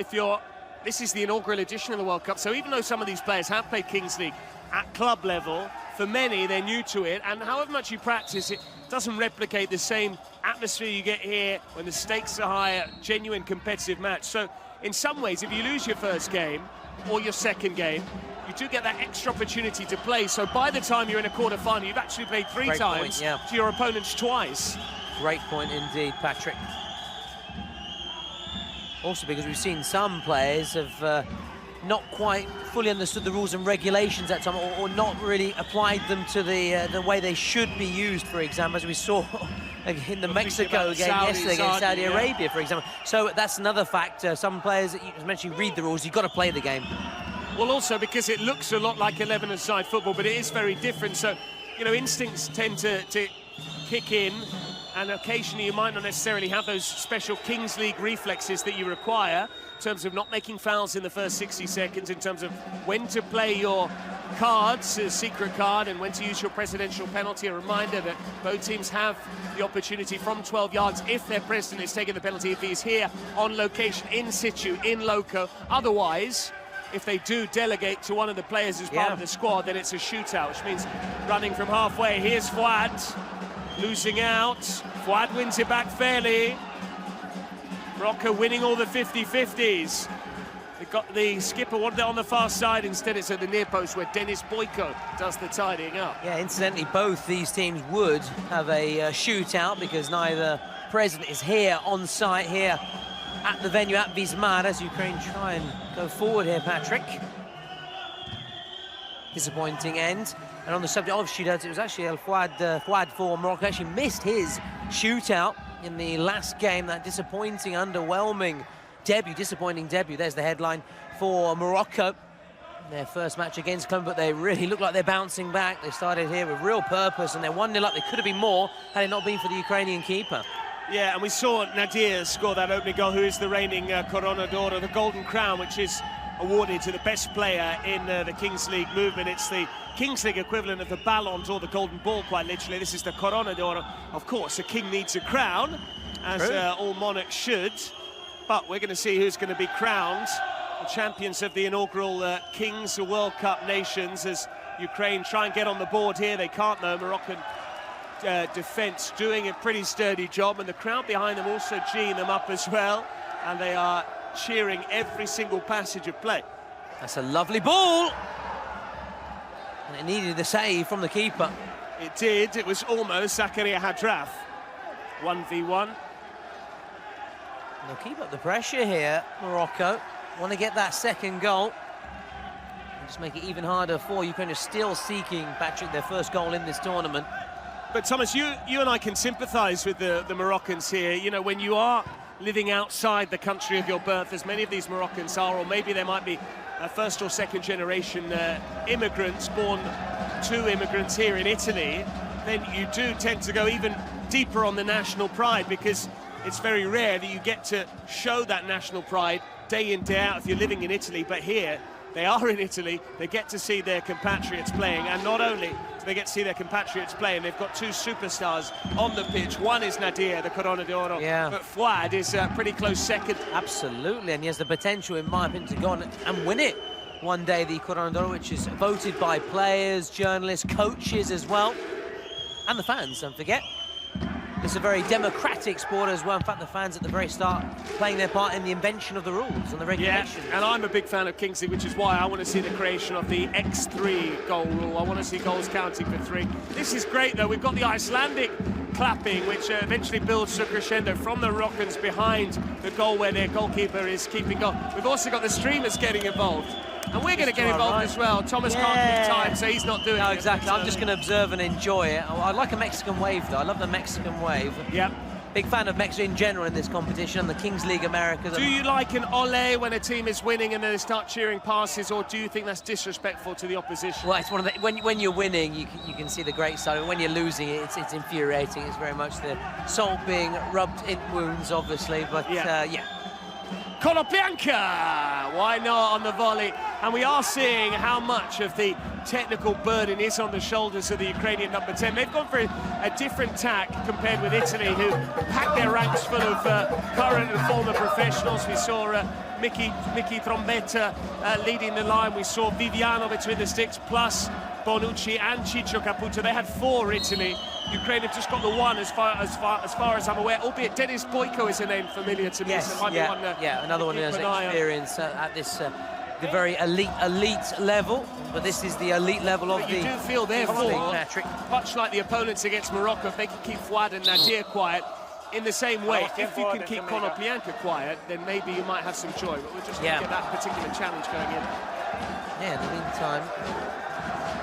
this is the inaugural edition of the World Cup, so even though some of these players have played Kings League at club level, for many, they're new to it, and however much you practice, it doesn't replicate the same atmosphere you get here when the stakes are higher, genuine competitive match. So in some ways, if you lose your first game or your second game, you do get that extra opportunity to play. So by the time you're in a quarter-final, you've actually played three times to your opponents twice. Great point indeed, Patrick. Also because we've seen some players have not quite fully understood the rules and regulations at time, or not really applied them to the way they should be used, for example, as we saw in the Mexico game yesterday against Saudi Arabia, for example. So that's another factor. Some players, as mentioned, read the rules. You've got to play the game. Well, also because it looks a lot like 11-a-side football, but it is very different. So, you know, instincts tend to kick in, and occasionally you might not necessarily have those special Kings League reflexes that you require in terms of not making fouls in the first 60 seconds, in terms of when to play your cards, a secret card, and when to use your presidential penalty. A reminder that both teams have the opportunity from 12 yards if their president is taking the penalty, if he's here on location, in situ, in loco. Otherwise, if they do delegate to one of the players as part of the squad, then it's a shootout, which means running from halfway. Here's Fouad, losing out. Fouad wins it back fairly. Morocco winning all the 50-50s. They got the skipper wanted it on the far side. Instead, it's at the near post where Denis Boyko does the tidying up. Yeah, incidentally, both these teams would have a shootout because neither president is here on site here at the venue at Wismar as Ukraine try and go forward here, Patrick. Disappointing end. And on the subject of shootouts, it was actually Fouad for Morocco actually missed his shootout in the last game. That disappointing, underwhelming debut, disappointing debut. There's the headline for Morocco. Their first match against Colombia, but they really look like they're bouncing back. They started here with real purpose, and they're 1-0 up. They could have been more had it not been for the Ukrainian keeper. Yeah, and we saw Nadir score that opening goal, who is the reigning Corona d'Oro, the Golden Crown, which is awarded to the best player in the Kings League movement. It's the Kings League equivalent of the Ballon d'Or, the Golden Ball, quite literally. This is the Corona d'Oro. Of course, a king needs a crown, as all monarchs should. But we're going to see who's going to be crowned the champions of the inaugural Kings World Cup Nations, as Ukraine try and get on the board here. They can't, though. Moroccan defence doing a pretty sturdy job, and the crowd behind them also geeing them up as well, and they are cheering every single passage of play. That's a lovely ball, and it needed the save from the keeper. It did. It was almost Zakaria Hadraf. 1v1. They'll keep up the pressure here, Morocco. Want to get that second goal. Just make it even harder for Ukraine, still seeking, Patrick, their first goal in this tournament. But Thomas, you and I can sympathise with the Moroccans here. You know, when you are living outside the country of your birth, as many of these Moroccans are, or maybe there might be first or second generation immigrants, born to immigrants here in Italy, then you do tend to go even deeper on the national pride, because it's very rare that you get to show that national pride day in, day out if you're living in Italy. But here, they are in Italy, they get to see their compatriots playing, and not only do they get to see their compatriots playing, they've got two superstars on the pitch. One is Nadir, the Corona d'Oro, but Fouad is pretty close second. Absolutely, and he has the potential, in my opinion, to go on and win it one day, the Corona d'Oro, which is voted by players, journalists, coaches as well, and the fans, don't forget. It's a very democratic sport as well. In fact, the fans at the very start playing their part in the invention of the rules and the regulations. Yeah, and I'm a big fan of Kings League, which is why I want to see the creation of the X3 goal rule. I want to see goals counting for 3. This is great, though. We've got the Icelandic clapping, which eventually builds to crescendo from the Moroccans behind the goal where their goalkeeper is keeping goal. We've also got the streamers getting involved. And we're going to get involved as well. Thomas can't keep time, so he's not doing it. No, exactly. I'm just going to observe and enjoy it. I like a Mexican wave, though. I love the Mexican wave. Yep. Big fan of Mexico in general in this competition, and the Kings League Americas. Do you like an ole when a team is winning and then they start cheering passes, or do you think that's disrespectful to the opposition? Well, it's one of the, when you're winning, you can see the great side. When you're losing, it's infuriating. It's very much the salt being rubbed in wounds, obviously. But yeah. Colopianca! Why not on the volley? And we are seeing how much of the technical burden is on the shoulders of the Ukrainian number 10. They've gone for a different tack compared with Italy, who packed their ranks full of current and former professionals. We saw Mickey Trombetta leading the line. We saw Viviano between the sticks, plus Bonucci and Ciccio Caputo. They had 4, Italy. Ukraine have just got the 1 as far as I'm aware, albeit Denis Boyko is a name familiar to me. Yes, so it might be one, another one who has experience at this the very elite level, but this is the elite level of but the... you do feel, therefore, Patrick. much like the opponents against Morocco, if they can keep Fouad and Nadir quiet, in the same way, if you can keep Konoplyanka quiet, then maybe you might have some joy, but we're just going to get that particular challenge going in. Yeah, in the meantime,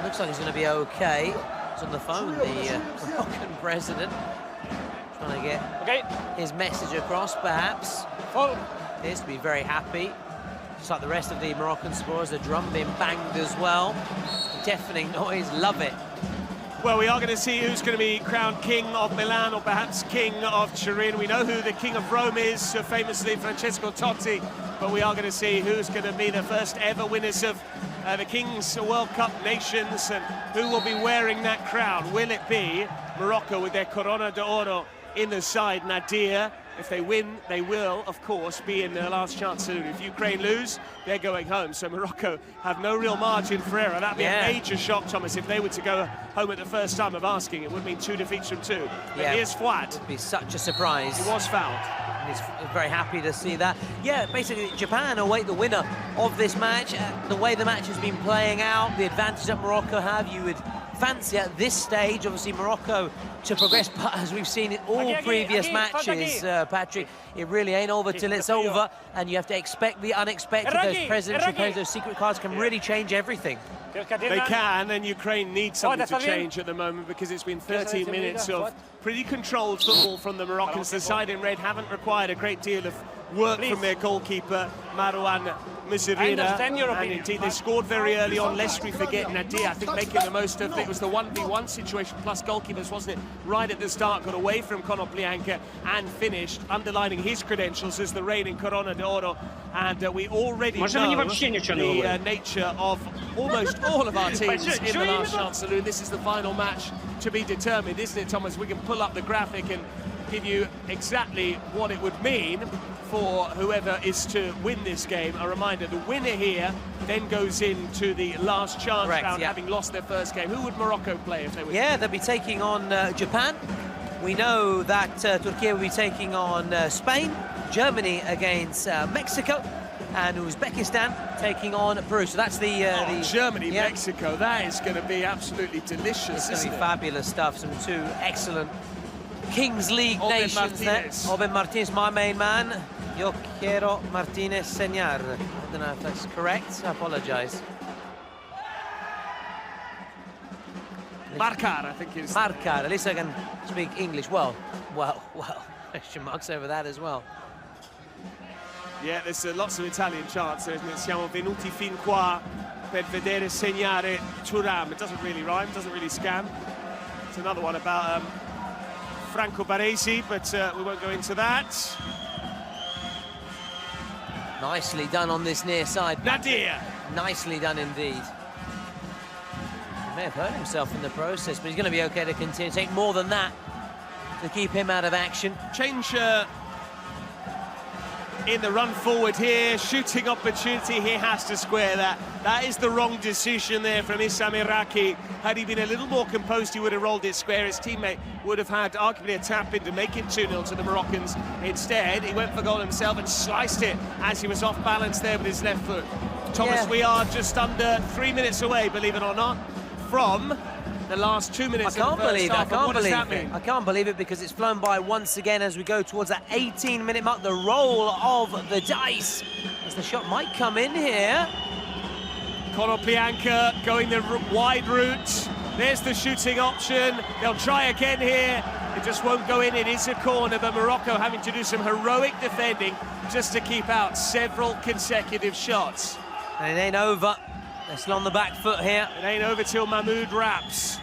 looks like he's going to be okay. He's on the phone, the Moroccan president, trying to get his message across, perhaps. Appears to be very happy. Just like the rest of the Moroccan supporters, the drum being banged as well. Deafening noise, love it. Well, we are going to see who's going to be crowned King of Milan or perhaps King of Turin. We know who the King of Rome is, famously Francesco Totti, but we are going to see who's going to be the first ever winners of the Kings World Cup nations and who will be wearing that crown. Will it be Morocco with their Corona d'Oro in the side, Nadir? If they win, they will, of course, be in their last chance salute. If Ukraine lose, they're going home. So Morocco have no real margin for error. That'd be a major shock, Thomas, if they were to go home at the first time of asking. It would mean 2 defeats from 2. But here's Fouad. It would be such a surprise. He was fouled. And he's very happy to see that. Yeah, basically, Japan await the winner of this match. The way the match has been playing out, the advantage that Morocco have, you would fancy at this stage, obviously, Morocco to progress, but as we've seen in all previous matches, Patrick, it really ain't over till it's over, and you have to expect the unexpected. Those presidential pairs, those secret cards can really change everything. They can, and Ukraine needs something to change at the moment because it's been 13 minutes of pretty controlled football from the Moroccans. The side in red haven't required a great deal of work from their goalkeeper, Marouane Mizirina, and indeed they scored very early on, lest we forget Nadir, I think making the most of it. It was the 1v1 situation plus goalkeepers, wasn't it, right at the start, got away from Konoplyanka and finished, underlining his credentials as the reigning Corona d'Oro, and we already know the nature of almost all of our teams in the last chance saloon. This is the final match to be determined, isn't it, Thomas? We can pull up the graphic and give you exactly what it would mean for whoever is to win this game. A reminder, the winner here then goes into the last chance round, having lost their first game. Who would Morocco play if they win? Yeah, they'll be taking on Japan. We know that Turkey will be taking on Spain, Germany against Mexico, and Uzbekistan taking on Peru. So that's the Germany, Mexico. That is going to be absolutely delicious. It's going to be fabulous stuff. Some 2 excellent Kings League nations there. Oben Martinez, my main man. Yo quiero Martinez señar. I don't know if that's correct. I apologise. Marcar, I think it's... Marcar. At least I can speak English. Well. Question marks over that as well. Yeah, there's lots of Italian chants, isn't it? Siamo venuti fin qua per vedere segnare Thuram. It doesn't really rhyme, doesn't really scam. It's another one about Franco Baresi, but we won't go into that. Nicely done on this near side. Nadir! Nicely done indeed. He may have hurt himself in the process, but he's going to be okay to continue. Take more than that to keep him out of action. Change in the run forward here, shooting opportunity, he has to square that. That is the wrong decision there from Issam Iraqi. Had he been a little more composed, he would have rolled it square. His teammate would have had arguably a tap in to make it 2-0 to the Moroccans. Instead, he went for goal himself and sliced it as he was off balance there with his left foot. Thomas, we are just under 3 minutes away, believe it or not, from the last 2 minutes. I can't believe it. I can't believe it because it's flown by once again as we go towards that 18-minute mark. The roll of the dice as the shot might come in here. Konoplyanka going the wide route. There's the shooting option. They'll try again here. It just won't go in. It is a corner, but Morocco having to do some heroic defending just to keep out several consecutive shots. And it ain't over. They're still on the back foot here. It ain't over till Mahmoud wraps.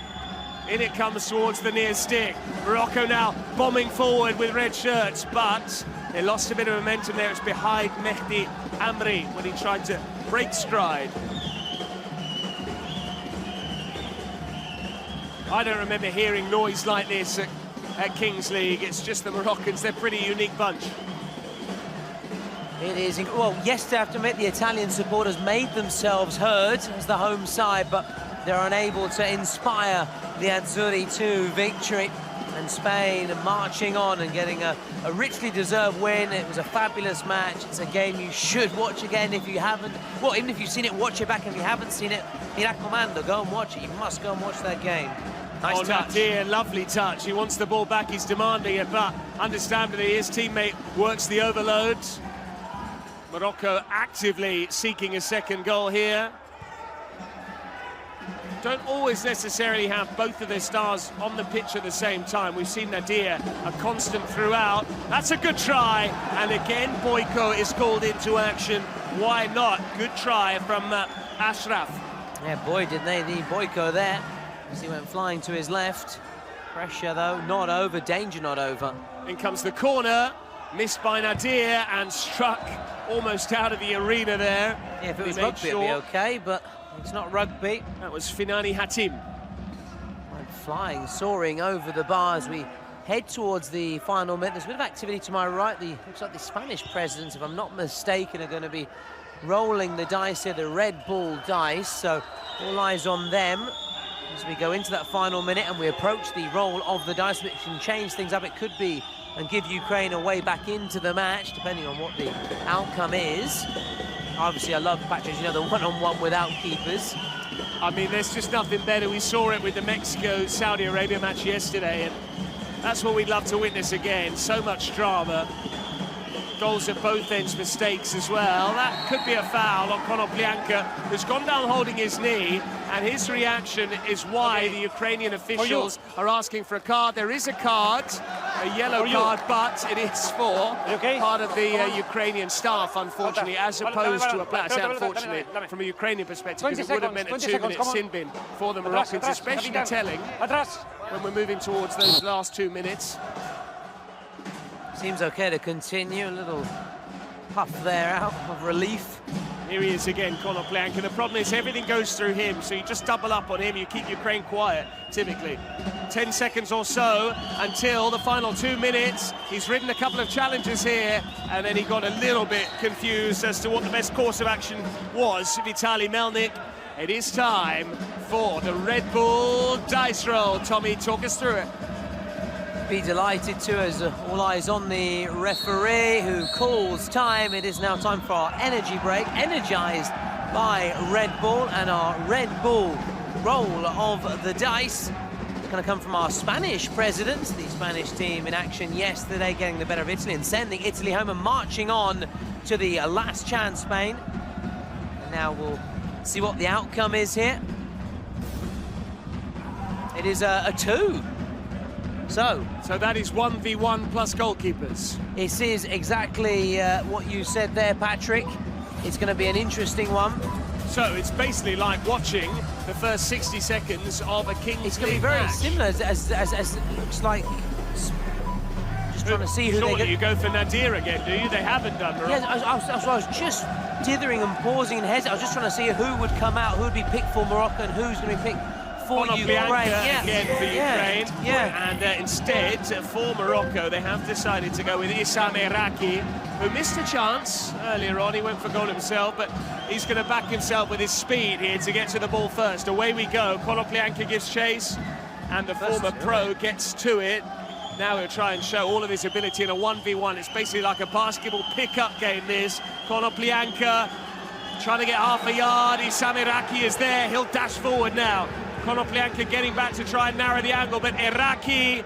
In it comes towards the near stick. Morocco now bombing forward with red shirts, but they lost a bit of momentum there. It's behind Mehdi Amri when he tried to break stride. I don't remember hearing noise like this at Kings League. It's just the Moroccans. They're a pretty unique bunch. It is, well, yes, to have to admit, the Italian supporters made themselves heard as the home side, but they're unable to inspire the Azzurri to victory. And Spain marching on and getting a richly deserved win. It was a fabulous match. It's a game you should watch again if you haven't. Well, even if you've seen it, watch it back. If you haven't seen it, mira comando, go and watch it. You must go and watch that game. Nice touch. Nadir, lovely touch. He wants the ball back, he's demanding it, but understandably his teammate works the overload. Morocco actively seeking a second goal here. Don't always necessarily have both of their stars on the pitch at the same time. We've seen Nadir a constant throughout. That's a good try, and again Boyko is called into action. Why not? Good try from Ashraf. Yeah, boy, did they need Boyko there, as he went flying to his left. Pressure, though, not over. Danger not over. In comes the corner, missed by Nadir and struck almost out of the arena there. Yeah, if it was rugby, it'd be okay, but it's not rugby. That was Finani Hatim. Went flying, soaring over the bar as we head towards the final minute. There's a bit of activity to my right. Looks like the Spanish presidents, if I'm not mistaken, are going to be rolling the dice here, the Red Bull dice. So all eyes on them as we go into that final minute and we approach the roll of the dice, which can change things up. It could be and give Ukraine a way back into the match, depending on what the outcome is. Obviously, I love, Patrick, you know, the one-on-one without keepers. I mean, there's just nothing better. We saw it with the Mexico-Saudi Arabia match yesterday, and that's what we'd love to witness again. So much drama. Goals at both ends, mistakes as well. That could be a foul on Konoplyanka, who's gone down holding his knee, and his reaction is why the Ukrainian officials are asking for a card. There is a card, a yellow card, but it is for part of the Ukrainian staff, unfortunately, as opposed to a player, unfortunately, from a Ukrainian perspective, because it would have meant a 2-minute sin bin for the Moroccans, especially telling when we're moving towards those last 2 minutes. Seems okay to continue. A little puff there out of relief. Here he is again, Konoplyanka. The problem is everything goes through him, so you just double up on him. You keep Ukraine quiet, typically. 10 seconds or so until the final 2 minutes. He's ridden a couple of challenges here, and then he got a little bit confused as to what the best course of action was. Vitaly Melnik. It is time for the Red Bull dice roll. Tommy, talk us through it. Be delighted to, as all eyes on the referee who calls time. It is now time for our energy break, energized by Red Bull, and our Red Bull roll of the dice. It's going to come from our Spanish presidents, the Spanish team in action yesterday, getting the better of Italy and sending Italy home and marching on to the last chance, Spain. And now we'll see what the outcome is here. It is a 2. So that is 1v1 plus goalkeepers. It is exactly what you said there, Patrick. It's going to be an interesting one. So it's basically like watching the first 60 seconds of a Kings League. It's going to be very similar as it looks like. Just trying to see who Surely you go for Nadir again, do you? They haven't done. Yes, I was just dithering and pausing and hesitating. I was just trying to see who would come out, who would be picked for Morocco and who's going to be picked for Ukraine. Again for Ukraine. And instead, for Morocco, they have decided to go with Issam Erraki, who missed a chance earlier on. He went for goal himself, but he's going to back himself with his speed here to get to the ball first. Away we go. Konoplyanka gives chase, and the former pro gets to it. Now he'll try and show all of his ability in a 1v1. It's basically like a basketball pickup game, this. Konoplyanka trying to get half a yard. Issam Erraki is there. He'll dash forward now. Konoplyanka getting back to try and narrow the angle, but Erraki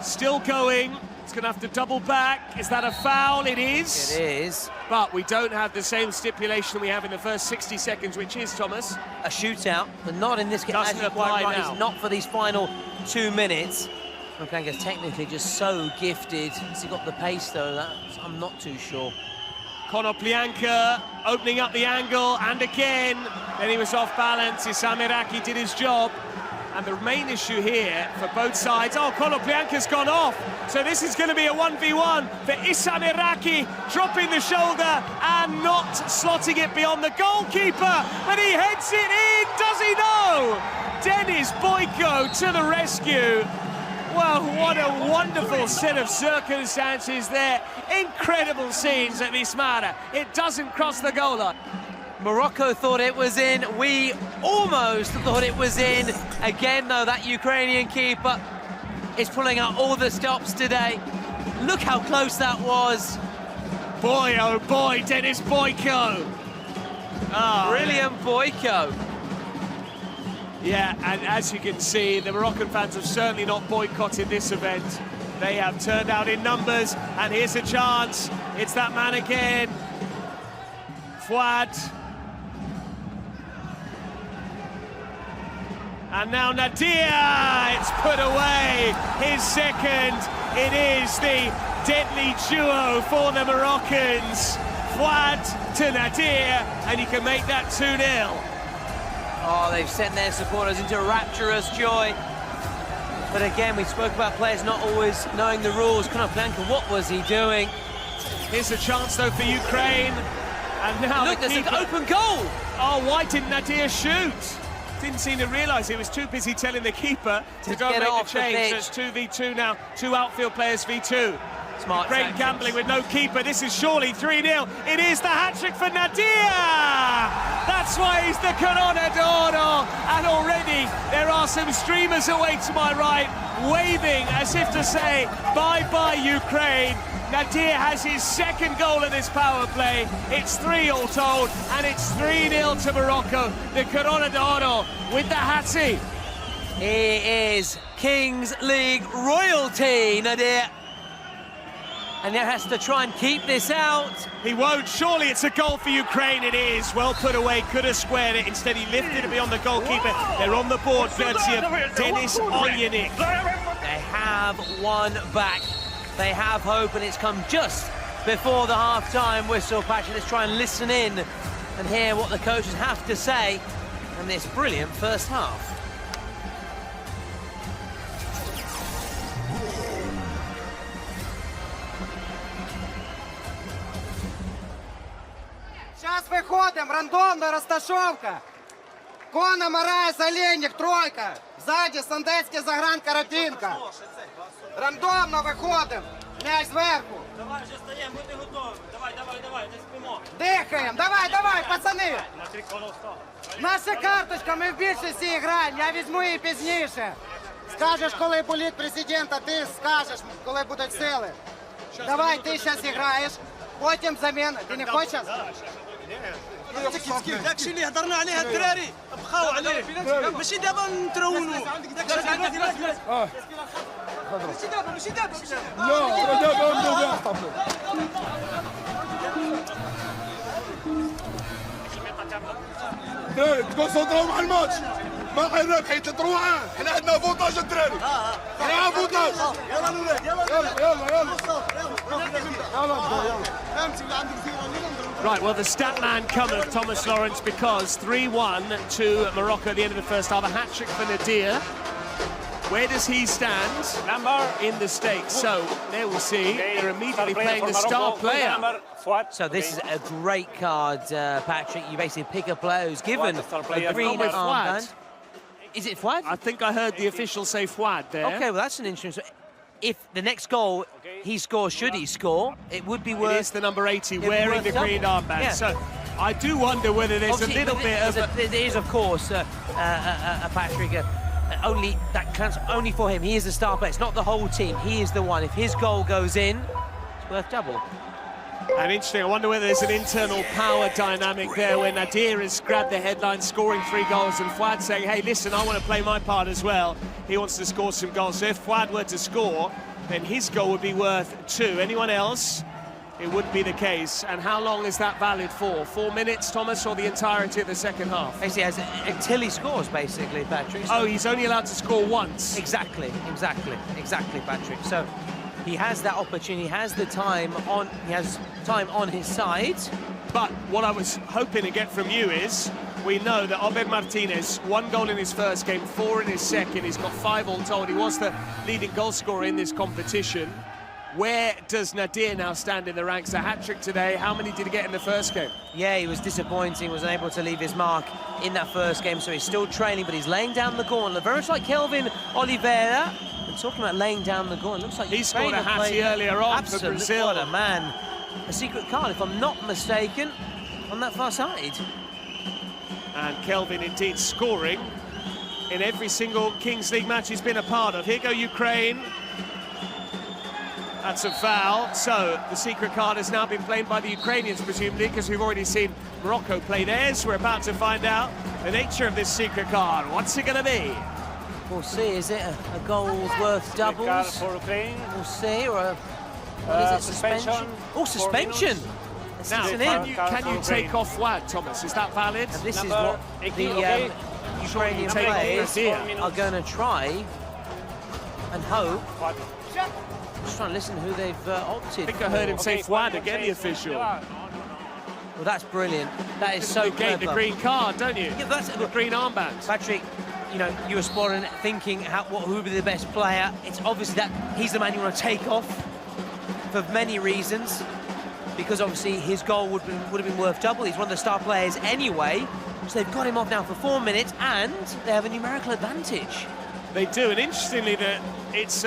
still going. It's going to have to double back. Is that a foul? It is. It is. But we don't have the same stipulation we have in the first 60 seconds, which is, Thomas? A shootout, but not in this case. Doesn't apply now. It's not for these final 2 minutes. Konoplyanka's technically just so gifted. Has he got the pace, though? I'm not too sure. Konoplyanka opening up the angle, and again, then he was off balance. Issam Erraki did his job. And the main issue here for both sides, Konoplyanka's gone off. So this is going to be a 1v1 for Issam Erraki, dropping the shoulder and not slotting it beyond the goalkeeper. But he heads it in, does he know? Denis Boyko to the rescue. Well, what a wonderful set of circumstances there. Incredible scenes at Vismara. It doesn't cross the goal line. Morocco thought it was in. We almost thought it was in. Again, though, that Ukrainian keeper is pulling out all the stops today. Look how close that was. Boy, oh boy, Dennis Boyko. Oh, Brilliant Boyko. Yeah, and as you can see, the Moroccan fans have certainly not boycotted this event. They have turned out in numbers, and here's a chance. It's that man again. Fouad. And now Nadir, it's put away. His second. It is the deadly duo for the Moroccans. Fouad to Nadir, and you can make that 2-0. Oh, they've sent their supporters into rapturous joy. But again, we spoke about players not always knowing the rules. Konoplyanka, what was he doing? Here's a chance, though, for Ukraine. And now look, there's an open goal. Oh, why didn't Nadir shoot? Didn't seem to realise he was too busy telling the keeper to go and make the change. So it's 2v2 now, 2 outfield players v2. Smart Great tactics. gambling with no keeper. This is surely 3-0. It is the hat-trick for Nadir! That's why he's the Corona d'Oro. And already there are some streamers away to my right, waving as if to say, bye-bye, Ukraine. Nadir has his second goal in this power play. It's 3 all told, and it's 3-0 to Morocco. The Corona d'Oro with the hattie. He is Kings League royalty, Nadir. And now has to try and keep this out. He won't. Surely it's a goal for Ukraine. It is. Well put away. Could have squared it. Instead, he lifted it beyond the goalkeeper. They're on the board, courtesy of Denis Olyanik. They have one back. They have hope, and it's come just before the half-time whistle, Patrick. Let's try and listen in and hear what the coaches have to say in this brilliant first half. Сейчас выходим, рандомная расташевка. Кона, Морайс, Оленик, тройка. Сзади Сандецький, Загран, Каратинка. Рандомно выходим. Мяч зверху. Давай, вже стаємо, будьте готові. Давай, не спимо. Дихаємо, давай, пацани. Наша карточка, ми в більшості граємо, я візьму її пізніше. Скажеш, коли болить президент, а ти скажеш, коли будуть сили. Давай, ти зараз граєш, потім заміна. Ти не хочеш? داكشي اللي هضرنا عليه الدراري بقاو عليه ماشي دابا نترونوا ماشي دابا لا دابا دراري تكونسونطراو مع الماتش ما غير رابحين 3-1 حنا عندنا فوطاج الدراري حنا فوطاج يلا الولاد يلا Right, well, the stat man cometh, Thomas Lawrence, because 3-1 to Morocco at the end of the first half. A hat-trick for Nadir. Where does he stand in the stakes? So, there we see, they're immediately playing the star player. So this is a great card, Patrick. You basically pick a player who's given a green armband. Is it Fouad? I think I heard the official say Fouad there. Okay, well, that's an interesting... If the next goal he scores, should he score, it would be worth... It is the number 80 wearing the green armband. Yeah. So I do wonder whether there's obviously, a little bit of... There is, of course, Patrick, only that counts only for him. He is the star player. It's not the whole team. He is the one. If his goal goes in, it's worth double. And interesting, I wonder whether there's an internal power dynamic there where Nadir has grabbed the headline, scoring 3 goals, and Fouad saying, hey, listen, I want to play my part as well. He wants to score some goals. So if Fouad were to score, then his goal would be worth 2. Anyone else, it wouldn't be the case. And how long is that valid for? 4 minutes, Thomas, or the entirety of the second half? Basically, until he scores, basically, Patrick. So he's only allowed to score once. Exactly, Patrick. So he has that opportunity, he has the time on, he has time on his side. But what I was hoping to get from you is, we know that Obed Martinez, 1 goal in his first game, 4 in his second. He's got 5 all told. He was the leading goal scorer in this competition. Where does Nadir now stand in the ranks? A hat-trick today. How many did he get in the first game? Yeah, he was disappointing, was unable to leave his mark in that first game, so he's still trailing, but he's laying down the gauntlet, very much like Kelvin Oliveira. And talking about laying down the gauntlet, looks like he scored a hattie earlier on for Brazil. What a man. A secret card, if I'm not mistaken, on that far side. And Kelvin indeed scoring in every single Kings League match he's been a part of. Here go Ukraine. That's a foul. So the secret card has now been played by the Ukrainians, presumably, because we've already seen Morocco play theirs. We're about to find out the nature of this secret card. What's it going to be? We'll see. Is it a goal worth doubles? For Ukraine. We'll see. Or what is it? Suspension? Oh, suspension! Now, can you take off Fouad, Thomas? Is that valid? And this is what the Ukrainian players are going to try and hope. Just trying to listen to who they've opted. I think I heard him say Fouad again, the official. Well, that's brilliant. That is so clever. You gave the green card, don't you? Yeah, that's the green armband. Patrick, you know, you were spot on thinking who would be the best player. It's obvious that he's the man you want to take off for many reasons, because obviously his goal would have been worth double. He's one of the star players anyway, so they've got him off now for 4 minutes, and they have a numerical advantage. They do, and interestingly, that it's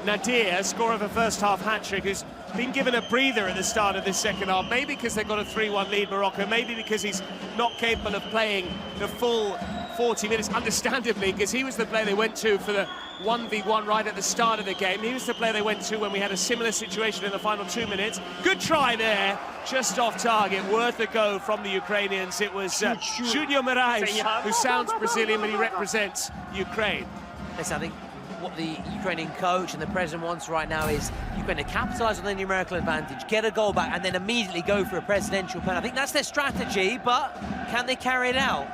Nadir, scorer of a first-half hat-trick, who's been given a breather at the start of this second half, maybe because they've got a 3-1 lead, Morocco, maybe because he's not capable of playing the full 40 minutes, understandably, because he was the player they went to for the 1v1 right at the start of the game. He was the player they went to when we had a similar situation in the final 2 minutes. Good try there, just off target, worth a go from the Ukrainians. It was Junior Moraes, who sounds Brazilian, but he represents Ukraine. Yes, I think what the Ukrainian coach and the president wants right now is Ukraine to capitalise on their numerical advantage, get a goal back, and then immediately go for a presidential pen. I think that's their strategy, but can they carry it out?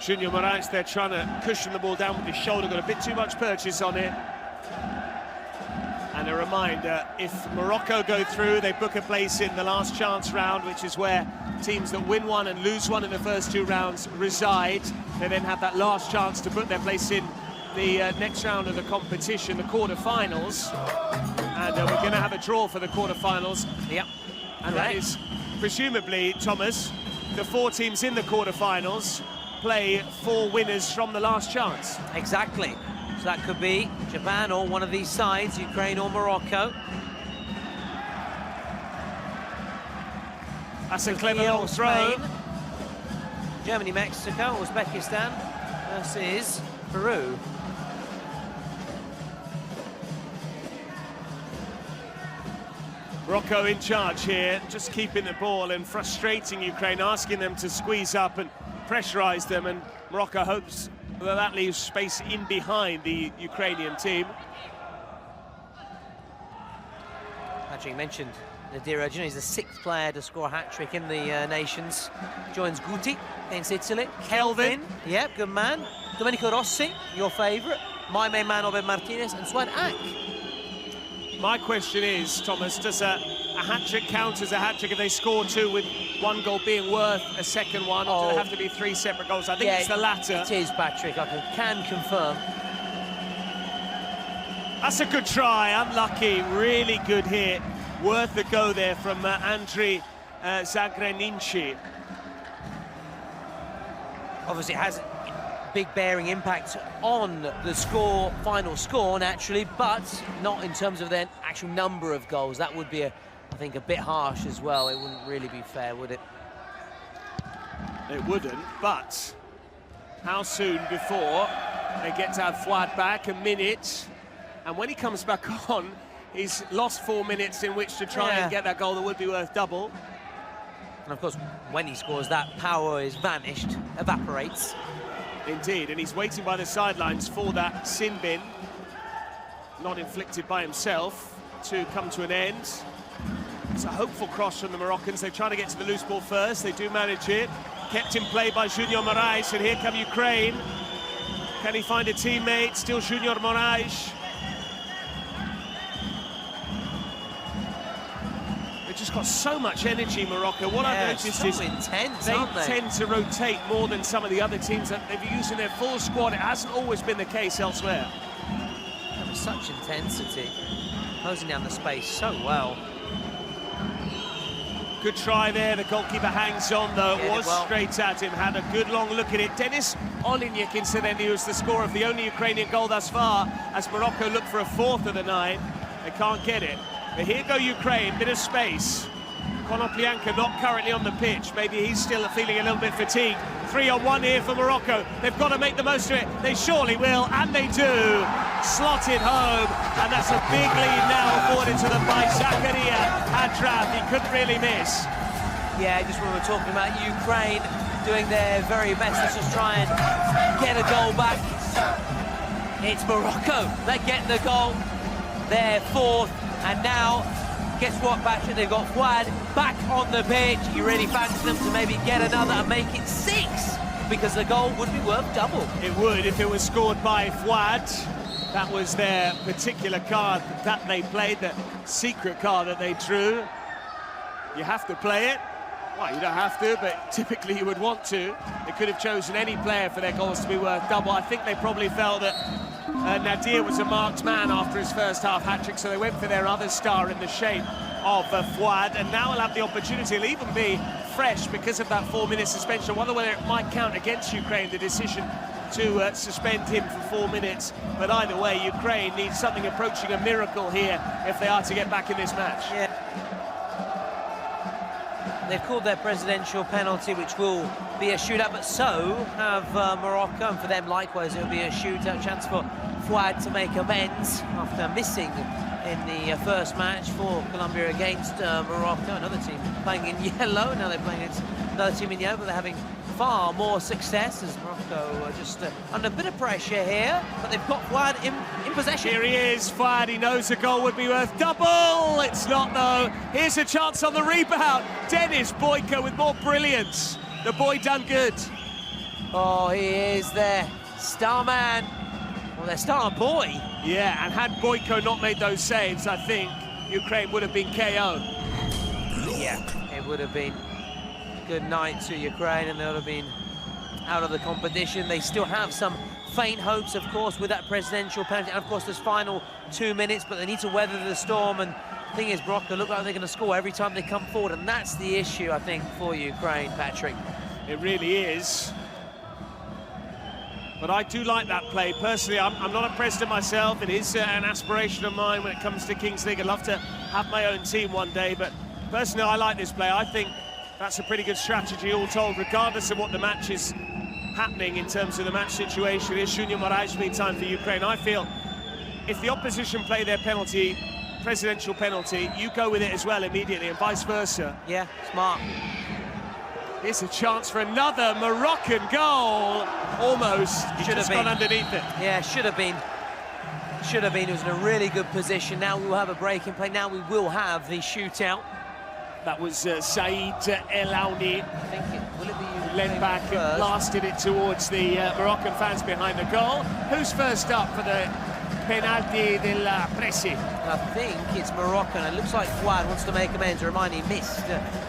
Junior Moraes, they're trying to cushion the ball down with his shoulder, got a bit too much purchase on it. And a reminder, if Morocco go through, they book a place in the last chance round, which is where teams that win one and lose one in the first 2 rounds reside. They then have that last chance to book their place in the next round of the competition, the quarter-finals. And we're going to have a draw for the quarter-finals. Yep. And that is, presumably, Thomas, the 4 teams in the quarter-finals play 4 winners from the last chance. Exactly. So that could be Japan or one of these sides, Ukraine or Morocco. That's a clever long throw. Germany, Mexico, Uzbekistan versus Peru. Morocco in charge here, just keeping the ball and frustrating Ukraine, asking them to squeeze up and pressurise them, and Morocco hopes that leaves space in behind the Ukrainian team. Patrick mentioned Nadir Ergin, he's the 6th player to score a hat-trick in the Nations. Joins Guti against Italy. Kelvin. Yep, good man. Domenico Rossi, your favourite. My main man, Obed Martinez, and Swad Ak. My question is, Thomas, does a hat-trick count as a hat-trick if they score 2 with 1 goal being worth a second one, or do there have to be 3 separate goals? I think it's the latter. It is, Patrick, I can confirm. That's a good try, unlucky, really good hit. Worth the go there from Andriy Zagreninci. Obviously, it has big bearing impact on the final score, naturally, but not in terms of their actual number of goals. That would be, I think, a bit harsh as well. It wouldn't really be fair, would it? It wouldn't, but how soon before they get to have Fouad back? A minute, and when he comes back on, he's lost 4 minutes in which to try and get that goal that would be worth double. And of course, when he scores, that power is vanished, evaporates. Indeed, and he's waiting by the sidelines for that sin bin, not inflicted by himself, to come to an end. It's a hopeful cross from the Moroccans. They're trying to get to the loose ball first. They do manage it. Kept in play by Junior Moraes, and here come Ukraine. Can he find a teammate? Still Junior Moraes. They've just got so much energy, Morocco. What I've noticed so is intense, they aren't they? tend to rotate more than some of the other teams that they've used in their full squad. It hasn't always been the case elsewhere. With such intensity, closing down the space so well. Good try there. The goalkeeper hangs on, though. It was straight at him. Had a good long look at it. Denis Olinik, incidentally, was the scorer of the only Ukrainian goal thus far, as Morocco look for a 4th of the 9. They can't get it. But here go Ukraine, bit of space. Konoplyanka not currently on the pitch. Maybe he's still feeling a little bit fatigued. 3-on-1 here for Morocco. They've got to make the most of it. They surely will, and they do. Slot it home, and that's a big lead now afforded to them by Zakaria Adraf. He couldn't really miss. Yeah, just when we were talking about Ukraine doing their very best to just try and get a goal back. It's Morocco that get the goal. They're fourth, and now, guess what, Patrick? They've got Fouad back on the pitch. You really fancy them to maybe get another and make it 6, because the goal would be worth double. It would if it was scored by Fouad. That was their particular card that they played, the secret card that they drew. You have to play it. Well, you don't have to, but typically you would want to. They could have chosen any player for their goals to be worth double. I think they probably felt that Nadir was a marked man after his first half hat-trick, so they went for their other star in the shape of Fouad, and now he'll have the opportunity. He'll even be fresh because of that 4-minute suspension. I wonder whether it might count against Ukraine, the decision to suspend him for 4 minutes. But either way, Ukraine needs something approaching a miracle here if they are to get back in this match. Yeah. They've called their presidential penalty, which will be a shootout, but so have Morocco, and for them likewise it'll be a shootout, chance for Fouad to make amends after missing in the first match for Colombia against Morocco. Another team playing in yellow, now they're playing against another team in yellow, but they're having far more success as Morocco are just under a bit of pressure here, but they've got Fouad in possession. Here he is, Fouad. He knows the goal would be worth double. It's not, though. Here's a chance on the rebound. Dennis Boyko with more brilliance. The boy done good. Oh, he is their star man. Well, their star boy. Yeah, and had Boyko not made those saves, I think Ukraine would have been KO'd. Yeah, it would have been good night to Ukraine, and they would have been out of the competition. They still have some faint hopes, of course, with that presidential penalty, and of course this final 2 minutes, but they need to weather the storm. And the thing is, Morocco look like they're going to score every time they come forward, and that's the issue, I think, for Ukraine, Patrick. It really is. But I do like that play. Personally, I'm not a president myself. It is an aspiration of mine when it comes to Kings League. I'd love to have my own team one day, but personally, I like this play. I think that's a pretty good strategy, all told, regardless of what the match is happening in terms of the match situation. Here's Junior Moraes, meantime, for Ukraine. I feel if the opposition play their penalty, presidential penalty, you go with it as well immediately, and vice versa. Yeah, smart. Here's a chance for another Moroccan goal. Almost. He Should just have been. gone underneath it. Yeah, should have been. Should have been. He was in a really good position. Now we'll have a break in play. Now we will have the shootout. That was Said El Aouni. I think will it be led back and blasted it towards the Moroccan fans behind the goal. Who's first up for the penalty della Presi? I think it's Morocco, and it looks like Fouad wants to make amends. Remind, he missed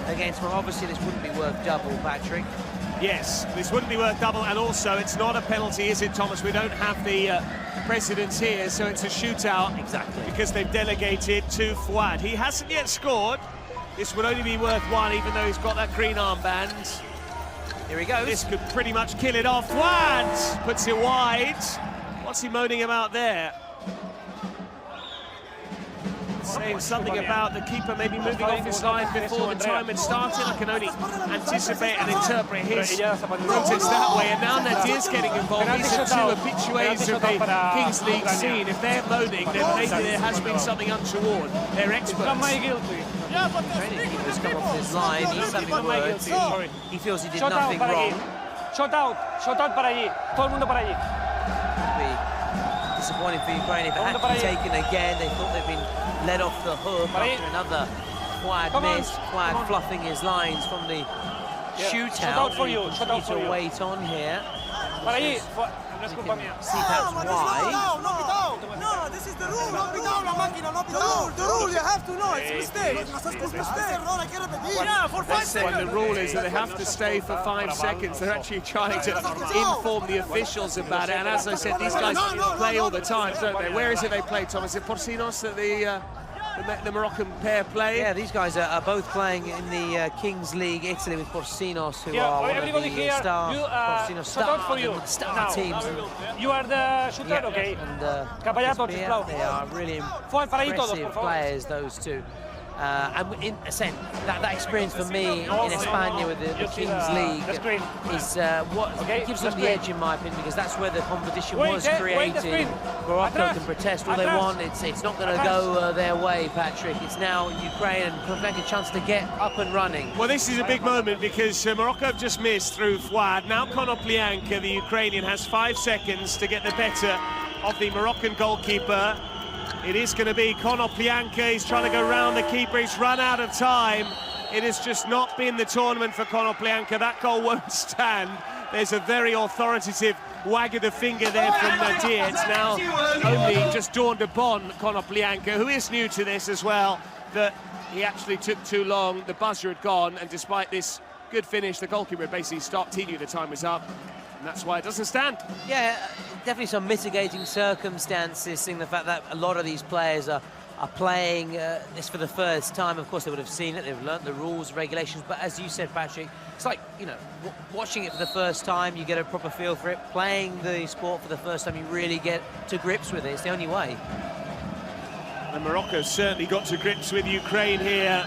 against Morocco. Obviously, this wouldn't be worth double, Patrick. Yes, this wouldn't be worth double, and also it's not a penalty, is it, Thomas? We don't have the precedents here, so it's a shootout. Exactly. Because they've delegated to Fouad. He hasn't yet scored. This would only be worth 1, even though he's got that green armband. Here he goes. This could pretty much kill it off. Fouad puts it wide. What's he moaning about there? Saying something about the keeper maybe moving off his line before the time had started. I can only anticipate and interpret his protest that way. And now Nadir's getting involved. These are two habitués of the Kings League scene. If they're moaning, then maybe there has been something untoward. They're experts. Training keeper's come off his line. He's having words. He feels he did nothing wrong. Shot out para allí. Todo el mundo para allí. Disappointing for Ukraine if it had to be taken again. They thought they'd been let off the hook after another Fouad miss. Fouad fluffing his lines from the shootout. Shot out for you. Shot out for you. Wait on here. Para allí. See perhaps why. No, this is the rule. The rule, you have to know. It's a mistake. Yeah, for 5 seconds. The rule is that they have to stay for 5 seconds. They're actually trying to inform the officials about it. And as I said, these guys play all the time, don't they? Where is it they play, Thomas? Is it Porcinos that the Moroccan pair play? Yeah, these guys are both playing in the Kings League Italy with Porcinos, who are one of the star teams. You are the shooter, okay? And Capallato, they are really impressive players, those two. And in a sense, that experience for me in España with the Kings League is what gives them the edge, in my opinion, because that's where the competition was created. Morocco can protest all they want. It's not going to go their way, Patrick. It's now Ukraine and Konoplyanka a chance to get up and running. Well, this is a big moment because Morocco have just missed through Fouad. Now Konoplyanka, the Ukrainian, has 5 seconds to get the better of the Moroccan goalkeeper. It is going to be Konoplyanka. He's trying to go round the keeper. He's run out of time. It has just not been the tournament for Konoplyanka. That goal won't stand. There's a very authoritative wag of the finger there from Nadir. It's now only just dawned upon Konoplyanka, who is new to this as well, that he actually took too long. The buzzer had gone, and despite this good finish, the goalkeeper basically stopped. He knew the time was up, and that's why it doesn't stand. Yeah, definitely some mitigating circumstances, seeing the fact that a lot of these players are playing this for the first time. Of course, they would have seen it, they've learnt the rules, regulations, but as you said, Patrick, it's like, you know, watching it for the first time, you get a proper feel for it. Playing the sport for the first time, you really get to grips with it. It's the only way. And Morocco certainly got to grips with Ukraine here.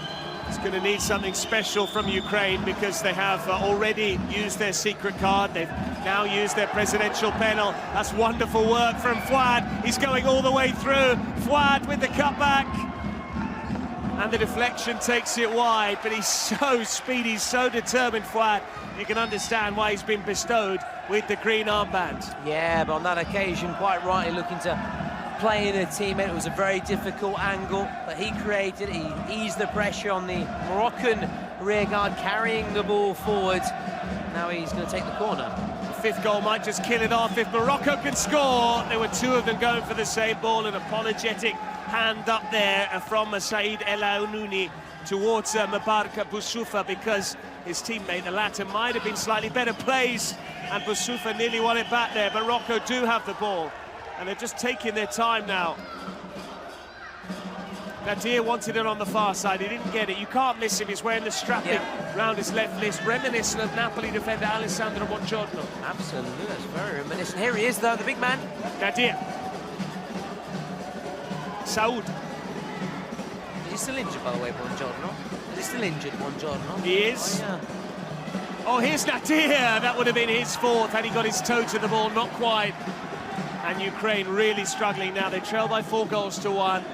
It's going to need something special from Ukraine because they have already used their secret card. They've now used their presidential panel. That's wonderful work from Fouad. He's going all the way through. Fouad with the cutback. And the deflection takes it wide, but he's so speedy, so determined, Fouad. You can understand why he's been bestowed with the green armband. Yeah, but on that occasion, quite rightly looking to play in a teammate. It was a very difficult angle, but he created, he eased the pressure on the Moroccan rearguard, carrying the ball forward. Now he's going to take the corner. The fifth goal might just kill it off if Morocco can score. There were two of them going for the same ball. An apologetic hand up there from Said El Aounouny towards Mubarak Boussoufa, because his teammate, the latter, might have been slightly better placed, and Boussoufa nearly won it back there. But Morocco do have the ball, and they're just taking their time now. Nadir wanted it on the far side, he didn't get it. You can't miss him, he's wearing the strapping round his left wrist, reminiscent of Napoli defender Alessandro Buongiorno. Absolutely, that's very reminiscent. Here he is though, the big man. Nadir. Saud. Is he still injured, by the way, Buongiorno? Is he still injured, Buongiorno? He is. Oh, yeah. Oh, here's Nadir. That would have been his fourth had he got his toe to the ball, not quite. And Ukraine really struggling now. They trail by 4 goals to 1.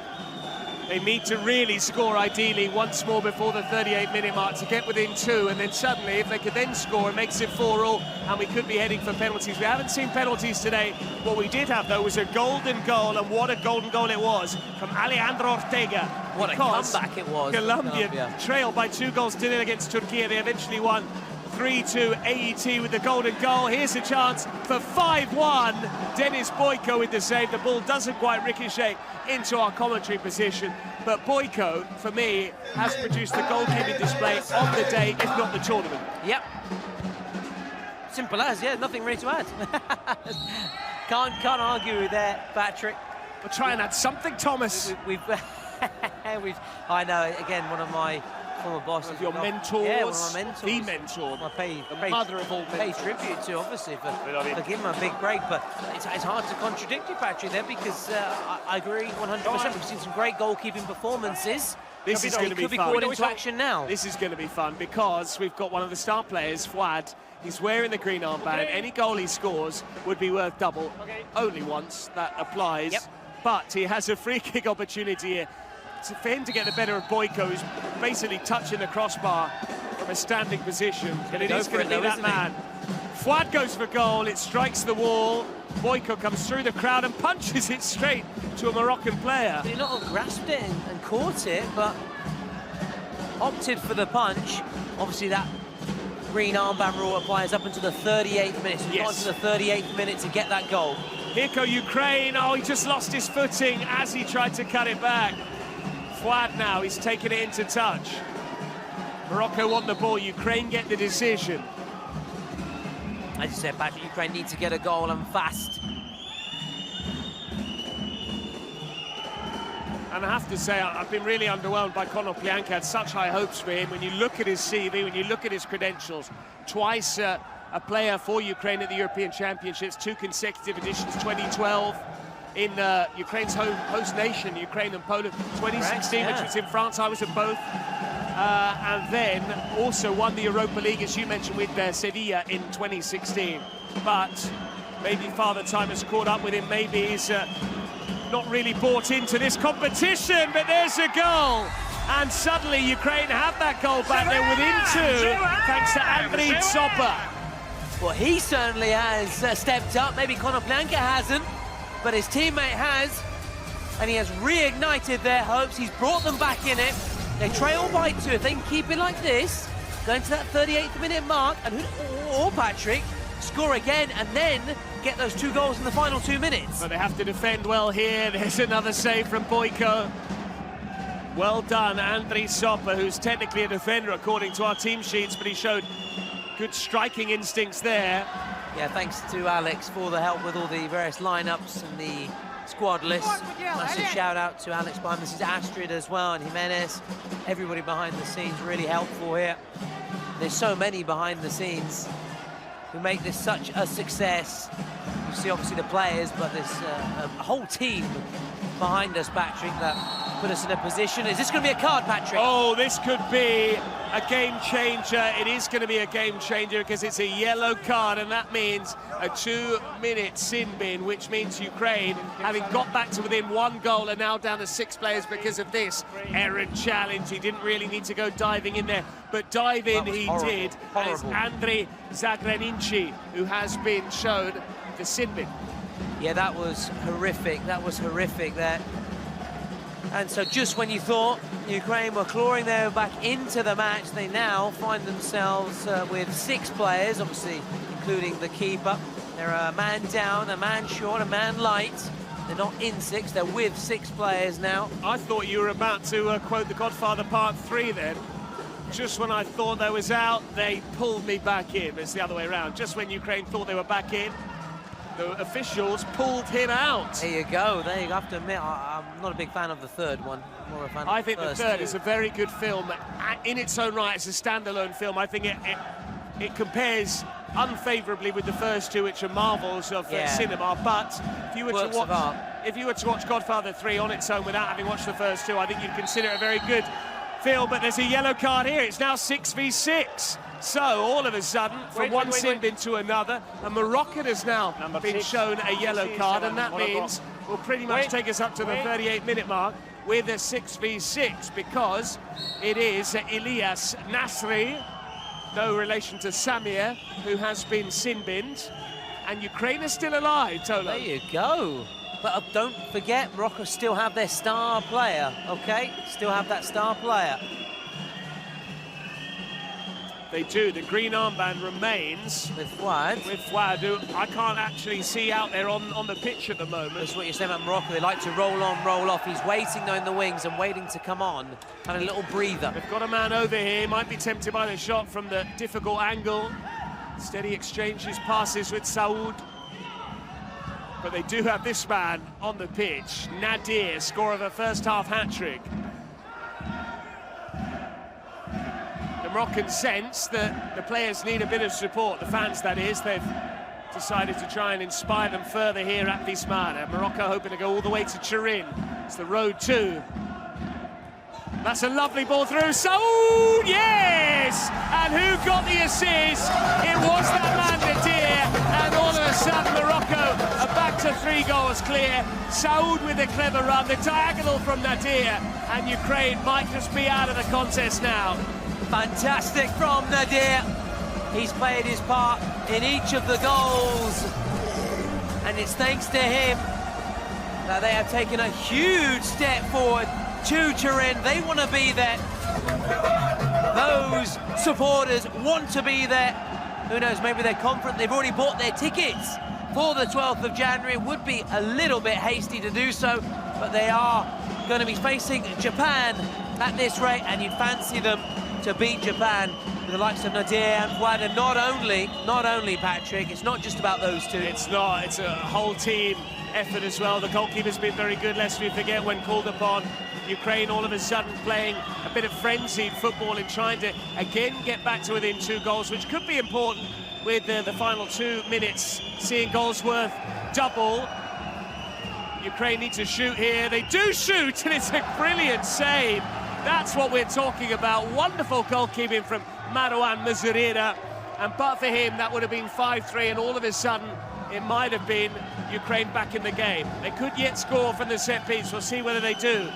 They need to really score, ideally, once more before the 38-minute mark to get within 2, and then suddenly, if they could then score, it makes it 4-all, and we could be heading for penalties. We haven't seen penalties today. What we did have, though, was a golden goal, and what a golden goal it was from Alejandro Ortega. What a comeback it was. Colombia trailed by 2 goals to 0 against Turkey. They eventually won 3-2. AET with the golden goal. Here's a chance for 5-1. Dennis Boyko with the save. The ball doesn't quite ricochet into our commentary position, but Boyko, for me, has produced the goalkeeping display of the day, if not the tournament. Yep. Simple as, yeah, nothing really to add. Can't argue with that, Patrick. We'll try and add something, Thomas. I know, again, one of my former bosses. One of your mentors. Yeah, one of my mentors. The mentor. The mother of all pay tribute to, obviously, for giving him a big break. But it's hard to contradict you, Patrick, there, because I agree 100%. We've seen some great goalkeeping performances. This is going to be fun. Called into action now. This is going to be fun because we've got one of the star players, Fouad. He's wearing the green armband. Any goal he scores would be worth double. Only once that applies. Yep. But he has a free kick opportunity here. For him to get the better of Boyko, who's basically touching the crossbar from a standing position. And it is going to be that man. Fouad goes for goal, it strikes the wall. Boyko comes through the crowd and punches it straight to a Moroccan player. He not have grasped it and caught it, but opted for the punch. Obviously that green armband rule applies up until the 38th minute. So he's got to the 38th minute to get that goal. Here go Ukraine. Oh, he just lost his footing as he tried to cut it back. Fouad now, he's taken it into touch. Morocco want the ball, Ukraine get the decision. As you said, Patrick, Ukraine need to get a goal and fast. And I have to say, I've been really underwhelmed by Konoplyanka. I had such high hopes for him. When you look at his CV, when you look at his credentials, twice a player for Ukraine at the European Championships, 2 consecutive editions, 2012. in Ukraine's host nation, Ukraine and Poland, 2016, which was in France. I was at both. And then also won the Europa League, as you mentioned, with Sevilla in 2016. But maybe Father Time has caught up with him. Maybe he's not really bought into this competition, but there's a goal. And suddenly Ukraine have that goal back there within two, thanks to Andriy Zopa. Well, he certainly has stepped up. Maybe Konoplyanka hasn't, but his teammate has. And he has reignited their hopes. He's brought them back in it. They trail by 2. If they can keep it like this, going to that 38th minute mark, and or Patrick, score again, and then get those 2 goals in the final 2 minutes. But they have to defend well here. There's another save from Boyko. Well done, Andriy Zopa, who's technically a defender according to our team sheets, but he showed good striking instincts there. Yeah, thanks to Alex for the help with all the various lineups and the squad list. Massive shout out to Alex by Mrs. Astrid as well, and Jimenez. Everybody behind the scenes really helpful here. There's so many behind the scenes who make this such a success. You see obviously the players, but there's a whole team behind us, Patrick, that put us in a position. Is this going to be a card, Patrick? Oh, this could be a game changer. It is going to be a game changer because it's a yellow card, and that means a 2-minute sin bin, which means Ukraine, having got back to within 1 goal, are now down to 6 players because of this errant challenge. He didn't really need to go diving in there, but dive in he did. And it's Andriy Zagraninci who has been shown the sin bin. Yeah, that was horrific. That was horrific there. And so just when you thought Ukraine were clawing their way back into the match, they now find themselves with 6 players, obviously including the keeper. They're a man down, a man short, a man light. They're not in 6, they're with 6 players now. I thought you were about to quote The Godfather Part 3 then. Just when I thought they was out, they pulled me back in. It's the other way around. Just when Ukraine thought they were back in, the officials pulled him out. There you go. There you go. I have to admit, I'm not a big fan of the third one. More a fan I of think the third is a very good film. In its own right, it's a standalone film. I think it compares unfavourably with the first 2, which are marvels of cinema. But if you were to watch Godfather 3 on its own without having watched the first 2, I think you'd consider it a very good film. But there's a yellow card here. It's now 6v6. So, all of a sudden, from one sin bin to another, a Moroccan has now been shown a yellow card, and that means will pretty much take us up to the 38-minute mark with a 6v6, because it is Elias Nasri, no relation to Samir, who has been sin-binned, and Ukraine is still alive, Tolo. There you go. But don't forget, Morocco still have their star player, okay? Still have that star player. They do. The green armband remains with Fouad. With Fouad, who I can't actually see out there on the pitch at the moment. That's what you're saying about Morocco. They like to roll on, roll off. He's waiting though in the wings and waiting to come on. And a little breather. They've got a man over here. Might be tempted by the shot from the difficult angle. Steady exchanges passes with Saoud. But they do have this man on the pitch. Nadir, scorer of a first-half hat-trick. Moroccan sense that the players need a bit of support, the fans that is. They've decided to try and inspire them further here at Vismara. Morocco hoping to go all the way to Turin. It's the road to. That's a lovely ball through. Saoud, yes! And who got the assist? It was that man, Nadir. And all of a sudden, Morocco are back to 3 goals clear. Saoud with a clever run, the diagonal from Nadir. And Ukraine might just be out of the contest now. Fantastic from Nadir. He's played his part in each of the goals. And it's thanks to him that they have taken a huge step forward to Turin. They want to be there. Those supporters want to be there. Who knows, maybe they're confident. They've already bought their tickets for the 12th of January. It would be a little bit hasty to do so, but they are going to be facing Japan at this rate, and you'd fancy them to beat Japan with the likes of Nadir and Fouad. And not only Patrick, it's not just about those 2. It's not, it's a whole team effort as well. The goalkeeper's been very good, lest we forget, when called upon. Ukraine all of a sudden playing a bit of frenzied football and trying to again get back to within 2 goals, which could be important with the final 2 minutes, seeing Goldsworth double. Ukraine need to shoot here. They do shoot, and it's a brilliant save. That's what we're talking about. Wonderful goalkeeping from Marouane Mazurida. And but for him, that would have been 5-3, and all of a sudden, it might have been Ukraine back in the game. They could yet score from the set piece. We'll see whether they do.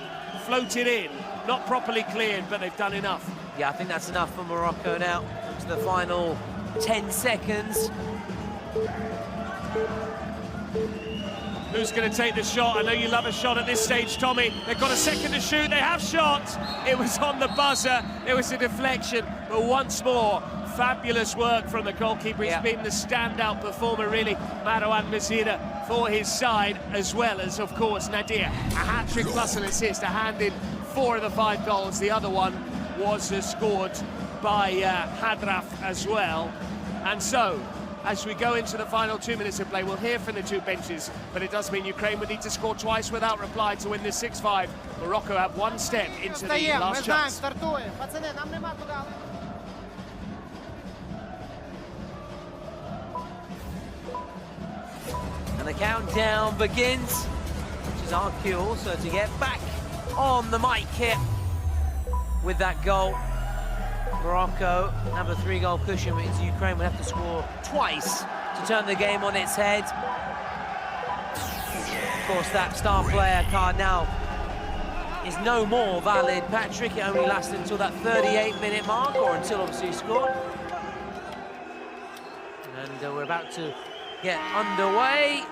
Float it in. Not properly cleared, but they've done enough. Yeah, I think that's enough for Morocco now. To the final 10 seconds. Who's going to take the shot? I know you love a shot at this stage, Tommy. They've got a second to shoot. They have shot. It was on the buzzer. It was a deflection. But once more, fabulous work from the goalkeeper. He's been the standout performer, really, Marouane Mazurida, for his side, as well as, of course, Nadir. A hat-trick plus an assist, a hand in 4 of the 5 goals. The other one was scored by Hadraf as well. And so, as we go into the final 2 minutes of play, we'll hear from the two benches, but it does mean Ukraine would need to score twice without reply to win this 6-5. Morocco have one step into the last chance. And the countdown begins, which is our cue also to get back on the mic here with that goal. Morocco have a 3-goal cushion, means Ukraine would have to score twice to turn the game on its head. Of course, that star player card now is no more valid, Patrick. It only lasted until that 38-minute mark, or until obviously he scored. And we're about to get underway.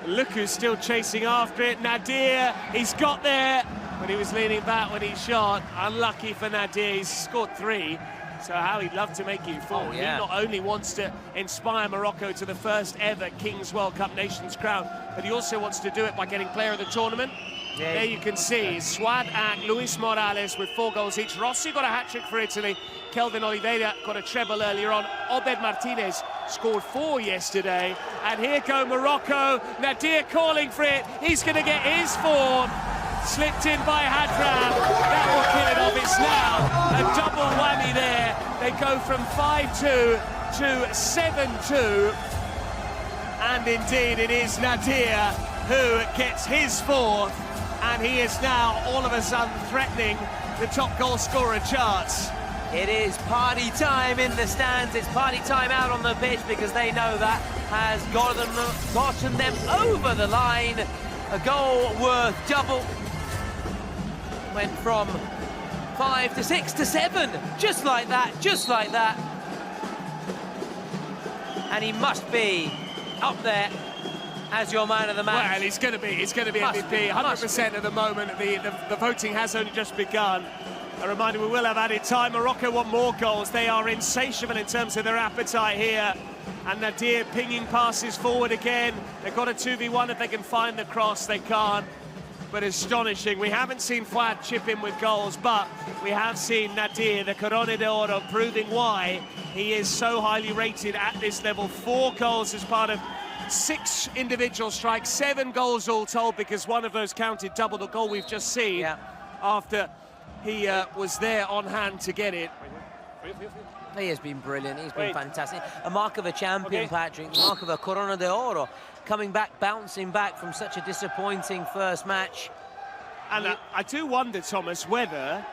Look who's still chasing after it. Nadir, he's got there, but he was leaning back when he shot. Unlucky for Nadir, he's scored 3. So how he'd love to make it 4. Oh, yeah. He not only wants to inspire Morocco to the first ever Kings World Cup Nations crown, but he also wants to do it by getting player of the tournament. Yeah, there you can see Swad and Luis Morales with 4 goals each. Rossi got a hat-trick for Italy. Kelvin Oliveira got a treble earlier on. Obed Martinez scored 4 yesterday. And here go Morocco. Nadir calling for it. He's going to get his 4th. Slipped in by Hadraf. That will kill it off. It's now a double whammy there. They go from 5-2 to 7-2. And indeed, it is Nadir who gets his 4th. And he is now all of a sudden threatening the top goal scorer charts. It is party time in the stands. It's party time out on the pitch, because they know that has gotten them over the line. A goal worth double. Went from 5 to 6 to 7. Just like that, just like that. And he must be up there as your man of the match. Well, he's going to be MVP, 100% at the moment. The voting has only just begun. A reminder, we will have added time. Morocco want more goals. They are insatiable in terms of their appetite here. And Nadir pinging passes forward again. They've got a 2v1 if they can find the cross. They can't. But astonishing. We haven't seen Fouad chip in with goals, but we have seen Nadir, the Corona d'Oro, proving why he is so highly rated at this level. 4 goals as part of 6 individual strikes, 7 goals all told, because one of those counted double the goal we've just seen after he was there on hand to get it. He has been brilliant. He's been fantastic. A mark of a champion, Patrick. The mark of a Corona d'Oro. Coming back, bouncing back from such a disappointing first match. And I do wonder, Thomas, whether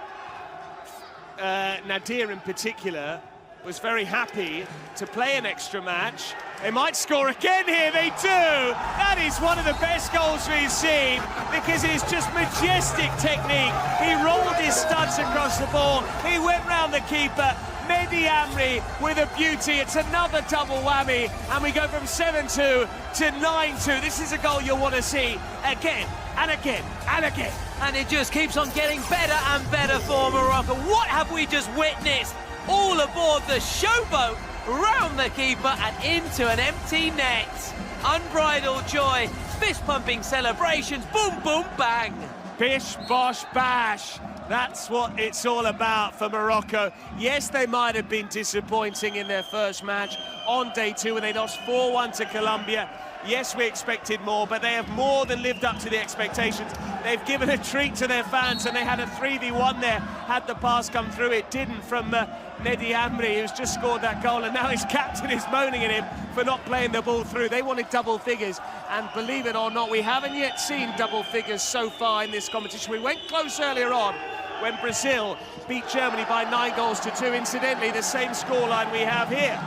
Nadir in particular was very happy to play an extra match. They might score again here, they do! That is one of the best goals we've seen, because it is just majestic technique. He rolled his studs across the ball, he went round the keeper. Mehdi Amri with a beauty. It's another double whammy, and we go from 7-2 to 9-2. This is a goal you'll want to see again and again and again. And it just keeps on getting better and better for Morocco. What have we just witnessed? All aboard the showboat, round the keeper and into an empty net. Unbridled joy, fist-pumping celebrations, boom, boom, bang. Bish, bosh, bash. That's what it's all about for Morocco. Yes, they might have been disappointing in their first match on day 2 when they lost 4-1 to Colombia. Yes, we expected more, but they have more than lived up to the expectations. They've given a treat to their fans, and they had a 3v1 there. Had the pass come through, it didn't, from Mehdi Amri, who's just scored that goal, and now his captain is moaning at him for not playing the ball through. They wanted double figures, and believe it or not, we haven't yet seen double figures so far in this competition. We went close earlier on when Brazil beat Germany by 9-2. Incidentally, the same scoreline we have here.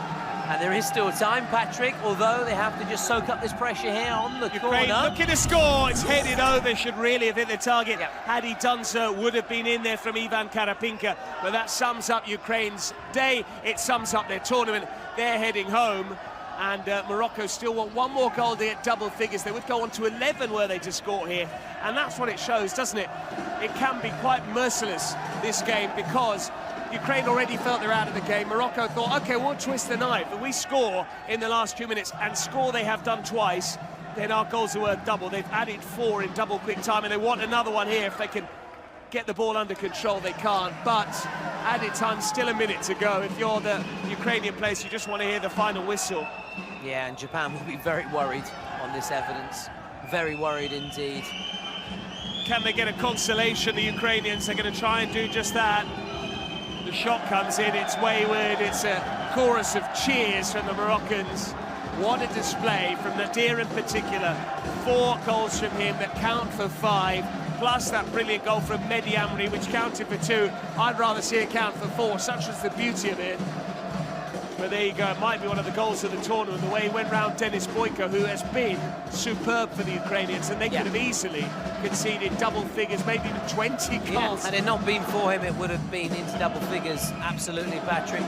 And there is still time, Patrick, although they have to just soak up this pressure here on the corner. Looking to score, it's headed over, should really have hit the target. Had he done so, would have been in there from Ivan Karapinka. But that sums up Ukraine's day, it sums up their tournament. They're heading home, and Morocco still want one more goal to get double figures. They would go on to 11 were they to score here. And that's what it shows, doesn't it? It can be quite merciless, this game, because Ukraine already felt they're out of the game. Morocco thought, OK, we'll twist the knife. If we score in the last 2 minutes, and score they have done twice, then our goals are worth double. They've added 4 in double quick time, and they want another one here. If they can get the ball under control, they can't. But added time, still a minute to go. If you're the Ukrainian players, you just want to hear the final whistle. Yeah, and Japan will be very worried on this evidence. Very worried indeed. Can they get a consolation, the Ukrainians? They're going to try and do just that. The shot comes in, it's wayward, it's a chorus of cheers from the Moroccans. What a display from Nadir in particular. 4 goals from him that count for 5, plus that brilliant goal from Mehdi Amri, which counted for 2. I'd rather see it count for 4, such was the beauty of it. But there you go, it might be one of the goals of the tournament, the way he went round Denis Boyko, who has been superb for the Ukrainians, and they could have easily conceded double figures, maybe even 20 goals. Yeah, had it not been for him, it would have been into double figures, absolutely, Patrick.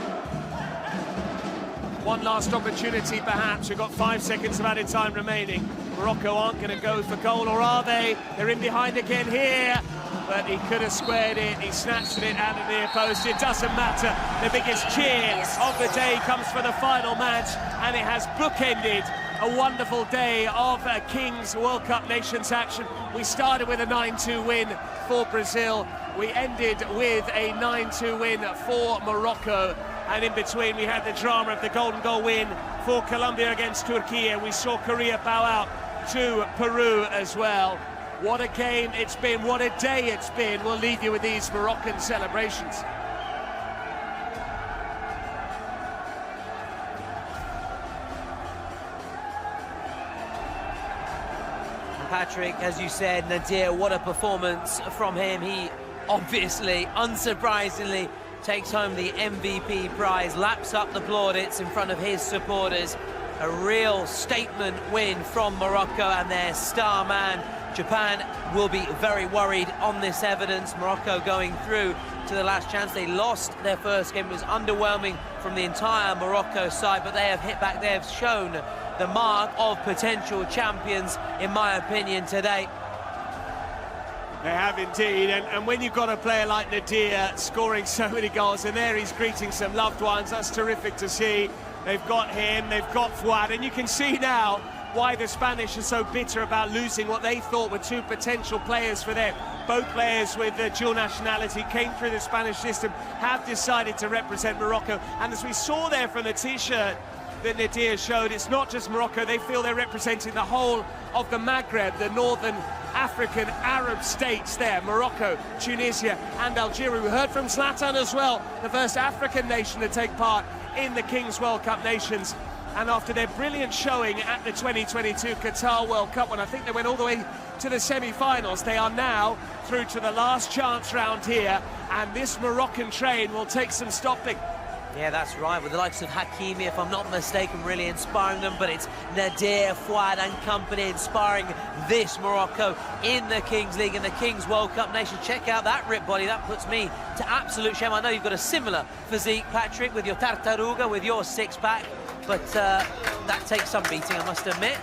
One last opportunity, perhaps. We've got 5 seconds of added time remaining. Morocco aren't going to go for goal, or are they? They're in behind again here. But he could have squared it, he snatched it out of the near post. It doesn't matter. The biggest cheer of the day comes for the final match, and it has bookended a wonderful day of Kings World Cup Nations action. We started with a 9-2 win for Brazil. We ended with a 9-2 win for Morocco. And in between, we had the drama of the golden goal win for Colombia against Turkey. We saw Korea bow out to Peru as well. What a game it's been, what a day it's been. We'll leave you with these Moroccan celebrations. Patrick, as you said, Nadir, what a performance from him. He obviously, unsurprisingly, takes home the MVP prize, laps up the plaudits in front of his supporters. A real statement win from Morocco and their star man. Japan will be very worried on this evidence. Morocco going through to the last chance. They lost their first game. It was underwhelming from the entire Morocco side, but they have hit back. They have shown the mark of potential champions, in my opinion, today. They have indeed, and when you've got a player like Nadir scoring so many goals, and there he's greeting some loved ones, that's terrific to see. They've got him, they've got Fuad, and you can see now why the Spanish are so bitter about losing what they thought were 2 potential players for them. Both players with dual nationality came through the Spanish system, have decided to represent Morocco, and as we saw there from the t-shirt that Nadir showed, it's not just Morocco, they feel they're representing the whole of the Maghreb, the northern African Arab states there, Morocco, Tunisia and Algeria. We heard from Zlatan as well, the first African nation to take part in the Kings World Cup Nations. And after their brilliant showing at the 2022 Qatar World Cup, when I think they went all the way to the semi-finals, they are now through to the last chance round here, and this Moroccan train will take some stopping. Yeah, that's right, with the likes of Hakimi, if I'm not mistaken, really inspiring them, but it's Nadir, Fuad and company inspiring this Morocco in the Kings League, in the Kings World Cup Nation. Check out that rip body, that puts me to absolute shame. I know you've got a similar physique, Patrick, with your tartaruga, with your six-pack, but that takes some beating, I must admit.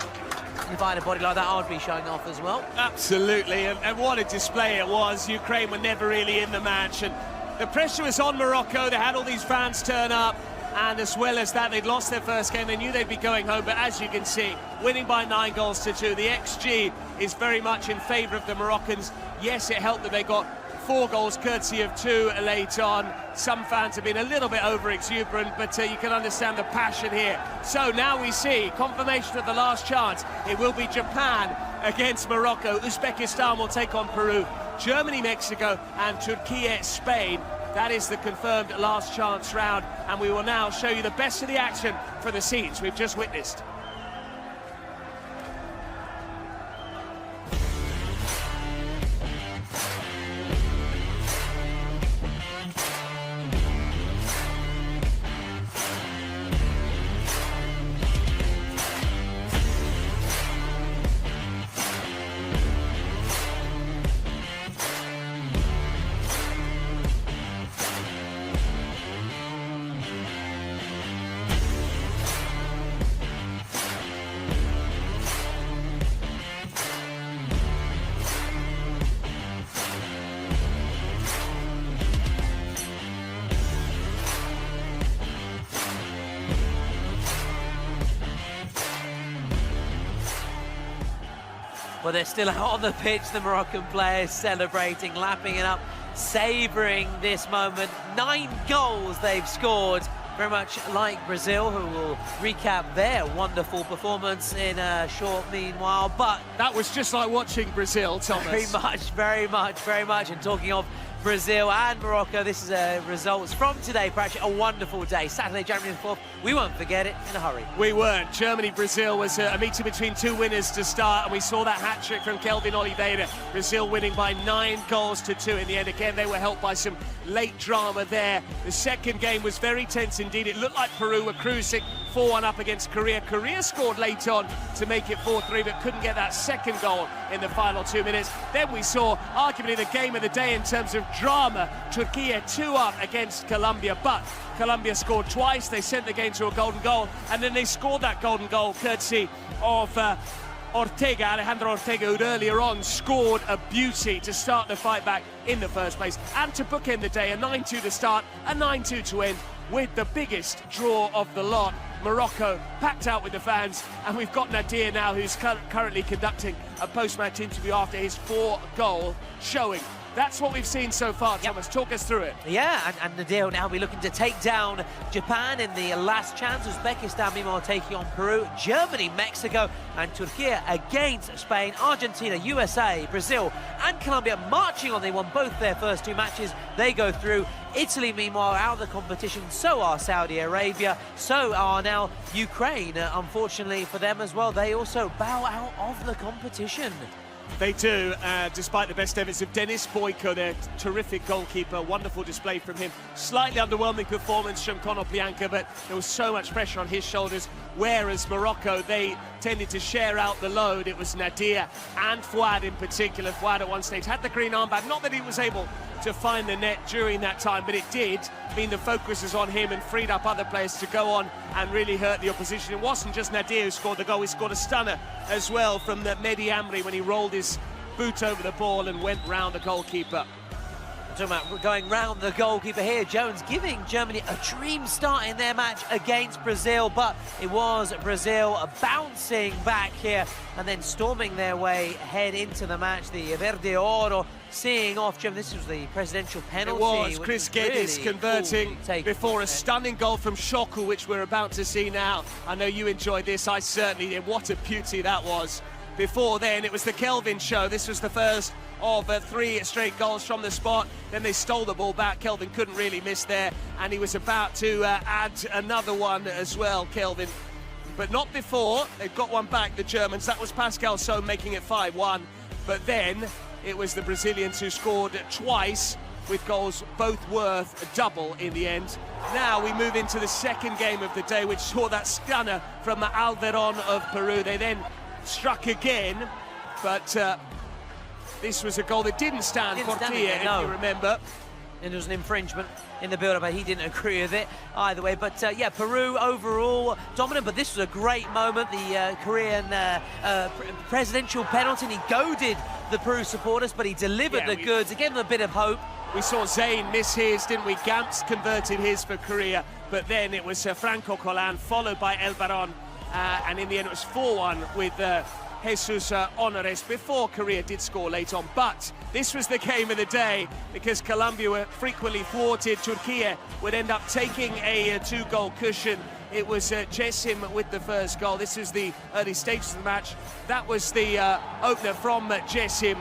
If I had a body like that, I'd be showing off as well. Absolutely, and what a display it was. Ukraine were never really in the match, and the pressure was on Morocco. They had all these fans turn up, and as well as that, they'd lost their first game. They knew they'd be going home, but as you can see, winning by 9-2. The XG is very much in favour of the Moroccans. Yes, it helped that they got 4 goals courtesy of 2 late on. Some fans have been a little bit over-exuberant, but you can understand the passion here. So now we see confirmation of the last chance. It will be Japan against Morocco. Uzbekistan will take on Peru. Germany, Mexico, and Turkey, Spain. That is the confirmed last chance round, and we will now show you the best of the action for the scenes we've just witnessed. Well, they're still out on the pitch, the Moroccan players, celebrating, lapping it up, savouring this moment. 9 goals they've scored, very much like Brazil, who will recap their wonderful performance in a short meanwhile. But that was just like watching Brazil, Thomas. Very much. And talking of Brazil and Morocco, this is results from today. Perhaps a wonderful day. Saturday, January the 4th. We won't forget it in a hurry. We weren't. Germany-Brazil was a meeting between 2 winners to start, and we saw that hat-trick from Kelvin Oliveira. Brazil winning by 9 goals to 2 in the end. Again, they were helped by some late drama there. The second game was very tense indeed. It looked like Peru were cruising 4-1 up against Korea. Korea scored late on to make it 4-3, but couldn't get that second goal in the final 2 minutes. Then we saw arguably the game of the day in terms of drama. Turkey 2-up against Colombia, but Colombia scored twice. They sent the game to a golden goal, and then they scored that golden goal courtesy of Alejandro Ortega, who'd earlier on scored a beauty to start the fight back in the first place. And to bookend the day, a 9-2 to start, a 9-2 to end, with the biggest draw of the lot. Morocco packed out with the fans, and we've got Nadir now, who's currently conducting a post-match interview after his 4-goal showing. That's what we've seen so far, Thomas. Talk us through it. Yeah, and Nadir will now be looking to take down Japan in the last chance. Uzbekistan, meanwhile, taking on Peru. Germany, Mexico, and Turkey against Spain. Argentina, USA, Brazil, and Colombia marching on. They won both their first 2 matches. They go through. Italy, meanwhile, out of the competition. So are Saudi Arabia. So are now Ukraine. Unfortunately for them as well, they also bow out of the competition. They do, despite the best efforts of Denis Boyko, their terrific goalkeeper. Wonderful display from him. Slightly underwhelming performance from Konoplyanka, but there was so much pressure on his shoulders. Whereas Morocco, they tended to share out the load. It was Nadir and Fouad in particular. Fouad at one stage had the green armband. Not that he was able to find the net during that time, but it did mean the focus was on him and freed up other players to go on and really hurt the opposition. It wasn't just Nadir who scored the goal. He scored a stunner as well from the Mehdi Amri when he rolled his boot over the ball and went round the goalkeeper. Talking about going round the goalkeeper here, Jones giving Germany a dream start in their match against Brazil, but it was Brazil bouncing back here and then storming their way ahead into the match. The Verde Oro seeing off Germany. This was the presidential penalty. It was Chris Geddes really converting before a stunning goal from Shoku, which we're about to see now. I know you enjoyed this, I certainly did. What a beauty that was. Before then, it was the Kelvin show. This was the first of 3 straight goals from the spot. Then they stole the ball back. Kelvin couldn't really miss there, and he was about to add another one as well, Kelvin. But not before. They've got one back, the Germans. That was Pascal So making it 5-1. But then it was the Brazilians who scored twice, with goals both worth a double in the end. Now we move into the second game of the day, which saw that stunner from the Alveron of Peru. They then struck again, but this was a goal that didn't stand for Tia, if you remember. And there was an infringement in the build-up, but he didn't agree with it either way. But yeah, Peru overall dominant, but this was a great moment. The Korean presidential penalty, and he goaded the Peru supporters, but he delivered the goods. It gave them a bit of hope. We saw Zayn miss his, didn't we? Gamps converted his for Korea, but then it was Franco Colan, followed by El Baron, and in the end it was 4-1 with Jesus Honores before Korea did score late on. But this was the game of the day because Colombia were frequently thwarted. Turkey would end up taking a 2-goal cushion. It was Cesim with the first goal. This is the early stages of the match. That was the opener from Cesim.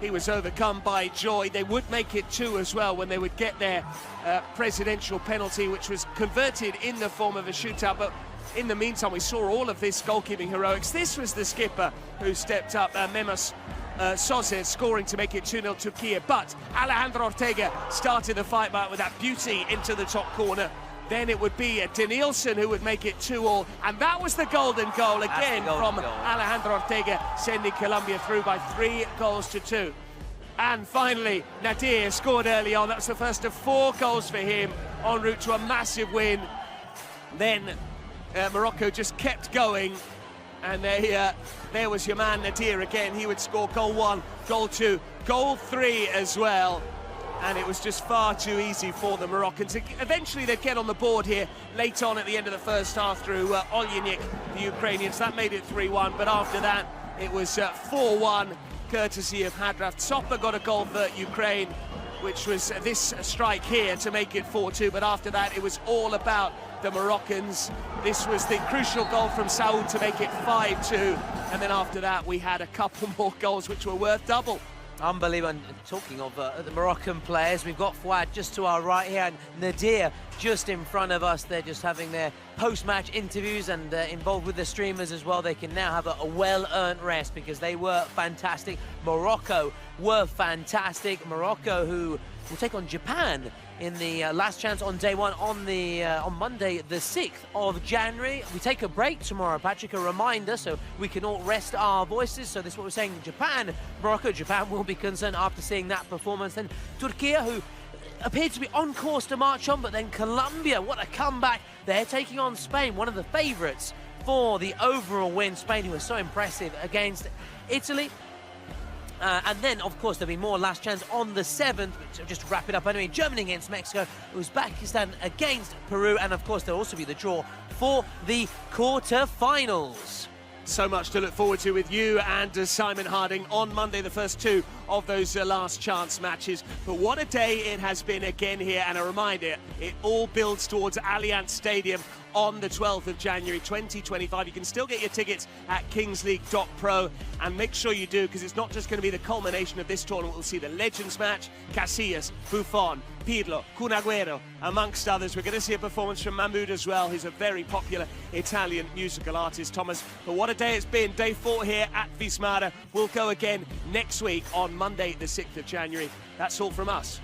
He was overcome by joy. They would make it 2 as well when they would get their presidential penalty, which was converted in the form of a shootout. But in the meantime, we saw all of this goalkeeping heroics. This was the skipper who stepped up, Memos Soze, scoring to make it 2-0 Turkey. But Alejandro Ortega started the fight back with that beauty into the top corner. Then it would be Denilson who would make it 2-2, and that was the golden goal again from Alejandro Ortega, sending Colombia through by 3-2. And finally, Nadir scored early on. That was the first of 4 goals for him, en route to a massive win. Then Morocco just kept going, and there was your man Nadir again. He would score goal 1, goal 2, goal 3 as well. And it was just far too easy for the Moroccans. Eventually they'd get on the board here late on at the end of the first half through Olejnik, the Ukrainians. That made it 3-1, but after that it was 4-1, courtesy of Hadraf. Tsopa got a goal for Ukraine, which was this strike here to make it 4-2, but after that it was all about the Moroccans. This was the crucial goal from Saud to make it 5-2, and then after that we had a couple more goals which were worth double. Unbelievable. And talking of the Moroccan players, we've got Fouad just to our right here and Nadir just in front of us. They're just having their post-match interviews and involved with the streamers as well. They can now have a well-earned rest because they were fantastic. Morocco were fantastic. Morocco, who will take on Japan in the last chance on day 1 on Monday the 6th of January. We take a break tomorrow, Patrick, a reminder, so we can all rest our voices. So this is what we're saying. Japan, Morocco, Japan will be concerned after seeing that performance. Then Turkey, who appeared to be on course to march on, but then Colombia, what a comeback. They're taking on Spain, one of the favourites for the overall win. Spain, who was so impressive against Italy. And then, of course, there'll be more last chance on the 7th. So just to wrap it up anyway, Germany against Mexico, Uzbekistan against Peru, and of course there'll also be the draw for the quarter-finals. So much to look forward to with you and Simon Harding on Monday, the first 2 of those last chance matches. But what a day it has been again here, and a reminder, it all builds towards Allianz Stadium on the 12th of January 2025. You can still get your tickets at kingsleague.pro, and make sure you do, because it's not just going to be the culmination of this tournament. We'll see the Legends match, Casillas, Buffon, Pirlo, Kun Agüero, amongst others. We're going to see a performance from Mahmoud as well, who's a very popular Italian musical artist, Thomas. But what a day it's been. Day 4 here at Wismar. We'll go again next week on Monday, the 6th of January. That's all from us.